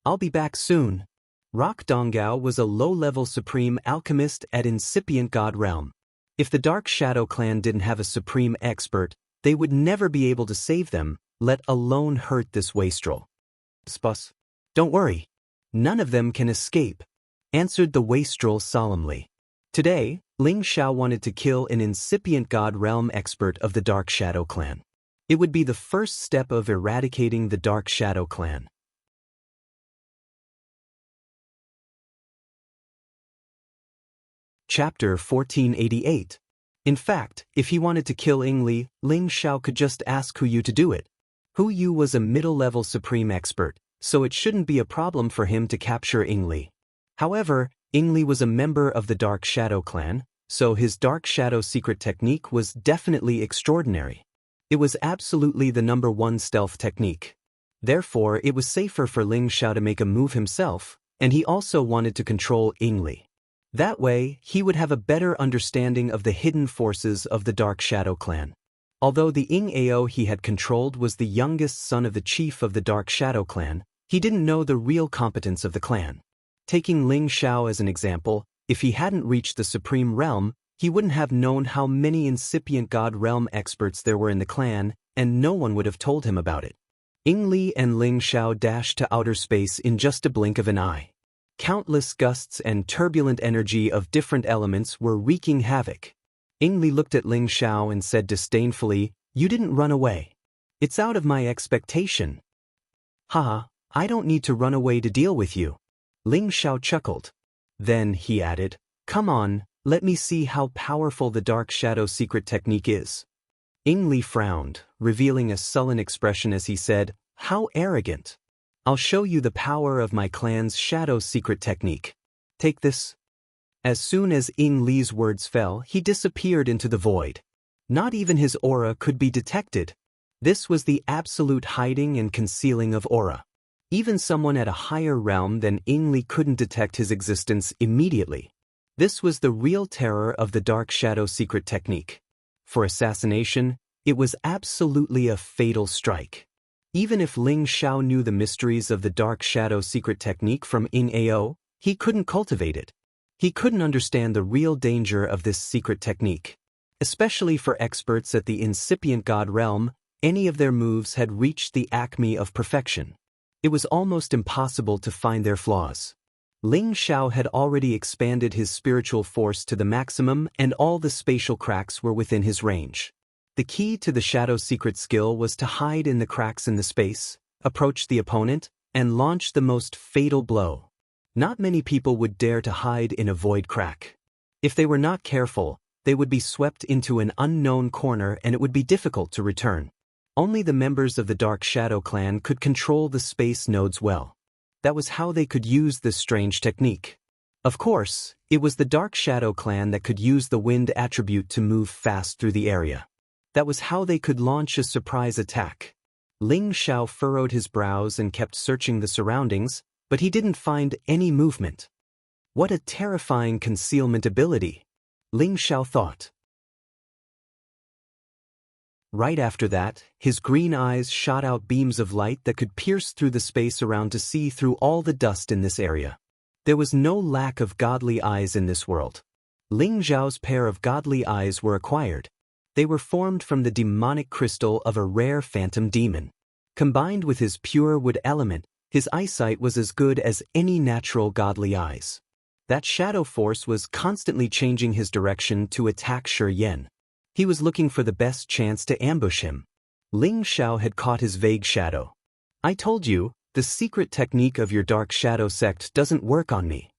I'll be back soon." Rock Donggao was a low-level supreme alchemist at incipient god realm. If the Dark Shadow Clan didn't have a supreme expert, they would never be able to save them, let alone hurt this wastrel. "Spus. Don't worry. None of them can escape," answered the wastrel solemnly. Today, Ling Xiao wanted to kill an incipient god realm expert of the Dark Shadow Clan. It would be the first step of eradicating the Dark Shadow Clan. Chapter 1488. In fact, if he wanted to kill Ying Li, Ling Xiao could just ask Hu Yu to do it. Hu Yu was a middle-level supreme expert, so it shouldn't be a problem for him to capture Ying Li. However, Ying Li was a member of the Dark Shadow Clan, so his Dark Shadow secret technique was definitely extraordinary. It was absolutely the #1 stealth technique. Therefore, it was safer for Ling Xiao to make a move himself, and he also wanted to control Ying Li. That way, he would have a better understanding of the hidden forces of the Dark Shadow Clan. Although the Ying Ao he had controlled was the youngest son of the chief of the Dark Shadow Clan, he didn't know the real competence of the clan. Taking Ling Xiao as an example, if he hadn't reached the Supreme Realm, he wouldn't have known how many incipient God Realm experts there were in the clan, and no one would have told him about it. Ying Li and Ling Xiao dashed to outer space in just a blink of an eye. Countless gusts and turbulent energy of different elements were wreaking havoc. Ying Li looked at Ling Xiao and said disdainfully, "You didn't run away. It's out of my expectation." "Haha, I don't need to run away to deal with you." Ling Xiao chuckled. Then he added, "Come on, let me see how powerful the Dark Shadow secret technique is." Ying Li frowned, revealing a sullen expression as he said, "How arrogant. I'll show you the power of my clan's shadow secret technique. Take this." As soon as Ying Li's words fell, he disappeared into the void. Not even his aura could be detected. This was the absolute hiding and concealing of aura. Even someone at a higher realm than Ying Li couldn't detect his existence immediately. This was the real terror of the Dark Shadow secret technique. For assassination, it was absolutely a fatal strike. Even if Ling Xiao knew the mysteries of the Dark Shadow secret technique from Ying Ao, he couldn't cultivate it. He couldn't understand the real danger of this secret technique. Especially for experts at the incipient God realm, any of their moves had reached the acme of perfection. It was almost impossible to find their flaws. Ling Xiao had already expanded his spiritual force to the maximum, and all the spatial cracks were within his range. The key to the shadow secret skill was to hide in the cracks in the space, approach the opponent, and launch the most fatal blow. Not many people would dare to hide in a void crack. If they were not careful, they would be swept into an unknown corner and it would be difficult to return. Only the members of the Dark Shadow Clan could control the space nodes well. That was how they could use this strange technique. Of course, it was the Dark Shadow clan that could use the wind attribute to move fast through the area. That was how they could launch a surprise attack. Ling Xiao furrowed his brows and kept searching the surroundings, but he didn't find any movement. What a terrifying concealment ability, Ling Xiao thought. Right after that, his green eyes shot out beams of light that could pierce through the space around to see through all the dust in this area. There was no lack of godly eyes in this world. Ling Xiao's pair of godly eyes were acquired. They were formed from the demonic crystal of a rare phantom demon. Combined with his pure wood element, his eyesight was as good as any natural godly eyes. That shadow force was constantly changing his direction to attack Shi Yan. He was looking for the best chance to ambush him. Ling Xiao had caught his vague shadow. I told you, the secret technique of your dark shadow sect doesn't work on me.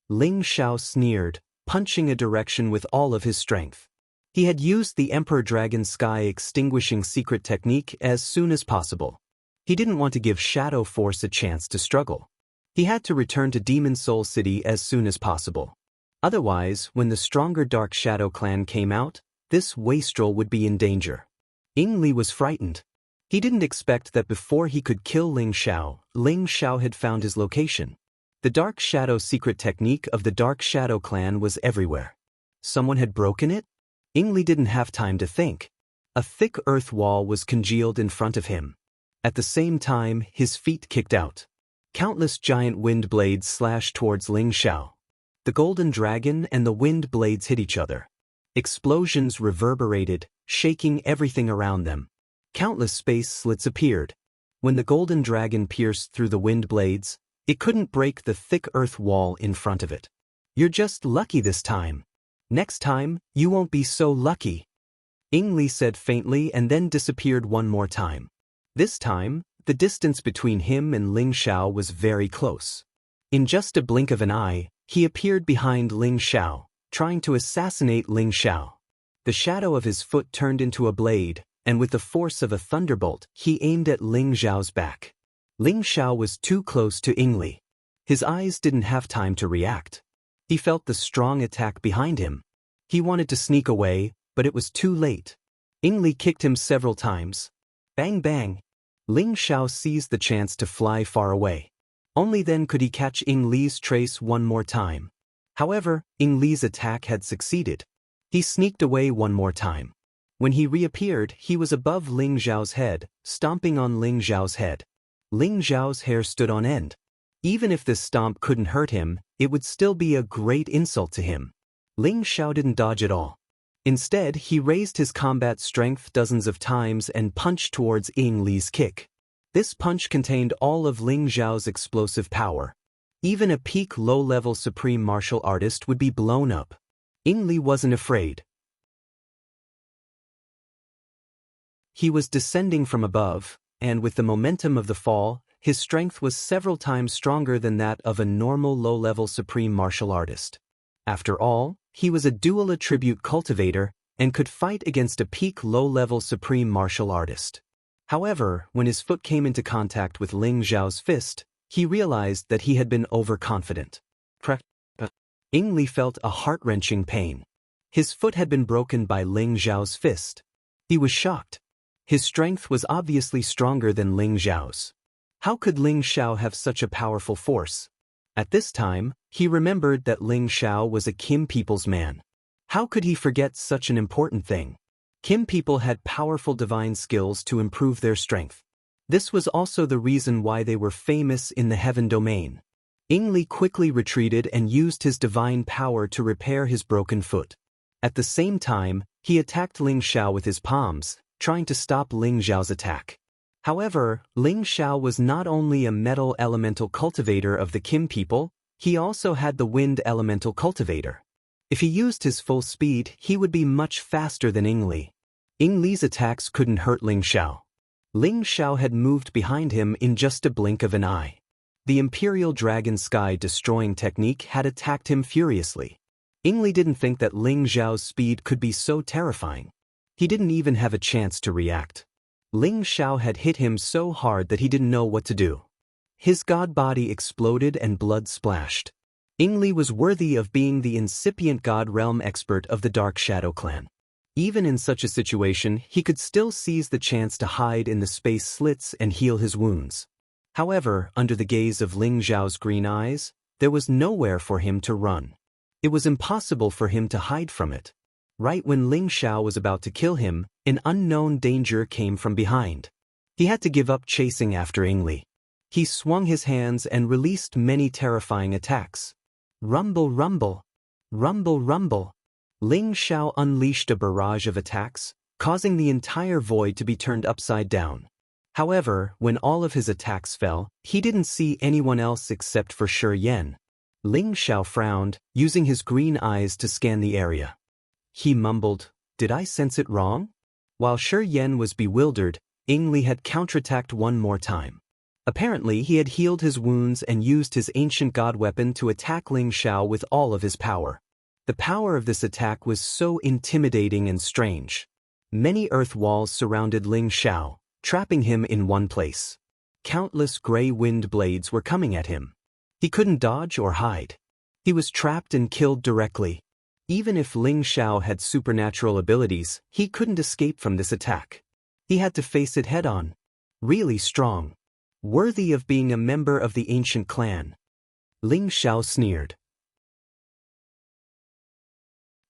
Ling Xiao sneered, punching a direction with all of his strength. He had used the Emperor Dragon Sky extinguishing secret technique as soon as possible. He didn't want to give Shadow Force a chance to struggle. He had to return to Demon Soul City as soon as possible. Otherwise, when the stronger Dark Shadow clan came out, this wastrel would be in danger. Ying Li was frightened. He didn't expect that before he could kill Ling Xiao had found his location. The Dark Shadow secret technique of the Dark Shadow clan was everywhere. Someone had broken it? Ying Li didn't have time to think. A thick earth wall was congealed in front of him. At the same time, his feet kicked out. Countless giant wind blades slashed towards Ling Xiao. The golden dragon and the wind blades hit each other. Explosions reverberated, shaking everything around them. Countless space slits appeared. When the golden dragon pierced through the wind blades, it couldn't break the thick earth wall in front of it. You're just lucky this time. Next time, you won't be so lucky. Ying Li said faintly and then disappeared one more time. This time, the distance between him and Ling Xiao was very close. In just a blink of an eye, he appeared behind Ling Xiao, trying to assassinate Ling Xiao. The shadow of his foot turned into a blade, and with the force of a thunderbolt, he aimed at Ling Xiao's back. Ling Xiao was too close to Ying Li. His eyes didn't have time to react. He felt the strong attack behind him. He wanted to sneak away, but it was too late. Ying Li kicked him several times. Bang bang! Ling Xiao seized the chance to fly far away. Only then could he catch Ying Li's trace one more time. However, Ying Li's attack had succeeded. He sneaked away one more time. When he reappeared, he was above Ling Xiao's head, stomping on Ling Xiao's head. Ling Xiao's hair stood on end. Even if this stomp couldn't hurt him, it would still be a great insult to him. Ling Xiao didn't dodge at all. Instead, he raised his combat strength dozens of times and punched towards Ying Li's kick. This punch contained all of Ling Xiao's explosive power. Even a peak low-level supreme martial artist would be blown up. Ying Li wasn't afraid. He was descending from above, and with the momentum of the fall, his strength was several times stronger than that of a normal low-level supreme martial artist. After all, he was a dual attribute cultivator and could fight against a peak low-level supreme martial artist. However, when his foot came into contact with Ling Xiao's fist, he realized that he had been overconfident. Ying Li felt a heart-wrenching pain. His foot had been broken by Ling Xiao's fist. He was shocked. His strength was obviously stronger than Ling Xiao's. How could Ling Xiao have such a powerful force? At this time, he remembered that Ling Xiao was a Kim people's man. How could he forget such an important thing? Kim people had powerful divine skills to improve their strength. This was also the reason why they were famous in the heaven domain. Ying Li quickly retreated and used his divine power to repair his broken foot. At the same time, he attacked Ling Xiao with his palms, trying to stop Ling Xiao's attack. However, Ling Xiao was not only a metal elemental cultivator of the Kim people, he also had the wind elemental cultivator. If he used his full speed, he would be much faster than Ying Li. Ying Li's attacks couldn't hurt Ling Xiao. Ling Xiao had moved behind him in just a blink of an eye. The Imperial Dragon Sky destroying technique had attacked him furiously. Ying Li didn't think that Ling Xiao's speed could be so terrifying. He didn't even have a chance to react. Ling Xiao had hit him so hard that he didn't know what to do. His god body exploded and blood splashed. Ingli was worthy of being the incipient God realm expert of the Dark Shadow clan. Even in such a situation, he could still seize the chance to hide in the space slits and heal his wounds. However, under the gaze of Ling Xiao's green eyes, there was nowhere for him to run. It was impossible for him to hide from it. Right when Ling Xiao was about to kill him, an unknown danger came from behind. He had to give up chasing after Ingli. He swung his hands and released many terrifying attacks. Rumble, rumble. Rumble, rumble. Ling Xiao unleashed a barrage of attacks, causing the entire void to be turned upside down. However, when all of his attacks fell, he didn't see anyone else except for Shi Yan. Ling Xiao frowned, using his green eyes to scan the area. He mumbled, "Did I sense it wrong?" While Shi Yan was bewildered, Ingli had counterattacked one more time. Apparently, he had healed his wounds and used his ancient god weapon to attack Ling Xiao with all of his power. The power of this attack was so intimidating and strange. Many earth walls surrounded Ling Xiao, trapping him in one place. Countless gray wind blades were coming at him. He couldn't dodge or hide. He was trapped and killed directly. Even if Ling Xiao had supernatural abilities, he couldn't escape from this attack. He had to face it head-on. Really strong. Worthy of being a member of the ancient clan. Ling Xiao sneered.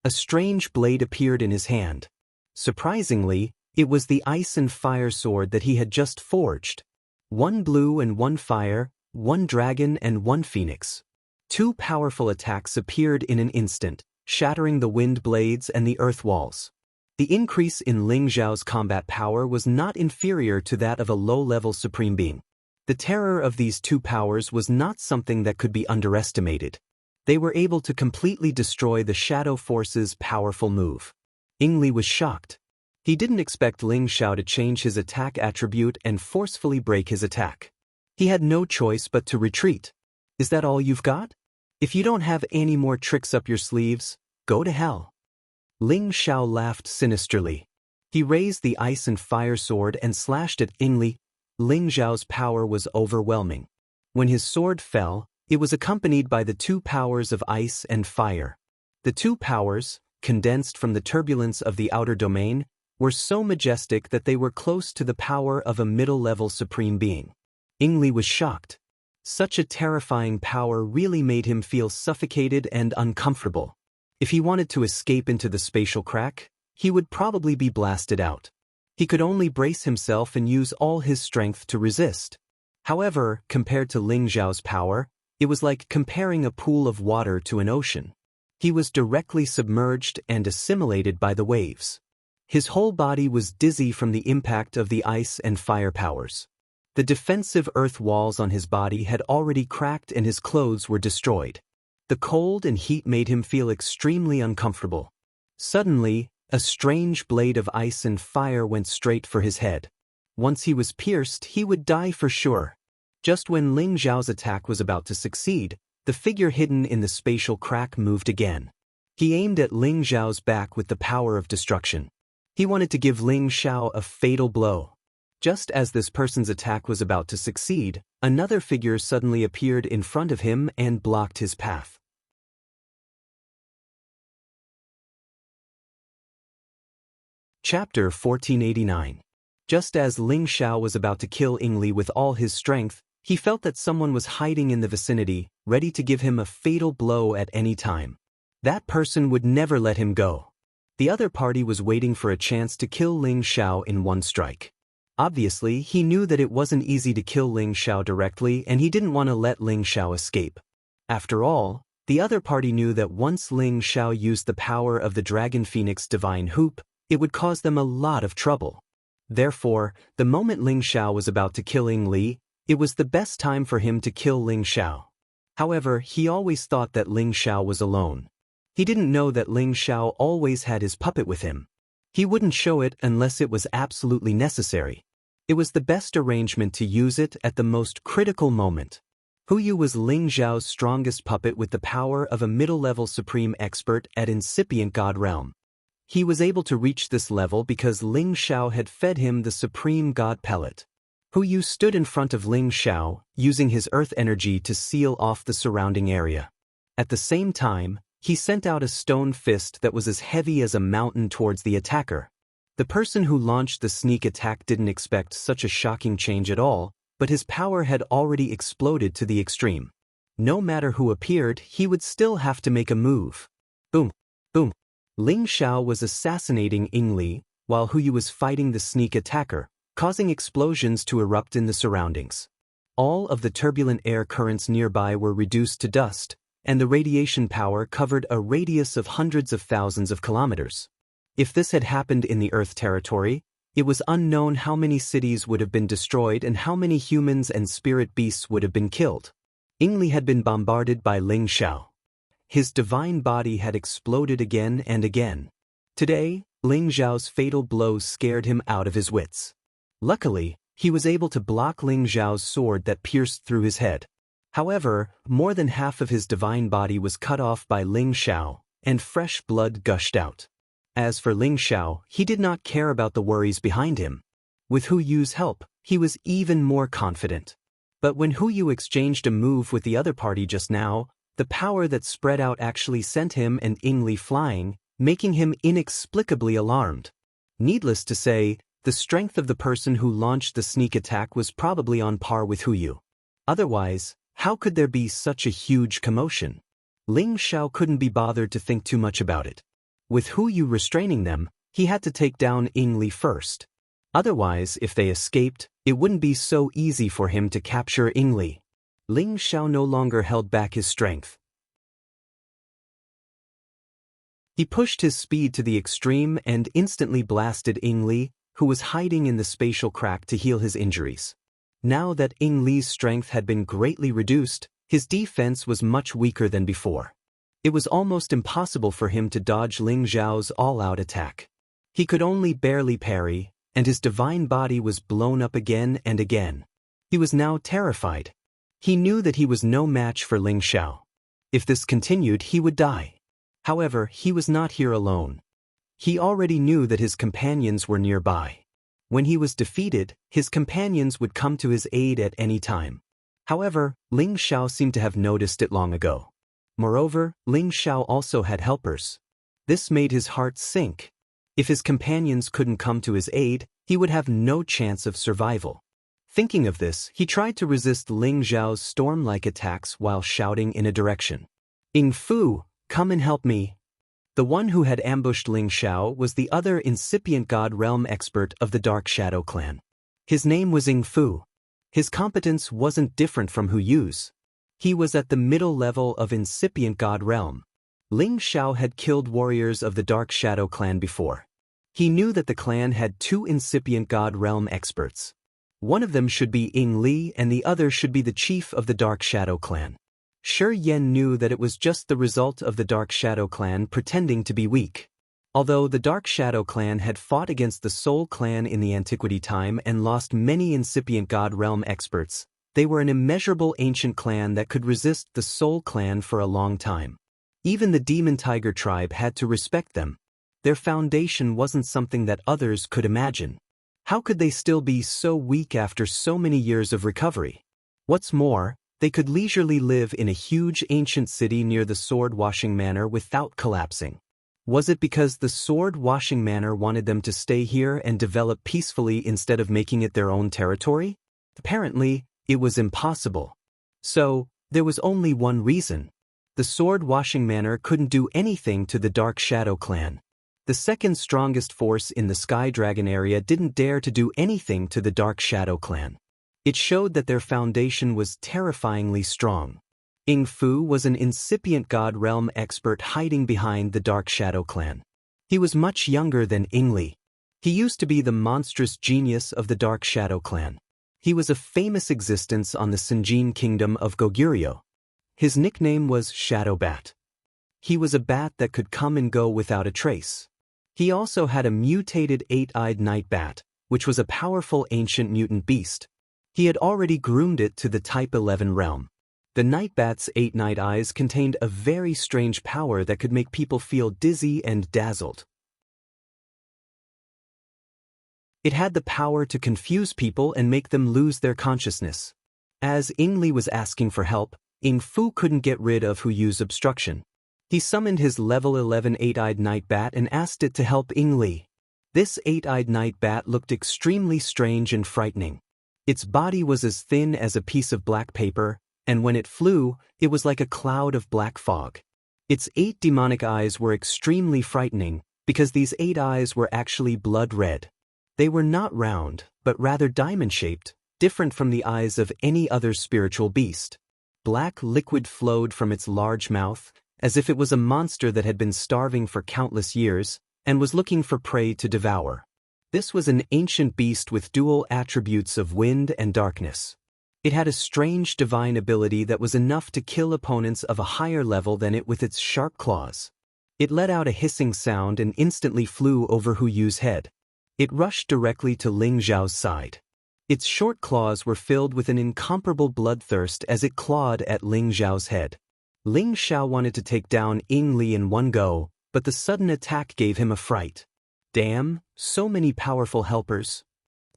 A strange blade appeared in his hand. Surprisingly, it was the ice and fire sword that he had just forged. One blue and one fire, one dragon and one phoenix. Two powerful attacks appeared in an instant, shattering the wind blades and the earth walls. The increase in Ling Xiao's combat power was not inferior to that of a low-level supreme being. The terror of these two powers was not something that could be underestimated. They were able to completely destroy the Shadow Force's powerful move. Ingli was shocked. He didn't expect Ling Xiao to change his attack attribute and forcefully break his attack. He had no choice but to retreat. Is that all you've got? If you don't have any more tricks up your sleeves, go to hell. Ling Xiao laughed sinisterly. He raised the ice and fire sword and slashed at Ingli. Ling Xiao's power was overwhelming. When his sword fell, it was accompanied by the two powers of ice and fire. The two powers, condensed from the turbulence of the outer domain, were so majestic that they were close to the power of a middle-level supreme being. Ingli was shocked. Such a terrifying power really made him feel suffocated and uncomfortable. If he wanted to escape into the spatial crack, he would probably be blasted out. He could only brace himself and use all his strength to resist. However, compared to Ling Xiao's power, it was like comparing a pool of water to an ocean. He was directly submerged and assimilated by the waves. His whole body was dizzy from the impact of the ice and fire powers. The defensive earth walls on his body had already cracked and his clothes were destroyed. The cold and heat made him feel extremely uncomfortable. Suddenly, a strange blade of ice and fire went straight for his head. Once he was pierced, he would die for sure. Just when Ling Xiao's attack was about to succeed, the figure hidden in the spatial crack moved again. He aimed at Ling Xiao's back with the power of destruction. He wanted to give Ling Xiao a fatal blow. Just as this person's attack was about to succeed, another figure suddenly appeared in front of him and blocked his path. Chapter 1489. Just as Ling Xiao was about to kill Ingli with all his strength, he felt that someone was hiding in the vicinity, ready to give him a fatal blow at any time. That person would never let him go. The other party was waiting for a chance to kill Ling Xiao in one strike. Obviously, he knew that it wasn't easy to kill Ling Xiao directly and he didn't want to let Ling Xiao escape. After all, the other party knew that once Ling Xiao used the power of the Dragon Phoenix Divine Hoop, it would cause them a lot of trouble. Therefore, the moment Ling Xiao was about to kill Ingli, it was the best time for him to kill Ling Xiao. However, he always thought that Ling Xiao was alone. He didn't know that Ling Xiao always had his puppet with him. He wouldn't show it unless it was absolutely necessary. It was the best arrangement to use it at the most critical moment. Huyu was Ling Xiao's strongest puppet with the power of a middle-level supreme expert at incipient God realm. He was able to reach this level because Ling Xiao had fed him the supreme God pellet. Huyu stood in front of Ling Xiao, using his earth energy to seal off the surrounding area. At the same time, he sent out a stone fist that was as heavy as a mountain towards the attacker. The person who launched the sneak attack didn't expect such a shocking change at all, but his power had already exploded to the extreme. No matter who appeared, he would still have to make a move. Boom, boom. Ling Xiao was assassinating Ying Li, while Hu Yu was fighting the sneak attacker, causing explosions to erupt in the surroundings. All of the turbulent air currents nearby were reduced to dust, and the radiation power covered a radius of hundreds of thousands of kilometers. If this had happened in the Earth territory, it was unknown how many cities would have been destroyed and how many humans and spirit beasts would have been killed. Ying Li had been bombarded by Ling Xiao. His divine body had exploded again and again. Today, Ling Xiao's fatal blow scared him out of his wits. Luckily, he was able to block Ling Xiao's sword that pierced through his head. However, more than half of his divine body was cut off by Ling Xiao, and fresh blood gushed out. As for Ling Xiao, he did not care about the worries behind him. With Hu Yu's help, he was even more confident. But when Hu Yu exchanged a move with the other party just now, the power that spread out actually sent him and Ying Li flying, making him inexplicably alarmed. Needless to say, the strength of the person who launched the sneak attack was probably on par with Hu Yu. Otherwise, how could there be such a huge commotion? Ling Xiao couldn't be bothered to think too much about it. With Hu Yu restraining them, he had to take down Ying Li first. Otherwise, if they escaped, it wouldn't be so easy for him to capture Ying Li. Ling Xiao no longer held back his strength. He pushed his speed to the extreme and instantly blasted Ying Li, who was hiding in the spatial crack to heal his injuries. Now that Ying Li's strength had been greatly reduced, his defense was much weaker than before. It was almost impossible for him to dodge Ling Xiao's all-out attack. He could only barely parry, and his divine body was blown up again and again. He was now terrified. He knew that he was no match for Ling Xiao. If this continued, he would die. However, he was not here alone. He already knew that his companions were nearby. When he was defeated, his companions would come to his aid at any time. However, Ling Xiao seemed to have noticed it long ago. Moreover, Ling Xiao also had helpers. This made his heart sink. If his companions couldn't come to his aid, he would have no chance of survival. Thinking of this, he tried to resist Ling Xiao's storm-like attacks while shouting in a direction. "Ying Fu, come and help me." The one who had ambushed Ling Xiao was the other incipient God Realm expert of the Dark Shadow clan. His name was Ying Fu. His competence wasn't different from Hu Yu's. He was at the middle level of incipient God Realm. Ling Xiao had killed warriors of the Dark Shadow clan before. He knew that the clan had two incipient God Realm experts. One of them should be Ying Li and the other should be the chief of the Dark Shadow clan. Shi Yan knew that it was just the result of the Dark Shadow clan pretending to be weak. Although the Dark Shadow clan had fought against the Soul clan in the Antiquity time and lost many incipient God Realm experts, they were an immeasurable ancient clan that could resist the Soul clan for a long time. Even the Demon Tiger tribe had to respect them. Their foundation wasn't something that others could imagine. How could they still be so weak after so many years of recovery? What's more, they could leisurely live in a huge ancient city near the sword-washing manor without collapsing. Was it because the sword-washing manor wanted them to stay here and develop peacefully instead of making it their own territory? Apparently, it was impossible. So, there was only one reason. The sword-washing manor couldn't do anything to the Dark Shadow clan. The second strongest force in the Sky Dragon area didn't dare to do anything to the Dark Shadow clan. It showed that their foundation was terrifyingly strong. Ying Fu was an incipient God Realm expert hiding behind the Dark Shadow clan. He was much younger than Ying Li. He used to be the monstrous genius of the Dark Shadow clan. He was a famous existence on the Sinjin kingdom of Goguryeo. His nickname was Shadow Bat. He was a bat that could come and go without a trace. He also had a mutated eight-eyed night bat, which was a powerful ancient mutant beast. He had already groomed it to the Type 11 realm. The night bat's 8 night eyes contained a very strange power that could make people feel dizzy and dazzled. It had the power to confuse people and make them lose their consciousness. As Ying Li was asking for help, Ying Fu couldn't get rid of Hu Yu's obstruction. He summoned his level 11 eight-eyed night bat and asked it to help Ying Li. This eight-eyed night bat looked extremely strange and frightening. Its body was as thin as a piece of black paper, and when it flew, it was like a cloud of black fog. Its 8 demonic eyes were extremely frightening, because these 8 eyes were actually blood red. They were not round, but rather diamond-shaped, different from the eyes of any other spiritual beast. Black liquid flowed from its large mouth, as if it was a monster that had been starving for countless years, and was looking for prey to devour. This was an ancient beast with dual attributes of wind and darkness. It had a strange divine ability that was enough to kill opponents of a higher level than it with its sharp claws. It let out a hissing sound and instantly flew over Hu Yu's head. It rushed directly to Ling Xiao's side. Its short claws were filled with an incomparable bloodthirst as it clawed at Ling Xiao's head. Ling Xiao wanted to take down Ying Li in one go, but the sudden attack gave him a fright. Damn, so many powerful helpers.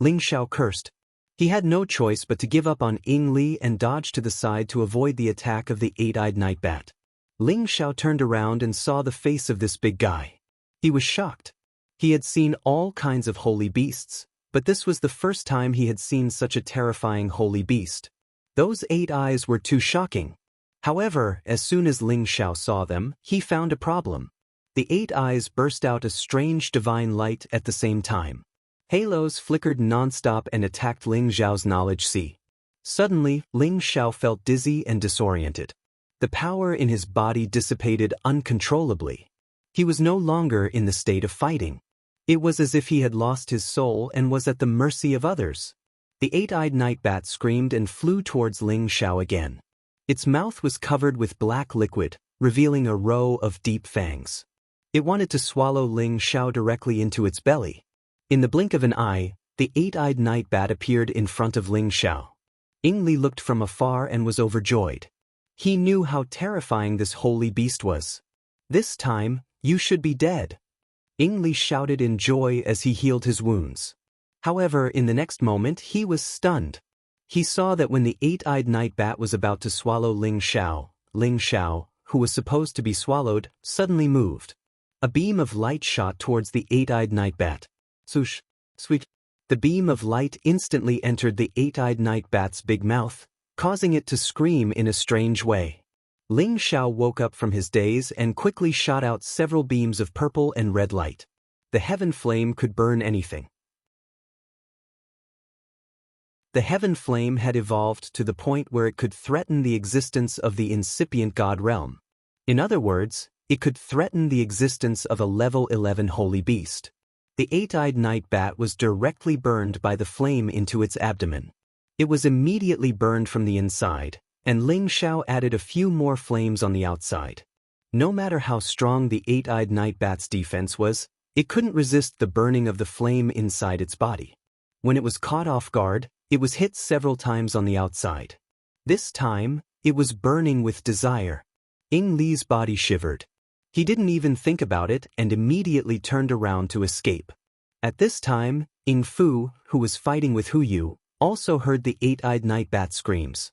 Ling Xiao cursed. He had no choice but to give up on Ying Li and dodge to the side to avoid the attack of the eight-eyed night bat. Ling Xiao turned around and saw the face of this big guy. He was shocked. He had seen all kinds of holy beasts, but this was the first time he had seen such a terrifying holy beast. Those 8 eyes were too shocking. However, as soon as Ling Xiao saw them, he found a problem. The 8 eyes burst out a strange divine light at the same time. Halos flickered non-stop and attacked Ling Xiao's knowledge sea. Suddenly, Ling Xiao felt dizzy and disoriented. The power in his body dissipated uncontrollably. He was no longer in the state of fighting. It was as if he had lost his soul and was at the mercy of others. The 8-eyed night bat screamed and flew towards Ling Xiao again. Its mouth was covered with black liquid, revealing a row of deep fangs. It wanted to swallow Ling Xiao directly into its belly. In the blink of an eye, the 8-eyed night bat appeared in front of Ling Xiao. Ying Li looked from afar and was overjoyed. He knew how terrifying this holy beast was. This time, you should be dead. Ying Li shouted in joy as he healed his wounds. However, in the next moment, he was stunned. He saw that when the 8-eyed night bat was about to swallow Ling Xiao, who was supposed to be swallowed, suddenly moved. A beam of light shot towards the 8-eyed night bat. Swoosh, sweet. The beam of light instantly entered the 8-eyed night bat's big mouth, causing it to scream in a strange way. Ling Xiao woke up from his daze and quickly shot out several beams of purple and red light. The heaven flame could burn anything. The heaven flame had evolved to the point where it could threaten the existence of the incipient god realm. In other words, it could threaten the existence of a level 11 holy beast. The 8-eyed night bat was directly burned by the flame into its abdomen. It was immediately burned from the inside, and Ling Xiao added a few more flames on the outside. No matter how strong the 8-eyed night bat's defense was, it couldn't resist the burning of the flame inside its body. When it was caught off guard, it was hit several times on the outside. This time, it was burning with desire. Ying Li's body shivered. He didn't even think about it and immediately turned around to escape. At this time, Ying Fu, who was fighting with Hu Yu, also heard the 8-eyed night bat screams.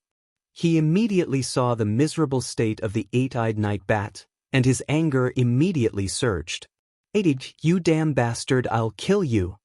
He immediately saw the miserable state of the 8-eyed night bat, and his anger immediately surged. You damn bastard, I'll kill you!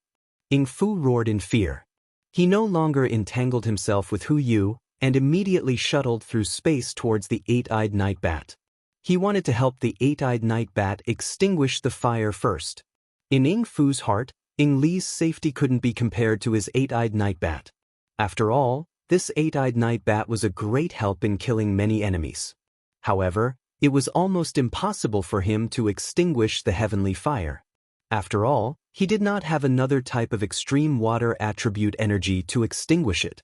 Ying Fu roared in fear. He no longer entangled himself with Hu Yu, and immediately shuttled through space towards the 8-eyed night bat. He wanted to help the 8-eyed night bat extinguish the fire first. In Ying Fu's heart, Ying Li's safety couldn't be compared to his 8-eyed night bat. After all, this 8-eyed night bat was a great help in killing many enemies. However, it was almost impossible for him to extinguish the heavenly fire. After all, he did not have another type of extreme water attribute energy to extinguish it.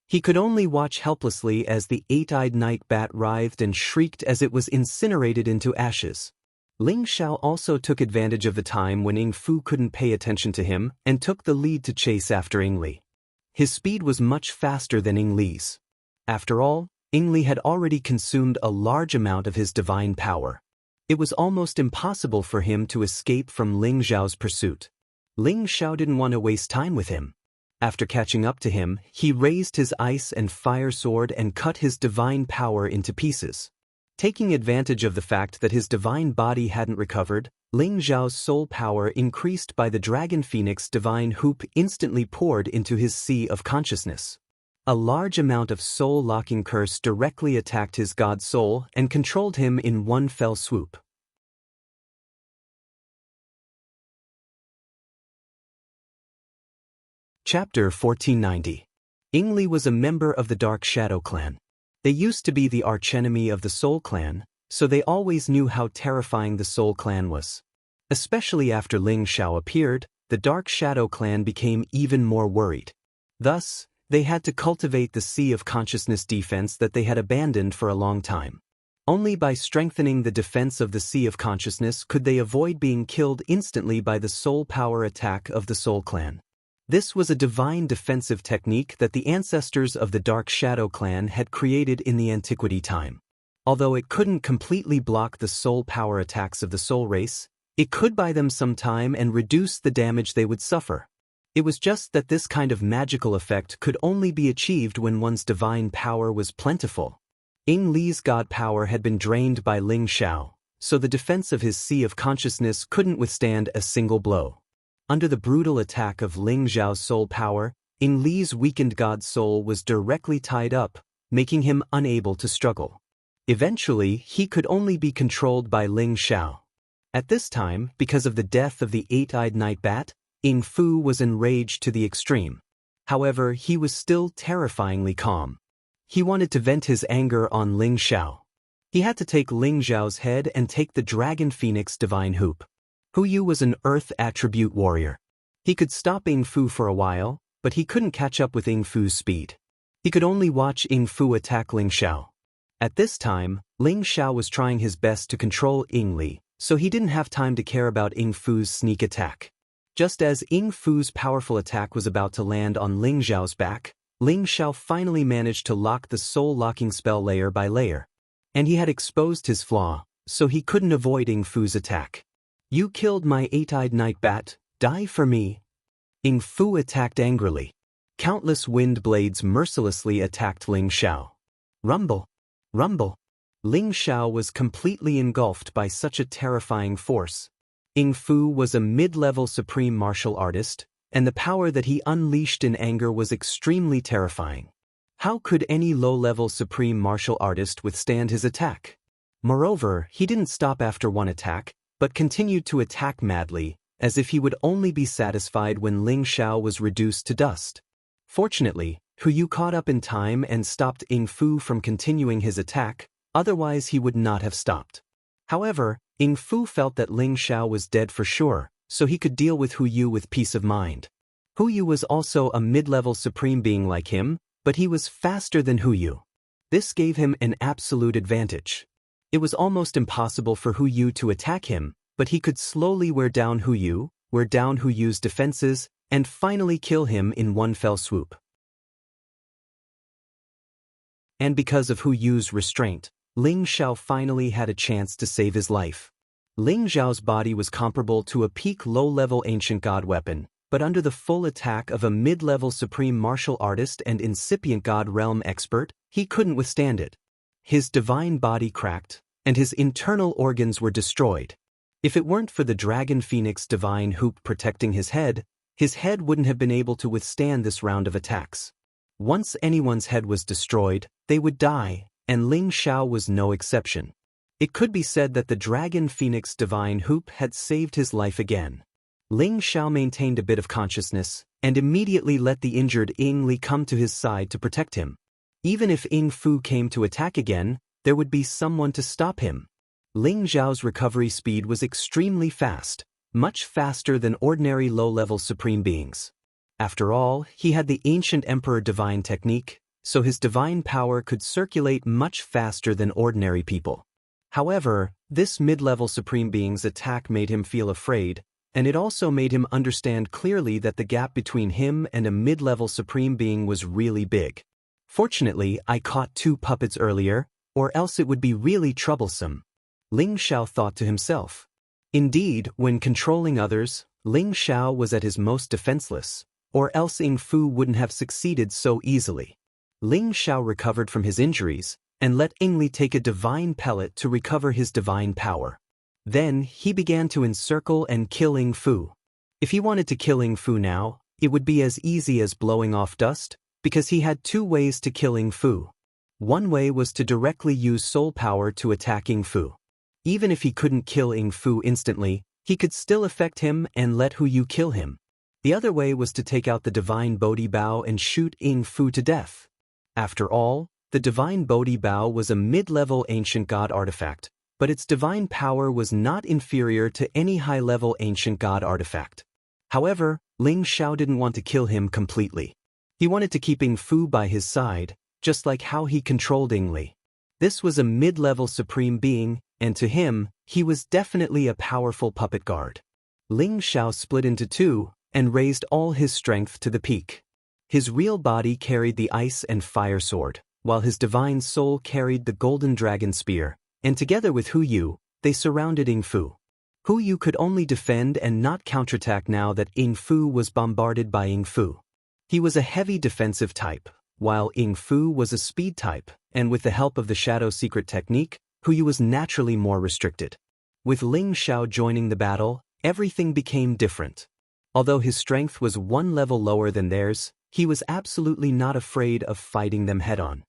He could only watch helplessly as the 8-eyed night bat writhed and shrieked as it was incinerated into ashes. Ling Xiao also took advantage of the time when Ying Fu couldn't pay attention to him and took the lead to chase after Ying Li. His speed was much faster than Ying Li's. After all, Ying Li had already consumed a large amount of his divine power. It was almost impossible for him to escape from Ling Xiao's pursuit. Ling Xiao didn't want to waste time with him. After catching up to him, he raised his ice and fire sword and cut his divine power into pieces. Taking advantage of the fact that his divine body hadn't recovered, Ling Xiao's soul power increased by the Dragon Phoenix divine hoop instantly poured into his sea of consciousness. A large amount of soul-locking curse directly attacked his god soul and controlled him in one fell swoop. Chapter 1490. Ying Li was a member of the Dark Shadow clan. They used to be the archenemy of the Soul clan, so they always knew how terrifying the Soul clan was. Especially after Ling Xiao appeared, the Dark Shadow clan became even more worried. Thus, they had to cultivate the Sea of Consciousness defense that they had abandoned for a long time. Only by strengthening the defense of the Sea of Consciousness could they avoid being killed instantly by the soul power attack of the Soul clan. This was a divine defensive technique that the ancestors of the Dark Shadow clan had created in the antiquity time. Although it couldn't completely block the soul power attacks of the soul race, it could buy them some time and reduce the damage they would suffer. It was just that this kind of magical effect could only be achieved when one's divine power was plentiful. Ying Li's god power had been drained by Ling Xiao, so the defense of his Sea of Consciousness couldn't withstand a single blow. Under the brutal attack of Ling Xiao's soul power, Ying Li's weakened god soul was directly tied up, making him unable to struggle. Eventually, he could only be controlled by Ling Xiao. At this time, because of the death of the eight-eyed night bat, Ying Fu was enraged to the extreme. However, he was still terrifyingly calm. He wanted to vent his anger on Ling Xiao. He had to take Ling Xiao's head and take the Dragon Phoenix divine hoop. Hu Yu was an earth attribute warrior. He could stop Ying Fu for a while, but he couldn't catch up with Ying Fu's speed. He could only watch Ying Fu attack Ling Xiao. At this time, Ling Xiao was trying his best to control Ying Li, so he didn't have time to care about Ying Fu's sneak attack. Just as Ying Fu's powerful attack was about to land on Ling Xiao's back, Ling Xiao finally managed to lock the soul-locking spell layer by layer. And he had exposed his flaw, so he couldn't avoid Ying Fu's attack. "You killed my eight-eyed night bat, die for me." Ying Fu attacked angrily. Countless wind blades mercilessly attacked Ling Xiao. Rumble! Rumble! Ling Xiao was completely engulfed by such a terrifying force. Ying Fu was a mid-level supreme martial artist, and the power that he unleashed in anger was extremely terrifying. How could any low-level supreme martial artist withstand his attack? Moreover, he didn't stop after one attack, but continued to attack madly, as if he would only be satisfied when Ling Xiao was reduced to dust. Fortunately, Hu Yu caught up in time and stopped Ying Fu from continuing his attack, otherwise he would not have stopped. However, Ying Fu felt that Ling Xiao was dead for sure, so he could deal with Hu Yu with peace of mind. Hu Yu was also a mid-level supreme being like him, but he was faster than Hu Yu. This gave him an absolute advantage. It was almost impossible for Hu Yu to attack him, but he could slowly wear down Hu Yu's defenses, and finally kill him in one fell swoop. And because of Hu Yu's restraint, Ling Xiao finally had a chance to save his life. Ling Xiao's body was comparable to a peak low-level ancient god weapon, but under the full attack of a mid-level supreme martial artist and incipient god realm expert, he couldn't withstand it. His divine body cracked, and his internal organs were destroyed. If it weren't for the Dragon Phoenix divine hoop protecting his head wouldn't have been able to withstand this round of attacks. Once anyone's head was destroyed, they would die, and Ling Xiao was no exception. It could be said that the Dragon Phoenix divine hoop had saved his life again. Ling Xiao maintained a bit of consciousness, and immediately let the injured Ying Li come to his side to protect him. Even if Ying Fu came to attack again, there would be someone to stop him. Ling Xiao's recovery speed was extremely fast, much faster than ordinary low-level supreme beings. After all, he had the ancient Emperor divine technique, so his divine power could circulate much faster than ordinary people. However, this mid-level supreme being's attack made him feel afraid, and it also made him understand clearly that the gap between him and a mid-level supreme being was really big. Fortunately, I caught 2 puppets earlier, or else it would be really troublesome. Ling Xiao thought to himself. Indeed, when controlling others, Ling Xiao was at his most defenseless. or else Ying Fu wouldn't have succeeded so easily. Ling Xiao recovered from his injuries, and let Ying Li take a divine pellet to recover his divine power. Then, he began to encircle and kill Ying Fu. If he wanted to kill Ying Fu now, it would be as easy as blowing off dust, because he had two ways to kill Ying Fu. One way was to directly use soul power to attack Ying Fu. Even if he couldn't kill Ying Fu instantly, he could still affect him and let Hu Yu kill him. The other way was to take out the divine Bodhi Bao and shoot Ying Fu to death. After all, the divine Bodhi Bao was a mid-level ancient god artifact, but its divine power was not inferior to any high-level ancient god artifact. However, Ling Xiao didn't want to kill him completely. He wanted to keep Ying Fu by his side, just like how he controlled Ying Li. This was a mid-level supreme being, and to him, he was definitely a powerful puppet guard. Ling Xiao split into two, and raised all his strength to the peak. His real body carried the ice and fire sword, while his divine soul carried the golden dragon spear, and together with Hu Yu, they surrounded Ying Fu. Hu Yu could only defend and not counterattack now that Ying Fu was bombarded by Ying Fu. He was a heavy defensive type, while Ying Fu was a speed type, and with the help of the shadow secret technique, Hu Yu was naturally more restricted. With Ling Xiao joining the battle, everything became different. Although his strength was one level lower than theirs, he was absolutely not afraid of fighting them head-on.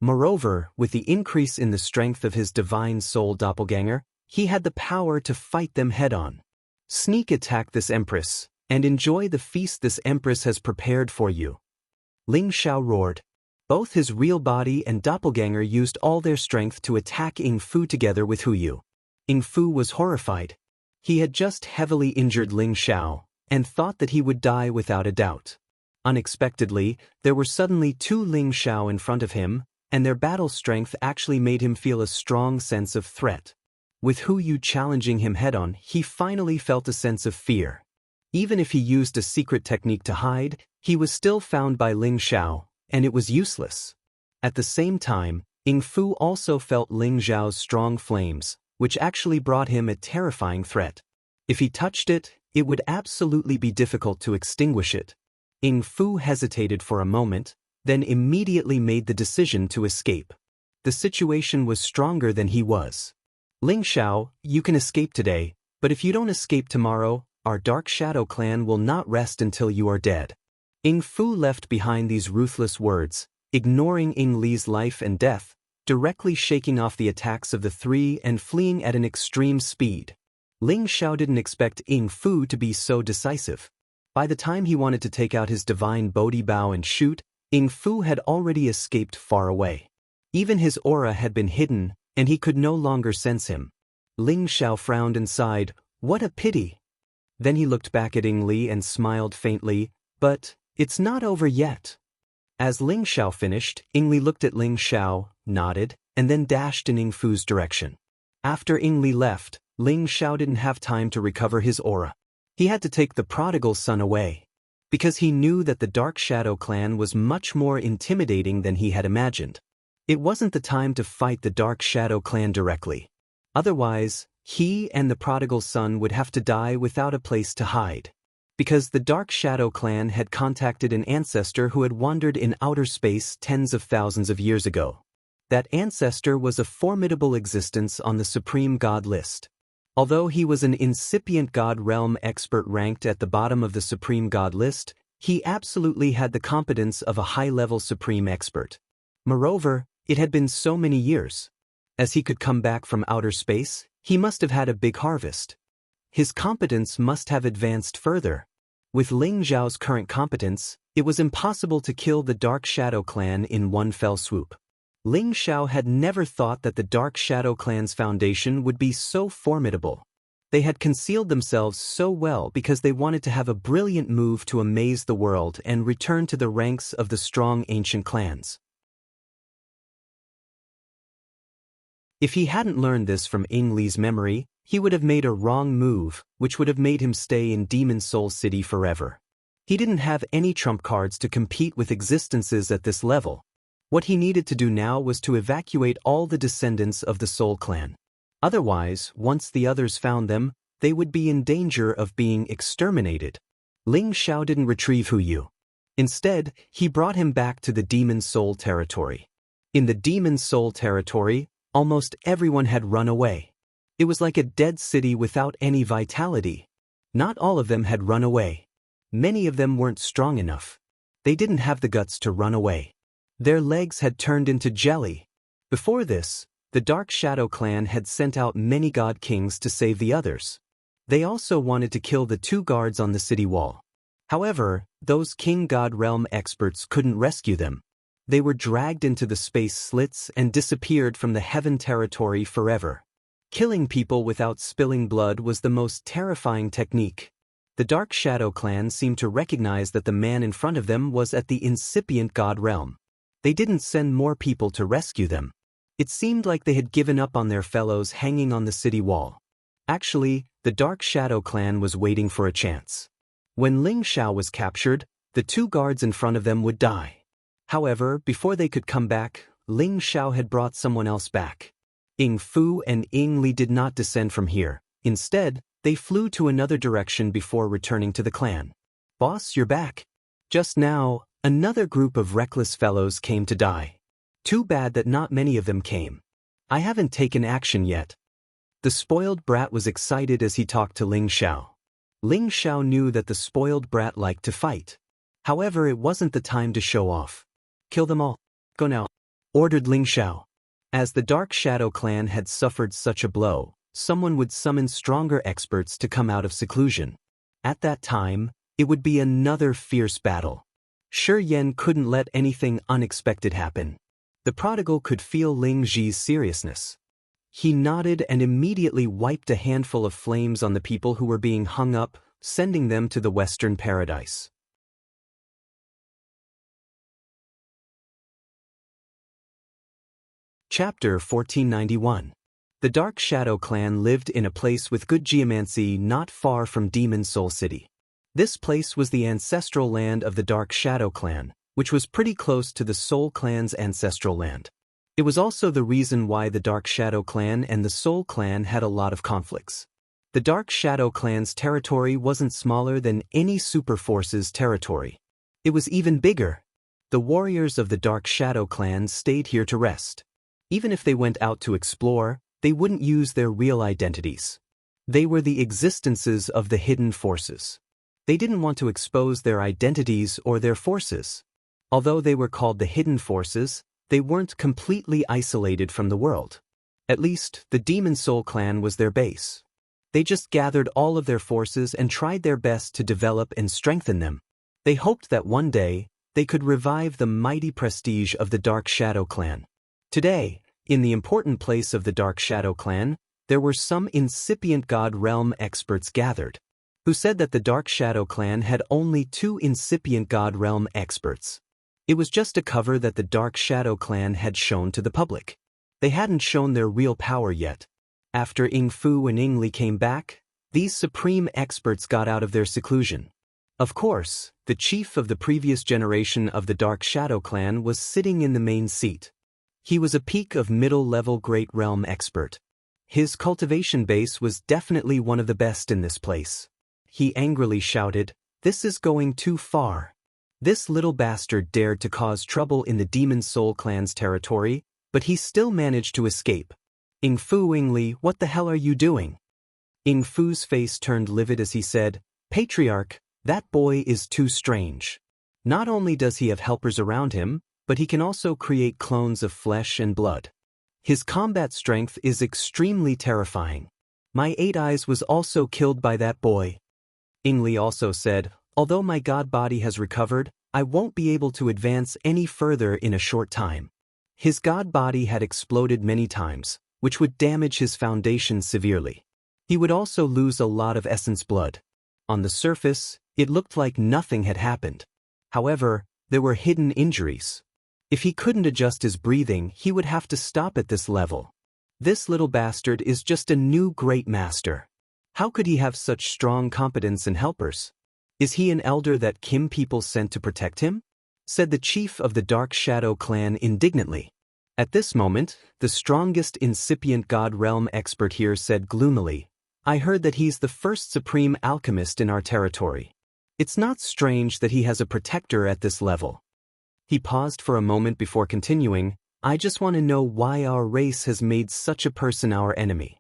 Moreover, with the increase in the strength of his divine soul doppelganger, he had the power to fight them head-on. Sneak attack this empress, and enjoy the feast this empress has prepared for you. Ling Xiao roared. Both his real body and doppelganger used all their strength to attack Ying Fu together with Hu Yu. Ying Fu was horrified. He had just heavily injured Ling Xiao, and thought that he would die without a doubt. Unexpectedly, there were suddenly two Ling Xiao in front of him, and their battle strength actually made him feel a strong sense of threat. With Hu Yu challenging him head-on, he finally felt a sense of fear. Even if he used a secret technique to hide, he was still found by Ling Xiao, and it was useless. At the same time, Ying Fu also felt Ling Xiao's strong flames, which actually brought him a terrifying threat. If he touched it, it would absolutely be difficult to extinguish it. Ying Fu hesitated for a moment, then immediately made the decision to escape. The situation was stronger than he was. Ling Xiao, you can escape today, but if you don't escape tomorrow, our Dark Shadow clan will not rest until you are dead. Ying Fu left behind these ruthless words, ignoring Ying Li's life and death, directly shaking off the attacks of the three and fleeing at an extreme speed. Ling Xiao didn't expect Ying Fu to be so decisive. By the time he wanted to take out his divine Bodhi Bao and shoot, Ying Fu had already escaped far away. Even his aura had been hidden, and he could no longer sense him. Ling Xiao frowned and sighed, "What a pity." Then he looked back at Ying Li and smiled faintly, "But it's not over yet." As Ling Xiao finished, Ying Li looked at Ling Xiao, nodded, and then dashed in Ying Fu's direction. After Ying Li left, Ling Xiao didn't have time to recover his aura. He had to take the prodigal son away. Because he knew that the Dark Shadow clan was much more intimidating than he had imagined. It wasn't the time to fight the Dark Shadow clan directly. Otherwise, he and the prodigal son would have to die without a place to hide. Because the Dark Shadow clan had contacted an ancestor who had wandered in outer space tens of thousands of years ago. That ancestor was a formidable existence on the Supreme God list. Although he was an incipient God realm expert ranked at the bottom of the Supreme God list, he absolutely had the competence of a high-level Supreme expert. Moreover, it had been so many years. As he could come back from outer space, he must have had a big harvest. His competence must have advanced further. With Ling Xiao's current competence, it was impossible to kill the Dark Shadow clan in one fell swoop. Ling Xiao had never thought that the Dark Shadow clan's foundation would be so formidable. They had concealed themselves so well because they wanted to have a brilliant move to amaze the world and return to the ranks of the strong ancient clans. If he hadn't learned this from Ying Li's memory, he would have made a wrong move, which would have made him stay in Demon Soul City forever. He didn't have any trump cards to compete with existences at this level. What he needed to do now was to evacuate all the descendants of the Soul Clan. Otherwise, once the others found them, they would be in danger of being exterminated. Ling Xiao didn't retrieve Hu Yu. Instead, he brought him back to the Demon Soul territory. In the Demon Soul territory, almost everyone had run away. It was like a dead city without any vitality. Not all of them had run away. Many of them weren't strong enough. They didn't have the guts to run away. Their legs had turned into jelly. Before this, the Dark Shadow clan had sent out many god kings to save the others. They also wanted to kill the 2 guards on the city wall. However, those king god realm experts couldn't rescue them. They were dragged into the space slits and disappeared from the heaven territory forever. Killing people without spilling blood was the most terrifying technique. The Dark Shadow clan seemed to recognize that the man in front of them was at the incipient god realm. They didn't send more people to rescue them. It seemed like they had given up on their fellows hanging on the city wall. Actually, the Dark Shadow clan was waiting for a chance. When Ling Xiao was captured, the 2 guards in front of them would die. However, before they could come back, Ling Xiao had brought someone else back. Ying Fu and Ying Li did not descend from here. Instead, they flew to another direction before returning to the clan. "Boss, you're back." Just now, another group of reckless fellows came to die. Too bad that not many of them came. I haven't taken action yet. The spoiled brat was excited as he talked to Ling Xiao. Ling Xiao knew that the spoiled brat liked to fight. However, it wasn't the time to show off. "Kill them all. Go now," ordered Ling Xiao. As the Dark Shadow clan had suffered such a blow, someone would summon stronger experts to come out of seclusion. At that time, it would be another fierce battle. Shi Yan couldn't let anything unexpected happen. The prodigal could feel Ling Ji's seriousness. He nodded and immediately wiped a handful of flames on the people who were being hung up, sending them to the Western Paradise. Chapter 1491. The Dark Shadow clan lived in a place with good geomancy not far from Demon Soul City. This place was the ancestral land of the Dark Shadow clan, which was pretty close to the Soul clan's ancestral land. It was also the reason why the Dark Shadow clan and the Soul clan had a lot of conflicts. The Dark Shadow clan's territory wasn't smaller than any Super Force's territory. It was even bigger. The warriors of the Dark Shadow clan stayed here to rest. Even if they went out to explore, they wouldn't use their real identities. They were the existences of the hidden forces. They didn't want to expose their identities or their forces. Although they were called the hidden forces, they weren't completely isolated from the world. At least, the Demon Soul clan was their base. They just gathered all of their forces and tried their best to develop and strengthen them. They hoped that one day, they could revive the mighty prestige of the Dark Shadow clan. Today, in the important place of the Dark Shadow clan, there were some incipient god realm experts gathered, who said that the Dark Shadow clan had only 2 incipient god realm experts. It was just a cover that the Dark Shadow clan had shown to the public. They hadn't shown their real power yet. After Ying Fu and Ying Li came back, these supreme experts got out of their seclusion. Of course, the chief of the previous generation of the Dark Shadow clan was sitting in the main seat. He was a peak of middle-level Great Realm expert. His cultivation base was definitely one of the best in this place. He angrily shouted, "This is going too far." This little bastard dared to cause trouble in the Demon Soul clan's territory, but he still managed to escape. "Ying Fu, Ying Li, what the hell are you doing?" Ying Fu's face turned livid as he said, "Patriarch, that boy is too strange. Not only does he have helpers around him, but he can also create clones of flesh and blood. His combat strength is extremely terrifying. My 8 eyes was also killed by that boy." Ying Li also said, "Although my god body has recovered, I won't be able to advance any further in a short time." His god body had exploded many times, which would damage his foundation severely. He would also lose a lot of essence blood. On the surface, it looked like nothing had happened. However, there were hidden injuries. If he couldn't adjust his breathing, he would have to stop at this level. This little bastard is just a new great master. How could he have such strong competence and helpers? Is he an elder that Kim people sent to protect him? Said the chief of the Dark Shadow clan indignantly. At this moment, the strongest incipient god realm expert here said gloomily, I heard that he's the first supreme alchemist in our territory. It's not strange that he has a protector at this level. He paused for a moment before continuing, I just want to know why our race has made such a person our enemy.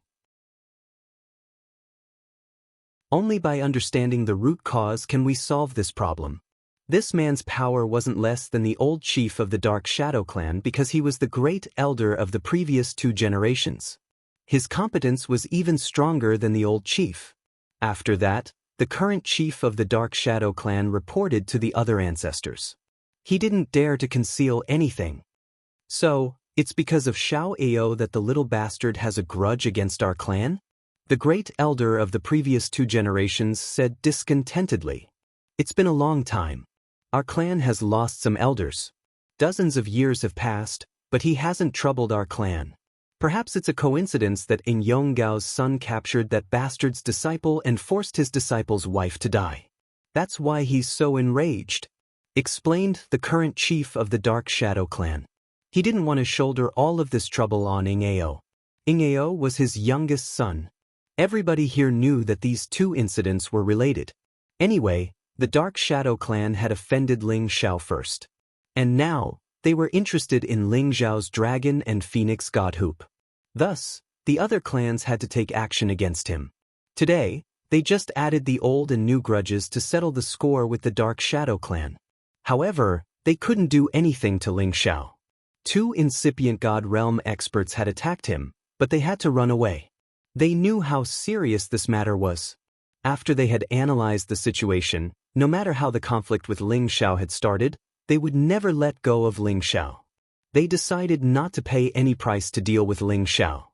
Only by understanding the root cause can we solve this problem. This man's power wasn't less than the old chief of the Dark Shadow clan because he was the great elder of the previous 2 generations. His competence was even stronger than the old chief. After that, the current chief of the Dark Shadow clan reported to the other ancestors. He didn't dare to conceal anything. So, it's because of Xiao Ao that the little bastard has a grudge against our clan? The great elder of the previous 2 generations said discontentedly. It's been a long time. Our clan has lost some elders. Dozens of years have passed, but he hasn't troubled our clan. Perhaps it's a coincidence that In Yonggao's son captured that bastard's disciple and forced his disciple's wife to die. That's why he's so enraged, explained the current chief of the Dark Shadow clan. He didn't want to shoulder all of this trouble on Ingao. Ingao was his youngest son. Everybody here knew that these 2 incidents were related. Anyway, the Dark Shadow clan had offended Ling Xiao first. And now, they were interested in Ling Xiao's dragon and phoenix godhoop. Thus, the other clans had to take action against him. Today, they just added the old and new grudges to settle the score with the Dark Shadow clan. However, they couldn't do anything to Ling Xiao. 2 incipient God Realm experts had attacked him, but they had to run away. They knew how serious this matter was. After they had analyzed the situation, no matter how the conflict with Ling Xiao had started, they would never let go of Ling Xiao. They decided not to pay any price to deal with Ling Xiao.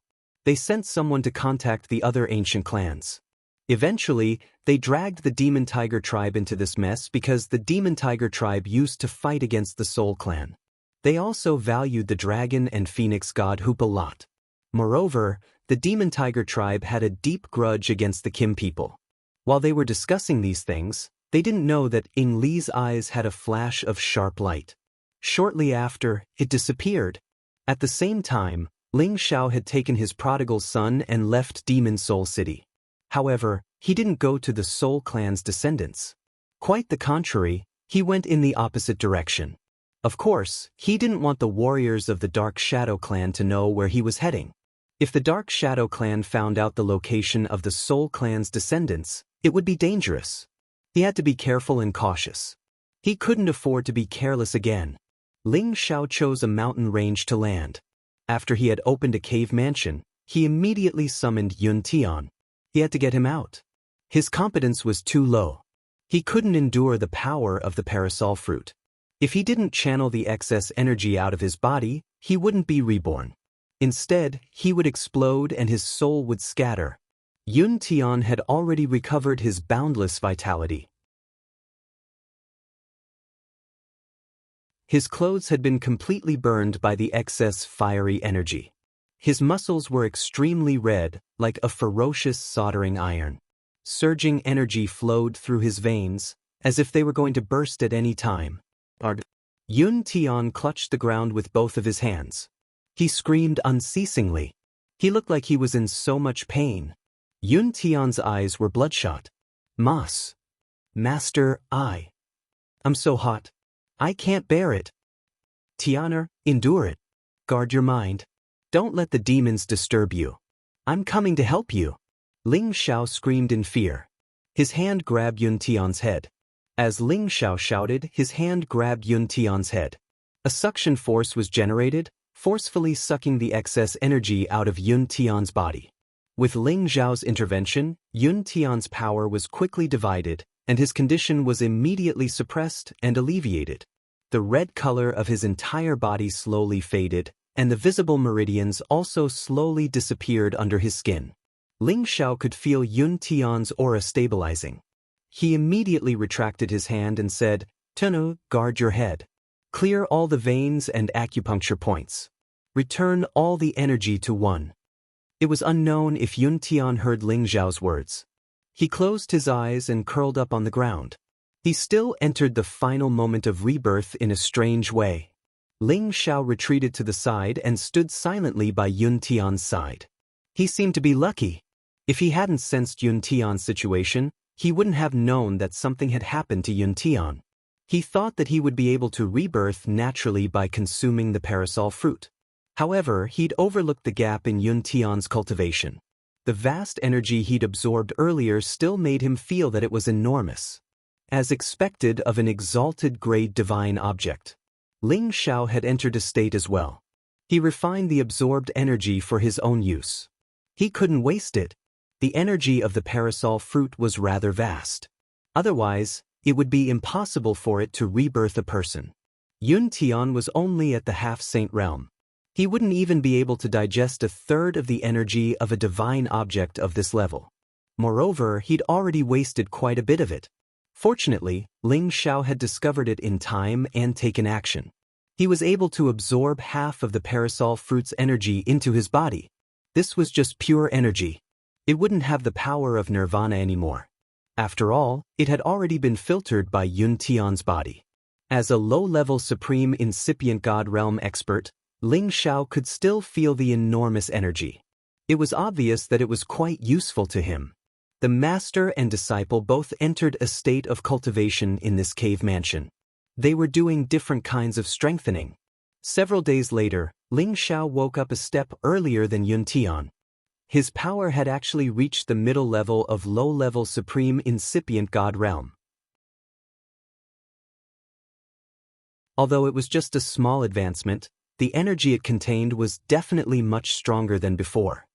They sent someone to contact the other ancient clans. Eventually, they dragged the Demon Tiger tribe into this mess because the Demon Tiger tribe used to fight against the Soul clan. They also valued the dragon and phoenix god Hoop a lot. Moreover, the Demon Tiger tribe had a deep grudge against the Kim people. While they were discussing these things, they didn't know that Ing Li's eyes had a flash of sharp light. Shortly after, it disappeared. At the same time, Ling Xiao had taken his prodigal son and left Demon Soul City. However, he didn't go to the Soul clan's descendants. Quite the contrary, he went in the opposite direction. Of course, he didn't want the warriors of the Dark Shadow clan to know where he was heading. If the Dark Shadow clan found out the location of the Soul clan's descendants, it would be dangerous. He had to be careful and cautious. He couldn't afford to be careless again. Ling Xiao chose a mountain range to land. After he had opened a cave mansion, he immediately summoned Yun Tian. He had to get him out. His competence was too low. He couldn't endure the power of the parasol fruit. If he didn't channel the excess energy out of his body, he wouldn't be reborn. Instead, he would explode and his soul would scatter. Yun Tian had already recovered his boundless vitality. His clothes had been completely burned by the excess fiery energy. His muscles were extremely red, like a ferocious soldering iron. Surging energy flowed through his veins, as if they were going to burst at any time. Yun Tian clutched the ground with both of his hands. He screamed unceasingly. He looked like he was in so much pain. Yun Tian's eyes were bloodshot. Master, I'm so hot. I can't bear it. Tianer, endure it. Guard your mind. Don't let the demons disturb you. I'm coming to help you. Ling Xiao screamed in fear. His hand grabbed Yun Tian's head. As Ling Xiao shouted, his hand grabbed Yun Tian's head. A suction force was generated, forcefully sucking the excess energy out of Yun Tian's body. With Ling Xiao's intervention, Yun Tian's power was quickly divided, and his condition was immediately suppressed and alleviated. The red color of his entire body slowly faded, and the visible meridians also slowly disappeared under his skin. Ling Xiao could feel Yun Tian's aura stabilizing. He immediately retracted his hand and said, "Tenu, guard your head. Clear all the veins and acupuncture points. Return all the energy to one." It was unknown if Yun Tian heard Ling Xiao's words. He closed his eyes and curled up on the ground. He still entered the final moment of rebirth in a strange way. Ling Xiao retreated to the side and stood silently by Yun Tian's side. He seemed to be lucky. If he hadn't sensed Yun Tian's situation, he wouldn't have known that something had happened to Yun Tian. He thought that he would be able to rebirth naturally by consuming the parasol fruit. However, he'd overlooked the gap in Yun Tian's cultivation. The vast energy he'd absorbed earlier still made him feel that it was enormous. As expected of an exalted grade divine object, Ling Xiao had entered a state as well. He refined the absorbed energy for his own use. He couldn't waste it. The energy of the parasol fruit was rather vast. Otherwise, it would be impossible for it to rebirth a person. Yun Tian was only at the half-saint realm. He wouldn't even be able to digest a third of the energy of a divine object of this level. Moreover, he'd already wasted quite a bit of it. Fortunately, Ling Xiao had discovered it in time and taken action. He was able to absorb half of the parasol fruit's energy into his body. This was just pure energy. It wouldn't have the power of nirvana anymore. After all, it had already been filtered by Yun Tian's body. As a low-level supreme incipient god realm expert, Ling Xiao could still feel the enormous energy. It was obvious that it was quite useful to him. The master and disciple both entered a state of cultivation in this cave mansion. They were doing different kinds of strengthening. Several days later, Ling Xiao woke up a step earlier than Yun Tian. His power had actually reached the middle level of low-level supreme incipient god realm. Although it was just a small advancement, the energy it contained was definitely much stronger than before.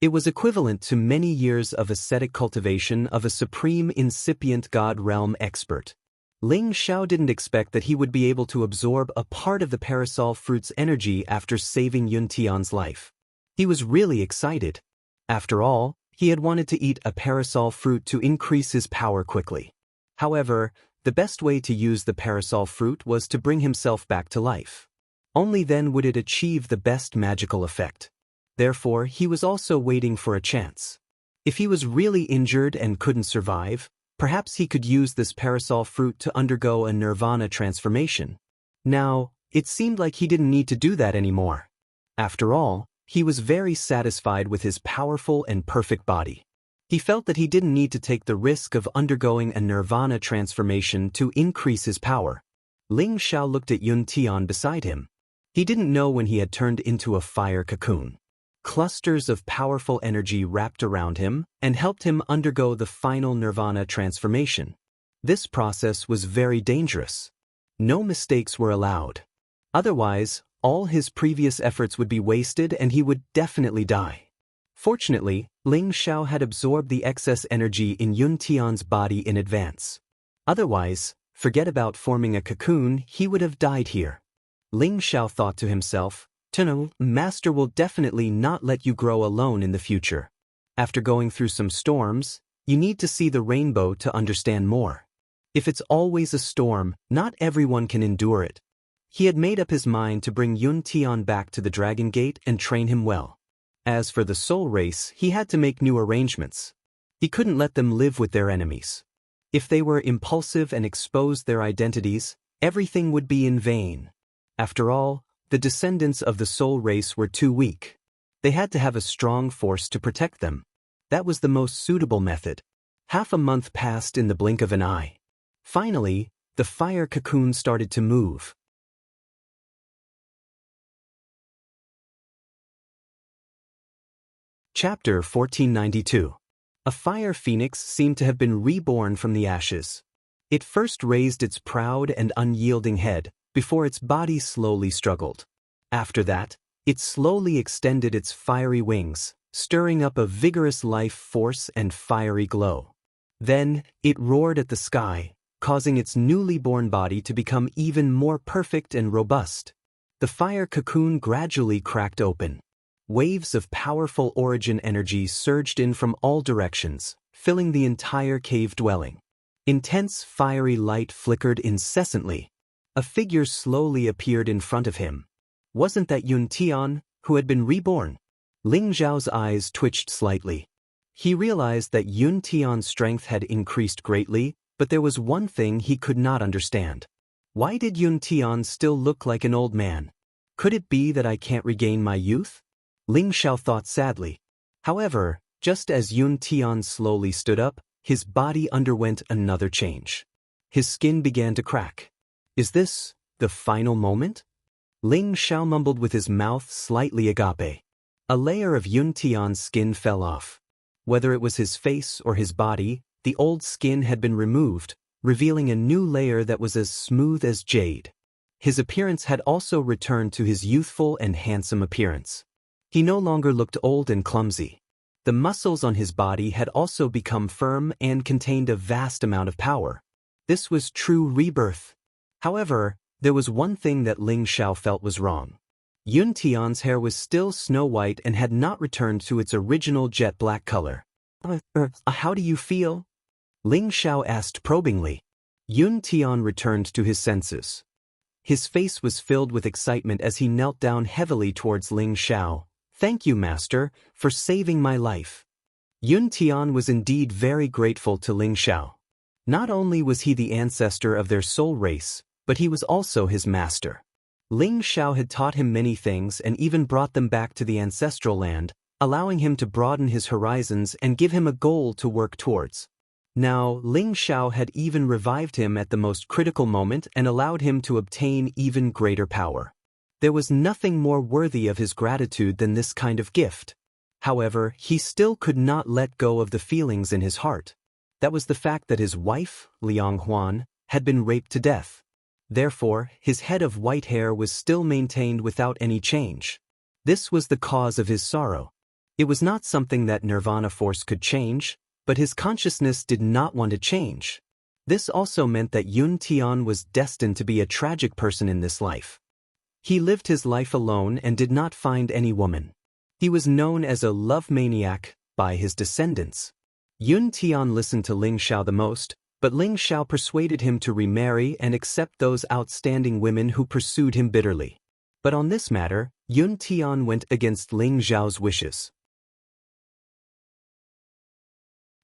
It was equivalent to many years of ascetic cultivation of a supreme incipient god realm expert. Ling Xiao didn't expect that he would be able to absorb a part of the parasol fruit's energy after saving Yun Tian's life. He was really excited. After all, he had wanted to eat a parasol fruit to increase his power quickly. However, the best way to use the parasol fruit was to bring himself back to life. Only then would it achieve the best magical effect. Therefore, he was also waiting for a chance. If he was really injured and couldn't survive, perhaps he could use this parasol fruit to undergo a nirvana transformation. Now, it seemed like he didn't need to do that anymore. After all, he was very satisfied with his powerful and perfect body. He felt that he didn't need to take the risk of undergoing a nirvana transformation to increase his power. Ling Xiao looked at Yun Tian beside him. He didn't know when he had turned into a fire cocoon. Clusters of powerful energy wrapped around him and helped him undergo the final nirvana transformation. This process was very dangerous. No mistakes were allowed. Otherwise, all his previous efforts would be wasted and he would definitely die. Fortunately, Ling Xiao had absorbed the excess energy in Yun Tian's body in advance. Otherwise, forget about forming a cocoon, he would have died here. Ling Xiao thought to himself, "Tuno, Master will definitely not let you grow alone in the future. After going through some storms, you need to see the rainbow to understand more. If it's always a storm, not everyone can endure it." He had made up his mind to bring Yun Tian back to the Dragon Gate and train him well. As for the soul race, he had to make new arrangements. He couldn't let them live with their enemies. If they were impulsive and exposed their identities, everything would be in vain. After all, the descendants of the soul race were too weak. They had to have a strong force to protect them. That was the most suitable method. Half a month passed in the blink of an eye. Finally, the fire cocoon started to move. Chapter 1492. A fire phoenix seemed to have been reborn from the ashes. It first raised its proud and unyielding head, before its body slowly struggled. After that, it slowly extended its fiery wings, stirring up a vigorous life force and fiery glow. Then, it roared at the sky, causing its newly born body to become even more perfect and robust. The fire cocoon gradually cracked open. Waves of powerful origin energy surged in from all directions, filling the entire cave dwelling. Intense fiery light flickered incessantly. A figure slowly appeared in front of him. Wasn't that Yun Tian, who had been reborn? Ling Zhao's eyes twitched slightly. He realized that Yun Tian's strength had increased greatly, but there was one thing he could not understand. Why did Yun Tian still look like an old man? Could it be that I can't regain my youth? Ling Xiao thought sadly. However, Just as Yun Tian slowly stood up, his body underwent another change. His skin began to crack. Is this the final moment? Ling Xiao mumbled with his mouth slightly agape. A layer of Yun Tian's skin fell off. Whether it was his face or his body, the old skin had been removed, revealing a new layer that was as smooth as jade. His appearance had also returned to his youthful and handsome appearance. He no longer looked old and clumsy. The muscles on his body had also become firm and contained a vast amount of power. This was true rebirth. However, there was one thing that Ling Xiao felt was wrong. Yun Tian's hair was still snow-white and had not returned to its original jet-black color. How do you feel? Ling Xiao asked probingly. Yun Tian returned to his senses. His face was filled with excitement as he knelt down heavily towards Ling Xiao. Thank you, Master, for saving my life. Yun Tian was indeed very grateful to Ling Xiao. Not only was he the ancestor of their soul race, but he was also his master. Ling Xiao had taught him many things and even brought them back to the ancestral land, allowing him to broaden his horizons and give him a goal to work towards. Now, Ling Xiao had even revived him at the most critical moment and allowed him to obtain even greater power. There was nothing more worthy of his gratitude than this kind of gift. However, he still could not let go of the feelings in his heart. That was the fact that his wife, Liang Huan, had been raped to death. Therefore, his head of white hair was still maintained without any change. This was the cause of his sorrow. It was not something that Nirvana Force could change, but his consciousness did not want to change. This also meant that Yun Tian was destined to be a tragic person in this life. He lived his life alone and did not find any woman. He was known as a love maniac by his descendants. Yun Tian listened to Ling Xiao the most, but Ling Xiao persuaded him to remarry and accept those outstanding women who pursued him bitterly. But on this matter, Yun Tian went against Ling Xiao's wishes.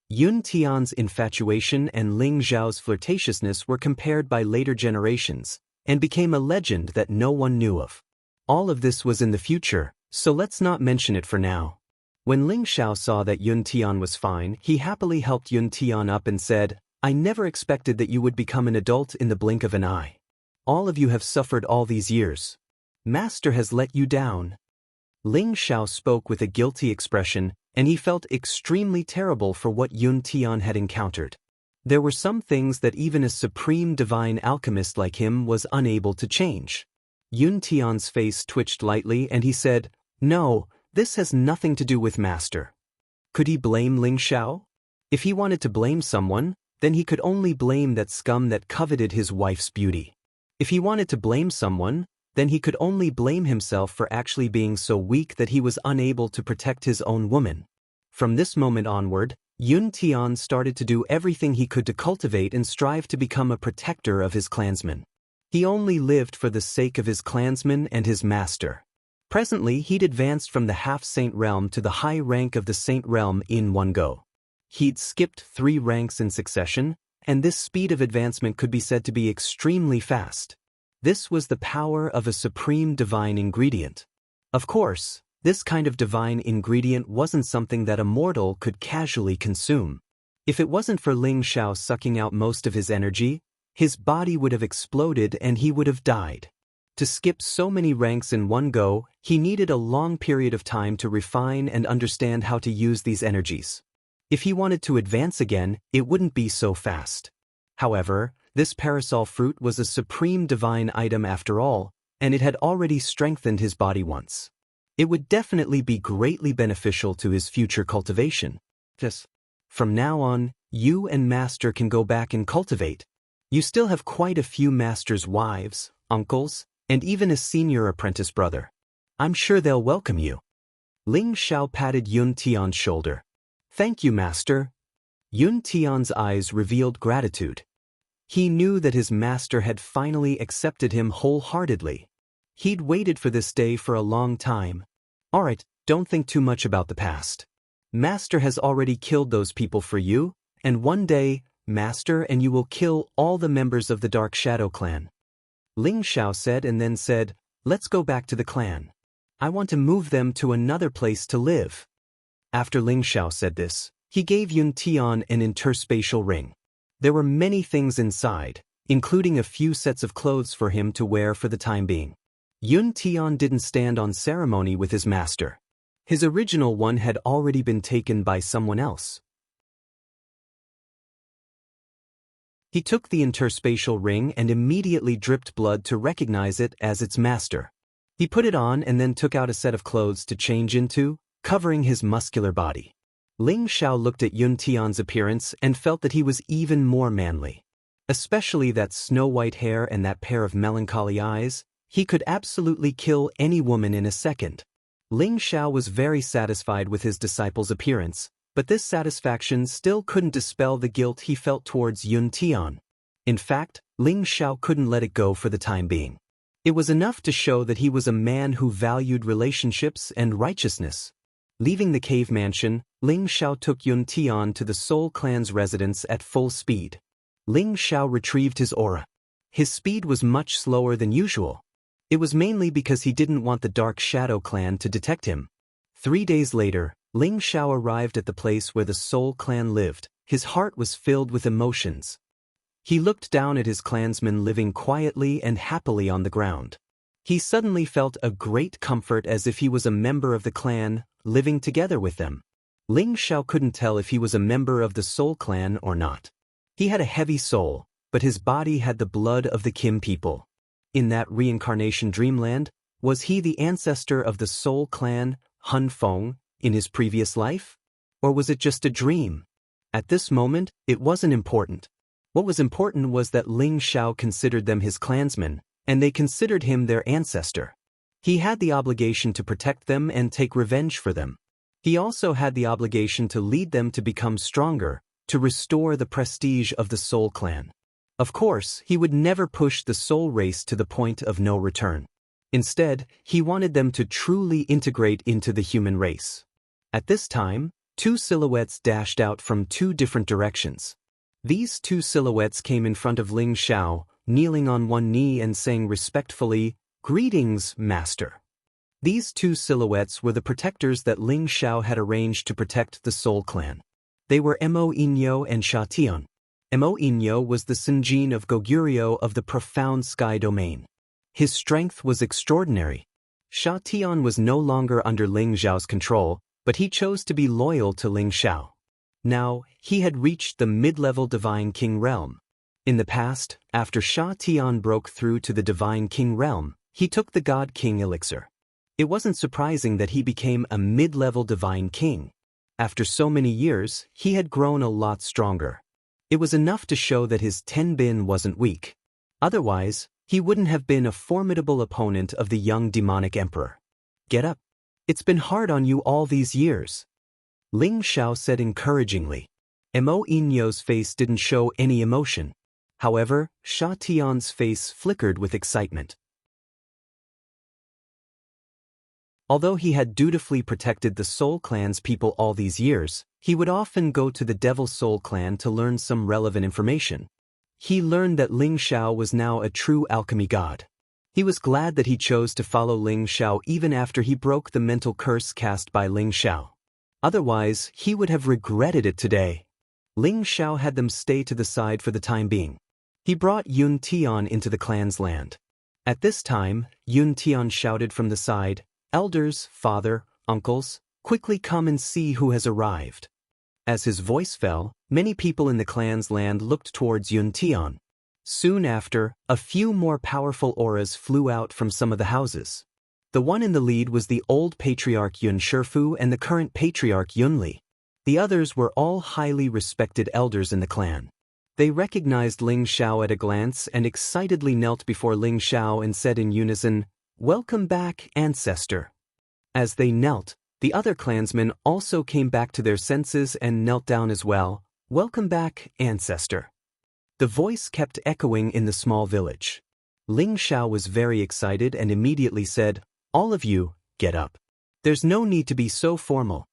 Yun Tian's infatuation and Ling Xiao's flirtatiousness were compared by later generations, and became a legend that no one knew of. All of this was in the future, so let's not mention it for now. When Ling Xiao saw that Yun Tian was fine, he happily helped Yun Tian up and said, I never expected that you would become an adult in the blink of an eye. All of you have suffered all these years. Master has let you down. Ling Xiao spoke with a guilty expression, and he felt extremely terrible for what Yun Tian had encountered. There were some things that even a supreme divine alchemist like him was unable to change. Yun Tian's face twitched lightly and he said, No, this has nothing to do with Master. Could he blame Ling Xiao? If he wanted to blame someone, then he could only blame that scum that coveted his wife's beauty. If he wanted to blame someone, then he could only blame himself for actually being so weak that he was unable to protect his own woman. From this moment onward, Yun Tian started to do everything he could to cultivate and strive to become a protector of his clansmen. He only lived for the sake of his clansmen and his master. Presently, he'd advanced from the half-saint realm to the high rank of the saint realm in one go. He'd skipped 3 ranks in succession, and this speed of advancement could be said to be extremely fast. This was the power of a supreme divine ingredient. Of course, this kind of divine ingredient wasn't something that a mortal could casually consume. If it wasn't for Ling Xiao sucking out most of his energy, his body would have exploded and he would have died. To skip so many ranks in one go, he needed a long period of time to refine and understand how to use these energies. If he wanted to advance again, it wouldn't be so fast. However, this parasol fruit was a supreme divine item after all, and it had already strengthened his body once. It would definitely be greatly beneficial to his future cultivation. From now on, you and Master can go back and cultivate. You still have quite a few Master's wives, uncles, and even a senior apprentice brother. I'm sure they'll welcome you. Ling Xiao patted Yun Tian's shoulder. Thank you, Master. Yun Tian's eyes revealed gratitude. He knew that his master had finally accepted him wholeheartedly. He'd waited for this day for a long time. Alright, don't think too much about the past. Master has already killed those people for you, and one day, Master and you will kill all the members of the Dark Shadow clan. Ling Xiao said and then said, Let's go back to the clan. I want to move them to another place to live. After Ling Xiao said this, he gave Yun Tian an interspatial ring. There were many things inside, including a few sets of clothes for him to wear for the time being. Yun Tian didn't stand on ceremony with his master. His original one had already been taken by someone else. He took the interspatial ring and immediately dripped blood to recognize it as its master. He put it on and then took out a set of clothes to change into, covering his muscular body. Ling Xiao looked at Yun Tian's appearance and felt that he was even more manly. Especially that snow-white hair and that pair of melancholy eyes, he could absolutely kill any woman in a second. Ling Xiao was very satisfied with his disciple's appearance, but this satisfaction still couldn't dispel the guilt he felt towards Yun Tian. In fact, Ling Xiao couldn't let it go for the time being. It was enough to show that he was a man who valued relationships and righteousness. Leaving the cave mansion, Ling Xiao took Yun Tian to the Soul Clan's residence at full speed. Ling Xiao retrieved his aura. His speed was much slower than usual. It was mainly because he didn't want the Dark Shadow Clan to detect him. 3 days later, Ling Xiao arrived at the place where the Soul Clan lived. His heart was filled with emotions. He looked down at his clansmen living quietly and happily on the ground. He suddenly felt a great comfort as if he was a member of the clan, living together with them. Ling Xiao couldn't tell if he was a member of the Soul Clan or not. He had a heavy soul, but his body had the blood of the Kim people. In that reincarnation dreamland, was he the ancestor of the Soul Clan, Hun Feng, in his previous life? Or was it just a dream? At this moment, it wasn't important. What was important was that Ling Xiao considered them his clansmen, and they considered him their ancestor. He had the obligation to protect them and take revenge for them. He also had the obligation to lead them to become stronger, to restore the prestige of the Soul Clan. Of course, he would never push the soul race to the point of no return. Instead, he wanted them to truly integrate into the human race. At this time, 2 silhouettes dashed out from 2 different directions. These 2 silhouettes came in front of Ling Xiao, kneeling on one knee and saying respectfully, "Greetings, Master." These 2 silhouettes were the protectors that Ling Xiao had arranged to protect the Soul Clan. They were Mo Inyo and Sha Tian. Mo Inyo was the Sinjin of Goguryeo of the profound sky domain. His strength was extraordinary. Sha Tian was no longer under Ling Xiao's control, but he chose to be loyal to Ling Xiao. Now, he had reached the mid-level Divine King realm. In the past, after Sha Tian broke through to the Divine King realm, he took the God King elixir. It wasn't surprising that he became a mid-level Divine King. After so many years, he had grown a lot stronger. It was enough to show that his Tenbin wasn't weak. Otherwise, he wouldn't have been a formidable opponent of the young demonic emperor. "Get up. It's been hard on you all these years," Ling Xiao said encouragingly. Mo Inyo's face didn't show any emotion. However, Sha Tian's face flickered with excitement. Although he had dutifully protected the Soul Clan's people all these years, he would often go to the Devil Soul Clan to learn some relevant information. He learned that Ling Xiao was now a true alchemy god. He was glad that he chose to follow Ling Xiao even after he broke the mental curse cast by Ling Xiao. Otherwise, he would have regretted it today. Ling Xiao had them stay to the side for the time being. He brought Yun Tian into the clan's land. At this time, Yun Tian shouted from the side, "Elders, father, uncles, quickly come and see who has arrived." As his voice fell, many people in the clan's land looked towards Yun Tian. Soon after, a few more powerful auras flew out from some of the houses. The one in the lead was the old patriarch Yun Shifu and the current patriarch Yun Li. The others were all highly respected elders in the clan. They recognized Ling Xiao at a glance and excitedly knelt before Ling Xiao and said in unison, "Welcome back, ancestor." As they knelt, the other clansmen also came back to their senses and knelt down as well. "Welcome back, ancestor." The voice kept echoing in the small village. Ling Xiao was very excited and immediately said, "All of you, get up. There's no need to be so formal."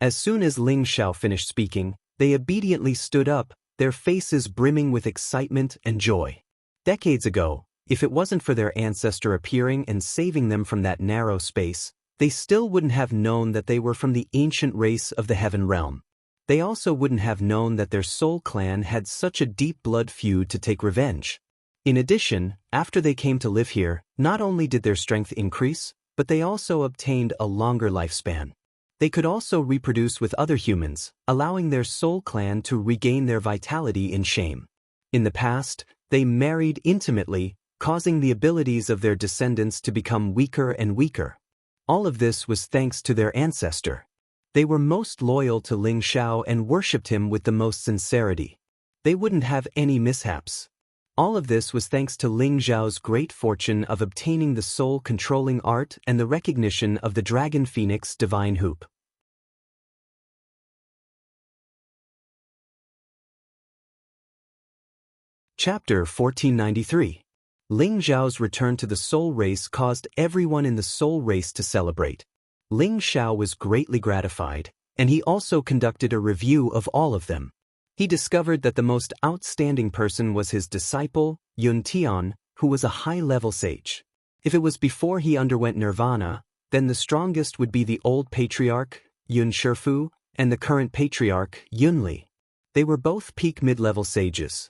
As soon as Ling Xiao finished speaking, they obediently stood up, their faces brimming with excitement and joy. Decades ago, if it wasn't for their ancestor appearing and saving them from that narrow space, they still wouldn't have known that they were from the ancient race of the Heaven Realm. They also wouldn't have known that their soul clan had such a deep blood feud to take revenge. In addition, after they came to live here, not only did their strength increase, but they also obtained a longer lifespan. They could also reproduce with other humans, allowing their soul clan to regain their vitality in shame. In the past, they married intimately, causing the abilities of their descendants to become weaker and weaker. All of this was thanks to their ancestor. They were most loyal to Ling Xiao and worshipped him with the most sincerity. They wouldn't have any mishaps. All of this was thanks to Ling Xiao's great fortune of obtaining the soul-controlling art and the recognition of the Dragon Phoenix divine hoop. Chapter 1493. Ling Xiao's return to the soul race caused everyone in the soul race to celebrate. Ling Xiao was greatly gratified, and he also conducted a review of all of them. He discovered that the most outstanding person was his disciple, Yun Tian, who was a high-level sage. If it was before he underwent nirvana, then the strongest would be the old patriarch, Yun Shifu, and the current patriarch, Yun Li. They were both peak mid-level sages.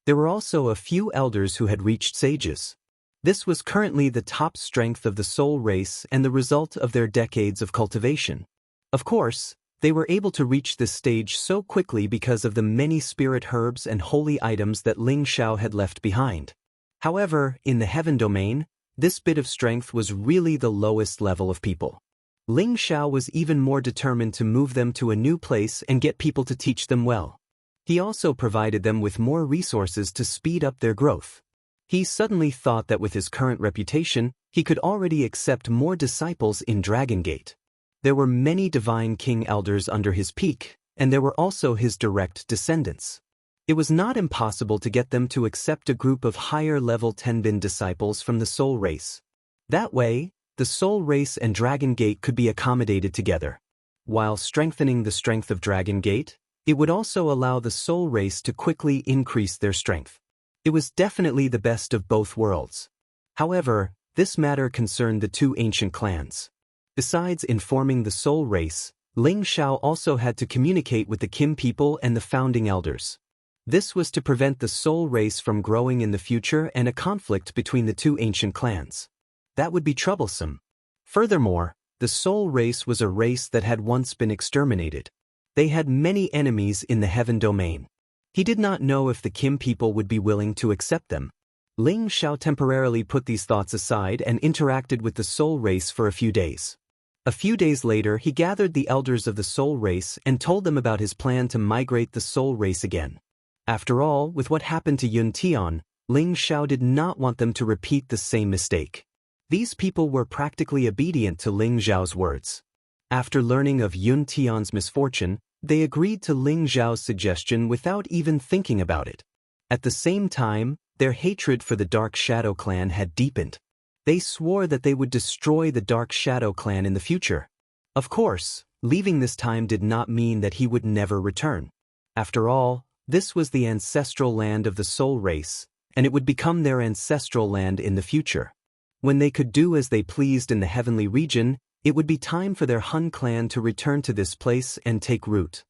There were also a few elders who had reached sages. This was currently the top strength of the soul race and the result of their decades of cultivation. Of course, they were able to reach this stage so quickly because of the many spirit herbs and holy items that Ling Xiao had left behind. However, in the heaven domain, this bit of strength was really the lowest level of people. Ling Xiao was even more determined to move them to a new place and get people to teach them well. He also provided them with more resources to speed up their growth. He suddenly thought that with his current reputation, he could already accept more disciples in Dragon Gate. There were many divine king elders under his peak, and there were also his direct descendants. It was not impossible to get them to accept a group of higher-level Tenbin disciples from the soul race. That way, the soul race and Dragon Gate could be accommodated together. While strengthening the strength of Dragon Gate, it would also allow the soul race to quickly increase their strength. It was definitely the best of both worlds. However, this matter concerned the two ancient clans. Besides informing the soul race, Ling Xiao also had to communicate with the Kim people and the founding elders. This was to prevent the soul race from growing in the future and a conflict between the two ancient clans. That would be troublesome. Furthermore, the soul race was a race that had once been exterminated. They had many enemies in the heaven domain. He did not know if the Kim people would be willing to accept them. Ling Xiao temporarily put these thoughts aside and interacted with the soul race for a few days. A few days later, he gathered the elders of the soul race and told them about his plan to migrate the soul race again. After all, with what happened to Yun Tian, Ling Xiao did not want them to repeat the same mistake. These people were practically obedient to Ling Xiao's words. After learning of Yun Tian's misfortune, they agreed to Ling Xiao's suggestion without even thinking about it. At the same time, their hatred for the Dark Shadow Clan had deepened. They swore that they would destroy the Dark Shadow Clan in the future. Of course, leaving this time did not mean that he would never return. After all, this was the ancestral land of the soul race, and it would become their ancestral land in the future. When they could do as they pleased in the heavenly region, it would be time for their Hun clan to return to this place and take root.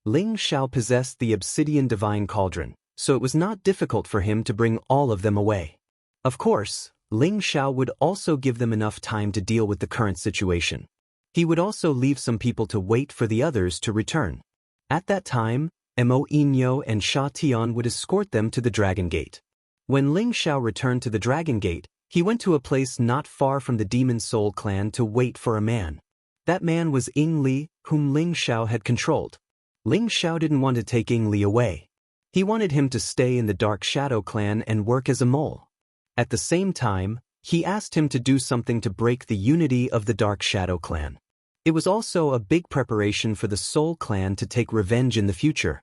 Ling Xiao possessed the obsidian divine cauldron, so it was not difficult for him to bring all of them away. Of course, Ling Xiao would also give them enough time to deal with the current situation. He would also leave some people to wait for the others to return. At that time, Mo Inyo and Sha Tian would escort them to the Dragon Gate. When Ling Xiao returned to the Dragon Gate, he went to a place not far from the Demon Soul clan to wait for a man. That man was Ying Li, whom Ling Xiao had controlled. Ling Xiao didn't want to take Ying Li away. He wanted him to stay in the Dark Shadow clan and work as a mole. At the same time, he asked him to do something to break the unity of the Dark Shadow clan. It was also a big preparation for the Soul clan to take revenge in the future.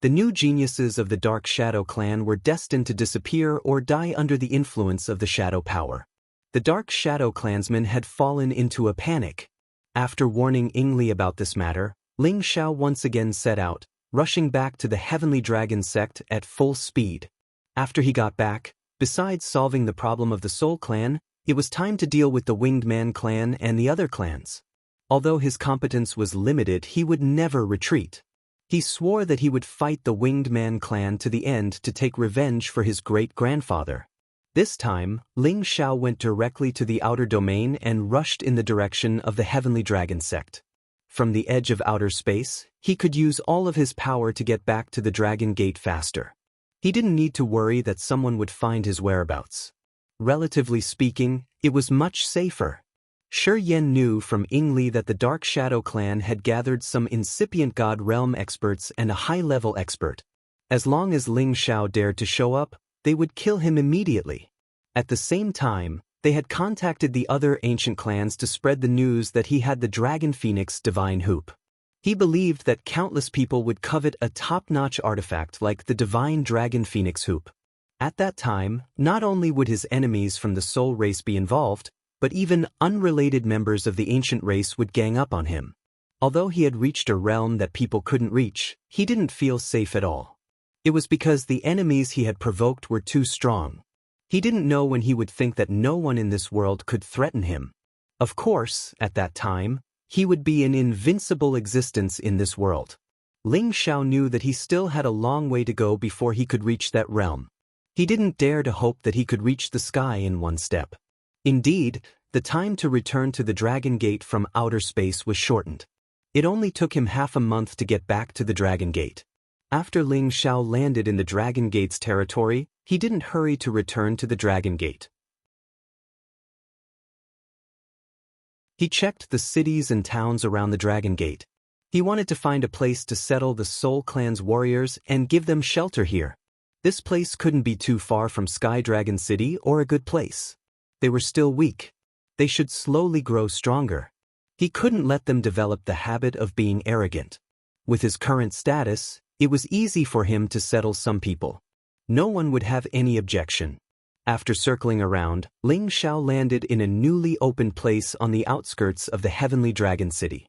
The new geniuses of the Dark Shadow clan were destined to disappear or die under the influence of the shadow power. The Dark Shadow clansmen had fallen into a panic. After warning Ying Li about this matter, Ling Xiao once again set out, rushing back to the Heavenly Dragon sect at full speed. After he got back, besides solving the problem of the Soul clan, It was time to deal with the Winged Man clan and the other clans. Although his competence was limited, he would never retreat. He swore that he would fight the Winged Man clan to the end to take revenge for his great-grandfather. This time, Ling Xiao went directly to the outer domain and rushed in the direction of the Heavenly Dragon sect. From the edge of outer space, he could use all of his power to get back to the Dragon Gate faster. He didn't need to worry that someone would find his whereabouts. Relatively speaking, it was much safer. Shi Yan knew from Ying Li that the Dark Shadow clan had gathered some incipient God Realm experts and a high-level expert. As long as Ling Xiao dared to show up, they would kill him immediately. At the same time, they had contacted the other ancient clans to spread the news that he had the Dragon Phoenix Divine Hoop. He believed that countless people would covet a top-notch artifact like the Divine Dragon Phoenix Hoop. At that time, not only would his enemies from the Soul race be involved, but even unrelated members of the ancient race would gang up on him. Although he had reached a realm that people couldn't reach, he didn't feel safe at all. It was because the enemies he had provoked were too strong. He didn't know when he would think that no one in this world could threaten him. Of course, at that time, he would be an invincible existence in this world. Ling Xiao knew that he still had a long way to go before he could reach that realm. He didn't dare to hope that he could reach the sky in one step. Indeed, the time to return to the Dragon Gate from outer space was shortened. It only took him half a month to get back to the Dragon Gate. After Ling Xiao landed in the Dragon Gate's territory, he didn't hurry to return to the Dragon Gate. He checked the cities and towns around the Dragon Gate. He wanted to find a place to settle the Soul Clan's warriors and give them shelter here. This place couldn't be too far from Sky Dragon City or a good place. They were still weak. They should slowly grow stronger. He couldn't let them develop the habit of being arrogant. With his current status, it was easy for him to settle some people. No one would have any objection. After circling around, Ling Xiao landed in a newly opened place on the outskirts of the Heavenly Dragon City.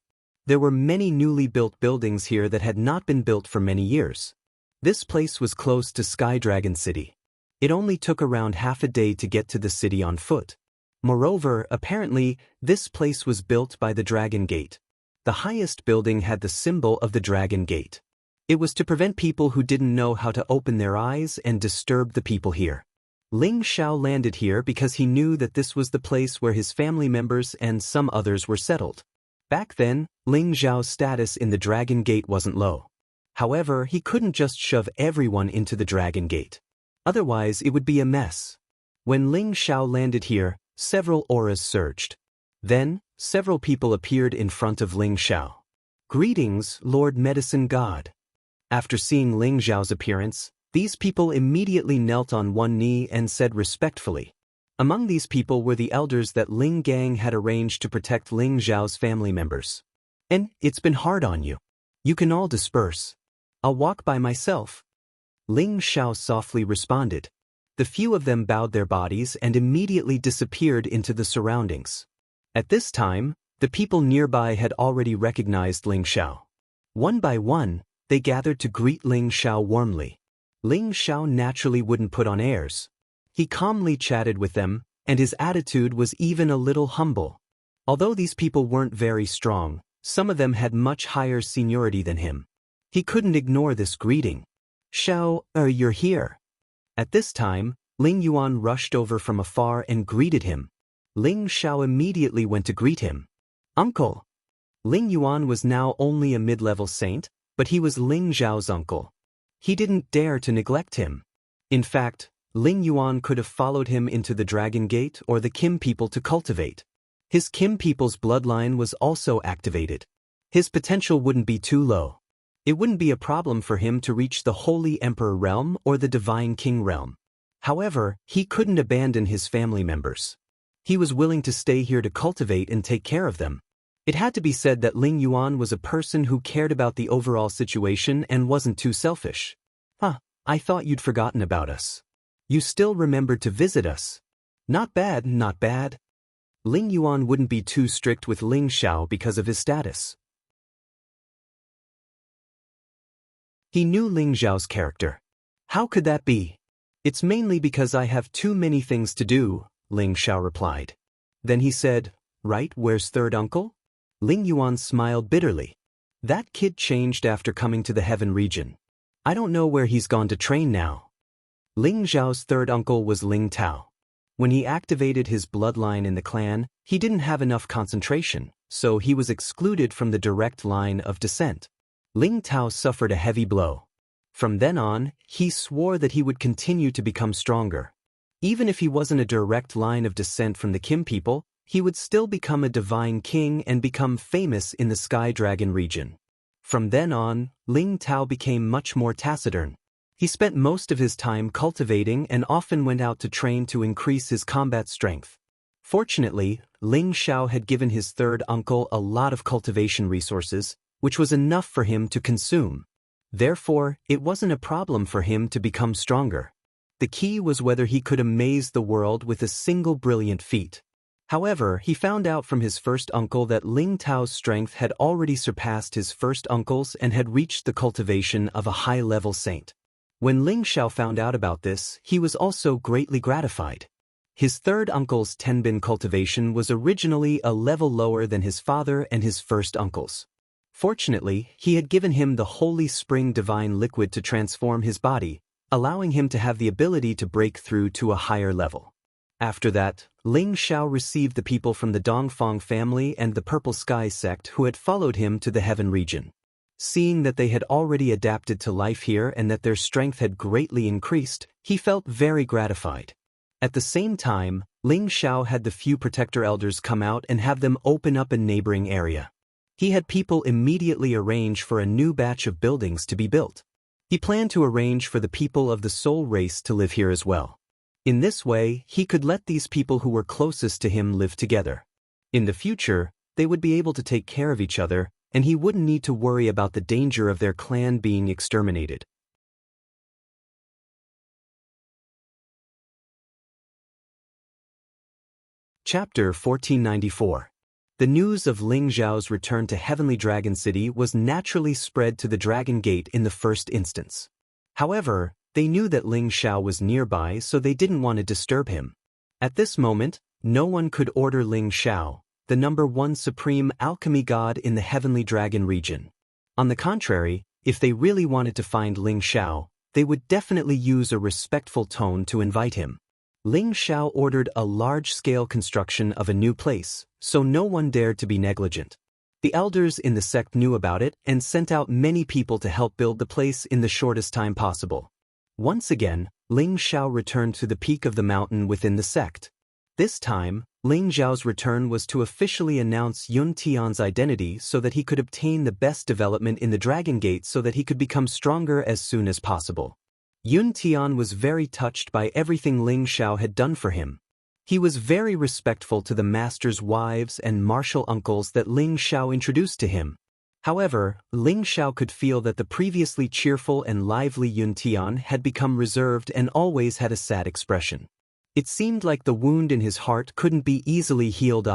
There were many newly built buildings here that had not been built for many years. This place was close to Sky Dragon City. It only took around half a day to get to the city on foot. Moreover, apparently, this place was built by the Dragon Gate. The highest building had the symbol of the Dragon Gate. It was to prevent people who didn't know how to open their eyes and disturb the people here. Ling Xiao landed here because he knew that this was the place where his family members and some others were settled. Back then, Ling Xiao's status in the Dragon Gate wasn't low. However, he couldn't just shove everyone into the Dragon Gate. Otherwise, it would be a mess. When Ling Xiao landed here, several auras surged. Then, several people appeared in front of Ling Xiao. "Greetings, Lord Medicine God." After seeing Ling Xiao's appearance, these people immediately knelt on one knee and said respectfully. Among these people were the elders that Ling Gang had arranged to protect Ling Xiao's family members. "And it's been hard on you. You can all disperse. I'll walk by myself." Ling Xiao softly responded. The few of them bowed their bodies and immediately disappeared into the surroundings. At this time, the people nearby had already recognized Ling Xiao. One by one, they gathered to greet Ling Xiao warmly. Ling Xiao naturally wouldn't put on airs. He calmly chatted with them, and his attitude was even a little humble. Although these people weren't very strong, some of them had much higher seniority than him. He couldn't ignore this greeting. "Xiao, you're here." At this time, Ling Yuan rushed over from afar and greeted him. Ling Xiao immediately went to greet him. "Uncle." Ling Yuan was now only a mid-level saint, but he was Ling Xiao's uncle. He didn't dare to neglect him. In fact, Ling Yuan could have followed him into the Dragon Gate or the Kim people to cultivate. His Kim people's bloodline was also activated. His potential wouldn't be too low. It wouldn't be a problem for him to reach the Holy Emperor realm or the Divine King realm. However, he couldn't abandon his family members. He was willing to stay here to cultivate and take care of them. It had to be said that Ling Yuan was a person who cared about the overall situation and wasn't too selfish. I thought you'd forgotten about us. You still remembered to visit us. Not bad, not bad." Ling Yuan wouldn't be too strict with Ling Xiao because of his status. He knew Ling Xiao's character. "How could that be?" "It's mainly because I have too many things to do. Ling Xiao replied. Then he said, "Right, where's third uncle?" Ling Yuan smiled bitterly. "That kid changed after coming to the heaven region. I don't know where he's gone to train now." Ling Xiao's third uncle was Ling Tao. When he activated his bloodline in the clan, he didn't have enough concentration, so he was excluded from the direct line of descent. Ling Tao suffered a heavy blow. From then on, he swore that he would continue to become stronger. Even if he wasn't a direct line of descent from the Kim people, he would still become a divine king and become famous in the Sky Dragon region. From then on, Ling Tao became much more taciturn. He spent most of his time cultivating and often went out to train to increase his combat strength. Fortunately, Ling Xiao had given his third uncle a lot of cultivation resources, which was enough for him to consume. Therefore, it wasn't a problem for him to become stronger. The key was whether he could amaze the world with a single brilliant feat. However, he found out from his first uncle that Ling Tao's strength had already surpassed his first uncle's and had reached the cultivation of a high-level saint. When Ling Xiao found out about this, he was also greatly gratified. His third uncle's Tenbin cultivation was originally a level lower than his father and his first uncle's. Fortunately, he had given him the Holy Spring Divine Liquid to transform his body, allowing him to have the ability to break through to a higher level. After that, Ling Xiao received the people from the Dongfang family and the Purple Sky sect who had followed him to the heaven region. Seeing that they had already adapted to life here and that their strength had greatly increased, he felt very gratified. At the same time, Ling Xiao had the few protector elders come out and have them open up a neighboring area. He had people immediately arrange for a new batch of buildings to be built. He planned to arrange for the people of the soul race to live here as well. In this way, he could let these people who were closest to him live together. In the future, they would be able to take care of each other, and he wouldn't need to worry about the danger of their clan being exterminated. Chapter 1494. The news of Ling Xiao's return to Heavenly Dragon City was naturally spread to the Dragon Gate in the first instance. However, they knew that Ling Xiao was nearby, so they didn't want to disturb him. At this moment, no one could order Ling Xiao, the #1 supreme alchemy god in the Heavenly Dragon region. On the contrary, if they really wanted to find Ling Xiao, they would definitely use a respectful tone to invite him. Ling Xiao ordered a large-scale construction of a new place, so no one dared to be negligent. The elders in the sect knew about it and sent out many people to help build the place in the shortest time possible. Once again, Ling Xiao returned to the peak of the mountain within the sect. This time, Ling Xiao's return was to officially announce Yun Tian's identity so that he could obtain the best development in the Dragon Gate so that he could become stronger as soon as possible. Yun Tian was very touched by everything Ling Xiao had done for him. He was very respectful to the master's wives and martial uncles that Ling Xiao introduced to him. However, Ling Xiao could feel that the previously cheerful and lively Yun Tian had become reserved and always had a sad expression. It seemed like the wound in his heart couldn't be easily healed.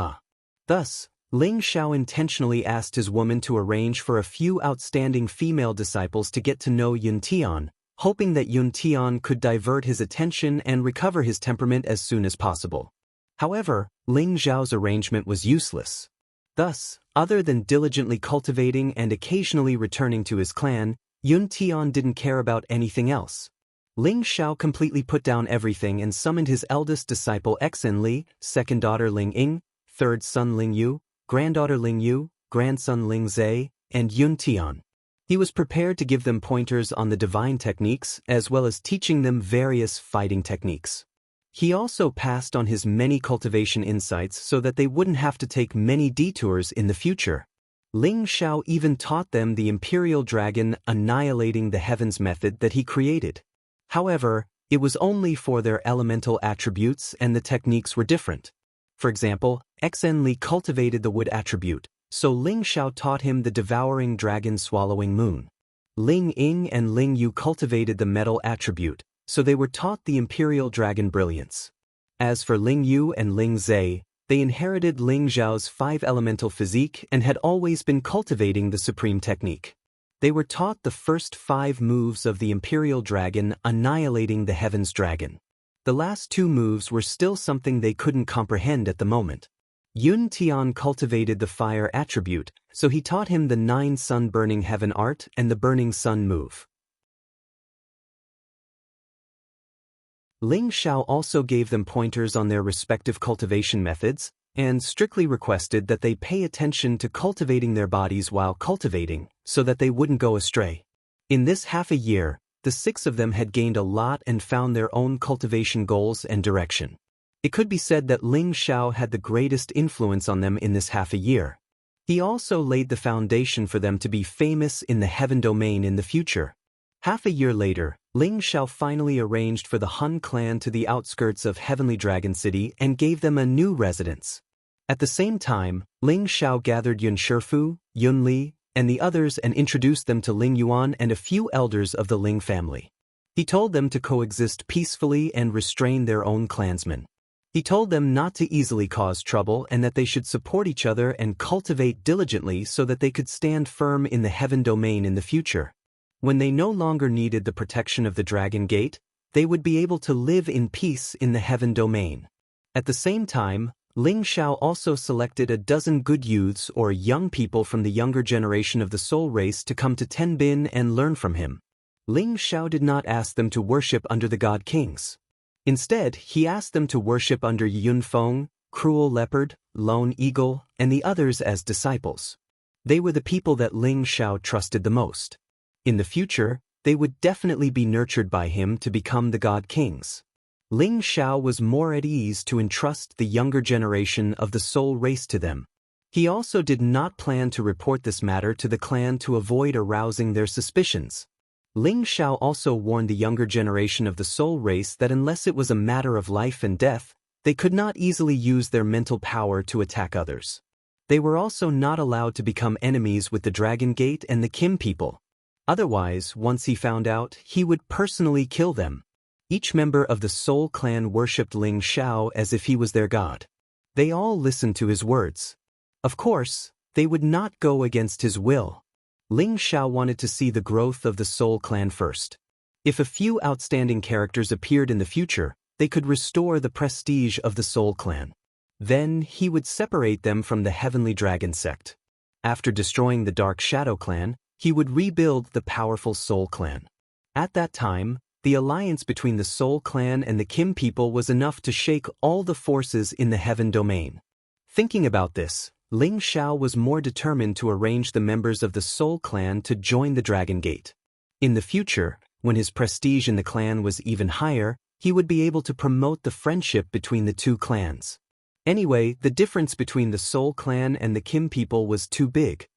Thus, Ling Xiao intentionally asked his woman to arrange for a few outstanding female disciples to get to know Yun Tian, hoping that Yun Tian could divert his attention and recover his temperament as soon as possible. However, Ling Xiao's arrangement was useless. Thus, other than diligently cultivating and occasionally returning to his clan, Yun Tian didn't care about anything else. Ling Xiao completely put down everything and summoned his eldest disciple Xen Li, second daughter Ling Ying, third son Ling Yu, granddaughter Ling Yu, grandson Ling Zhe, and Yun Tian. He was prepared to give them pointers on the divine techniques as well as teaching them various fighting techniques. He also passed on his many cultivation insights so that they wouldn't have to take many detours in the future. Ling Xiao even taught them the Imperial Dragon Annihilating the Heavens method that he created. However, it was only for their elemental attributes and the techniques were different. For example, Xen Li cultivated the wood attribute, so Ling Xiao taught him the devouring dragon swallowing moon. Ling Ying and Ling Yu cultivated the metal attribute, so they were taught the Imperial Dragon brilliance. As for Ling Yu and Ling Zhe, they inherited Ling Xiao's 5 elemental physique and had always been cultivating the supreme technique. They were taught the first 5 moves of the Imperial Dragon Annihilating the Heavens Dragon. The last two moves were still something they couldn't comprehend at the moment. Yun Tian cultivated the fire attribute, so he taught him the 9 sun burning heaven art and the burning sun move. Ling Xiao also gave them pointers on their respective cultivation methods, and strictly requested that they pay attention to cultivating their bodies while cultivating, so that they wouldn't go astray. In this half a year, the 6 of them had gained a lot and found their own cultivation goals and direction. It could be said that Ling Xiao had the greatest influence on them in this half a year. He also laid the foundation for them to be famous in the heaven domain in the future. Half a year later, Ling Xiao finally arranged for the Hun clan to the outskirts of Heavenly Dragon City and gave them a new residence. At the same time, Ling Xiao gathered Yun Shifu, Yun Li, and the others and introduced them to Ling Yuan and a few elders of the Ling family. He told them to coexist peacefully and restrain their own clansmen. He told them not to easily cause trouble and that they should support each other and cultivate diligently so that they could stand firm in the heaven domain in the future. When they no longer needed the protection of the Dragon Gate, they would be able to live in peace in the heaven domain. At the same time, Ling Xiao also selected a dozen good youths or young people from the younger generation of the soul race to come to Tenbin and learn from him. Ling Xiao did not ask them to worship under the God Kings. Instead, he asked them to worship under Yun Feng, Cruel Leopard, Lone Eagle, and the others as disciples. They were the people that Ling Xiao trusted the most. In the future, they would definitely be nurtured by him to become the God Kings. Ling Xiao was more at ease to entrust the younger generation of the soul race to them. He also did not plan to report this matter to the clan to avoid arousing their suspicions. Ling Xiao also warned the younger generation of the soul race that unless it was a matter of life and death, they could not easily use their mental power to attack others. They were also not allowed to become enemies with the Dragon Gate and the Kim people. Otherwise, once he found out, he would personally kill them. Each member of the Soul clan worshipped Ling Xiao as if he was their god. They all listened to his words. Of course, they would not go against his will. Ling Xiao wanted to see the growth of the Soul clan first. If a few outstanding characters appeared in the future, they could restore the prestige of the Soul clan. Then he would separate them from the Heavenly Dragon sect. After destroying the Dark Shadow clan, he would rebuild the powerful Soul clan. At that time, the alliance between the Soul clan and the Kim people was enough to shake all the forces in the heaven domain. Thinking about this, Ling Xiao was more determined to arrange the members of the Soul clan to join the Dragon Gate. In the future, when his prestige in the clan was even higher, he would be able to promote the friendship between the two clans. Anyway, the difference between the Soul clan and the Kim people was too big.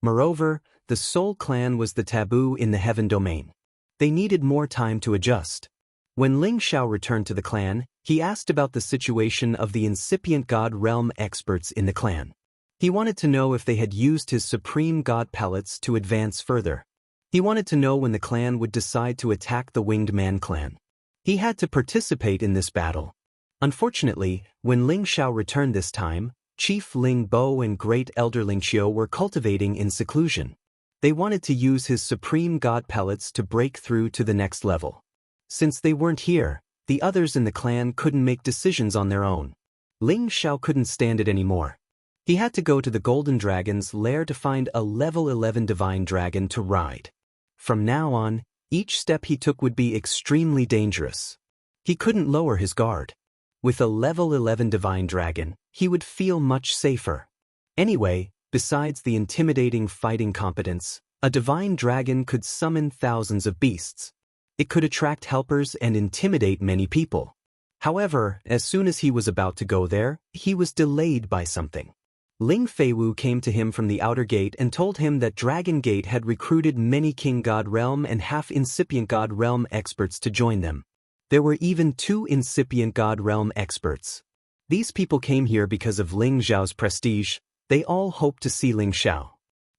Moreover, the Soul clan was the taboo in the heaven domain. They needed more time to adjust. When Ling Xiao returned to the clan, he asked about the situation of the incipient God realm experts in the clan. He wanted to know if they had used his supreme God pellets to advance further. He wanted to know when the clan would decide to attack the Winged Man clan. He had to participate in this battle. Unfortunately, when Ling Xiao returned this time, Chief Ling Bo and Great Elder Ling Qiu were cultivating in seclusion. They wanted to use his supreme God pellets to break through to the next level. Since they weren't here, the others in the clan couldn't make decisions on their own. Ling Xiao couldn't stand it anymore. He had to go to the Golden Dragon's lair to find a level 11 divine dragon to ride. From now on, each step he took would be extremely dangerous. He couldn't lower his guard. With a level 11 divine dragon, he would feel much safer. Anyway, besides the intimidating fighting competence, a divine dragon could summon thousands of beasts. It could attract helpers and intimidate many people. However, as soon as he was about to go there, he was delayed by something. Ling Feiwu came to him from the outer gate and told him that Dragon Gate had recruited many King God Realm and half-incipient God Realm experts to join them. There were even 2 incipient God Realm experts. These people came here because of Ling Xiao's prestige. They all hope to see Ling Xiao.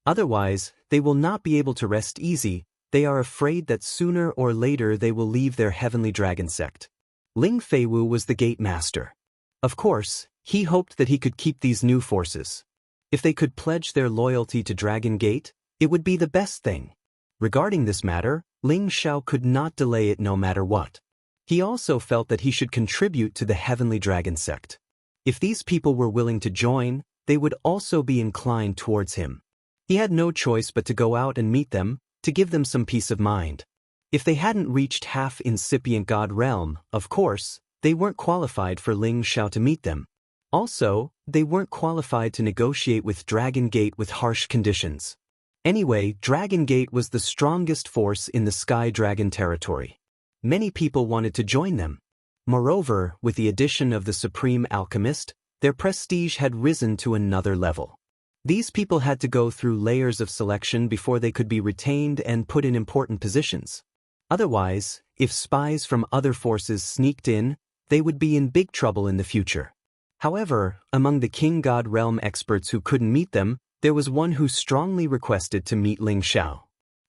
Otherwise, they will not be able to rest easy. They are afraid that sooner or later they will leave their Heavenly Dragon sect. Ling Feiwu was the gate master. Of course, he hoped that he could keep these new forces. If they could pledge their loyalty to Dragon Gate, it would be the best thing. Regarding this matter, Ling Xiao could not delay it no matter what. He also felt that he should contribute to the Heavenly Dragon sect. If these people were willing to join, they would also be inclined towards him. He had no choice but to go out and meet them, to give them some peace of mind. If they hadn't reached half incipient God realm, of course, they weren't qualified for Ling Xiao to meet them. Also, they weren't qualified to negotiate with Dragon Gate with harsh conditions. Anyway, Dragon Gate was the strongest force in the Sky Dragon territory. Many people wanted to join them. Moreover, with the addition of the Supreme Alchemist, their prestige had risen to another level. These people had to go through layers of selection before they could be retained and put in important positions. Otherwise, if spies from other forces sneaked in, they would be in big trouble in the future. However, among the King God Realm experts who couldn't meet them, there was one who strongly requested to meet Ling Xiao.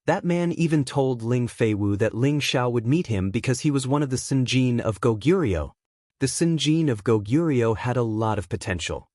That man even told Ling Feiwu that Ling Xiao would meet him because he was one of the Sinjin of Goguryeo. The Sinjin of Goguryeo had a lot of potential.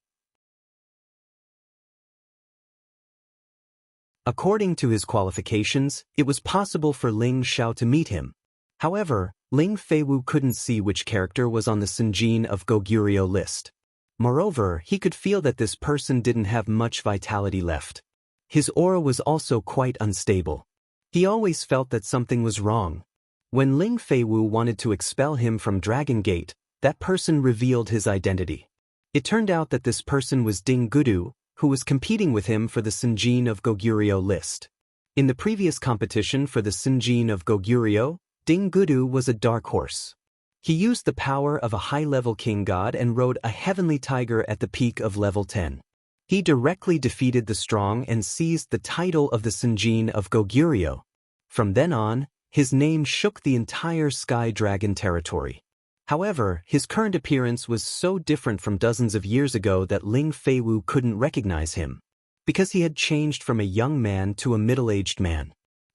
According to his qualifications, it was possible for Ling Xiao to meet him. However, Ling Feiwu couldn't see which character was on the Sinjin of Goguryeo list. Moreover, he could feel that this person didn't have much vitality left. His aura was also quite unstable. He always felt that something was wrong. When Ling Feiwu wanted to expel him from Dragon Gate, that person revealed his identity. It turned out that this person was Ding Gudu, who was competing with him for the Sinjin of Goguryeo list. In the previous competition for the Sinjin of Goguryeo, Ding Gudu was a dark horse. He used the power of a high-level king god and rode a heavenly tiger at the peak of level 10. He directly defeated the strong and seized the title of the Sinjin of Goguryeo. From then on, his name shook the entire Sky Dragon territory. However, his current appearance was so different from dozens of years ago that Ling Feiwu couldn't recognize him, because he had changed from a young man to a middle-aged man.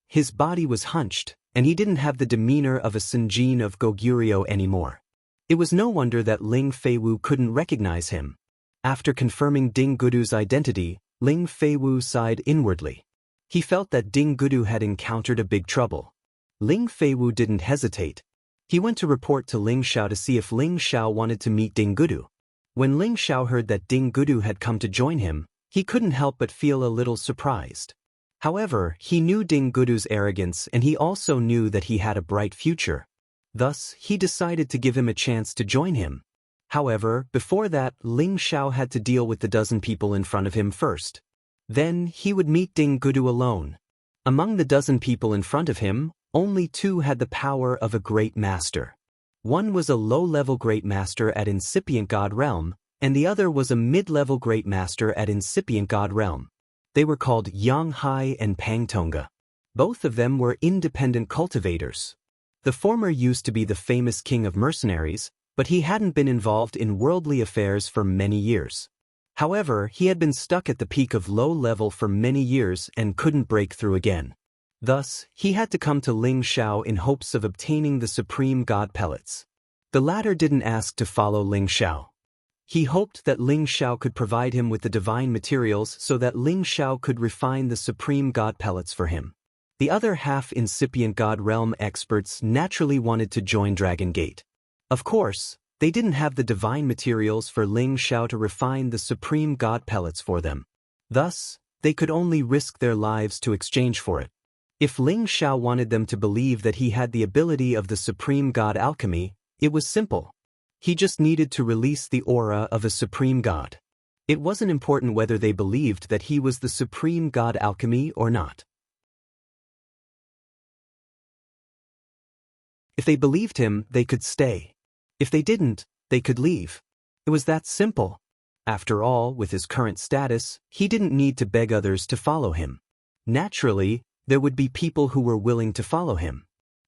His body was hunched, and he didn't have the demeanor of a Sinjin of Goguryeo anymore. It was no wonder that Ling Feiwu couldn't recognize him. After confirming Ding Gudu's identity, Ling Feiwu sighed inwardly. He felt that Ding Gudu had encountered a big trouble. Ling Feiwu didn't hesitate. He went to report to Ling Xiao to see if Ling Xiao wanted to meet Ding Gudu. When Ling Xiao heard that Ding Gudu had come to join him, he couldn't help but feel a little surprised. However, he knew Ding Gudu's arrogance and he also knew that he had a bright future. Thus, he decided to give him a chance to join him. However, before that, Ling Xiao had to deal with the dozen people in front of him first. Then, he would meet Ding Gudu alone. Among the dozen people in front of him, only 2 had the power of a great master. One was a low-level great master at incipient God realm, and the other was a mid-level great master at incipient God realm. They were called Yang Hai and Pang Tonga. Both of them were independent cultivators. The former used to be the famous king of mercenaries, but he hadn't been involved in worldly affairs for many years. However, he had been stuck at the peak of low level for many years and couldn't break through again. Thus, he had to come to Ling Xiao in hopes of obtaining the supreme god pellets. The latter didn't ask to follow Ling Xiao. He hoped that Ling Xiao could provide him with the divine materials so that Ling Xiao could refine the supreme god pellets for him. The other half-incipient god realm experts naturally wanted to join Dragon Gate. Of course, they didn't have the divine materials for Ling Xiao to refine the supreme god pellets for them. Thus, they could only risk their lives to exchange for it. If Ling Xiao wanted them to believe that he had the ability of the supreme god alchemy, it was simple. He just needed to release the aura of a supreme god. It wasn't important whether they believed that he was the supreme god alchemy or not. If they believed him, they could stay. If they didn't, they could leave. It was that simple. After all, with his current status, he didn't need to beg others to follow him. Naturally, there would be people who were willing to follow him.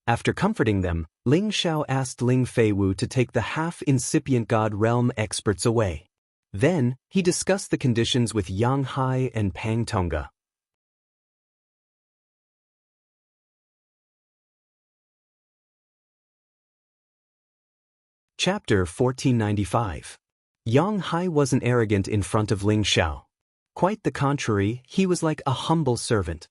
After comforting them, Ling Xiao asked Ling Feiwu to take the half-incipient god realm experts away. Then, he discussed the conditions with Yang Hai and Pang Tonga. Chapter 1495. Yang Hai wasn't arrogant in front of Ling Xiao. Quite the contrary, he was like a humble servant.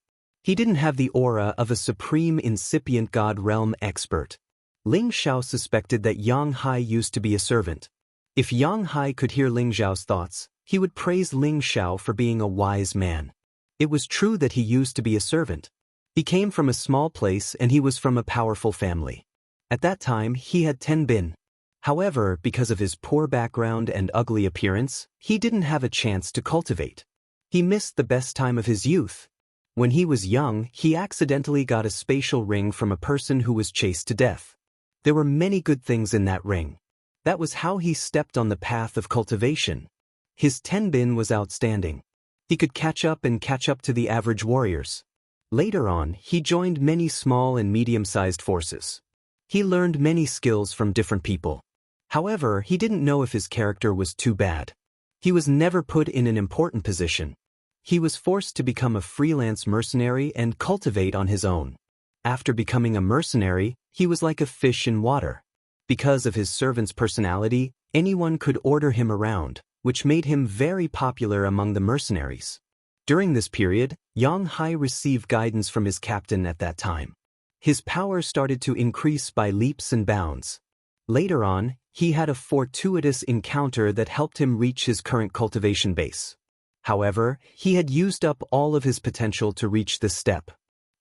He didn't have the aura of a supreme incipient god realm expert. Ling Xiao suspected that Yang Hai used to be a servant. If Yang Hai could hear Ling Xiao's thoughts, he would praise Ling Xiao for being a wise man. It was true that he used to be a servant. He came from a small place and he was from a powerful family. At that time, he had 10 bin. However, because of his poor background and ugly appearance, he didn't have a chance to cultivate. He missed the best time of his youth. When he was young, he accidentally got a spatial ring from a person who was chased to death. There were many good things in that ring. That was how he stepped on the path of cultivation. His tenbin was outstanding. He could catch up to the average warriors. Later on, he joined many small and medium-sized forces. He learned many skills from different people. However, he didn't know if his character was too bad. He was never put in an important position. He was forced to become a freelance mercenary and cultivate on his own. After becoming a mercenary, he was like a fish in water. Because of his servant's personality, anyone could order him around, which made him very popular among the mercenaries. During this period, Yang Hai received guidance from his captain at that time. His power started to increase by leaps and bounds. Later on, he had a fortuitous encounter that helped him reach his current cultivation base. However, he had used up all of his potential to reach this step.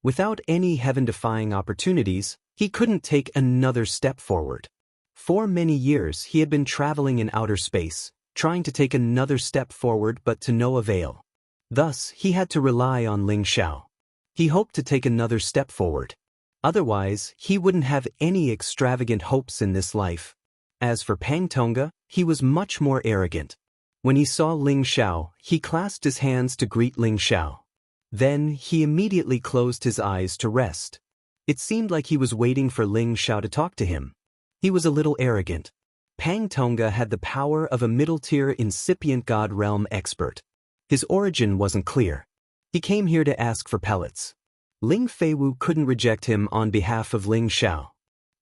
Without any heaven-defying opportunities, he couldn't take another step forward. For many years he had been traveling in outer space, trying to take another step forward but to no avail. Thus, he had to rely on Ling Xiao. He hoped to take another step forward. Otherwise, he wouldn't have any extravagant hopes in this life. As for Pang Tongga, he was much more arrogant. When he saw Ling Xiao, he clasped his hands to greet Ling Xiao. Then, he immediately closed his eyes to rest. It seemed like he was waiting for Ling Xiao to talk to him. He was a little arrogant. Pang Tongga had the power of a middle-tier incipient god realm expert. His origin wasn't clear. He came here to ask for pellets. Ling Feiwu couldn't reject him on behalf of Ling Xiao.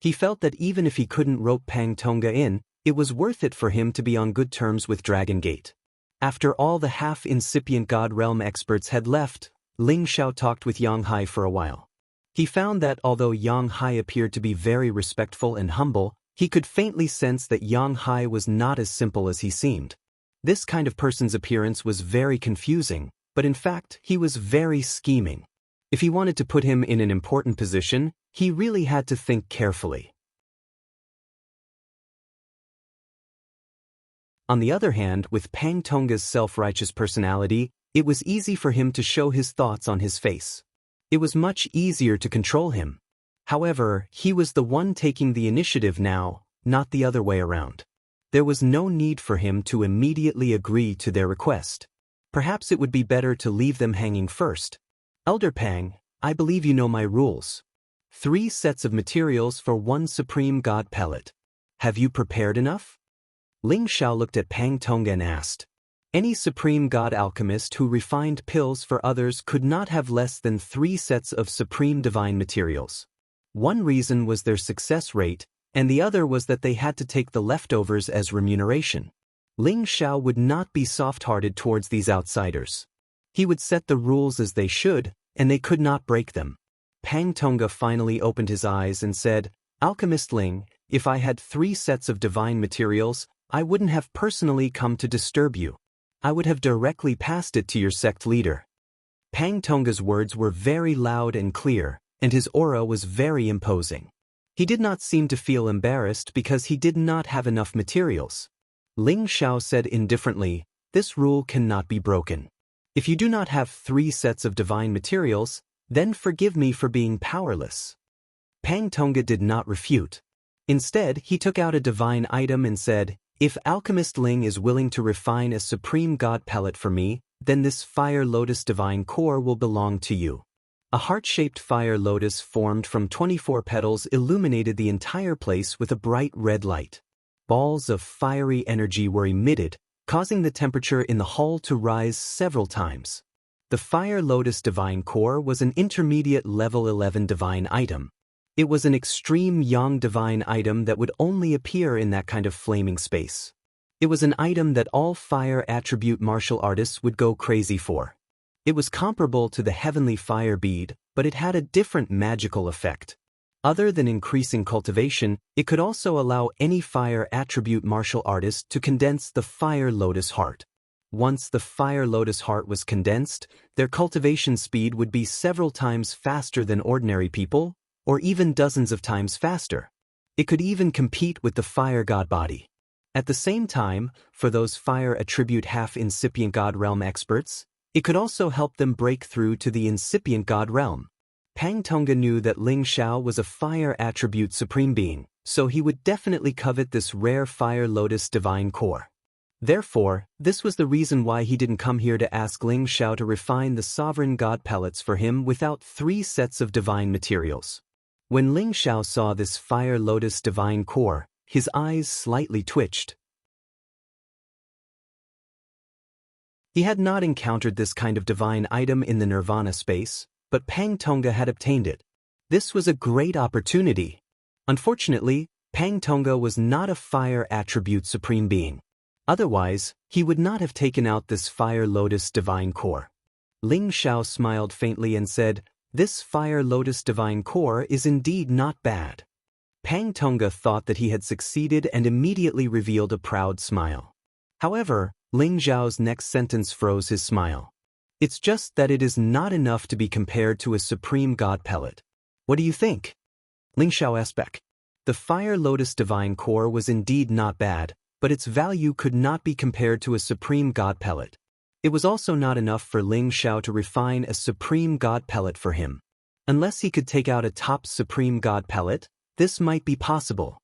He felt that even if he couldn't rope Pang Tongga in, it was worth it for him to be on good terms with Dragon Gate. After all the half-incipient god realm experts had left, Ling Xiao talked with Yang Hai for a while. He found that although Yang Hai appeared to be very respectful and humble, he could faintly sense that Yang Hai was not as simple as he seemed. This kind of person's appearance was very confusing, but in fact, he was very scheming. If he wanted to put him in an important position, he really had to think carefully. On the other hand, with Pang Tongga's self-righteous personality, it was easy for him to show his thoughts on his face. It was much easier to control him. However, he was the one taking the initiative now, not the other way around. There was no need for him to immediately agree to their request. Perhaps it would be better to leave them hanging first. Elder Pang, I believe you know my rules. 3 sets of materials for 1 supreme god pellet. Have you prepared enough? Ling Xiao looked at Pang Tongga and asked. Any supreme god alchemist who refined pills for others could not have less than 3 sets of supreme divine materials. One reason was their success rate, and the other was that they had to take the leftovers as remuneration. Ling Xiao would not be soft-hearted towards these outsiders. He would set the rules as they should, and they could not break them. Pang Tongga finally opened his eyes and said, Alchemist Ling, if I had 3 sets of divine materials, I wouldn't have personally come to disturb you. I would have directly passed it to your sect leader. Pang Tongga's words were very loud and clear, and his aura was very imposing. He did not seem to feel embarrassed because he did not have enough materials. Ling Xiao said indifferently, this rule cannot be broken. If you do not have 3 sets of divine materials, then forgive me for being powerless. Pang Tongga did not refute. Instead, he took out a divine item and said, if Alchemist Ling is willing to refine a supreme god pellet for me, then this fire lotus divine core will belong to you. A heart-shaped fire lotus formed from 24 petals illuminated the entire place with a bright red light. Balls of fiery energy were emitted, causing the temperature in the hall to rise several times. The fire lotus divine core was an intermediate level 11 divine item. It was an extreme yang divine item that would only appear in that kind of flaming space. It was an item that all fire attribute martial artists would go crazy for. It was comparable to the heavenly fire bead, but it had a different magical effect. Other than increasing cultivation, it could also allow any fire attribute martial artist to condense the fire lotus heart. Once the fire lotus heart was condensed, their cultivation speed would be several times faster than ordinary people, or even dozens of times faster. It could even compete with the fire god body. At the same time, for those fire attribute half-incipient god realm experts, it could also help them break through to the incipient god realm. Pang Tongga knew that Ling Xiao was a fire attribute supreme being, so he would definitely covet this rare fire lotus divine core. Therefore, this was the reason why he didn't come here to ask Ling Xiao to refine the sovereign god pellets for him without 3 sets of divine materials. When Ling Xiao saw this fire lotus divine core, his eyes slightly twitched. He had not encountered this kind of divine item in the nirvana space, but Pang Tongga had obtained it. This was a great opportunity. Unfortunately, Pang Tongga was not a fire attribute supreme being. Otherwise, he would not have taken out this fire lotus divine core. Ling Xiao smiled faintly and said, "This fire lotus divine core is indeed not bad." Pang Tongga thought that he had succeeded and immediately revealed a proud smile. However, Ling Xiao's next sentence froze his smile. "It's just that it is not enough to be compared to a supreme god pellet. What do you think?" Ling Xiao asked back. The fire lotus divine core was indeed not bad, but its value could not be compared to a supreme god pellet. It was also not enough for Ling Xiao to refine a supreme god pellet for him. Unless he could take out a top supreme god pellet, this might be possible.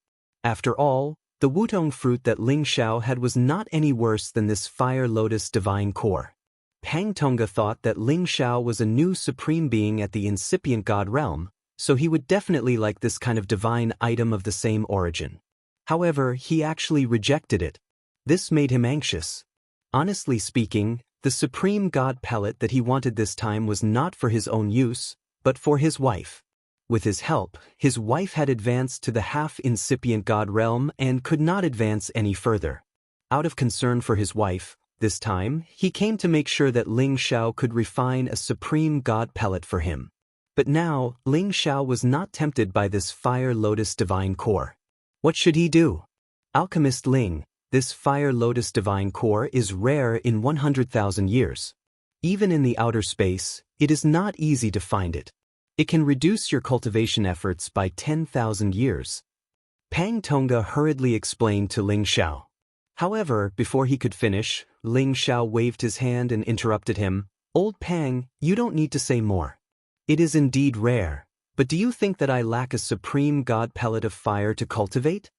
After all, the wutong fruit that Ling Xiao had was not any worse than this fire lotus divine core. Pang Tongga thought that Ling Xiao was a new supreme being at the incipient god realm, so he would definitely like this kind of divine item of the same origin. However, he actually rejected it. This made him anxious. Honestly speaking, the supreme god pellet that he wanted this time was not for his own use, but for his wife. With his help, his wife had advanced to the half-incipient god realm and could not advance any further. Out of concern for his wife, this time, he came to make sure that Ling Xiao could refine a supreme god pellet for him. But now, Ling Xiao was not tempted by this fire lotus divine core. What should he do? Alchemist Ling, this fire lotus divine core is rare in 100,000 years. Even in the outer space, it is not easy to find it. It can reduce your cultivation efforts by 10,000 years. Pang Tongga hurriedly explained to Ling Xiao. However, before he could finish, Ling Xiao waved his hand and interrupted him. "Old Pang, you don't need to say more. It is indeed rare, but do you think that I lack a supreme god pellet of fire to cultivate?"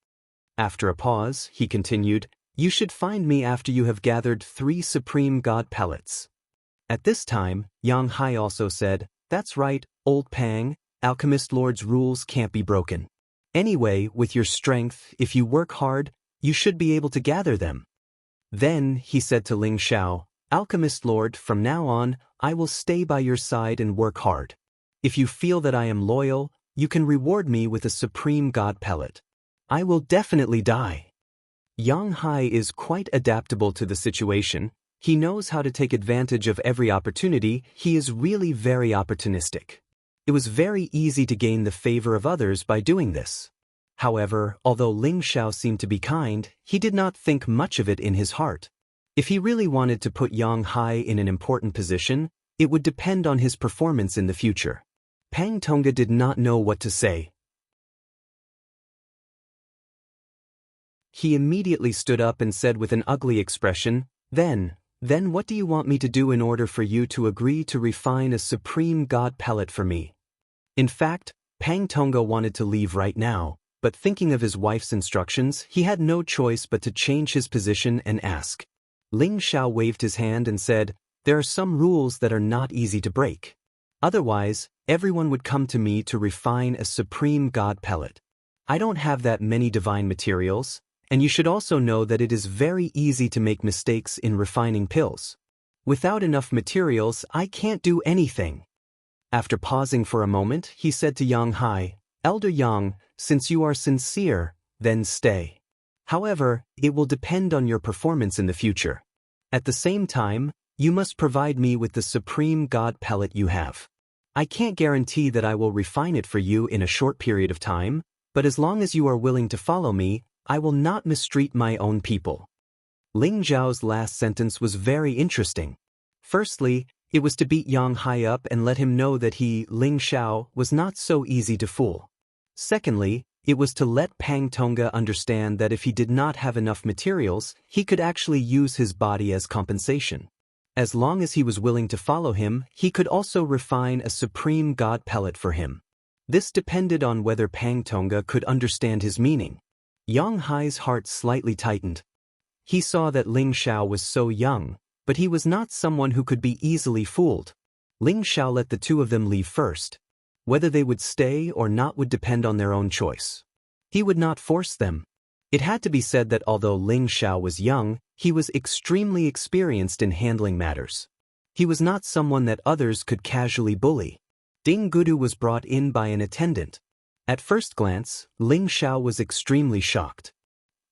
After a pause, he continued, "You should find me after you have gathered 3 supreme god pellets." At this time, Yang Hai also said, "That's right, Old Pang, Alchemist Lord's rules can't be broken. Anyway, with your strength, if you work hard, you should be able to gather them." Then, he said to Ling Xiao, "Alchemist Lord, from now on, I will stay by your side and work hard. If you feel that I am loyal, you can reward me with a supreme god pellet. I will definitely die." Yang Hai is quite adaptable to the situation. He knows how to take advantage of every opportunity. He is really very opportunistic. It was very easy to gain the favor of others by doing this. However, although Ling Xiao seemed to be kind, he did not think much of it in his heart. If he really wanted to put Yang Hai in an important position, it would depend on his performance in the future. Pang Tongga did not know what to say. He immediately stood up and said with an ugly expression, Then what do you want me to do in order for you to agree to refine a supreme god pellet for me?" In fact, Pang Tongga wanted to leave right now, but thinking of his wife's instructions, he had no choice but to change his position and ask. Ling Xiao waved his hand and said, "There are some rules that are not easy to break. Otherwise, everyone would come to me to refine a supreme god pellet. I don't have that many divine materials, and you should also know that it is very easy to make mistakes in refining pills. Without enough materials, I can't do anything." After pausing for a moment, he said to Yang Hai, "Elder Yang, since you are sincere, then stay. However, it will depend on your performance in the future. At the same time, You must provide me with the supreme god pellet you have. I can't guarantee that I will refine it for you in a short period of time, but as long as you are willing to follow me, I will not mistreat my own people. Ling Zhao's last sentence was very interesting. Firstly, it was to beat Yang Hai up and let him know that he, Ling Xiao, was not so easy to fool. Secondly, it was to let Pang Tonga understand that if he did not have enough materials, he could actually use his body as compensation. As long as he was willing to follow him, he could also refine a supreme god pellet for him. This depended on whether Pang Tonga could understand his meaning. Yang Hai's heart slightly tightened. He saw that Ling Xiao was so young, but he was not someone who could be easily fooled. Ling Xiao let the two of them leave first. Whether they would stay or not would depend on their own choice. He would not force them. It had to be said that although Ling Xiao was young, he was extremely experienced in handling matters. He was not someone that others could casually bully. Ding Gudu was brought in by an attendant. At first glance, Ling Xiao was extremely shocked.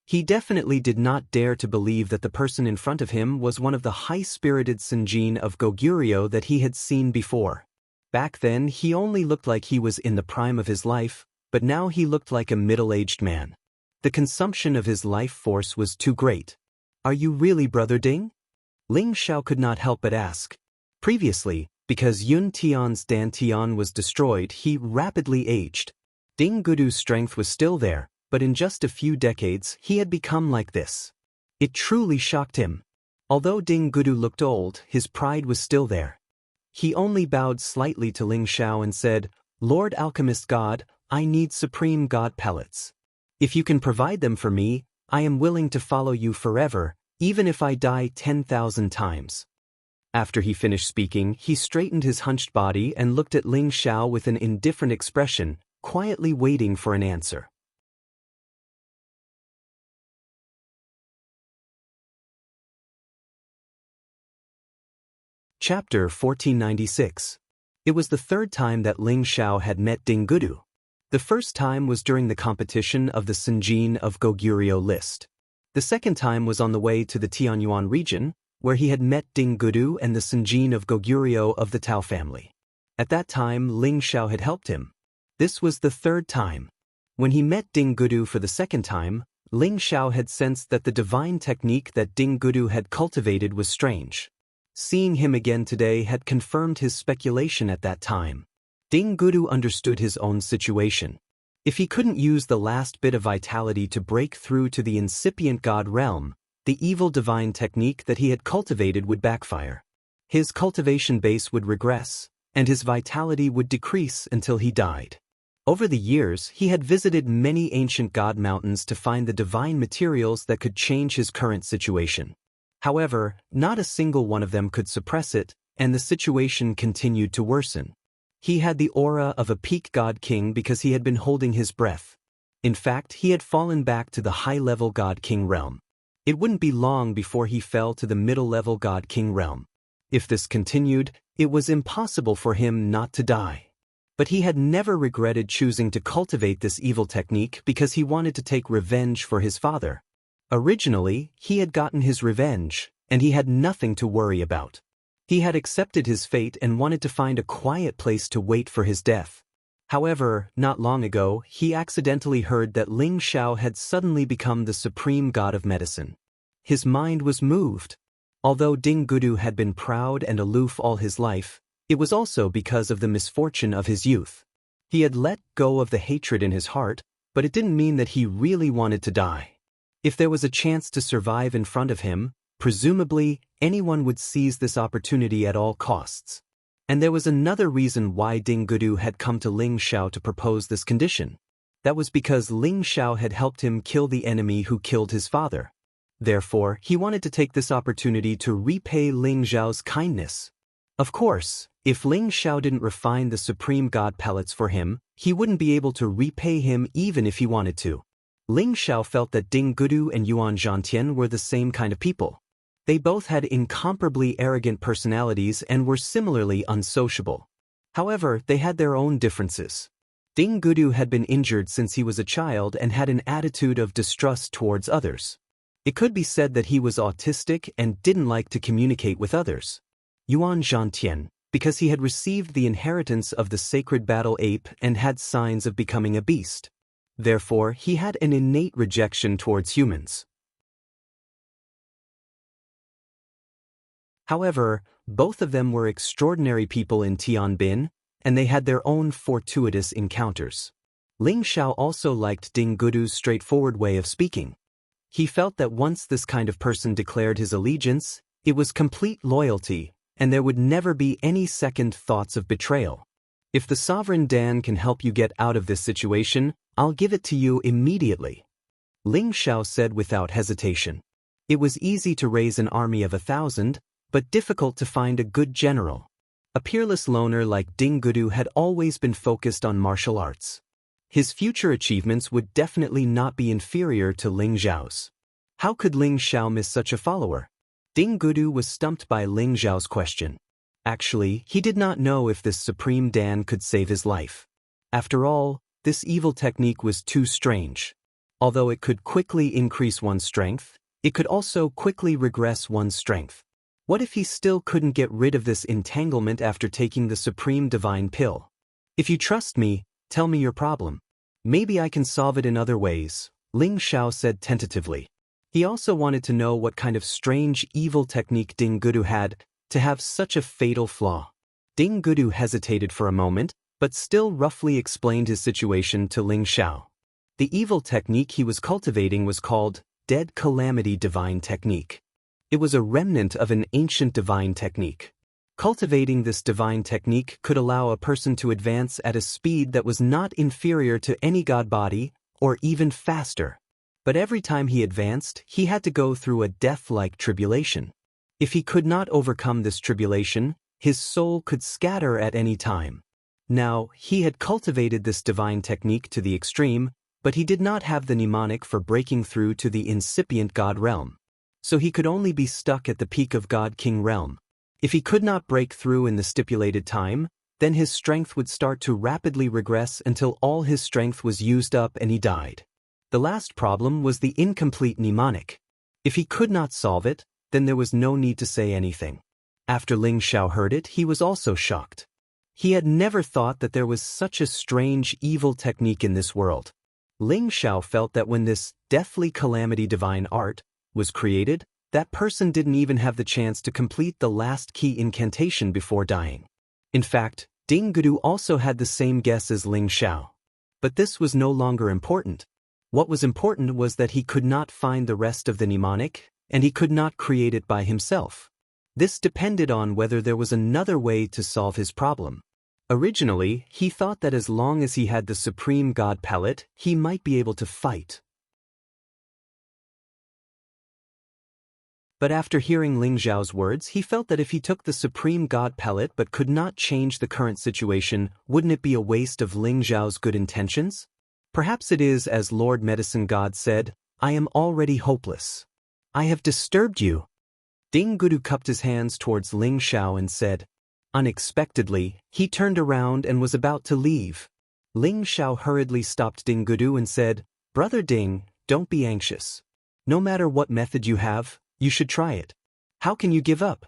He definitely did not dare to believe that the person in front of him was one of the high-spirited Senjin of Goguryeo that he had seen before. Back then, he only looked like he was in the prime of his life, but now he looked like a middle-aged man. The consumption of his life force was too great. Are you really Brother Ding? Ling Xiao could not help but ask. Previously, because Yun Tian's Dan Tian was destroyed, he rapidly aged. Ding Gudu's strength was still there, but in just a few decades, he had become like this. It truly shocked him. Although Ding Gudu looked old, his pride was still there. He only bowed slightly to Ling Xiao and said, "Lord Alchemist God, I need supreme god pellets. If you can provide them for me, I am willing to follow you forever, even if I die 10,000 times." After he finished speaking, he straightened his hunched body and looked at Ling Xiao with an indifferent expression, quietly waiting for an answer. Chapter 1496. It was the third time that Ling Xiao had met Ding Gudu. The first time was during the competition of the Senjin of Goguryeo list. The second time was on the way to the Tianyuan region, where he had met Ding Gudu and the Senjin of Goguryeo of the Tao family. At that time, Ling Xiao had helped him. This was the third time. When he met Ding Gudu for the second time, Ling Xiao had sensed that the divine technique that Ding Gudu had cultivated was strange. Seeing him again today had confirmed his speculation at that time. Ding Gudu understood his own situation. If he couldn't use the last bit of vitality to break through to the incipient god realm, the evil divine technique that he had cultivated would backfire. His cultivation base would regress, and his vitality would decrease until he died. Over the years, he had visited many ancient god mountains to find the divine materials that could change his current situation. However, not a single one of them could suppress it, and the situation continued to worsen. He had the aura of a peak god king because he had been holding his breath. In fact, he had fallen back to the high-level god king realm. It wouldn't be long before he fell to the middle-level god king realm. If this continued, it was impossible for him not to die. But he had never regretted choosing to cultivate this evil technique because he wanted to take revenge for his father. Originally, he had gotten his revenge, and he had nothing to worry about. He had accepted his fate and wanted to find a quiet place to wait for his death. However, not long ago, he accidentally heard that Ling Xiao had suddenly become the supreme god of medicine. His mind was moved. Although Ding Gudu had been proud and aloof all his life, it was also because of the misfortune of his youth. He had let go of the hatred in his heart, but it didn't mean that he really wanted to die. If there was a chance to survive in front of him, presumably, anyone would seize this opportunity at all costs. And there was another reason why Ding Gudu had come to Ling Xiao to propose this condition. That was because Ling Xiao had helped him kill the enemy who killed his father. Therefore, he wanted to take this opportunity to repay Ling Xiao's kindness. Of course, if Ling Xiao didn't refine the supreme god pellets for him, he wouldn't be able to repay him even if he wanted to. Ling Xiao felt that Ding Gudu and Yuan Zhantian were the same kind of people. They both had incomparably arrogant personalities and were similarly unsociable. However, they had their own differences. Ding Gudu had been injured since he was a child and had an attitude of distrust towards others. It could be said that he was autistic and didn't like to communicate with others. Yuan Zhantian, because he had received the inheritance of the sacred battle ape and had signs of becoming a beast. Therefore, he had an innate rejection towards humans. However, both of them were extraordinary people in Tianbin, and they had their own fortuitous encounters. Ling Xiao also liked Ding Gudu's straightforward way of speaking. He felt that once this kind of person declared his allegiance, it was complete loyalty, and there would never be any second thoughts of betrayal. If the Sovereign Dan can help you get out of this situation, I'll give it to you immediately. Ling Xiao said without hesitation. It was easy to raise an army of 1,000, but difficult to find a good general. A peerless loner like Ding Gudu had always been focused on martial arts. His future achievements would definitely not be inferior to Ling Xiao's. How could Ling Xiao miss such a follower? Ding Gudu was stumped by Ling Xiao's question. Actually, he did not know if this Supreme Dan could save his life. After all, this evil technique was too strange. Although it could quickly increase one's strength, it could also quickly regress one's strength. What if he still couldn't get rid of this entanglement after taking the Supreme Divine Pill? If you trust me, tell me your problem. Maybe I can solve it in other ways, Ling Xiao said tentatively. He also wanted to know what kind of strange evil technique Ding Gudu had to have such a fatal flaw. Ding Gudu hesitated for a moment, but still roughly explained his situation to Ling Xiao. The evil technique he was cultivating was called Dead Calamity Divine Technique. It was a remnant of an ancient divine technique. Cultivating this divine technique could allow a person to advance at a speed that was not inferior to any god body, or even faster. But every time he advanced, he had to go through a death-like tribulation. If he could not overcome this tribulation, his soul could scatter at any time. Now, he had cultivated this divine technique to the extreme, but he did not have the mnemonic for breaking through to the incipient god realm. So he could only be stuck at the peak of God-King realm. If he could not break through in the stipulated time, then his strength would start to rapidly regress until all his strength was used up and he died. The last problem was the incomplete mnemonic. If he could not solve it, then there was no need to say anything. After Ling Xiao heard it, he was also shocked. He had never thought that there was such a strange evil technique in this world. Ling Xiao felt that when this deathly calamity divine art was created, that person didn't even have the chance to complete the last key incantation before dying. In fact, Ding Gudu also had the same guess as Ling Xiao. But this was no longer important. What was important was that he could not find the rest of the mnemonic, and he could not create it by himself. This depended on whether there was another way to solve his problem. Originally, he thought that as long as he had the Supreme God Pellet, he might be able to fight. But after hearing Ling Xiao's words, he felt that if he took the Supreme God Pellet but could not change the current situation, wouldn't it be a waste of Ling Xiao's good intentions? Perhaps it is as Lord Medicine God said, I am already hopeless. I have disturbed you. Ding Gudu cupped his hands towards Ling Xiao and said. Unexpectedly, he turned around and was about to leave. Ling Xiao hurriedly stopped Ding Gudu and said, Brother Ding, don't be anxious. No matter what method you have, you should try it. How can you give up?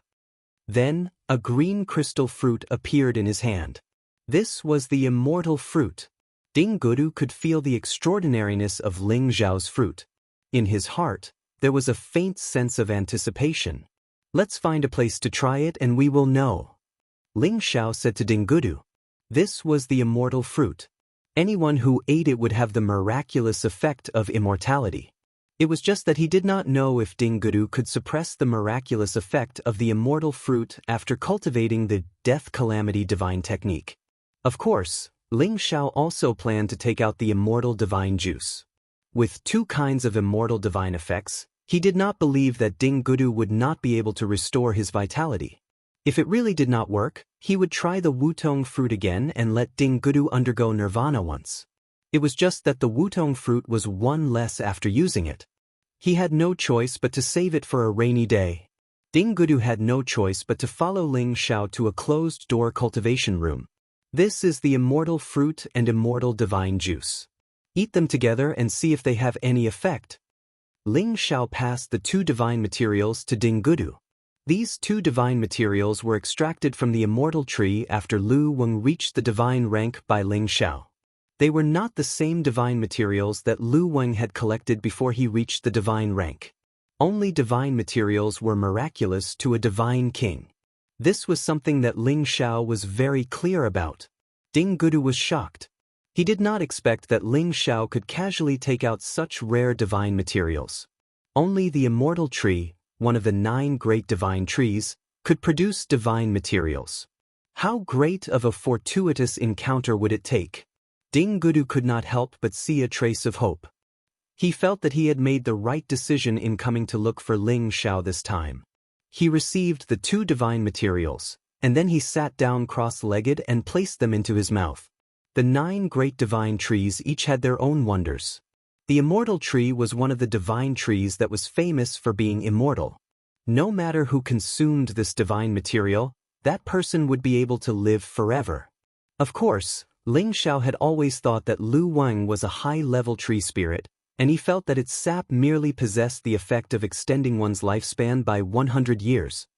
Then, a green crystal fruit appeared in his hand. This was the immortal fruit. Ding Gudu could feel the extraordinariness of Ling Xiao's fruit. In his heart, there was a faint sense of anticipation. Let's find a place to try it and we will know. Ling Xiao said to Ding Gudu. This was the immortal fruit. Anyone who ate it would have the miraculous effect of immortality. It was just that he did not know if Ding Gudu could suppress the miraculous effect of the immortal fruit after cultivating the Death Calamity Divine Technique. Of course, Ling Xiao also planned to take out the immortal divine juice. With two kinds of immortal divine effects, he did not believe that Ding Gudu would not be able to restore his vitality. If it really did not work, he would try the Wutong fruit again and let Ding Gudu undergo nirvana once. It was just that the Wutong fruit was one less after using it. He had no choice but to save it for a rainy day. Ding Gudu had no choice but to follow Ling Xiao to a closed-door cultivation room. This is the immortal fruit and immortal divine juice. Eat them together and see if they have any effect. Ling Xiao passed the two divine materials to Ding Gudu. These two divine materials were extracted from the immortal tree after Lu Weng reached the divine rank by Ling Xiao. They were not the same divine materials that Lu Weng had collected before he reached the divine rank. Only divine materials were miraculous to a divine king. This was something that Ling Xiao was very clear about. Ding Gudu was shocked. He did not expect that Ling Xiao could casually take out such rare divine materials. Only the immortal tree, one of the 9 great divine trees, could produce divine materials. How great of a fortuitous encounter would it take? Ding Gudu could not help but see a trace of hope. He felt that he had made the right decision in coming to look for Ling Xiao this time. He received the 2 divine materials, and then he sat down cross-legged and placed them into his mouth. The 9 great divine trees each had their own wonders. The immortal tree was one of the divine trees that was famous for being immortal. No matter who consumed this divine material, that person would be able to live forever. Of course, Ling Xiao had always thought that Lu Weng was a high-level tree spirit, and he felt that its sap merely possessed the effect of extending one's lifespan by 100 years.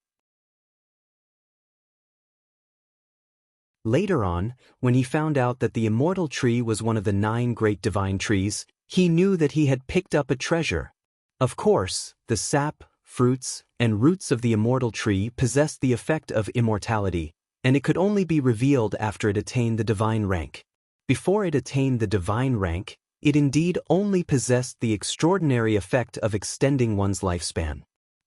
Later on, when he found out that the immortal tree was one of the 9 great divine trees, he knew that he had picked up a treasure. Of course, the sap, fruits, and roots of the immortal tree possessed the effect of immortality, and it could only be revealed after it attained the divine rank. Before it attained the divine rank, it indeed only possessed the extraordinary effect of extending one's lifespan.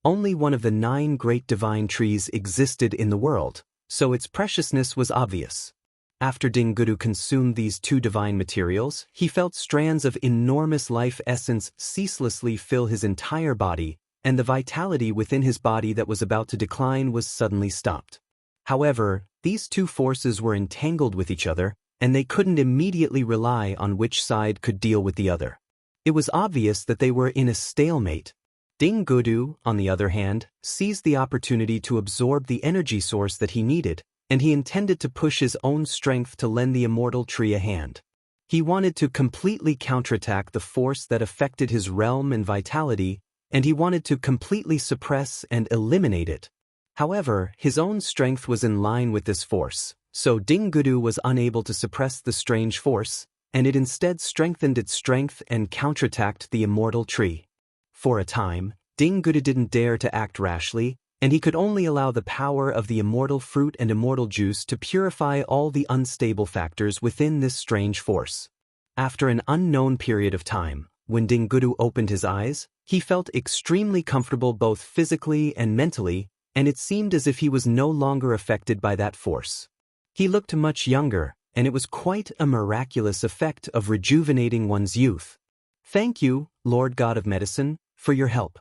Only one of the 9 great divine trees existed in the world, so its preciousness was obvious. After Ding Gudu consumed these 2 divine materials, he felt strands of enormous life essence ceaselessly fill his entire body, and the vitality within his body that was about to decline was suddenly stopped. However, these 2 forces were entangled with each other, and they couldn't immediately rely on which side could deal with the other. It was obvious that they were in a stalemate. Ding Gudu, on the other hand, seized the opportunity to absorb the energy source that he needed, and he intended to push his own strength to lend the immortal tree a hand. He wanted to completely counterattack the force that affected his realm and vitality, and he wanted to completely suppress and eliminate it. However, his own strength was in line with this force, so Ding Gudu was unable to suppress the strange force, and it instead strengthened its strength and counterattacked the immortal tree. For a time, Ding Gudu didn't dare to act rashly, and he could only allow the power of the immortal fruit and immortal juice to purify all the unstable factors within this strange force. After an unknown period of time, when Ding Gudu opened his eyes, he felt extremely comfortable both physically and mentally, and it seemed as if he was no longer affected by that force. He looked much younger, and it was quite a miraculous effect of rejuvenating one's youth. Thank you, Lord God of Medicine, for your help.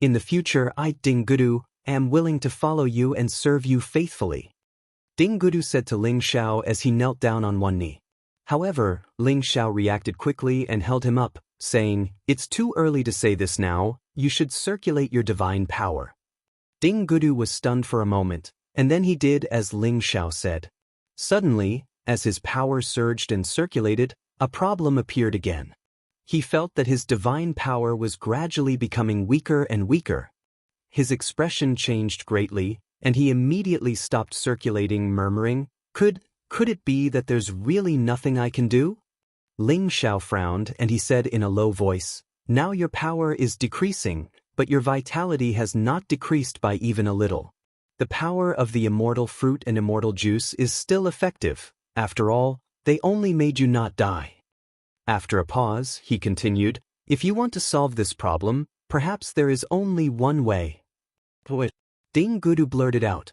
In the future I, Ding Gudu, am willing to follow you and serve you faithfully. Ding Gudu said to Ling Xiao as he knelt down on one knee. However, Ling Xiao reacted quickly and held him up, saying, "It's too early to say this now, you should circulate your divine power." Ding Gudu was stunned for a moment, and then he did as Ling Xiao said. Suddenly, as his power surged and circulated, a problem appeared again. He felt that his divine power was gradually becoming weaker and weaker. His expression changed greatly, and he immediately stopped circulating, murmuring, Could it be that there's really nothing I can do?" Ling Xiao frowned and he said in a low voice, "Now your power is decreasing, but your vitality has not decreased by even a little. The power of the immortal fruit and immortal juice is still effective. After all, they only made you not die." After a pause, he continued, "If you want to solve this problem, perhaps there is only one way." Ding Gudu blurted out.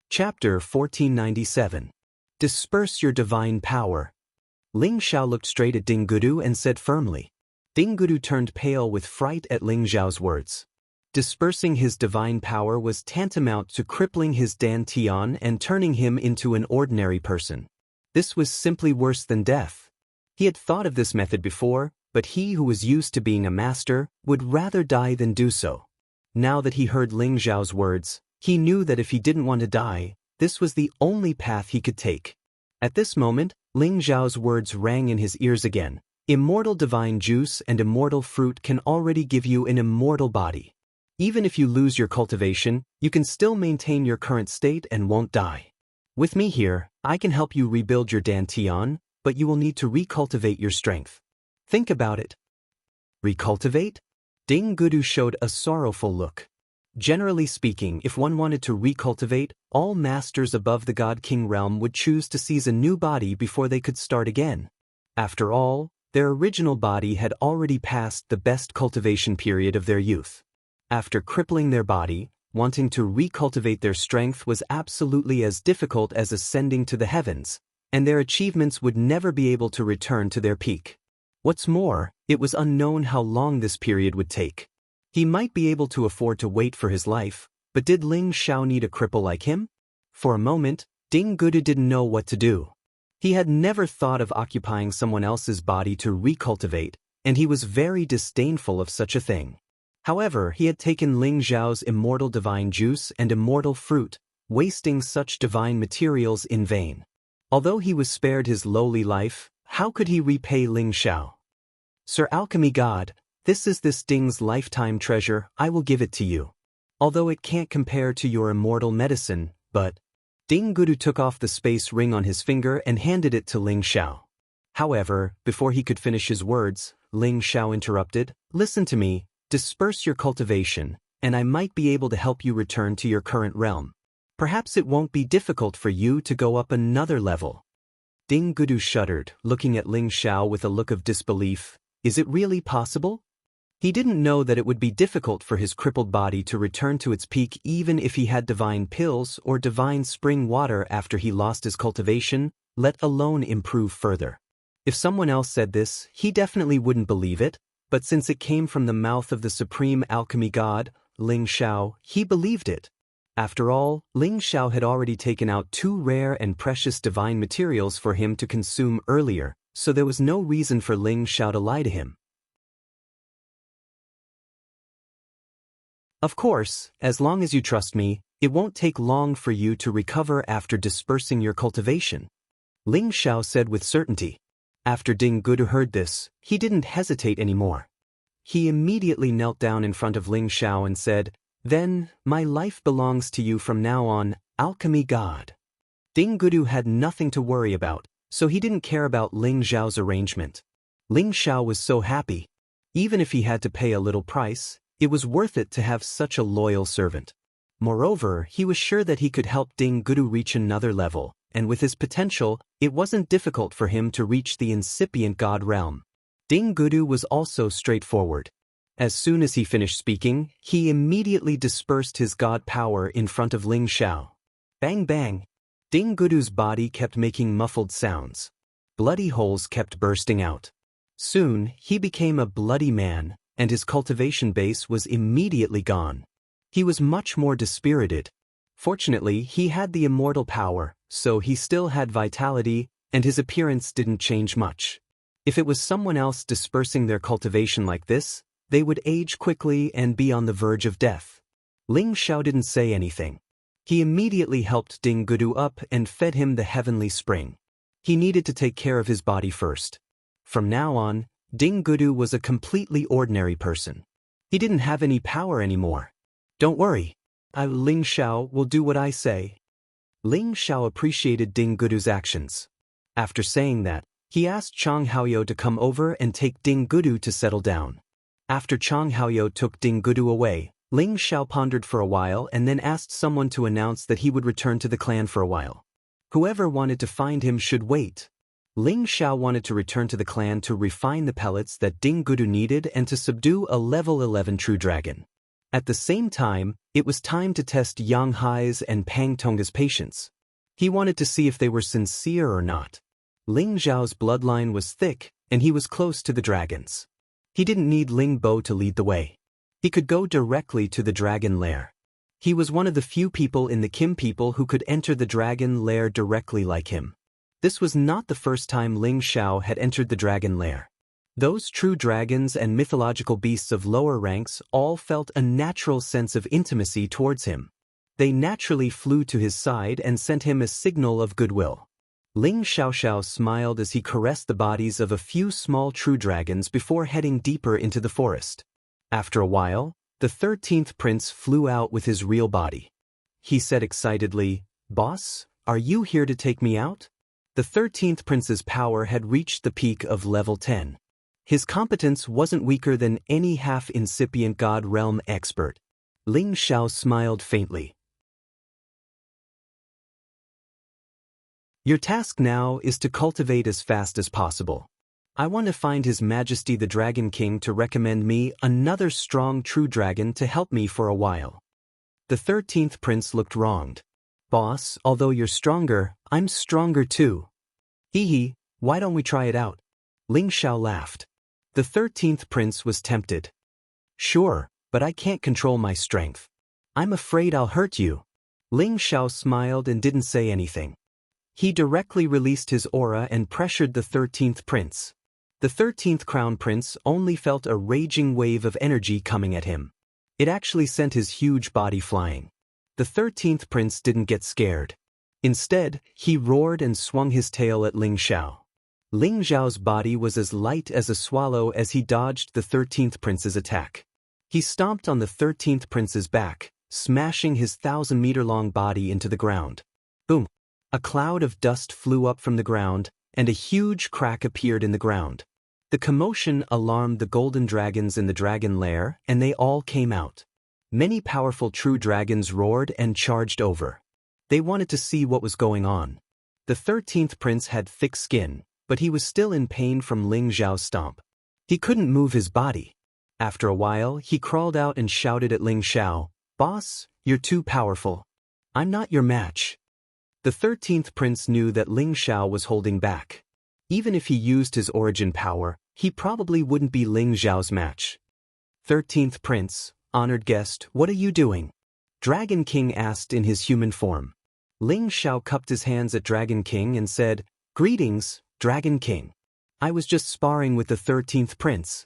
Chapter 1497. Disperse your divine power. Ling Xiao looked straight at Ding Gudu and said firmly. Ding Gudu turned pale with fright at Ling Xiao's words. Dispersing his divine power was tantamount to crippling his dantian and turning him into an ordinary person. This was simply worse than death. He had thought of this method before, but he who was used to being a master would rather die than do so. Now that he heard Ling Xiao's words, he knew that if he didn't want to die, this was the only path he could take. At this moment, Ling Zhao's words rang in his ears again. Immortal divine juice and immortal fruit can already give you an immortal body. Even if you lose your cultivation, you can still maintain your current state and won't die. With me here, I can help you rebuild your dantian, but you will need to recultivate your strength. Think about it. Recultivate? Ding Gudu showed a sorrowful look. Generally speaking, if one wanted to recultivate, all masters above the God-King realm would choose to seize a new body before they could start again. After all, their original body had already passed the best cultivation period of their youth. After crippling their body, wanting to recultivate their strength was absolutely as difficult as ascending to the heavens, and their achievements would never be able to return to their peak. What's more, it was unknown how long this period would take. He might be able to afford to wait for his life, but did Ling Xiao need a cripple like him? For a moment, Ding Gudu didn't know what to do. He had never thought of occupying someone else's body to recultivate, and he was very disdainful of such a thing. However, he had taken Ling Zhao's immortal divine juice and immortal fruit, wasting such divine materials in vain. Although he was spared his lowly life, how could he repay Ling Xiao? Sir Alchemy God, this is this Ding's lifetime treasure, I will give it to you. Although it can't compare to your immortal medicine, but... Ding Gudu took off the space ring on his finger and handed it to Ling Xiao. However, before he could finish his words, Ling Xiao interrupted, "Listen to me, disperse your cultivation, and I might be able to help you return to your current realm. Perhaps it won't be difficult for you to go up another level." Ding Gudu shuddered, looking at Ling Xiao with a look of disbelief. Is it really possible? He didn't know that it would be difficult for his crippled body to return to its peak even if he had divine pills or divine spring water after he lost his cultivation, let alone improve further. If someone else said this, he definitely wouldn't believe it, but since it came from the mouth of the supreme alchemy god, Ling Xiao, he believed it. After all, Ling Xiao had already taken out 2 rare and precious divine materials for him to consume earlier, so there was no reason for Ling Xiao to lie to him. Of course, as long as you trust me, it won't take long for you to recover after dispersing your cultivation, Ling Xiao said with certainty. After Ding Gudu heard this, he didn't hesitate anymore. He immediately knelt down in front of Ling Xiao and said, "Then, my life belongs to you from now on, alchemy god." Ding Gudu had nothing to worry about, so he didn't care about Ling Xiao's arrangement. Ling Xiao was so happy. Even if he had to pay a little price, it was worth it to have such a loyal servant. Moreover, he was sure that he could help Ding Gudu reach another level, and with his potential, it wasn't difficult for him to reach the incipient god realm. Ding Gudu was also straightforward. As soon as he finished speaking, he immediately dispersed his god power in front of Ling Xiao. Bang bang! Ding Gudu's body kept making muffled sounds. Bloody holes kept bursting out. Soon, he became a bloody man, and his cultivation base was immediately gone. He was much more dispirited. Fortunately, he had the immortal power, so he still had vitality, and his appearance didn't change much. If it was someone else dispersing their cultivation like this, they would age quickly and be on the verge of death. Ling Xiao didn't say anything. He immediately helped Ding Gudu up and fed him the heavenly spring. He needed to take care of his body first. From now on, Ding Gudu was a completely ordinary person. He didn't have any power anymore. "Don't worry. Ling Xiao will do what I say." Ling Xiao appreciated Ding Gudu's actions. After saying that, he asked Chang Haoyou to come over and take Ding Gudu to settle down. After Chang Haoyou took Ding Gudu away, Ling Xiao pondered for a while and then asked someone to announce that he would return to the clan for a while. Whoever wanted to find him should wait. Ling Xiao wanted to return to the clan to refine the pellets that Ding Gudu needed and to subdue a level 11 true dragon. At the same time, it was time to test Yang Hai's and Pang Tongga's patience. He wanted to see if they were sincere or not. Ling Zhao's bloodline was thick, and he was close to the dragons. He didn't need Ling Bo to lead the way. He could go directly to the dragon lair. He was one of the few people in the Kim people who could enter the dragon lair directly like him. This was not the first time Ling Xiao had entered the dragon lair. Those true dragons and mythological beasts of lower ranks all felt a natural sense of intimacy towards him. They naturally flew to his side and sent him a signal of goodwill. Ling Xiaoxiao smiled as he caressed the bodies of a few small true dragons before heading deeper into the forest. After a while, the 13th prince flew out with his real body. He said excitedly, "Boss, are you here to take me out?" The 13th prince's power had reached the peak of level 10. His competence wasn't weaker than any half-incipient God realm expert. Ling Xiao smiled faintly. Your task now is to cultivate as fast as possible. I want to find His Majesty the Dragon King to recommend me another strong true dragon to help me for a while. The 13th prince looked wronged. Boss, although you're stronger, I'm stronger too. Hee, why don't we try it out? Ling Xiao laughed. The 13th prince was tempted. Sure, but I can't control my strength. I'm afraid I'll hurt you. Ling Xiao smiled and didn't say anything. He directly released his aura and pressured the 13th prince. The 13th crown prince only felt a raging wave of energy coming at him. It actually sent his huge body flying. The 13th prince didn't get scared. Instead, he roared and swung his tail at Ling Xiao. Ling Xiao's body was as light as a swallow as he dodged the 13th prince's attack. He stomped on the 13th prince's back, smashing his 1,000-meter-long body into the ground. Boom! A cloud of dust flew up from the ground, and a huge crack appeared in the ground. The commotion alarmed the golden dragons in the dragon lair, and they all came out. Many powerful true dragons roared and charged over. They wanted to see what was going on. The 13th prince had thick skin, but he was still in pain from Ling Xiao's stomp. He couldn't move his body. After a while, he crawled out and shouted at Ling Xiao, "Boss, you're too powerful. I'm not your match." The 13th prince knew that Ling Xiao was holding back. Even if he used his origin power, he probably wouldn't be Ling Xiao's match. 13th prince, honored guest, what are you doing? Dragon King asked in his human form. Ling Xiao cupped his hands at Dragon King and said, "Greetings, Dragon King. I was just sparring with the 13th prince."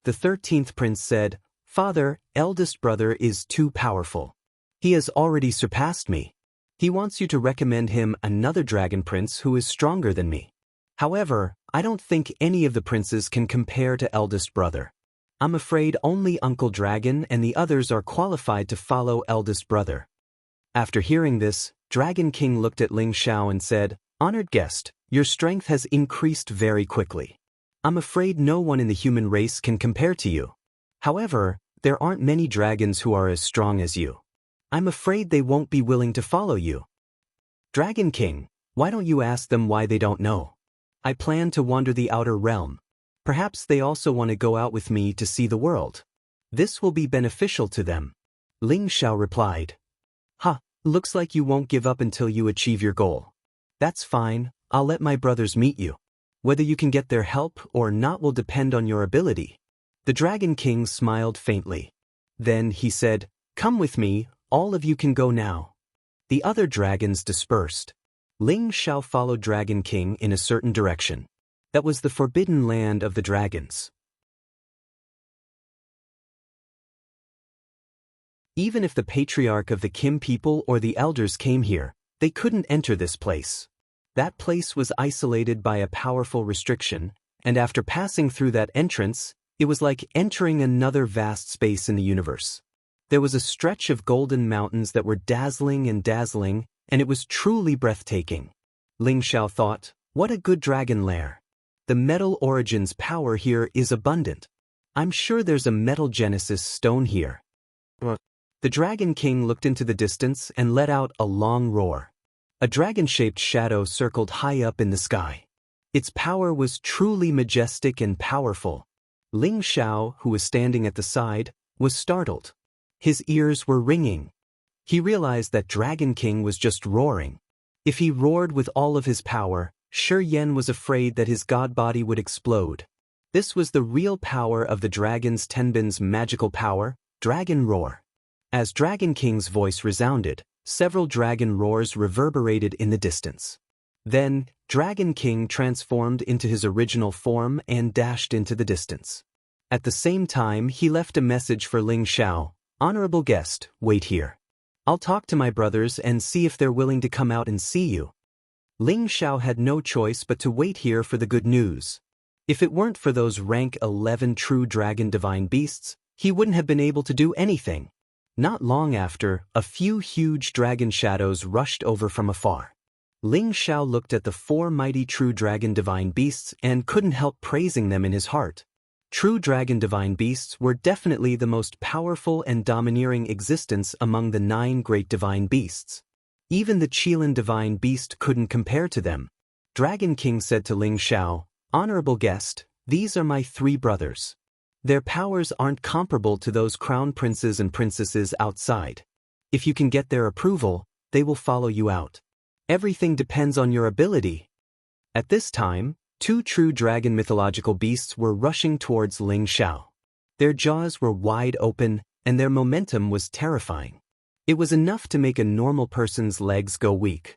The 13th prince said, "Father, eldest brother is too powerful. He has already surpassed me. He wants you to recommend him another dragon prince who is stronger than me. However, I don't think any of the princes can compare to eldest brother. I'm afraid only Uncle Dragon and the others are qualified to follow eldest brother." After hearing this, Dragon King looked at Ling Xiao and said, "Honored guest, your strength has increased very quickly. I'm afraid no one in the human race can compare to you. However, there aren't many dragons who are as strong as you. I'm afraid they won't be willing to follow you. Dragon King, why don't you ask them why they don't know? I plan to wander the outer realm. Perhaps they also want to go out with me to see the world. This will be beneficial to them." Ling Xiao replied. Looks like you won't give up until you achieve your goal. That's fine, I'll let my brothers meet you. Whether you can get their help or not will depend on your ability. The Dragon King smiled faintly. Then he said, "Come with me, all of you can go now." The other dragons dispersed. Ling Xiao followed Dragon King in a certain direction. That was the forbidden land of the dragons. Even if the patriarch of the Kim people or the elders came here, they couldn't enter this place. That place was isolated by a powerful restriction, and after passing through that entrance, it was like entering another vast space in the universe. There was a stretch of golden mountains that were dazzling, and it was truly breathtaking. Ling Xiao thought, what a good dragon lair. The metal origin's power here is abundant. I'm sure there's a metal genesis stone here. The Dragon King looked into the distance and let out a long roar. A dragon-shaped shadow circled high up in the sky. Its power was truly majestic and powerful. Ling Xiao, who was standing at the side, was startled. His ears were ringing. He realized that Dragon King was just roaring. If he roared with all of his power, Shi Yan was afraid that his god body would explode. This was the real power of the dragon's Tenbin's magical power, Dragon Roar. As Dragon King's voice resounded, several dragon roars reverberated in the distance. Then, Dragon King transformed into his original form and dashed into the distance. At the same time, he left a message for Ling Xiao, "Honorable guest, wait here. I'll talk to my brothers and see if they're willing to come out and see you." Ling Xiao had no choice but to wait here for the good news. If it weren't for those rank 11 true dragon divine beasts, he wouldn't have been able to do anything. Not long after, a few huge dragon shadows rushed over from afar. Ling Xiao looked at the 4 mighty true dragon divine beasts and couldn't help praising them in his heart. True dragon divine beasts were definitely the most powerful and domineering existence among the 9 great divine beasts. Even the Qilin divine beast couldn't compare to them. Dragon King said to Ling Xiao, "Honorable guest, these are my 3 brothers. Their powers aren't comparable to those crown princes and princesses outside. If you can get their approval, they will follow you out. Everything depends on your ability." At this time, 2 true dragon mythological beasts were rushing towards Ling Xiao. Their jaws were wide open, and their momentum was terrifying. It was enough to make a normal person's legs go weak.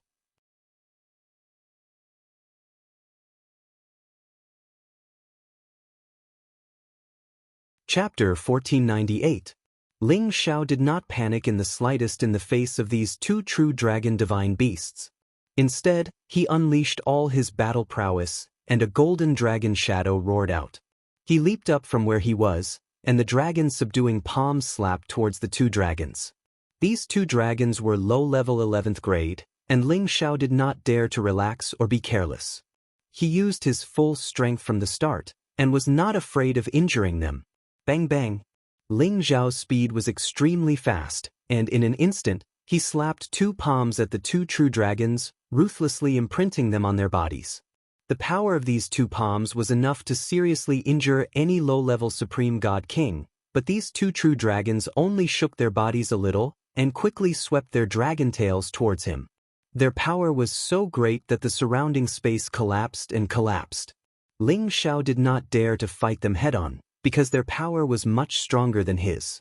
Chapter 1498. Ling Xiao did not panic in the slightest in the face of these 2 true dragon divine beasts. Instead, he unleashed all his battle prowess, and a golden dragon shadow roared out. He leaped up from where he was, and the dragon's subduing palms slapped towards the 2 dragons. These 2 dragons were low-level 11th grade, and Ling Xiao did not dare to relax or be careless. He used his full strength from the start, and was not afraid of injuring them. Bang bang! Ling Xiao's speed was extremely fast, and in an instant, he slapped 2 palms at the 2 true dragons, ruthlessly imprinting them on their bodies. The power of these 2 palms was enough to seriously injure any low-level Supreme God King, but these 2 true dragons only shook their bodies a little and quickly swept their dragon tails towards him. Their power was so great that the surrounding space collapsed and collapsed. Ling Xiao did not dare to fight them head-on, because their power was much stronger than his.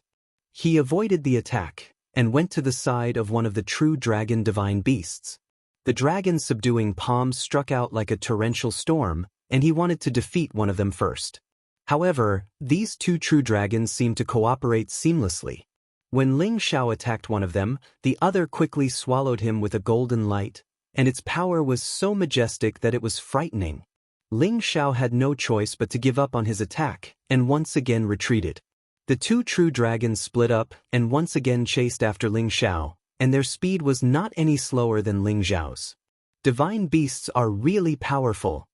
He avoided the attack, and went to the side of one of the true dragon divine beasts. The dragon's subduing palms struck out like a torrential storm, and he wanted to defeat one of them first. However, these 2 true dragons seemed to cooperate seamlessly. When Ling Xiao attacked one of them, the other quickly swallowed him with a golden light, and its power was so majestic that it was frightening. Ling Xiao had no choice but to give up on his attack, and once again retreated. The 2 true dragons split up and once again chased after Ling Xiao, and their speed was not any slower than Ling Xiao's. Divine beasts are really powerful.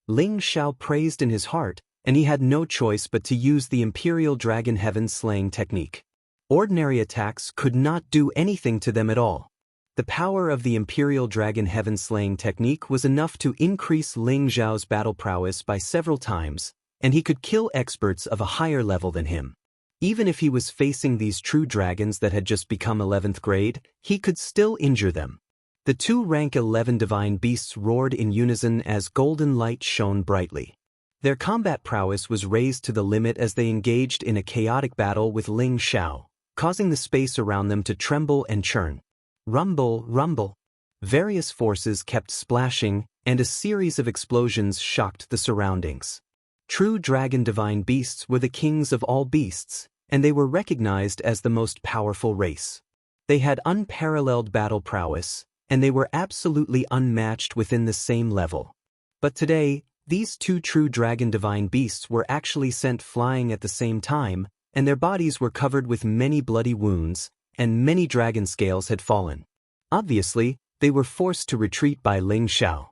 Ling Xiao praised in his heart, and he had no choice but to use the Imperial Dragon Heaven Slaying technique. Ordinary attacks could not do anything to them at all. The power of the Imperial Dragon Heaven Slaying technique was enough to increase Ling Xiao's battle prowess by several times, and he could kill experts of a higher level than him. Even if he was facing these true dragons that had just become 11th grade, he could still injure them. The 2 rank 11 divine beasts roared in unison as golden light shone brightly. Their combat prowess was raised to the limit as they engaged in a chaotic battle with Ling Xiao, causing the space around them to tremble and churn. Rumble, rumble. Various forces kept splashing, and a series of explosions shocked the surroundings. True dragon divine beasts were the kings of all beasts, and they were recognized as the most powerful race. They had unparalleled battle prowess, and they were absolutely unmatched within the same level. But today, these 2 true dragon divine beasts were actually sent flying at the same time, and their bodies were covered with many bloody wounds, and many dragon scales had fallen. Obviously, they were forced to retreat by Ling Xiao.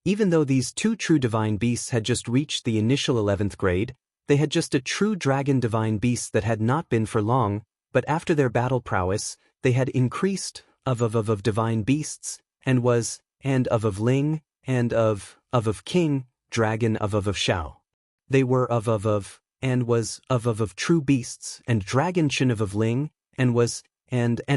Even though these 2 true divine beasts had just reached the initial 11th grade, they had just a true dragon divine beast that had not been for long, but after their battle prowess, they had increased of divine beasts, and of Ling, and of King, Dragon of Xiao. They were of true beasts, and Dragon Chen of Ling, and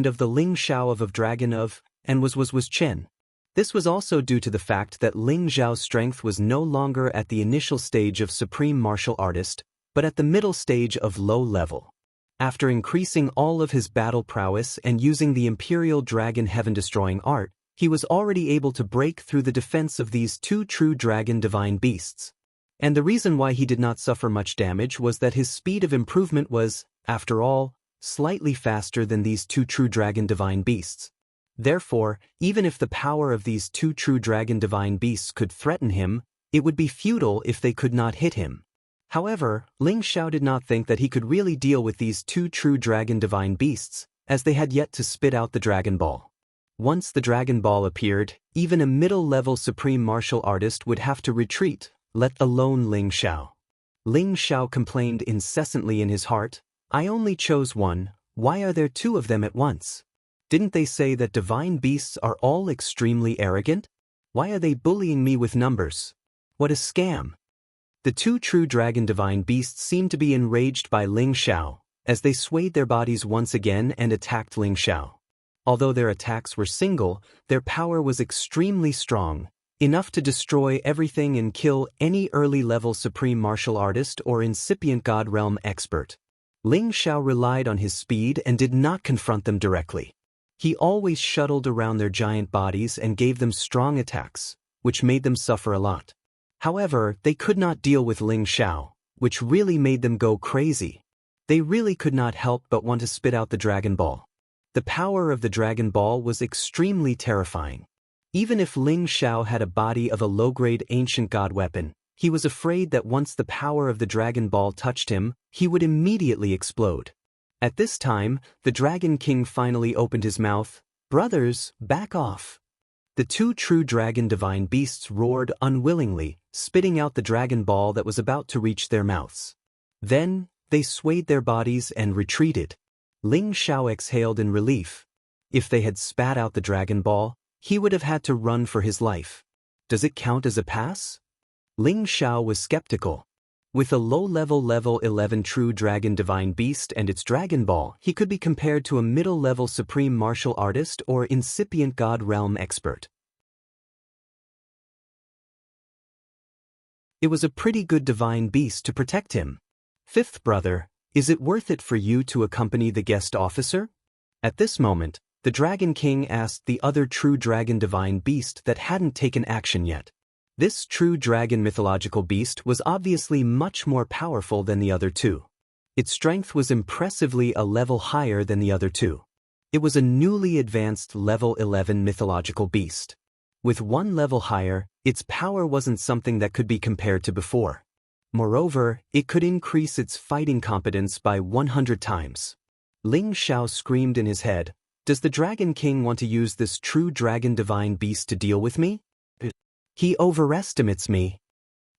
of the Ling Xiao of Dragon of, and was Chen. This was also due to the fact that Ling Xiao's strength was no longer at the initial stage of Supreme Martial Artist, but at the middle stage of low level. After increasing all of his battle prowess and using the Imperial Dragon Heaven-destroying art, he was already able to break through the defense of these 2 true dragon divine beasts. And the reason why he did not suffer much damage was that his speed of improvement was, after all, slightly faster than these two true dragon divine beasts. Therefore, even if the power of these two true dragon divine beasts could threaten him, it would be futile if they could not hit him. However, Ling Xiao did not think that he could really deal with these two true dragon divine beasts, as they had yet to spit out the Dragon Ball. Once the Dragon Ball appeared, even a middle-level supreme martial artist would have to retreat, let alone Ling Xiao. Ling Xiao complained incessantly in his heart, "I only chose one, why are there two of them at once? Didn't they say that divine beasts are all extremely arrogant? Why are they bullying me with numbers? What a scam!" The two true dragon divine beasts seemed to be enraged by Ling Xiao, as they swayed their bodies once again and attacked Ling Xiao. Although their attacks were single, their power was extremely strong, enough to destroy everything and kill any early-level supreme martial artist or incipient God realm expert. Ling Xiao relied on his speed and did not confront them directly. He always shuttled around their giant bodies and gave them strong attacks, which made them suffer a lot. However, they could not deal with Ling Xiao, which really made them go crazy. They really could not help but want to spit out the Dragon Ball. The power of the Dragon Ball was extremely terrifying. Even if Ling Xiao had a body of a low-grade ancient god weapon, he was afraid that once the power of the Dragon Ball touched him, he would immediately explode. At this time, the Dragon King finally opened his mouth. "Brothers, back off." The two true dragon divine beasts roared unwillingly, spitting out the Dragon Ball that was about to reach their mouths. Then, they swayed their bodies and retreated. Ling Xiao exhaled in relief. If they had spat out the Dragon Ball, he would have had to run for his life. Does it count as a pass? Ling Xiao was skeptical. With a low-level level 11 true dragon divine beast and its Dragon Ball, he could be compared to a middle-level supreme martial artist or incipient god realm expert. It was a pretty good divine beast to protect him. Fifth brother, is it worth it for you to accompany the guest officer? At this moment, the Dragon King asked the other true dragon divine beast that hadn't taken action yet. This true dragon mythological beast was obviously much more powerful than the other two. Its strength was impressively a level higher than the other two. It was a newly advanced level 11 mythological beast. With one level higher, its power wasn't something that could be compared to before. Moreover, it could increase its fighting competence by 100 times. Ling Xiao screamed in his head, "Does the Dragon King want to use this true dragon divine beast to deal with me? He overestimates me."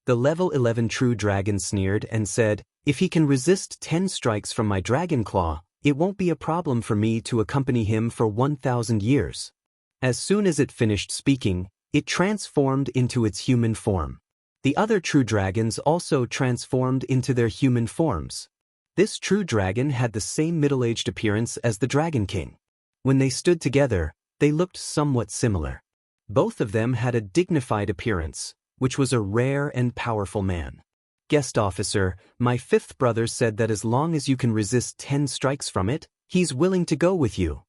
The level 11 true dragon sneered and said, "If he can resist 10 strikes from my dragon claw, it won't be a problem for me to accompany him for 1,000 years. As soon as it finished speaking, it transformed into its human form. The other true dragons also transformed into their human forms. This true dragon had the same middle-aged appearance as the Dragon King. When they stood together, they looked somewhat similar. Both of them had a dignified appearance, which was a rare and powerful man. "Guest officer, my fifth brother said that as long as you can resist 10 strikes from it, he's willing to go with you,"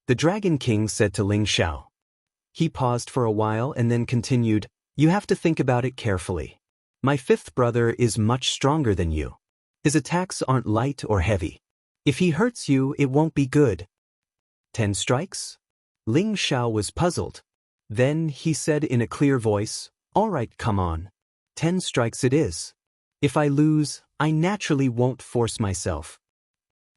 the Dragon King said to Ling Xiao. He paused for a while and then continued, "You have to think about it carefully. My fifth brother is much stronger than you. His attacks aren't light or heavy. If he hurts you, it won't be good." 10 strikes? Ling Xiao was puzzled. Then he said in a clear voice, "All right, come on. 10 strikes it is. If I lose, I naturally won't force myself."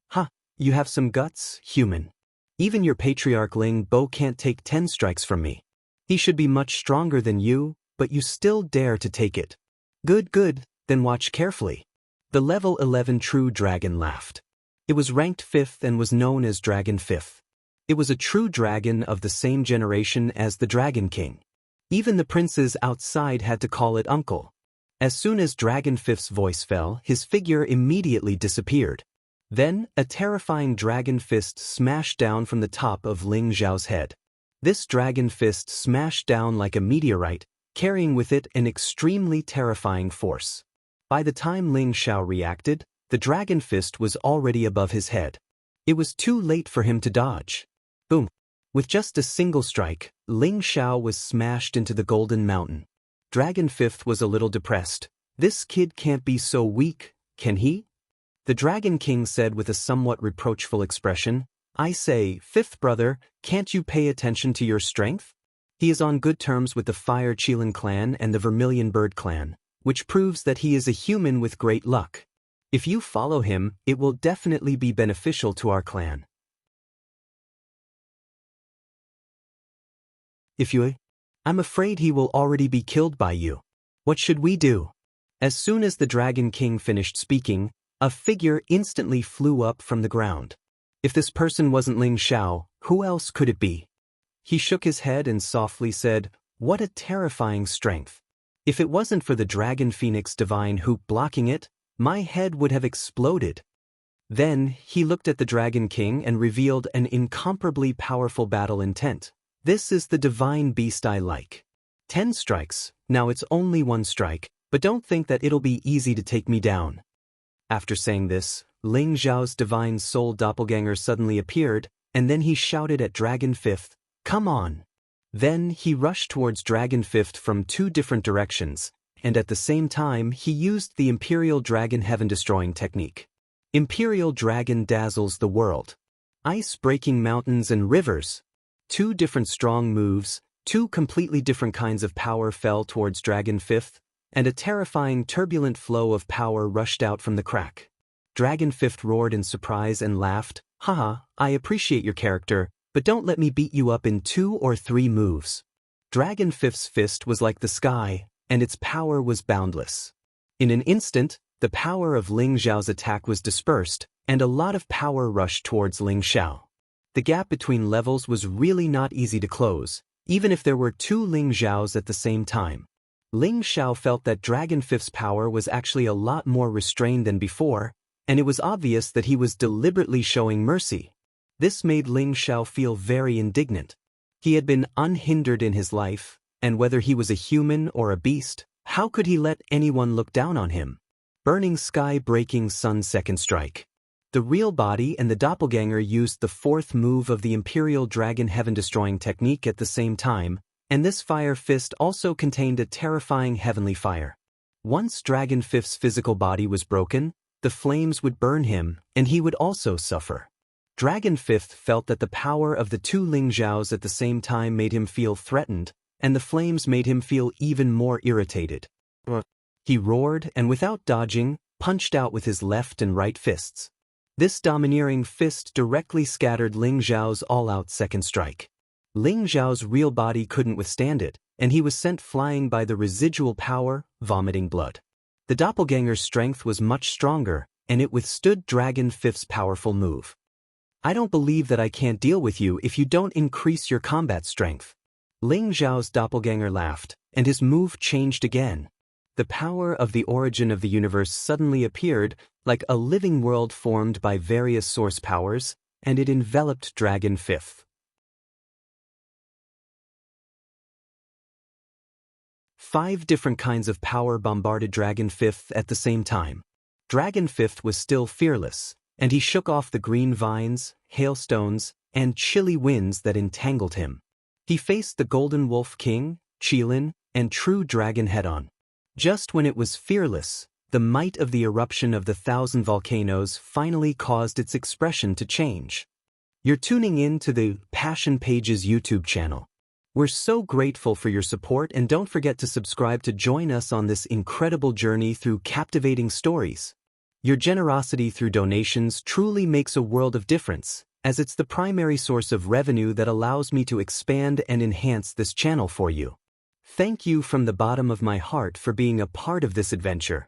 "Huh, you have some guts, human. Even your patriarch Ling Bo can't take 10 strikes from me. He should be much stronger than you, but you still dare to take it. Good, then watch carefully." The level 11 true dragon laughed. It was ranked 5th and was known as Dragon 5th. It was a true dragon of the same generation as the Dragon King. Even the princes outside had to call it uncle. As soon as Dragon 5th's voice fell, his figure immediately disappeared. Then, a terrifying dragon fist smashed down from the top of Ling Xiao's head. This dragon fist smashed down like a meteorite, carrying with it an extremely terrifying force. By the time Ling Xiao reacted, the dragon fist was already above his head. It was too late for him to dodge. Boom! With just a single strike, Ling Xiao was smashed into the Golden Mountain. Dragon 5th was a little depressed. This kid can't be so weak, can he? The Dragon King said with a somewhat reproachful expression, "I say, fifth brother, can't you pay attention to your strength?" He is on good terms with the Fire Chelan clan and the Vermilion Bird clan, which proves that he is a human with great luck. If you follow him, it will definitely be beneficial to our clan. I'm afraid he will already be killed by you. What should we do? As soon as the Dragon King finished speaking, a figure instantly flew up from the ground. If this person wasn't Ling Xiao, who else could it be? He shook his head and softly said, "What a terrifying strength. If it wasn't for the Dragon Phoenix Divine Hoop blocking it, my head would have exploded." Then, he looked at the Dragon King and revealed an incomparably powerful battle intent. "This is the divine beast I like. 10 strikes, now it's only 1 strike, but don't think that it'll be easy to take me down." After saying this, Ling Xiao's divine soul doppelganger suddenly appeared, and then he shouted at Dragon Fifth, "Come on!" Then he rushed towards Dragon Fifth from 2 different directions, and at the same time he used the Imperial Dragon Heaven-destroying technique. Imperial Dragon dazzles the world. Ice-breaking mountains and rivers. 2 different strong moves, 2 completely different kinds of power fell towards Dragon Fifth, and a terrifying turbulent flow of power rushed out from the crack. Dragon Fifth roared in surprise and laughed, "Haha, I appreciate your character, but don't let me beat you up in 2 or 3 moves." Dragon Fifth's fist was like the sky, and its power was boundless. In an instant, the power of Ling Xiao's attack was dispersed, and a lot of power rushed towards Ling Xiao. The gap between levels was really not easy to close, even if there were 2 Ling Xiaos at the same time. Ling Xiao felt that Dragon Fifth's power was actually a lot more restrained than before, and it was obvious that he was deliberately showing mercy. This made Ling Xiao feel very indignant. He had been unhindered in his life, and whether he was a human or a beast, how could he let anyone look down on him? Burning Sky-breaking Sun Second Strike. The real body and the doppelganger used the 4th move of the Imperial Dragon Heaven-destroying technique at the same time, and this fire fist also contained a terrifying heavenly fire. Once Dragon Fifth's physical body was broken, the flames would burn him, and he would also suffer. Dragon Fifth felt that the power of the 2 Ling Xiaos at the same time made him feel threatened, and the flames made him feel even more irritated. He roared and without dodging, punched out with his left and right fists. This domineering fist directly scattered Ling Xiao's all-out second strike. Ling Xiao's real body couldn't withstand it, and he was sent flying by the residual power, vomiting blood. The doppelganger's strength was much stronger, and it withstood Dragon Fifth's powerful move. "I don't believe that I can't deal with you if you don't increase your combat strength." Ling Xiao's doppelganger laughed, and his move changed again. The power of the origin of the universe suddenly appeared, like a living world formed by various source powers, and it enveloped Dragon Fifth. 5 different kinds of power bombarded Dragon Fifth at the same time. Dragon Fifth was still fearless, and he shook off the green vines, hailstones, and chilly winds that entangled him. He faced the Golden Wolf King, Chelan, and True Dragon head-on. Just when it was fearless, the might of the eruption of the 1,000 volcanoes finally caused its expression to change. You're tuning in to the Passion Pages YouTube channel. We're so grateful for your support, and don't forget to subscribe to join us on this incredible journey through captivating stories. Your generosity through donations truly makes a world of difference, as it's the primary source of revenue that allows me to expand and enhance this channel for you. Thank you from the bottom of my heart for being a part of this adventure.